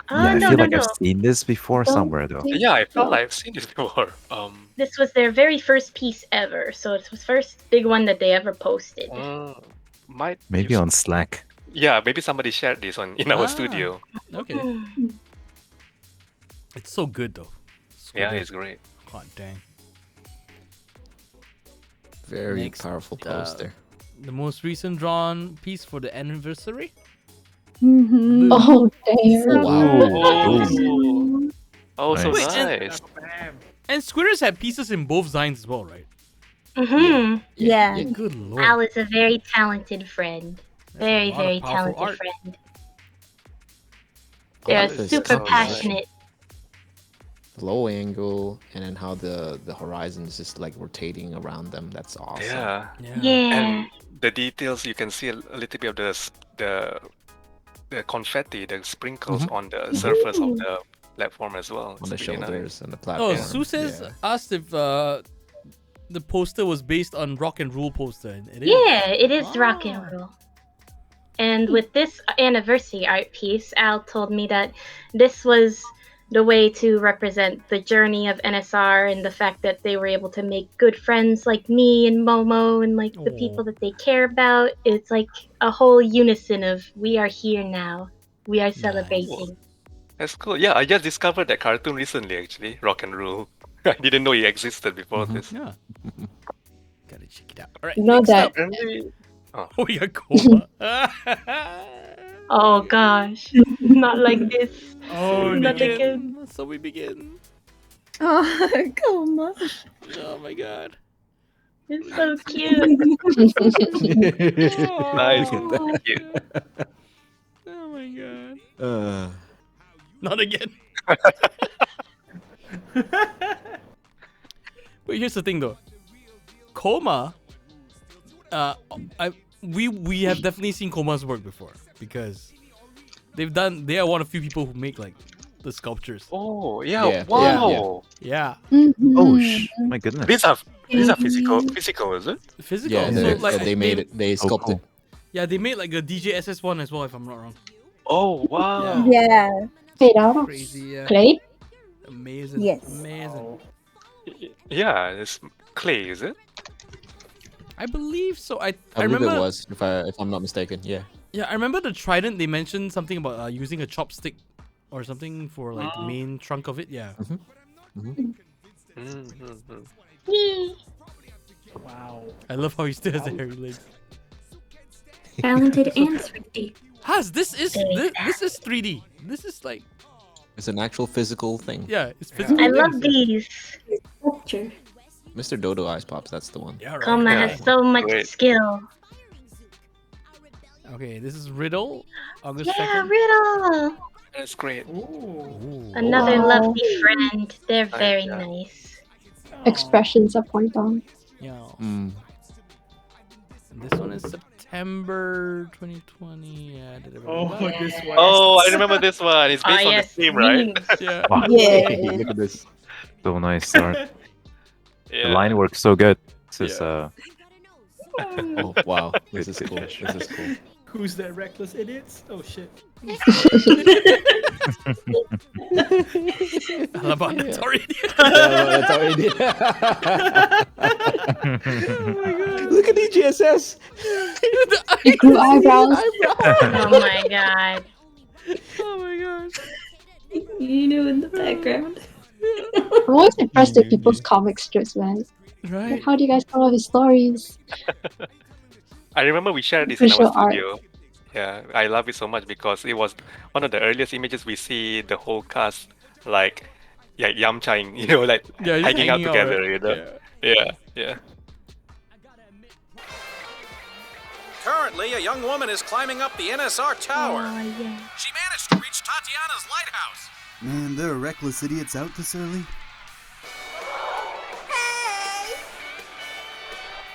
Speaker 8: I
Speaker 9: no
Speaker 8: feel
Speaker 9: no
Speaker 8: like
Speaker 9: no.
Speaker 8: I've seen this before somewhere though.
Speaker 10: Yeah, I felt like I've seen this before.
Speaker 9: This was their very first piece ever, so it was first big one that they ever posted.
Speaker 10: Might
Speaker 8: Maybe on Slack.
Speaker 10: Yeah, maybe somebody shared this in our studio.
Speaker 1: Okay. It's so good though.
Speaker 10: Yeah, it's great.
Speaker 1: Hot dang.
Speaker 6: Very
Speaker 1: Next,
Speaker 6: powerful poster.
Speaker 1: The most recent drawn piece for the anniversary.
Speaker 11: Mm-hmm. Oh, damn.
Speaker 10: Wow. Oh, so
Speaker 1: Wait,
Speaker 10: nice.
Speaker 1: And Squitters had pieces in both Zines as well, right?
Speaker 9: Mm-hmm.
Speaker 18: Yeah.
Speaker 1: Good lord.
Speaker 9: Al is a very talented friend. Very,
Speaker 1: a lot of
Speaker 9: very
Speaker 1: powerful
Speaker 9: talented
Speaker 1: art.
Speaker 9: friend. They're
Speaker 6: This
Speaker 9: super
Speaker 6: is
Speaker 9: passionate.
Speaker 6: Low angle, and then how the horizon is just like rotating around them. That's awesome.
Speaker 10: Yeah.
Speaker 9: Yeah.
Speaker 10: And the details, you can see a little bit of the confetti, the sprinkles on the surface of the platform as well.
Speaker 6: On the
Speaker 10: It's really
Speaker 6: shoulders
Speaker 10: nice.
Speaker 6: and the platform.
Speaker 1: Oh, Sue says asked if the poster was based on Rock and Roll poster. And it is.
Speaker 9: Yeah, it is rock and roll. And with this anniversary art piece, Al told me that this was the way to represent the journey of NSR and the fact that they were able to make good friends like me and Momo and like the people that they care about. It's like a whole unison of we are here now. We are celebrating.
Speaker 10: That's cool. Yeah, I just discovered that cartoon recently, actually. Rock and Roll. I didn't know it existed before this.
Speaker 1: Yeah. Gotta check it out. All right.
Speaker 11: You know
Speaker 1: next
Speaker 11: that-
Speaker 1: up. Oh, we got Coma.
Speaker 9: Oh gosh, not like this.
Speaker 1: Oh, we
Speaker 9: Not
Speaker 1: begin.
Speaker 9: again.
Speaker 1: So we begin.
Speaker 7: Oh, come on.
Speaker 1: Oh my god.
Speaker 9: It's so cute.
Speaker 10: Nice.
Speaker 1: Oh.
Speaker 10: Thank you.
Speaker 1: Oh my god. Not again. But here's the thing though. Coma, we have definitely seen Coma's work before because they are one of few people who make like the sculptures.
Speaker 10: Oh, yeah.
Speaker 6: Yeah,
Speaker 10: Wow.
Speaker 1: Yeah.
Speaker 8: Oh, my goodness.
Speaker 10: These are physical, is it?
Speaker 1: Physical.
Speaker 6: Yeah,
Speaker 1: so, like,
Speaker 6: they made it. They sculpted.
Speaker 1: Yeah, they made like a DJSS one as well, if I'm not wrong.
Speaker 10: Oh, wow.
Speaker 7: Yeah.
Speaker 11: Made out of
Speaker 1: Crazy, yeah.
Speaker 11: clay?
Speaker 1: Amazing.
Speaker 7: Yes.
Speaker 1: Amazing.
Speaker 10: Yeah, it's clay, is it?
Speaker 1: I believe so. I
Speaker 6: I believe
Speaker 1: remember.
Speaker 6: it was, if I'm not mistaken. Yeah.
Speaker 1: Yeah, I remember the trident. They mentioned something about using a chopstick or something for like the main trunk of it. Yeah.
Speaker 12: Wow.
Speaker 1: I love how he still has the hairy legs.
Speaker 5: Talented and thrifty.
Speaker 1: Has this is 3D. This is like
Speaker 6: It's an actual physical thing.
Speaker 1: yeah, it's physical.
Speaker 9: I love these.
Speaker 5: Sculpture.
Speaker 6: Mr. Dodo Eyes Pops, that's the one.
Speaker 1: Yeah, right.
Speaker 9: Coma has so much
Speaker 10: Great.
Speaker 9: skill.
Speaker 1: Okay, this is Riddle. August
Speaker 9: Yeah,
Speaker 1: 2nd.
Speaker 9: Riddle.
Speaker 10: That's great.
Speaker 1: Ooh.
Speaker 9: Another
Speaker 11: Wow.
Speaker 9: lovely friend. They're very
Speaker 10: Yeah.
Speaker 9: nice.
Speaker 11: Expressions are point on.
Speaker 1: Yeah.
Speaker 6: Mm.
Speaker 1: And this one is September 2020. Yeah.
Speaker 12: Oh, this one.
Speaker 10: Oh, I remember this one. It's based on
Speaker 9: yes,
Speaker 10: the theme, right?
Speaker 9: memes.
Speaker 1: Yeah.
Speaker 7: Yeah.
Speaker 6: Look at this.
Speaker 8: So nice art. The
Speaker 10: Yeah.
Speaker 8: line works so good. This is
Speaker 6: Oh wow, this is cool. This is cool.
Speaker 12: Who's that reckless idiots? Oh shit.
Speaker 1: That's already.
Speaker 6: That's already. Look at EGSS.
Speaker 11: He grew eyebrows.
Speaker 9: Oh my god.
Speaker 1: Oh my gosh.
Speaker 5: You know, in the background.
Speaker 11: I'm always impressed with people's comic strips, man.
Speaker 1: Right.
Speaker 11: Like, how do you guys come up with stories?
Speaker 10: I remember we shared this in
Speaker 11: Visual
Speaker 10: our
Speaker 11: art.
Speaker 10: studio. Yeah, I love it so much because it was one of the earliest images we see the whole cast like, yeah, yamchaing, like
Speaker 1: Yeah, just
Speaker 10: hanging out
Speaker 1: hanging out,
Speaker 10: together,
Speaker 1: right?
Speaker 10: Yeah.
Speaker 18: Currently, a young woman is climbing up the NSR tower.
Speaker 9: Oh, yeah.
Speaker 18: She managed to reach Tatiana's lighthouse.
Speaker 19: Man, there are reckless idiots out this early.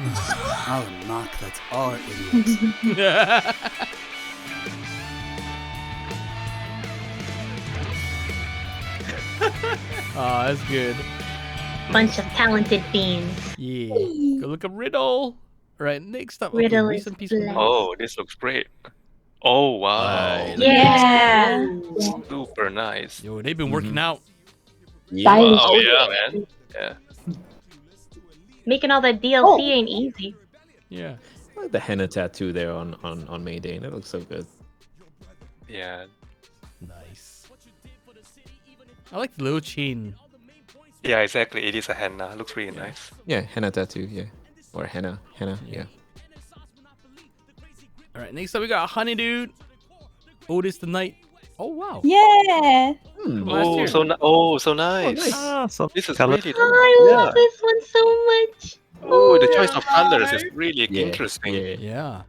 Speaker 19: I'll knock that's our idiots.
Speaker 1: Oh, that's good.
Speaker 9: Bunch of talented beans.
Speaker 1: Yeah. Go look up Riddle. All right, next up.
Speaker 9: Riddle
Speaker 1: okay,
Speaker 9: is
Speaker 1: recent piece
Speaker 9: blessed.
Speaker 1: from
Speaker 10: Oh, this looks great. Oh wow.
Speaker 9: Yeah.
Speaker 10: Super nice.
Speaker 1: Yo, they've been working out.
Speaker 10: Yeah.
Speaker 11: Daim.
Speaker 10: Wow, yeah, man. Yeah.
Speaker 9: Making all that DLC ain't easy.
Speaker 1: Yeah.
Speaker 6: I like the henna tattoo there on May Day. That looks so good.
Speaker 10: Yeah.
Speaker 1: Nice. I like the little chain.
Speaker 10: Yeah, exactly. It is a henna. Looks really nice.
Speaker 6: Yeah, henna tattoo. Yeah, or henna. Yeah.
Speaker 1: All right, next up we got Honey Dude. Otis the Knight. Oh wow.
Speaker 7: Yeah.
Speaker 1: From last year.
Speaker 10: So nice.
Speaker 1: nice.
Speaker 8: Ah, so
Speaker 10: This is
Speaker 8: color-
Speaker 10: really
Speaker 9: Oh, I love this one so much.
Speaker 10: Oh, the choice of colors is really interesting.
Speaker 1: Yeah.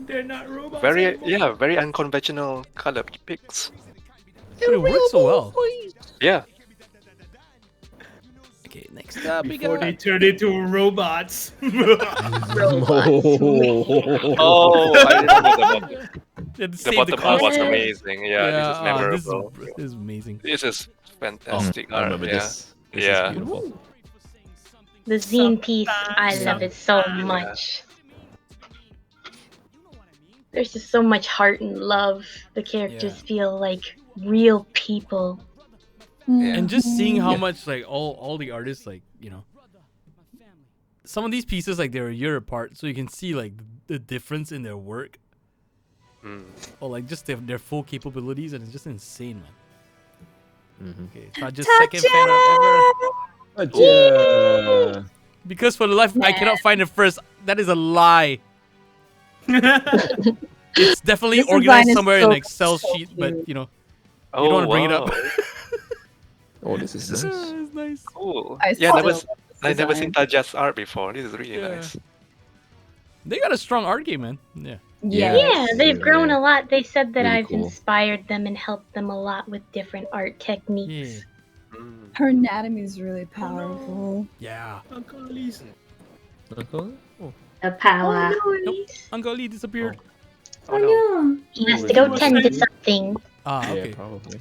Speaker 12: They're not robots.
Speaker 10: Very unconventional color picks.
Speaker 1: But it works so well.
Speaker 10: Yeah.
Speaker 1: Okay, next up we
Speaker 12: Before
Speaker 1: got.
Speaker 12: they turn into robots.
Speaker 10: Oh, I remember the bottom art was amazing. Yeah, this is memorable.
Speaker 1: This is amazing.
Speaker 10: This is fantastic.
Speaker 6: I remember this. This
Speaker 10: Yeah.
Speaker 6: is beautiful.
Speaker 9: The zine piece, I love it so much. There's just so much heart and love. The characters feel like real people.
Speaker 1: And just seeing how much like all the artists like some of these pieces like they're a year apart, so you can see like the difference in their work. Or like just their full capabilities, and it's just insane, man. Okay, it's not just second fan art ever. Because for the life I cannot find it first. That is a lie. It's definitely
Speaker 7: This
Speaker 1: organized
Speaker 7: design is
Speaker 1: somewhere in
Speaker 7: so
Speaker 1: an Excel sheet, but you don't want to bring it up.
Speaker 6: Oh, this is nice.
Speaker 1: It's nice.
Speaker 10: Cool.
Speaker 7: I
Speaker 10: Yeah,
Speaker 7: still
Speaker 10: I've never seen
Speaker 7: design.
Speaker 10: Taj's art before. This is really nice.
Speaker 1: They got a strong art game, man. Yeah.
Speaker 9: Yeah, they've grown a lot. They said that
Speaker 6: Really
Speaker 9: I've
Speaker 6: cool.
Speaker 9: inspired them and helped them a lot with different art techniques.
Speaker 7: Her anatomy is really powerful.
Speaker 1: Yeah.
Speaker 12: Uncle Lisa.
Speaker 6: Uncle? Oh.
Speaker 5: The power.
Speaker 1: Nope. Uncle Lee disappeared.
Speaker 5: Oh no.
Speaker 9: He has to go tend to something.
Speaker 1: Ah, okay.
Speaker 6: Yeah, probably.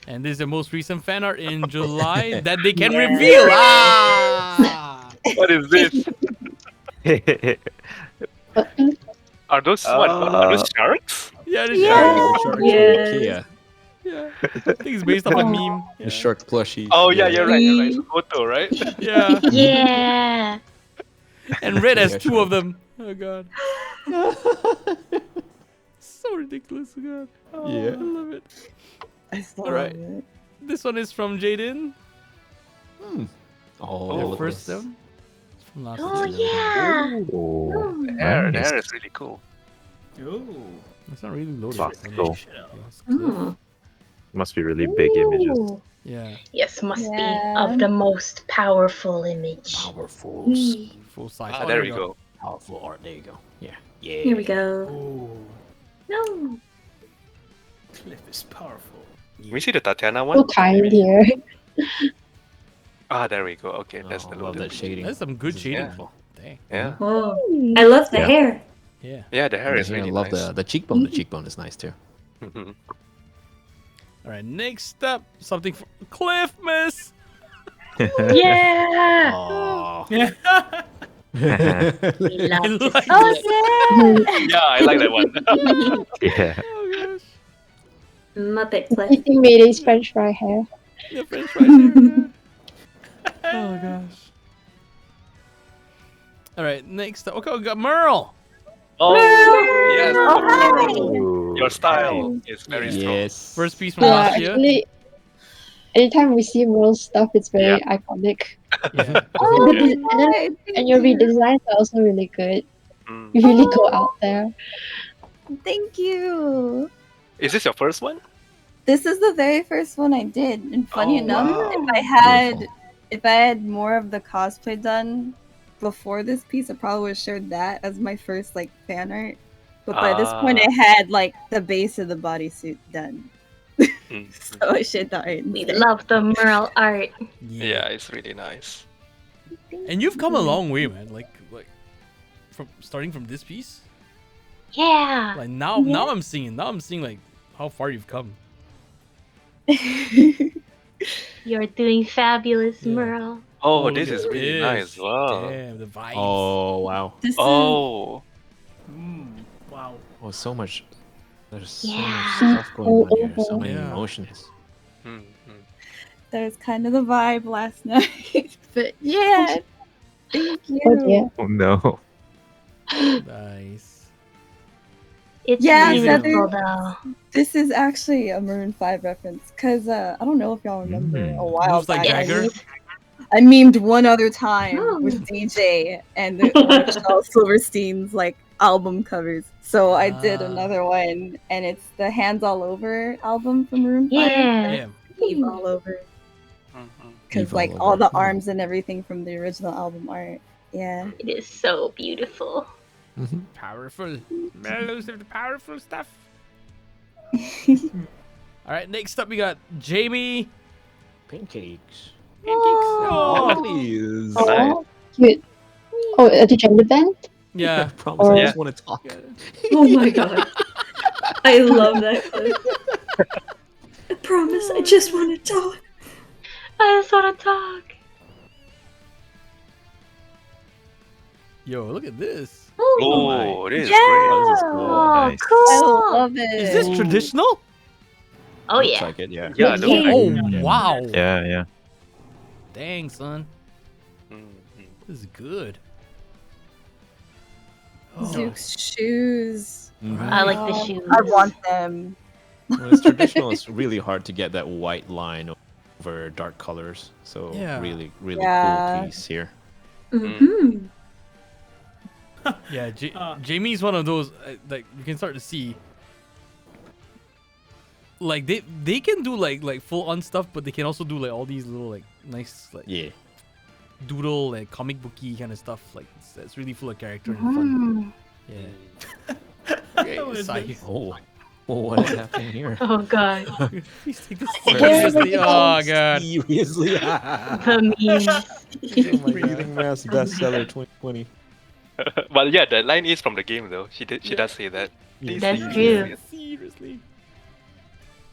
Speaker 1: And this is the most recent fan art in July that they can reveal. Ah!
Speaker 10: What is this? Are those sharks?
Speaker 1: Yeah, the
Speaker 5: Yeah.
Speaker 1: shark.
Speaker 6: Yeah.
Speaker 1: Yeah. I think it's based off a meme.
Speaker 6: The shark plushie.
Speaker 10: Oh yeah, you're right. It's a photo, right?
Speaker 1: Yeah.
Speaker 9: Yeah.
Speaker 1: And Red has
Speaker 6: Yeah,
Speaker 1: two
Speaker 6: sure.
Speaker 1: of them. Oh god. So ridiculous. Oh, god. Oh,
Speaker 6: Yeah.
Speaker 1: I love it.
Speaker 7: I still
Speaker 1: All right.
Speaker 7: love it.
Speaker 1: This one is from Jaden.
Speaker 6: Oh,
Speaker 1: The first one. It's from last
Speaker 9: Oh
Speaker 1: year.
Speaker 9: yeah.
Speaker 10: The hair is really cool.
Speaker 12: Oh.
Speaker 1: It's not really loaded.
Speaker 8: Classical.
Speaker 5: Oh.
Speaker 8: Must be really big images.
Speaker 9: Ooh.
Speaker 1: Yeah.
Speaker 9: Yes, must
Speaker 7: Yeah.
Speaker 9: be of the most powerful image.
Speaker 6: Powerful.
Speaker 1: Full size.
Speaker 10: Ah, there we go.
Speaker 6: Powerful art. There you go. Yeah. Yeah.
Speaker 5: Here we go.
Speaker 12: Oh.
Speaker 5: No.
Speaker 12: Cliff is powerful.
Speaker 10: Can we see the Tatiana
Speaker 11: So
Speaker 10: one?
Speaker 11: kind here.
Speaker 10: Ah, there we go. Okay, that's
Speaker 6: Oh,
Speaker 10: the
Speaker 6: I love
Speaker 10: loaded.
Speaker 6: that shading.
Speaker 1: That's some good
Speaker 6: This is
Speaker 1: shading.
Speaker 6: beautiful.
Speaker 1: Dang.
Speaker 10: Yeah.
Speaker 5: Whoa. I love the
Speaker 8: Yeah.
Speaker 5: hair.
Speaker 1: Yeah.
Speaker 10: Yeah, the hair is
Speaker 6: I
Speaker 10: really
Speaker 6: love
Speaker 10: nice.
Speaker 6: the cheekbone. The cheekbone is nice too.
Speaker 1: All right. Next up, something for Cliff Miss.
Speaker 9: Yeah.
Speaker 6: Oh.
Speaker 9: We love to see
Speaker 17: Oh
Speaker 9: it.
Speaker 10: Yeah, I like that one.
Speaker 8: Yeah.
Speaker 5: Muppet
Speaker 11: I
Speaker 5: play.
Speaker 11: think Mayday's French fry hair.
Speaker 1: Yeah, French fries here. Oh gosh. All right, next up. Okay, we got Merle.
Speaker 10: Oh, yes.
Speaker 17: Oh, hi.
Speaker 10: Your style is very strong.
Speaker 6: Yes.
Speaker 1: First piece from
Speaker 11: Yeah,
Speaker 1: last year.
Speaker 11: actually, anytime we see Merle's stuff, it's very iconic.
Speaker 1: Yeah.
Speaker 11: And, the design, and your redesigns are also really good. You really go out there.
Speaker 7: Thank you.
Speaker 10: Is this your first one?
Speaker 7: This is the very first one I did, and funny
Speaker 10: Oh,
Speaker 7: enough,
Speaker 10: wow.
Speaker 7: if I had more of the cosplay done before this piece, I probably would have shared that as my first like fan art. But by this point, I had like the base of the bodysuit done, so I shared the art.
Speaker 9: We love the Merle art.
Speaker 10: Yeah, it's really nice.
Speaker 1: And you've come a long way, man. Like from starting from this piece.
Speaker 9: Yeah.
Speaker 1: Like now I'm seeing like how far you've come.
Speaker 9: You're doing fabulous, Merle.
Speaker 10: Oh, this is really nice. Wow.
Speaker 1: Damn, the vibes.
Speaker 6: Oh wow.
Speaker 10: Oh.
Speaker 12: Wow.
Speaker 6: Oh, so much. There's so
Speaker 9: Yeah.
Speaker 6: much stuff going on here. So many
Speaker 1: Yeah.
Speaker 6: emotions.
Speaker 7: That was kind of the vibe last night. But yeah, thank you.
Speaker 11: Oh, dear.
Speaker 8: Oh no.
Speaker 1: Nice.
Speaker 9: It's
Speaker 7: Yeah,
Speaker 9: beautiful though.
Speaker 7: This is actually a Maroon 5 reference because I don't know if y'all remember a while
Speaker 1: Moves like
Speaker 7: back.
Speaker 1: Jagger.
Speaker 7: I memed one other time with DJ and Michelle Silverstein's like album covers. So I did another one, and it's the Hands All Over album from Maroon 5.
Speaker 9: Yeah.
Speaker 7: Eve All Over. Because
Speaker 6: Eve
Speaker 7: like
Speaker 6: all
Speaker 7: all
Speaker 6: over.
Speaker 7: the arms and everything from the original album art. Yeah.
Speaker 9: It is so beautiful.
Speaker 1: Powerful. Mellows of the powerful stuff. All right, next up we got Jamie.
Speaker 6: Pancakes.
Speaker 1: Oh,
Speaker 6: please.
Speaker 11: Oh, cute. Oh, at the gender band?
Speaker 1: Yeah.
Speaker 6: Promise, I just want to talk.
Speaker 5: Oh my god. I love that clip. I promise, I just want to talk.
Speaker 9: I just want to talk.
Speaker 1: Yo, look at this.
Speaker 10: Oh, this is
Speaker 7: Yeah.
Speaker 10: great.
Speaker 6: This is cool.
Speaker 9: Oh,
Speaker 6: Nice.
Speaker 9: cool.
Speaker 7: I love it.
Speaker 1: Is this traditional?
Speaker 9: Oh
Speaker 6: Looks
Speaker 9: yeah.
Speaker 6: like it, yeah.
Speaker 10: Yeah, no,
Speaker 1: Oh, wow.
Speaker 8: Yeah, yeah.
Speaker 1: Dang, son. This is good.
Speaker 7: Zook's shoes.
Speaker 9: I like the
Speaker 7: Oh,
Speaker 9: shoes.
Speaker 7: I want them.
Speaker 6: When it's traditional, it's really hard to get that white line over dark colors. So
Speaker 1: Yeah.
Speaker 6: really, really
Speaker 7: Yeah.
Speaker 6: cool piece here.
Speaker 5: Mm-hmm.
Speaker 1: Yeah, Jamie's one of those like you can start to see. Like they can do like full on stuff, but they can also do like all these little like nice like
Speaker 6: Yeah.
Speaker 1: doodle like comic booky kind of stuff. Like it's really full of character and fun. Yeah. Okay, Sai.
Speaker 6: Oh, what happened here?
Speaker 9: Oh god.
Speaker 1: Please take this seriously. Oh god.
Speaker 6: Seriously?
Speaker 9: The memes.
Speaker 6: Reading Mass bestseller 2020.
Speaker 10: Well, yeah, the line is from the game though. She does say that. Please,
Speaker 9: That's
Speaker 10: please,
Speaker 9: true.
Speaker 10: please.
Speaker 1: Seriously.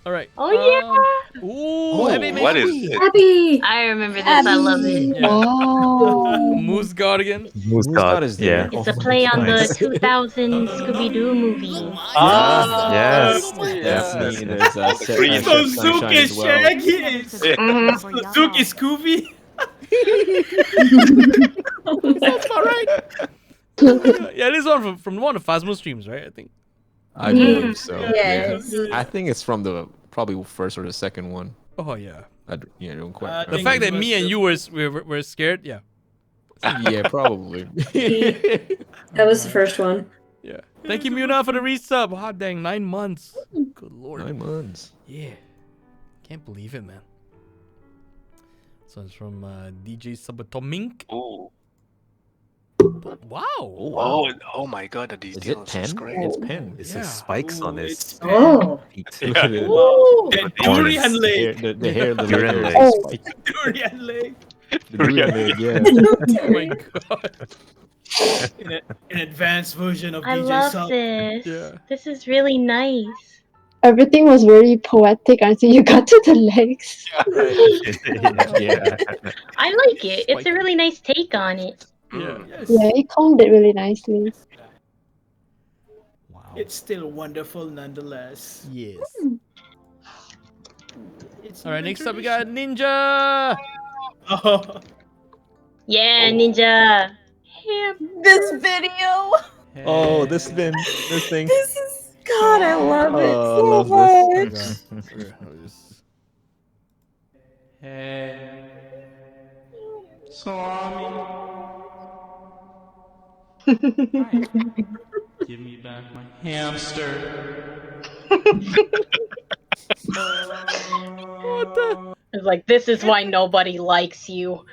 Speaker 1: All right.
Speaker 9: Oh yeah.
Speaker 1: Ooh, Abby
Speaker 10: what
Speaker 1: makes-
Speaker 10: is it?
Speaker 5: Happy.
Speaker 9: I remember this. I love it.
Speaker 1: Yeah.
Speaker 11: Wow.
Speaker 1: Moose Guardian.
Speaker 8: Moose God,
Speaker 6: is
Speaker 8: yeah.
Speaker 6: there.
Speaker 9: It's a play on
Speaker 8: Nice.
Speaker 9: the 2000 Scooby-Doo movie.
Speaker 8: Yes.
Speaker 6: That's me. There's
Speaker 10: Green.
Speaker 12: So
Speaker 6: Sunshine
Speaker 12: Zook
Speaker 6: as
Speaker 12: is
Speaker 6: well.
Speaker 12: Shaggy.
Speaker 9: Mhm.
Speaker 12: Zook is Scooby.
Speaker 1: That's all right. Yeah, this is one from one of Phasmo streams, right? I think.
Speaker 6: I believe so.
Speaker 7: Yes.
Speaker 6: Yeah. I think it's from the probably first or the second one.
Speaker 1: Oh yeah.
Speaker 6: I don't quite.
Speaker 12: I
Speaker 1: The
Speaker 12: think
Speaker 1: fact
Speaker 12: it
Speaker 1: that me
Speaker 12: was
Speaker 1: and you were scared, yeah.
Speaker 6: Yeah, probably.
Speaker 5: That was the first one.
Speaker 1: Yeah. Thank you, Muna, for the resub. Hot dang, 9 months. Good lord.
Speaker 6: 9 months.
Speaker 1: Yeah. Can't believe it, man. So it's from DJ Sabatomink.
Speaker 10: Oh.
Speaker 1: Wow.
Speaker 10: Oh my god, the
Speaker 6: Is it
Speaker 10: details.
Speaker 6: pen?
Speaker 10: It's great.
Speaker 6: It's pen.
Speaker 8: This
Speaker 1: Yeah.
Speaker 8: is spikes on this.
Speaker 5: Oh.
Speaker 8: Look
Speaker 10: Yeah.
Speaker 8: at it.
Speaker 12: That
Speaker 8: Horns.
Speaker 12: durian leg.
Speaker 6: The hair, the
Speaker 8: Durian
Speaker 6: leg.
Speaker 8: leg.
Speaker 6: is spiked.
Speaker 12: Durian leg.
Speaker 6: The durian leg, yeah.
Speaker 1: Oh my god.
Speaker 12: An advanced version of
Speaker 9: I
Speaker 12: DJ
Speaker 9: love
Speaker 12: Sub.
Speaker 9: this.
Speaker 1: Yeah.
Speaker 9: This is really nice.
Speaker 11: Everything was very poetic until you got to the legs.
Speaker 6: Yeah.
Speaker 9: I like it. It's a really nice take on it.
Speaker 1: Yeah.
Speaker 11: Yeah, he calmed it really nicely.
Speaker 12: It's still wonderful nonetheless.
Speaker 1: Yes.
Speaker 12: It's
Speaker 1: All right,
Speaker 12: even
Speaker 1: next up we got Ninja.
Speaker 12: Oh.
Speaker 9: Yeah, Ninja.
Speaker 7: This video.
Speaker 6: Oh, this thing.
Speaker 7: This is God. I love it
Speaker 6: Oh, I
Speaker 7: so
Speaker 6: love
Speaker 7: much.
Speaker 6: this.
Speaker 1: Hey. Give me back my hamster. What the?
Speaker 9: It's like, this is why nobody likes you.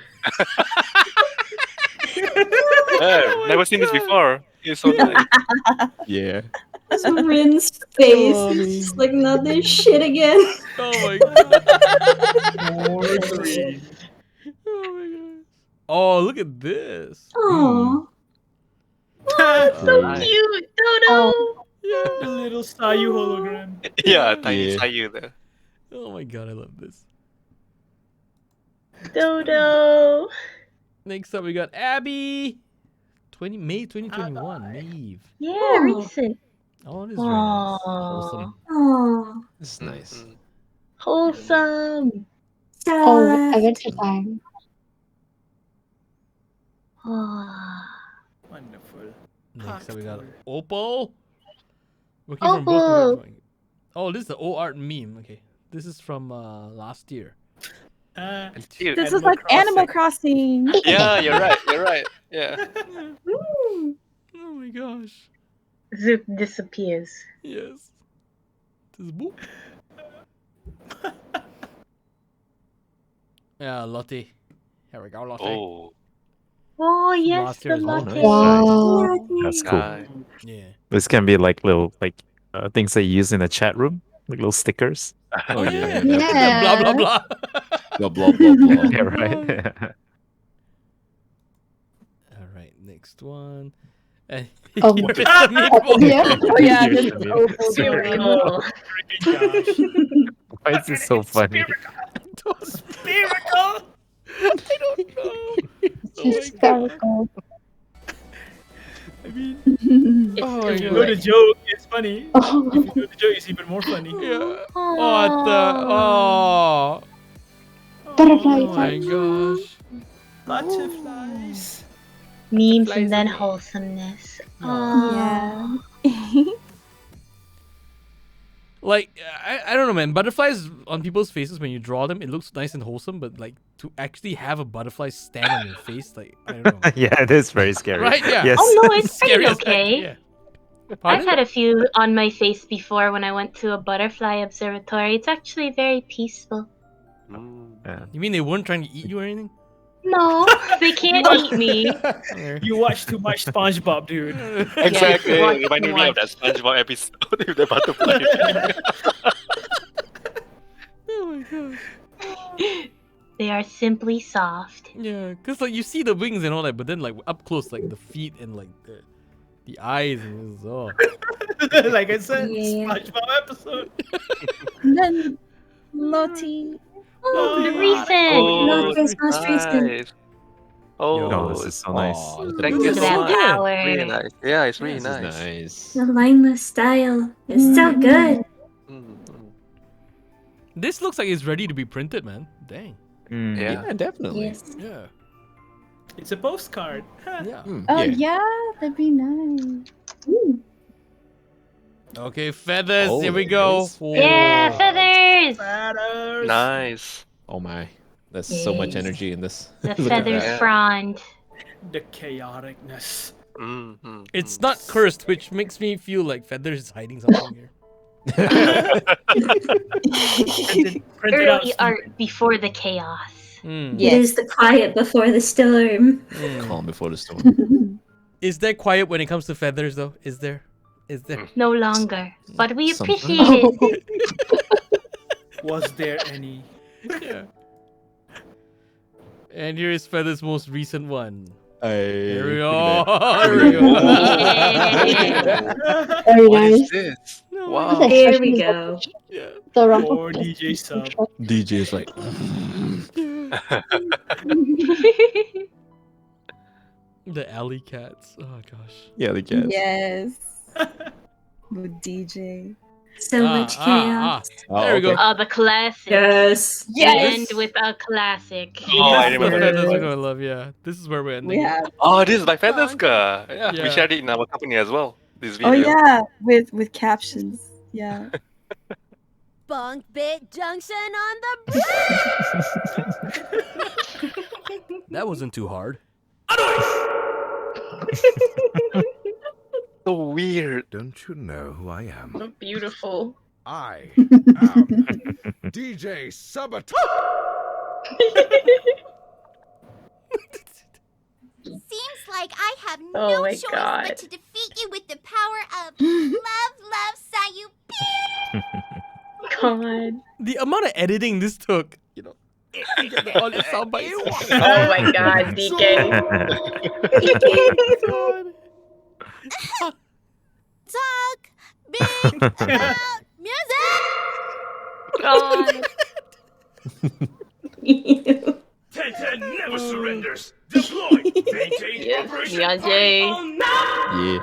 Speaker 10: Never seen this before. It's so nice.
Speaker 6: Yeah.
Speaker 5: Just Rin's face. It's just like not this shit again.
Speaker 1: Oh my god. Oh, look at this.
Speaker 5: Aww.
Speaker 9: So cute, Dodo.
Speaker 12: The little Sayu hologram.
Speaker 10: Yeah, tiny Sayu there.
Speaker 1: Oh my god, I love this.
Speaker 9: Dodo.
Speaker 1: Next up, we got Abby. May 2021. Naive.
Speaker 9: Yeah, recent.
Speaker 1: Oh, it is very nice. Wholesome.
Speaker 5: Aww.
Speaker 6: This is nice.
Speaker 9: Wholesome.
Speaker 11: Oh, Adventure Time.
Speaker 12: Wonderful.
Speaker 1: Next up, we got Opal. Working from both. Oh, this is the O-Art meme. Okay. This is from last year.
Speaker 7: This is like Animal Crossing.
Speaker 10: Yeah, you're right. You're right. Yeah.
Speaker 1: Oh my gosh.
Speaker 9: Zoop disappears.
Speaker 1: Yes. This boop. Yeah, Lottie. Here we go, Lottie.
Speaker 10: Oh.
Speaker 9: Oh, yes,
Speaker 1: Last
Speaker 9: the
Speaker 1: year's
Speaker 9: latte.
Speaker 11: Wow.
Speaker 8: That's cool.
Speaker 10: Nice.
Speaker 1: Yeah.
Speaker 8: This can be like little things they use in the chat room, like little stickers.
Speaker 6: Oh yeah.
Speaker 11: Yeah.
Speaker 1: Blah, blah, blah.
Speaker 6: Blah blah blah blah.
Speaker 8: Yeah, right.
Speaker 1: All right, next one. And
Speaker 11: Oh,
Speaker 1: here is the meatball.
Speaker 11: yeah. Oh yeah.
Speaker 8: Here's
Speaker 11: This
Speaker 8: the
Speaker 11: is
Speaker 8: meme.
Speaker 11: Opal.
Speaker 9: Beautiful.
Speaker 8: Why is this so funny?
Speaker 12: Miracle.
Speaker 1: I don't know.
Speaker 11: Hysterical.
Speaker 1: I mean,
Speaker 9: It's
Speaker 1: oh
Speaker 9: too
Speaker 1: my
Speaker 12: If you
Speaker 1: god.
Speaker 12: know the joke, it's funny.
Speaker 11: Oh.
Speaker 12: If you know the joke, it's even more funny.
Speaker 1: Yeah. What the? Oh.
Speaker 11: Butterfly
Speaker 1: Oh my
Speaker 11: effect.
Speaker 1: gosh.
Speaker 12: Butterflies.
Speaker 9: Memes and then wholesomeness.
Speaker 5: Yeah.
Speaker 1: Like, I don't know, man. Butterflies on people's faces, when you draw them, it looks nice and wholesome, but like to actually have a butterfly stand on your face, like, I don't know.
Speaker 8: Yeah, it is very scary.
Speaker 1: Right? Yeah.
Speaker 8: Yes.
Speaker 9: Oh no, it's
Speaker 1: Scary
Speaker 9: pretty
Speaker 1: as heck,
Speaker 9: okay.
Speaker 1: yeah.
Speaker 9: I've
Speaker 1: Pardon?
Speaker 9: had a few on my face before when I went to a butterfly observatory. It's actually very peaceful.
Speaker 8: Yeah.
Speaker 1: You mean they weren't trying to eat you or anything?
Speaker 9: No, they can't eat me.
Speaker 12: You watch too much SpongeBob, dude.
Speaker 10: Exactly.
Speaker 9: Yeah,
Speaker 10: Reminding me of that SpongeBob episode with the butterfly.
Speaker 1: Oh my gosh.
Speaker 9: They are simply soft.
Speaker 1: Yeah, because like you see the wings and all that, but then like up close, like the feet and like the eyes and it's, oh.
Speaker 12: Like I said,
Speaker 5: Yeah.
Speaker 12: SpongeBob episode.
Speaker 7: And then Lottie.
Speaker 9: Oh, the recent.
Speaker 5: No, it's most recent.
Speaker 10: Nice. Oh,
Speaker 8: No, this is so nice.
Speaker 10: thank
Speaker 1: This
Speaker 10: you
Speaker 1: is
Speaker 10: so
Speaker 1: so
Speaker 10: much.
Speaker 1: good.
Speaker 9: Power.
Speaker 10: Really nice. Yeah, it's really
Speaker 6: This is
Speaker 10: nice.
Speaker 6: nice.
Speaker 5: The lineless style is so good.
Speaker 1: This looks like it's ready to be printed, man. Dang.
Speaker 10: Yeah.
Speaker 6: Yeah, definitely.
Speaker 5: Yes.
Speaker 1: Yeah.
Speaker 12: It's a postcard.
Speaker 1: Yeah.
Speaker 7: Oh
Speaker 6: yeah.
Speaker 7: yeah, that'd be nice.
Speaker 1: Okay, feathers.
Speaker 6: Oh,
Speaker 1: Here we
Speaker 6: there
Speaker 1: go.
Speaker 6: it is.
Speaker 9: Yeah, feathers.
Speaker 12: Feathers.
Speaker 10: Nice.
Speaker 6: Oh my. That's so much
Speaker 9: Yes.
Speaker 6: energy in this.
Speaker 9: The
Speaker 6: Look at
Speaker 9: feathers
Speaker 6: that.
Speaker 9: frond.
Speaker 12: The chaoticness.
Speaker 1: It's not cursed, which makes me feel like feathers is hiding something here.
Speaker 12: Printed out.
Speaker 9: Early art before the chaos.
Speaker 1: Mm.
Speaker 5: It is the quiet before the storm.
Speaker 6: Calm before the storm.
Speaker 1: Is there quiet when it comes to feathers, though? Is there? Is there?
Speaker 9: No longer. But we
Speaker 6: Some-
Speaker 9: appreciate it.
Speaker 12: Was there any?
Speaker 1: Yeah. And here is Feather's most recent one.
Speaker 6: Hey,
Speaker 1: Here we
Speaker 6: look
Speaker 1: go.
Speaker 6: at
Speaker 1: Here we go.
Speaker 11: Very
Speaker 10: What is
Speaker 11: nice.
Speaker 10: this?
Speaker 1: No.
Speaker 10: Wow.
Speaker 5: Here we go.
Speaker 1: Yeah.
Speaker 11: The rumble.
Speaker 12: Or DJ sub.
Speaker 6: that. DJ is like,
Speaker 1: The alley cats. Oh gosh.
Speaker 6: Yeah, the cats.
Speaker 7: Yes. With DJ.
Speaker 5: So much chaos.
Speaker 1: There we go.
Speaker 9: The classic.
Speaker 5: Yes.
Speaker 9: We end with a classic.
Speaker 10: Oh, I remember
Speaker 1: That's
Speaker 10: that.
Speaker 1: what I love. Yeah, this is where we're ending.
Speaker 7: We have.
Speaker 10: Oh, this is by Fantasca. Yeah,
Speaker 1: Yeah.
Speaker 10: we shared it in our company as well. This video.
Speaker 7: Oh yeah, with captions. Yeah.
Speaker 17: Bunk Bit Junction on the
Speaker 1: That wasn't too hard.
Speaker 10: So weird.
Speaker 13: Don't you know who I am?
Speaker 9: So beautiful.
Speaker 16: I am DJ Saboteur.
Speaker 17: Seems like I have
Speaker 9: Oh
Speaker 17: no
Speaker 9: my
Speaker 17: choice
Speaker 9: God.
Speaker 17: but to defeat you with the power of love, Sayu.
Speaker 9: God.
Speaker 1: The amount of editing this took, you know. All the sound bites.
Speaker 9: Oh my God, DK.
Speaker 17: Talk big about music.
Speaker 9: God.
Speaker 2: Ten never surrenders. Deploy. Maintain
Speaker 9: Yes,
Speaker 2: operation
Speaker 9: Beyonce.
Speaker 2: party all night.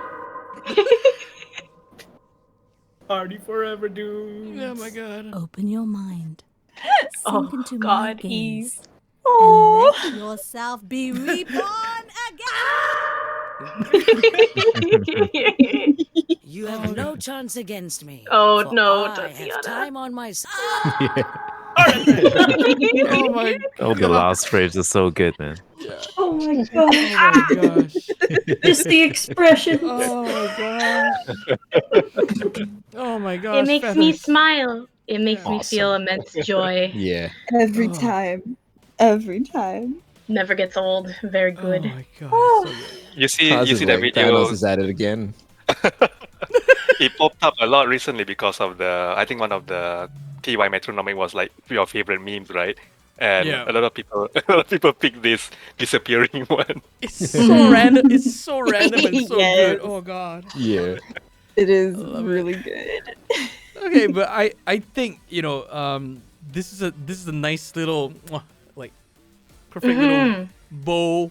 Speaker 6: Yeah.
Speaker 12: Party forever, dude.
Speaker 1: Oh my god.
Speaker 17: Open your mind.
Speaker 9: Oh,
Speaker 17: Sink into my
Speaker 9: God,
Speaker 17: gaze.
Speaker 9: Eve.
Speaker 17: And let yourself be reborn
Speaker 3: You have no chance against me.
Speaker 9: Oh,
Speaker 3: for
Speaker 9: no,
Speaker 3: I
Speaker 9: Tatiana.
Speaker 3: have time on my side.
Speaker 1: Oh my
Speaker 8: Oh, the last phrase is so good, man.
Speaker 5: Oh my god.
Speaker 1: Oh my gosh.
Speaker 5: Just the expression.
Speaker 1: Oh my gosh. Oh my gosh.
Speaker 9: It makes me
Speaker 1: Feathers.
Speaker 9: smile. It makes me
Speaker 6: Awesome.
Speaker 9: feel immense joy.
Speaker 6: Yeah.
Speaker 7: Every
Speaker 1: Oh.
Speaker 7: time. Every time.
Speaker 9: Never gets old. Very
Speaker 1: Oh
Speaker 9: good.
Speaker 1: my gosh. So good.
Speaker 10: You see
Speaker 6: Taz
Speaker 10: that
Speaker 6: like,
Speaker 10: video.
Speaker 6: Thanos is at it again.
Speaker 10: It popped up a lot recently because of I think one of the TY Metronomic was like your favorite memes, right? And
Speaker 1: Yeah.
Speaker 10: a lot of people pick this disappearing one.
Speaker 1: It's so random. It's so random and so
Speaker 7: Yes.
Speaker 1: good. Oh god.
Speaker 6: Yeah.
Speaker 7: It is
Speaker 1: love
Speaker 7: really good.
Speaker 1: Okay, but I think, you know, this is a nice little like perfect little bow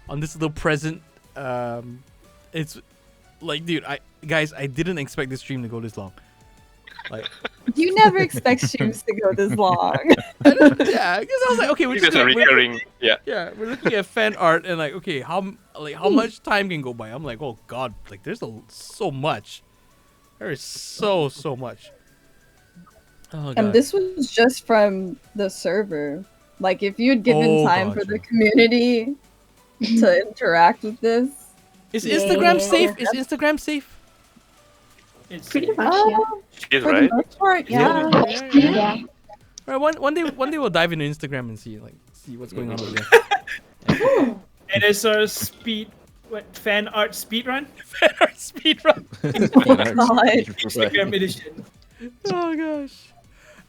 Speaker 1: on this little present. It's like, dude, I didn't expect this stream to go this long. Like,
Speaker 7: You never expect streams to go this long.
Speaker 1: yeah, because I was like, okay, we're
Speaker 10: There's
Speaker 1: just
Speaker 10: a
Speaker 1: we're-
Speaker 10: recurring, yeah.
Speaker 1: yeah, we're looking at fan art and like, okay, how much time can go by? I'm like, oh god, like there's so much. There is so much. Oh god.
Speaker 7: And this was just from the server. Like, if you'd given
Speaker 1: Oh,
Speaker 7: time for the community to interact with this.
Speaker 1: Is Instagram safe? Is Instagram safe?
Speaker 12: It's
Speaker 9: Pretty much, yeah.
Speaker 10: It is,
Speaker 7: For
Speaker 10: right?
Speaker 7: the most part, yeah.
Speaker 1: Yeah. Right, one day we'll dive into Instagram and see what's going on over there.
Speaker 12: NSR fan art speedrun?
Speaker 1: Fan art speedrun.
Speaker 12: Instagram edition.
Speaker 1: Oh gosh.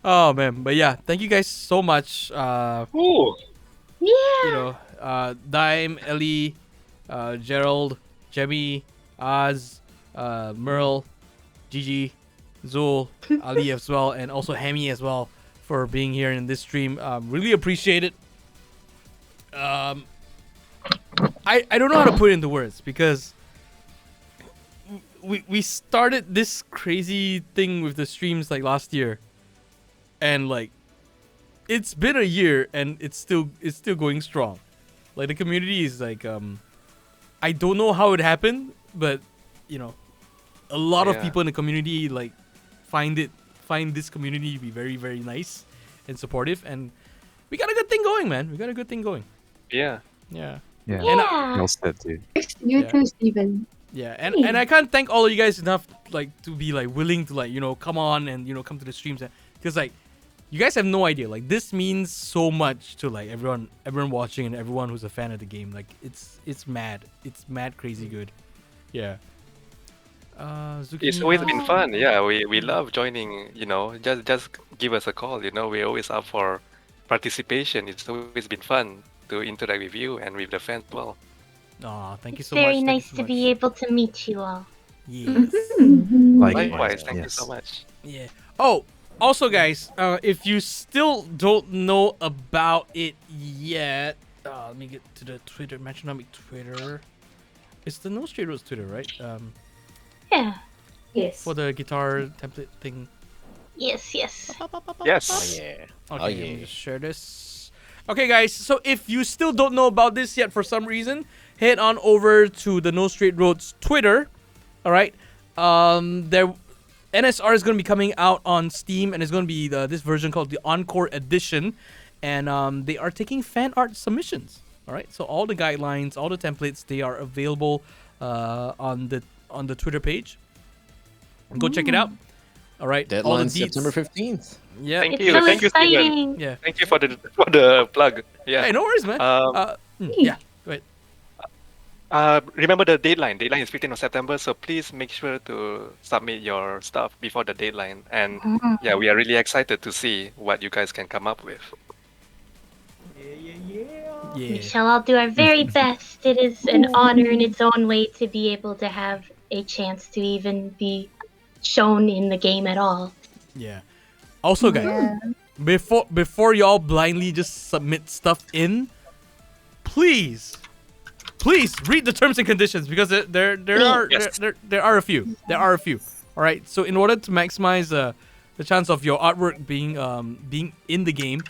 Speaker 1: Oh man, but yeah, thank you guys so much.
Speaker 10: Ooh.
Speaker 9: Yeah.
Speaker 1: You know, Daim, Ellie, Jarold, Gemi, Az, Merl, Gigi, Zul, Ali as well, and also Hemi as well for being here in this stream. Really appreciate it. I don't know how to put it into words because we started this crazy thing with the streams like last year, and like it's been a year and it's still going strong. Like the community is like I don't know how it happened, but you know, a lot of
Speaker 10: Yeah.
Speaker 1: people in the community like find this community to be very, very nice and supportive, and we got a good thing going, man. We got a good thing going.
Speaker 10: Yeah.
Speaker 1: Yeah.
Speaker 8: Yeah.
Speaker 1: And
Speaker 8: Well said, dude.
Speaker 11: You
Speaker 1: Yeah.
Speaker 11: too, Steven.
Speaker 1: yeah, and I can't thank all of you guys enough like to be like willing to like, you know, come on and, you know, come to the streams, because like you guys have no idea, like this means so much to like everyone watching and everyone who's a fan of the game. Like it's mad crazy good. Yeah.
Speaker 10: It's always been fun. Yeah, we love joining. You know, just give us a call. You know, we're always up for participation. It's always been fun to interact with you and with the fans as well.
Speaker 1: Aw, thank you so
Speaker 9: Very
Speaker 1: much.
Speaker 9: nice to be able to meet you all.
Speaker 1: Yes.
Speaker 10: Likewise, thank you so much.
Speaker 1: Yeah. Oh, also, guys, if you still don't know about it yet, let me get to the Twitter, Metronomic Twitter. It's the No Straight Roads Twitter, right?
Speaker 9: Yeah.
Speaker 5: Yes.
Speaker 1: For the guitar template thing.
Speaker 9: Yes, yes.
Speaker 10: Yes.
Speaker 6: Oh yeah.
Speaker 1: Okay,
Speaker 6: Oh
Speaker 1: let me
Speaker 6: yeah.
Speaker 1: just share this. Okay, guys. So if you still don't know about this yet for some reason, head on over to the No Straight Roads Twitter. All right. There, NSR is going to be coming out on Steam, and it's going to be this version called the Encore Edition, and they are taking fan art submissions. All right. So all the guidelines, all the templates, they are available on the Twitter page. Go check it out. All right. All the
Speaker 6: Deadline
Speaker 1: deets.
Speaker 6: September 15th.
Speaker 1: Yeah.
Speaker 10: Thank
Speaker 9: It's
Speaker 10: you,
Speaker 9: so
Speaker 10: thank you, Steven.
Speaker 9: exciting.
Speaker 1: Yeah.
Speaker 10: Thank you for the plug. Yeah.
Speaker 1: Hey, no worries, man. Yeah. Go ahead.
Speaker 10: Remember the deadline. Deadline is 15th of September, so please make sure to submit your stuff before the deadline. And yeah, we are really excited to see what you guys can come up with.
Speaker 9: We shall all do our very best. It is an honor in its own way to be able to have a chance to even be shown in the game at all.
Speaker 1: Yeah. Also, guys, before y'all blindly just submit stuff in, please read the terms and conditions, because there are a few. There are a few. All right. So in order to maximize the chance of your artwork being in the game,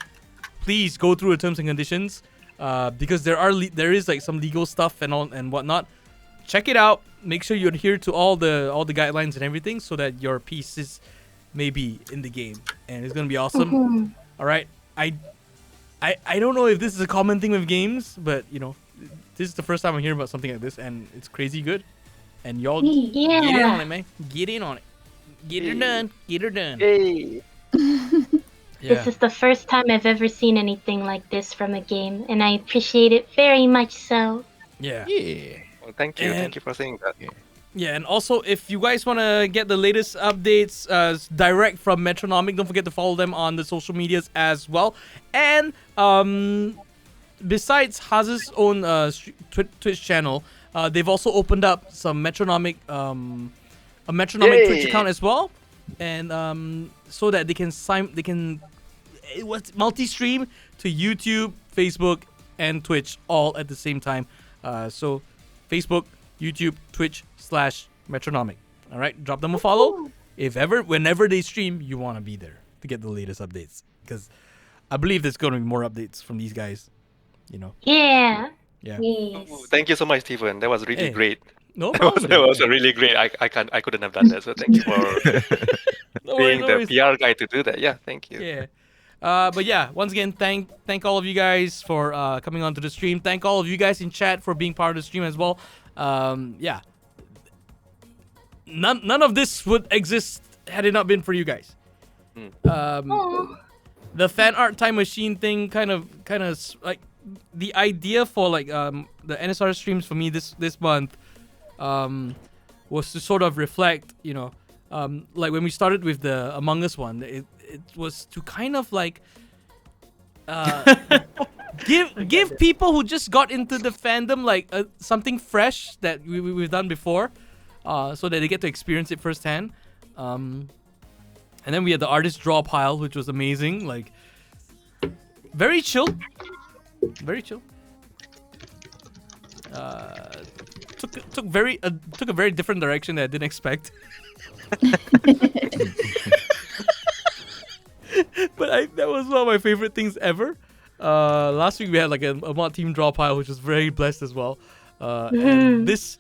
Speaker 1: please go through the terms and conditions, because there is like some legal stuff and all and whatnot. Check it out. Make sure you adhere to all the guidelines and everything, so that your pieces may be in the game, and it's gonna be awesome. All right. I don't know if this is a common thing with games, but you know, this is the first time I'm hearing about something like this, and it's crazy good. And y'all get in on it, man. Get in on it. Get her done. Get her done.
Speaker 10: Hey.
Speaker 9: This is the first time I've ever seen anything like this from a game, and I appreciate it very much so.
Speaker 1: Yeah.
Speaker 10: Well, thank you. Thank you for saying that.
Speaker 1: Yeah, and also if you guys want to get the latest updates direct from Metronomic, don't forget to follow them on the social medias as well. And besides Haz's own Twitch channel, they've also opened up some Metronomic a Metronomic Twitch account as well, and so that they can multi-stream to YouTube, Facebook, and Twitch all at the same time. So Facebook, YouTube, Twitch /Metronomic. All right, drop them a follow. Whenever they stream, you want to be there to get the latest updates, because I believe there's going to be more updates from these guys. You know.
Speaker 9: Yeah.
Speaker 1: Yeah.
Speaker 10: Oh, thank you so much, Stephen. That was really great.
Speaker 1: No
Speaker 10: that was a really great. I couldn't have done that. So thank you for being the PR guy to do that. Yeah, thank you.
Speaker 1: Yeah. But yeah, once again, thank all of you guys for coming onto the stream. Thank all of you guys in chat for being part of the stream as well. Yeah. None of this would exist had it not been for you guys. The fan art time machine thing kind of like the idea for like the NSR streams for me this month was to sort of reflect, you know, like when we started with the Among Us one, it was to kind of like give people who just got into the fandom like something fresh that we've done before, so that they get to experience it firsthand. And then we had the artist draw pile, which was amazing. Like, very chill. Very chill. Took a very different direction that I didn't expect. But that was one of my favorite things ever. Last week we had like a mod team draw pile, which was very blessed as well. And this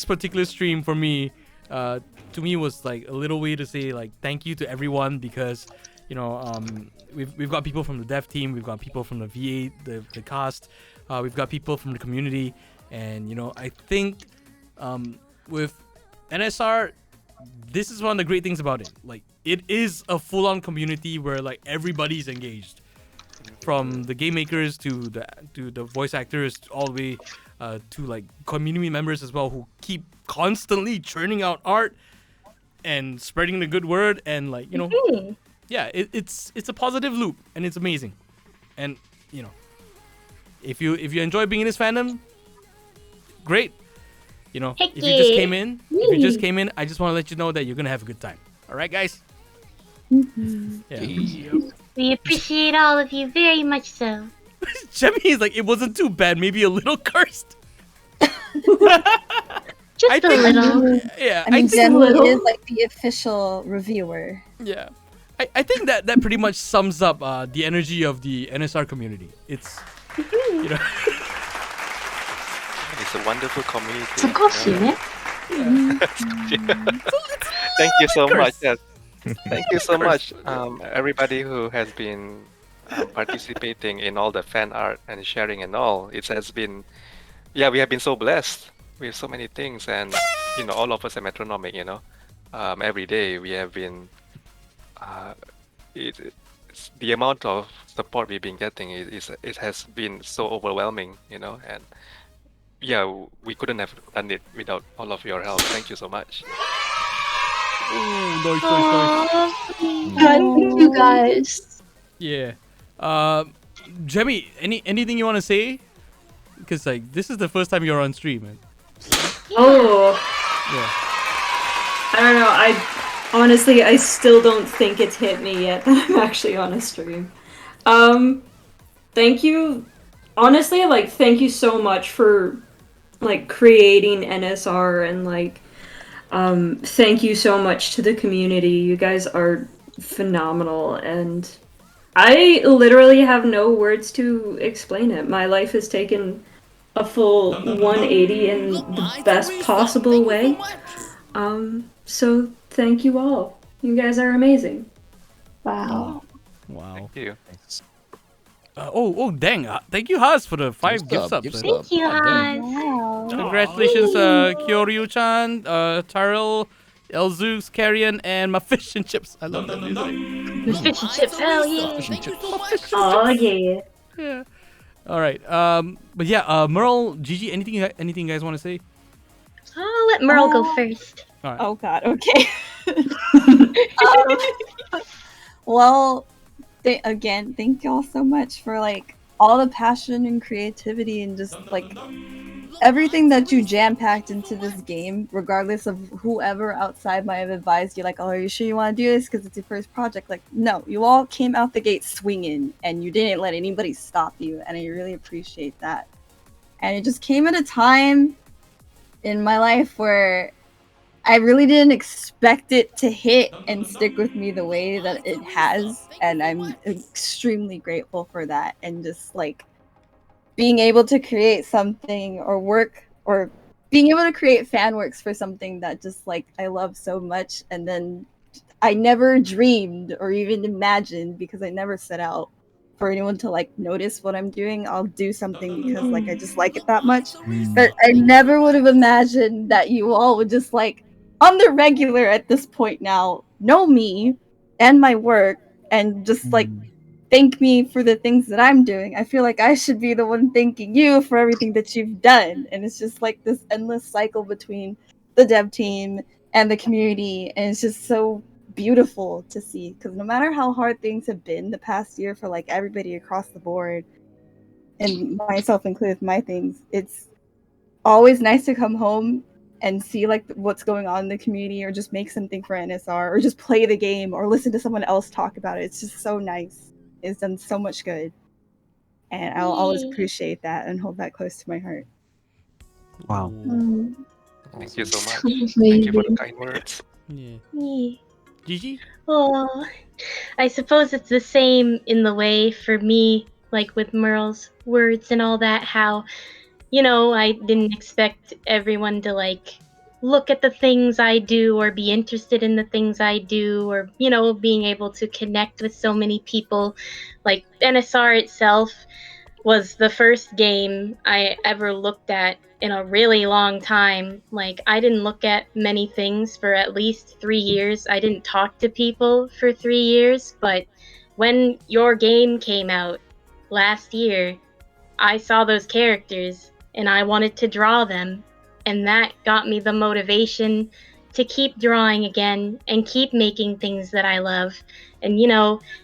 Speaker 1: particular stream for me, to me was like a little way to say like thank you to everyone, because you know we've got people from the dev team, we've got people from the VA, the cast, we've got people from the community, and you know I think with NSR, this is one of the great things about it. Like, it is a full-on community where like everybody's engaged, from the game makers to the voice actors, all the way to like community members as well, who keep constantly churning out art and spreading the good word, and like, you know, yeah, it's a positive loop, and it's amazing. And you know, if you enjoy being in this fandom, great. You know, if you just came in, I just want to let you know that you're gonna have a good time. All right, guys. Yeah.
Speaker 9: We appreciate all of you very much so.
Speaker 1: Gemi is like, it wasn't too bad, maybe a little cursed.
Speaker 9: Just a little.
Speaker 1: Yeah,
Speaker 7: I mean,
Speaker 1: think
Speaker 7: Gemi is like the official reviewer.
Speaker 1: Yeah, I think that pretty much sums up the energy of the NSR community. It's you know.
Speaker 10: It's a wonderful community.
Speaker 9: It's a coffee, man.
Speaker 10: Thank you so much. Yes. Thank you so much, everybody who has been participating in all the fan art and sharing and all. It has been, we have been so blessed with so many things, and all of us at Metronomic, every day we have been. It's the amount of support we've been getting it has been so overwhelming, and we couldn't have done it without all of your help. Thank you so much.
Speaker 1: Nice.
Speaker 11: Thank you guys.
Speaker 1: Yeah. Gemi, anything you want to say? Because like this is the first time you're on stream, man.
Speaker 5: Oh.
Speaker 1: Yeah.
Speaker 5: I don't know. Honestly, I still don't think it's hit me yet that I'm actually on a stream. Thank you. Honestly, like, thank you so much for, like, creating NSR and, like, thank you so much to the community. You guys are phenomenal, and I literally have no words to explain it. My life has taken a full 180 in the best possible way. So thank you all. You guys are amazing.
Speaker 11: Wow.
Speaker 1: Wow.
Speaker 10: Thank you.
Speaker 1: Dang. Thank you, Haz, for the 5 gift subs.
Speaker 9: Thank you, Haz.
Speaker 1: Congratulations, Kyoryu-chan, Tyrell, Elzux, Carrion, and my fish and chips. I love that music.
Speaker 9: The fish and chips, hell yeah.
Speaker 5: Oh yeah.
Speaker 1: Yeah. All right. But yeah, Merle, Jiji, anything you guys want to say?
Speaker 9: I'll let Merle go first.
Speaker 1: All right.
Speaker 7: Oh God. Okay. Well, again, thank y'all so much for like all the passion and creativity and just like everything that you jam-packed into this game, regardless of whoever outside might have advised you, like, oh, are you sure you want to do this because it's your first project? Like, no, you all came out the gate swinging and you didn't let anybody stop you, and I really appreciate that. And it just came at a time in my life where I really didn't expect it to hit and stick with me the way that it has, and I'm extremely grateful for that. And just like being able to create something or work, or being able to create fan works for something that just like I love so much, and then I never dreamed or even imagined, because I never set out for anyone to like notice what I'm doing. I'll do something because like I just like it that much. But I never would have imagined that you all would just like on the regular at this point now know me and my work and just like thank me for the things that I'm doing. I feel like I should be the one thanking you for everything that you've done. And it's just like this endless cycle between the dev team and the community, and it's just so beautiful to see, because no matter how hard things have been the past year for like everybody across the board, and myself included with my things, it's always nice to come home and see like what's going on in the community, or just make something for NSR, or just play the game, or listen to someone else talk about it. It's just so nice. It's done so much good, and I'll always appreciate that and hold that close to my heart.
Speaker 8: Wow.
Speaker 10: Thank you so much. Thank you for the kind words.
Speaker 1: Yeah.
Speaker 9: Yeah.
Speaker 1: Gigi?
Speaker 9: Oh, I suppose it's the same in the way for me, like with Merle's words and all that, how, I didn't expect everyone to like look at the things I do or be interested in the things I do, or, being able to connect with so many people. Like NSR itself was the first game I ever looked at in a really long time. Like, I didn't look at many things for at least 3 years. I didn't talk to people for 3 years, but when your game came out last year, I saw those characters and I wanted to draw them, and that got me the motivation to keep drawing again and keep making things that I love. And,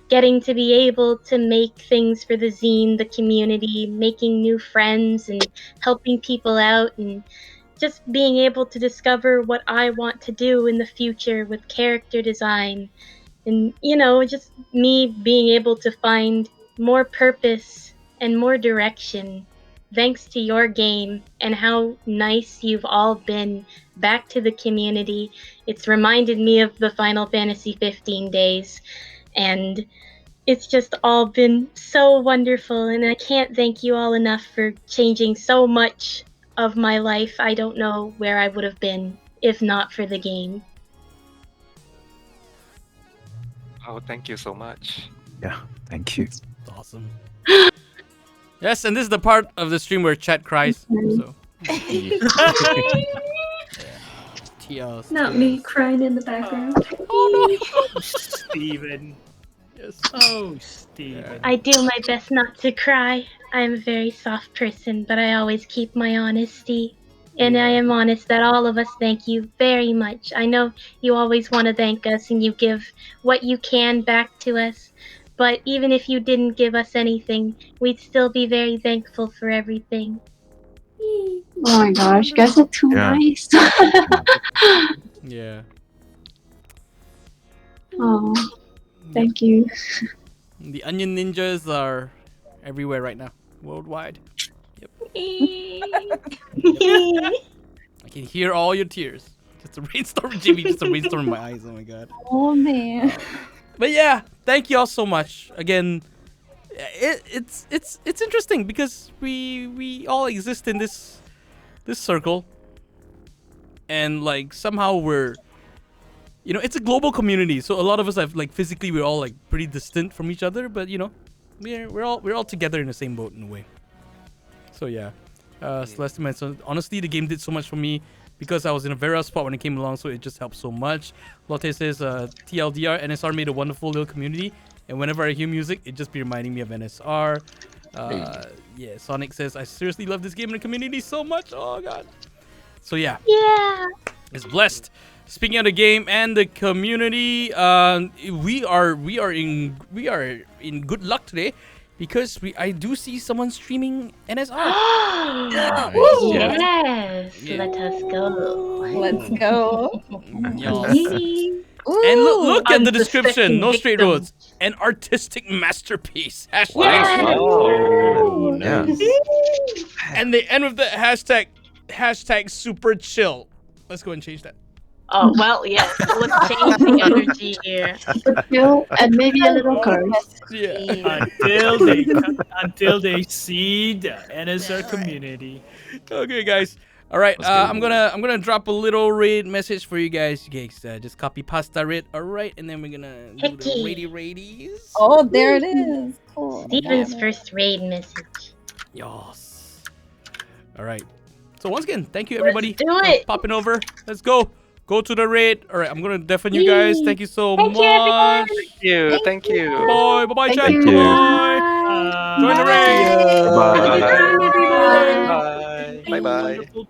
Speaker 9: getting to be able to make things for the zine, the community, making new friends and helping people out, and just being able to discover what I want to do in the future with character design. And, just me being able to find more purpose and more direction thanks to your game and how nice you've all been back to the community, it's reminded me of the Final Fantasy 15 days. And it's just all been so wonderful, and I can't thank you all enough for changing so much of my life. I don't know where I would have been if not for the game.
Speaker 10: Oh, thank you so much.
Speaker 8: Yeah, thank you.
Speaker 1: Awesome. Yes, and this is the part of the stream where chat cries. So.
Speaker 5: Not me crying in the background.
Speaker 1: Oh
Speaker 12: no, Steven.
Speaker 1: Yes.
Speaker 12: Oh, Steven.
Speaker 9: I do my best not to cry. I'm a very soft person, but I always keep my honesty. And I am honest that all of us thank you very much. I know you always want to thank us and you give what you can back to us. But even if you didn't give us anything, we'd still be very thankful for everything.
Speaker 11: Oh my gosh, you guys are too nice.
Speaker 1: Yeah.
Speaker 11: Oh, thank you.
Speaker 1: The onion ninjas are everywhere right now, worldwide. Yep. I can hear all your tears. Just a rainstorm, Jimmy. Just a rainstorm in my eyes. Oh my god.
Speaker 7: Oh man.
Speaker 1: But yeah, thank you all so much. Again, it's interesting because we all exist in this circle, and like somehow we're, you know, it's a global community. So a lot of us have like physically we're all like pretty distant from each other, but you know, we're all together in the same boat in a way. So yeah, Celeste mentioned, honestly, the game did so much for me because I was in a very rough spot when it came along, so it just helped so much. Lotte says, TLDR, NSR made a wonderful little community, and whenever I hear music, it just be reminding me of NSR. Yeah, Sonic says, I seriously love this game and the community so much. Oh god. So yeah.
Speaker 9: Yeah.
Speaker 1: It's blessed. Speaking of the game and the community, we are in good luck today. Because I do see someone streaming NSR.
Speaker 9: Yes, let us go.
Speaker 7: Let's go.
Speaker 1: And look at the description. No straight roads. An artistic masterpiece. Hashtag.
Speaker 8: Oh, nice.
Speaker 1: And they end with the hashtag super chill. Let's go and change that.
Speaker 9: Oh, well, yes. Let's change the energy here.
Speaker 11: Chill and maybe a little curse.
Speaker 1: Yeah.
Speaker 12: Until they see the NSR community.
Speaker 1: Okay, guys. All right. I'm gonna drop a little raid message for you guys. You guys just copy pasta raid. All right, and then we're gonna do the raidies.
Speaker 7: Oh, there it is. Cool.
Speaker 9: Steven's first raid message.
Speaker 1: Yes. All right. So once again, thank you everybody
Speaker 9: do
Speaker 1: for
Speaker 9: it.
Speaker 1: popping over. Let's go. Go to the raid. All right, I'm gonna deafen you guys. Thank you so much.
Speaker 10: Thank you. Thank you.
Speaker 1: Bye. Bye.
Speaker 8: Thank
Speaker 1: Chat.
Speaker 8: you.
Speaker 1: Bye. Join the raid.
Speaker 8: Bye.
Speaker 10: Bye. Bye. Bye.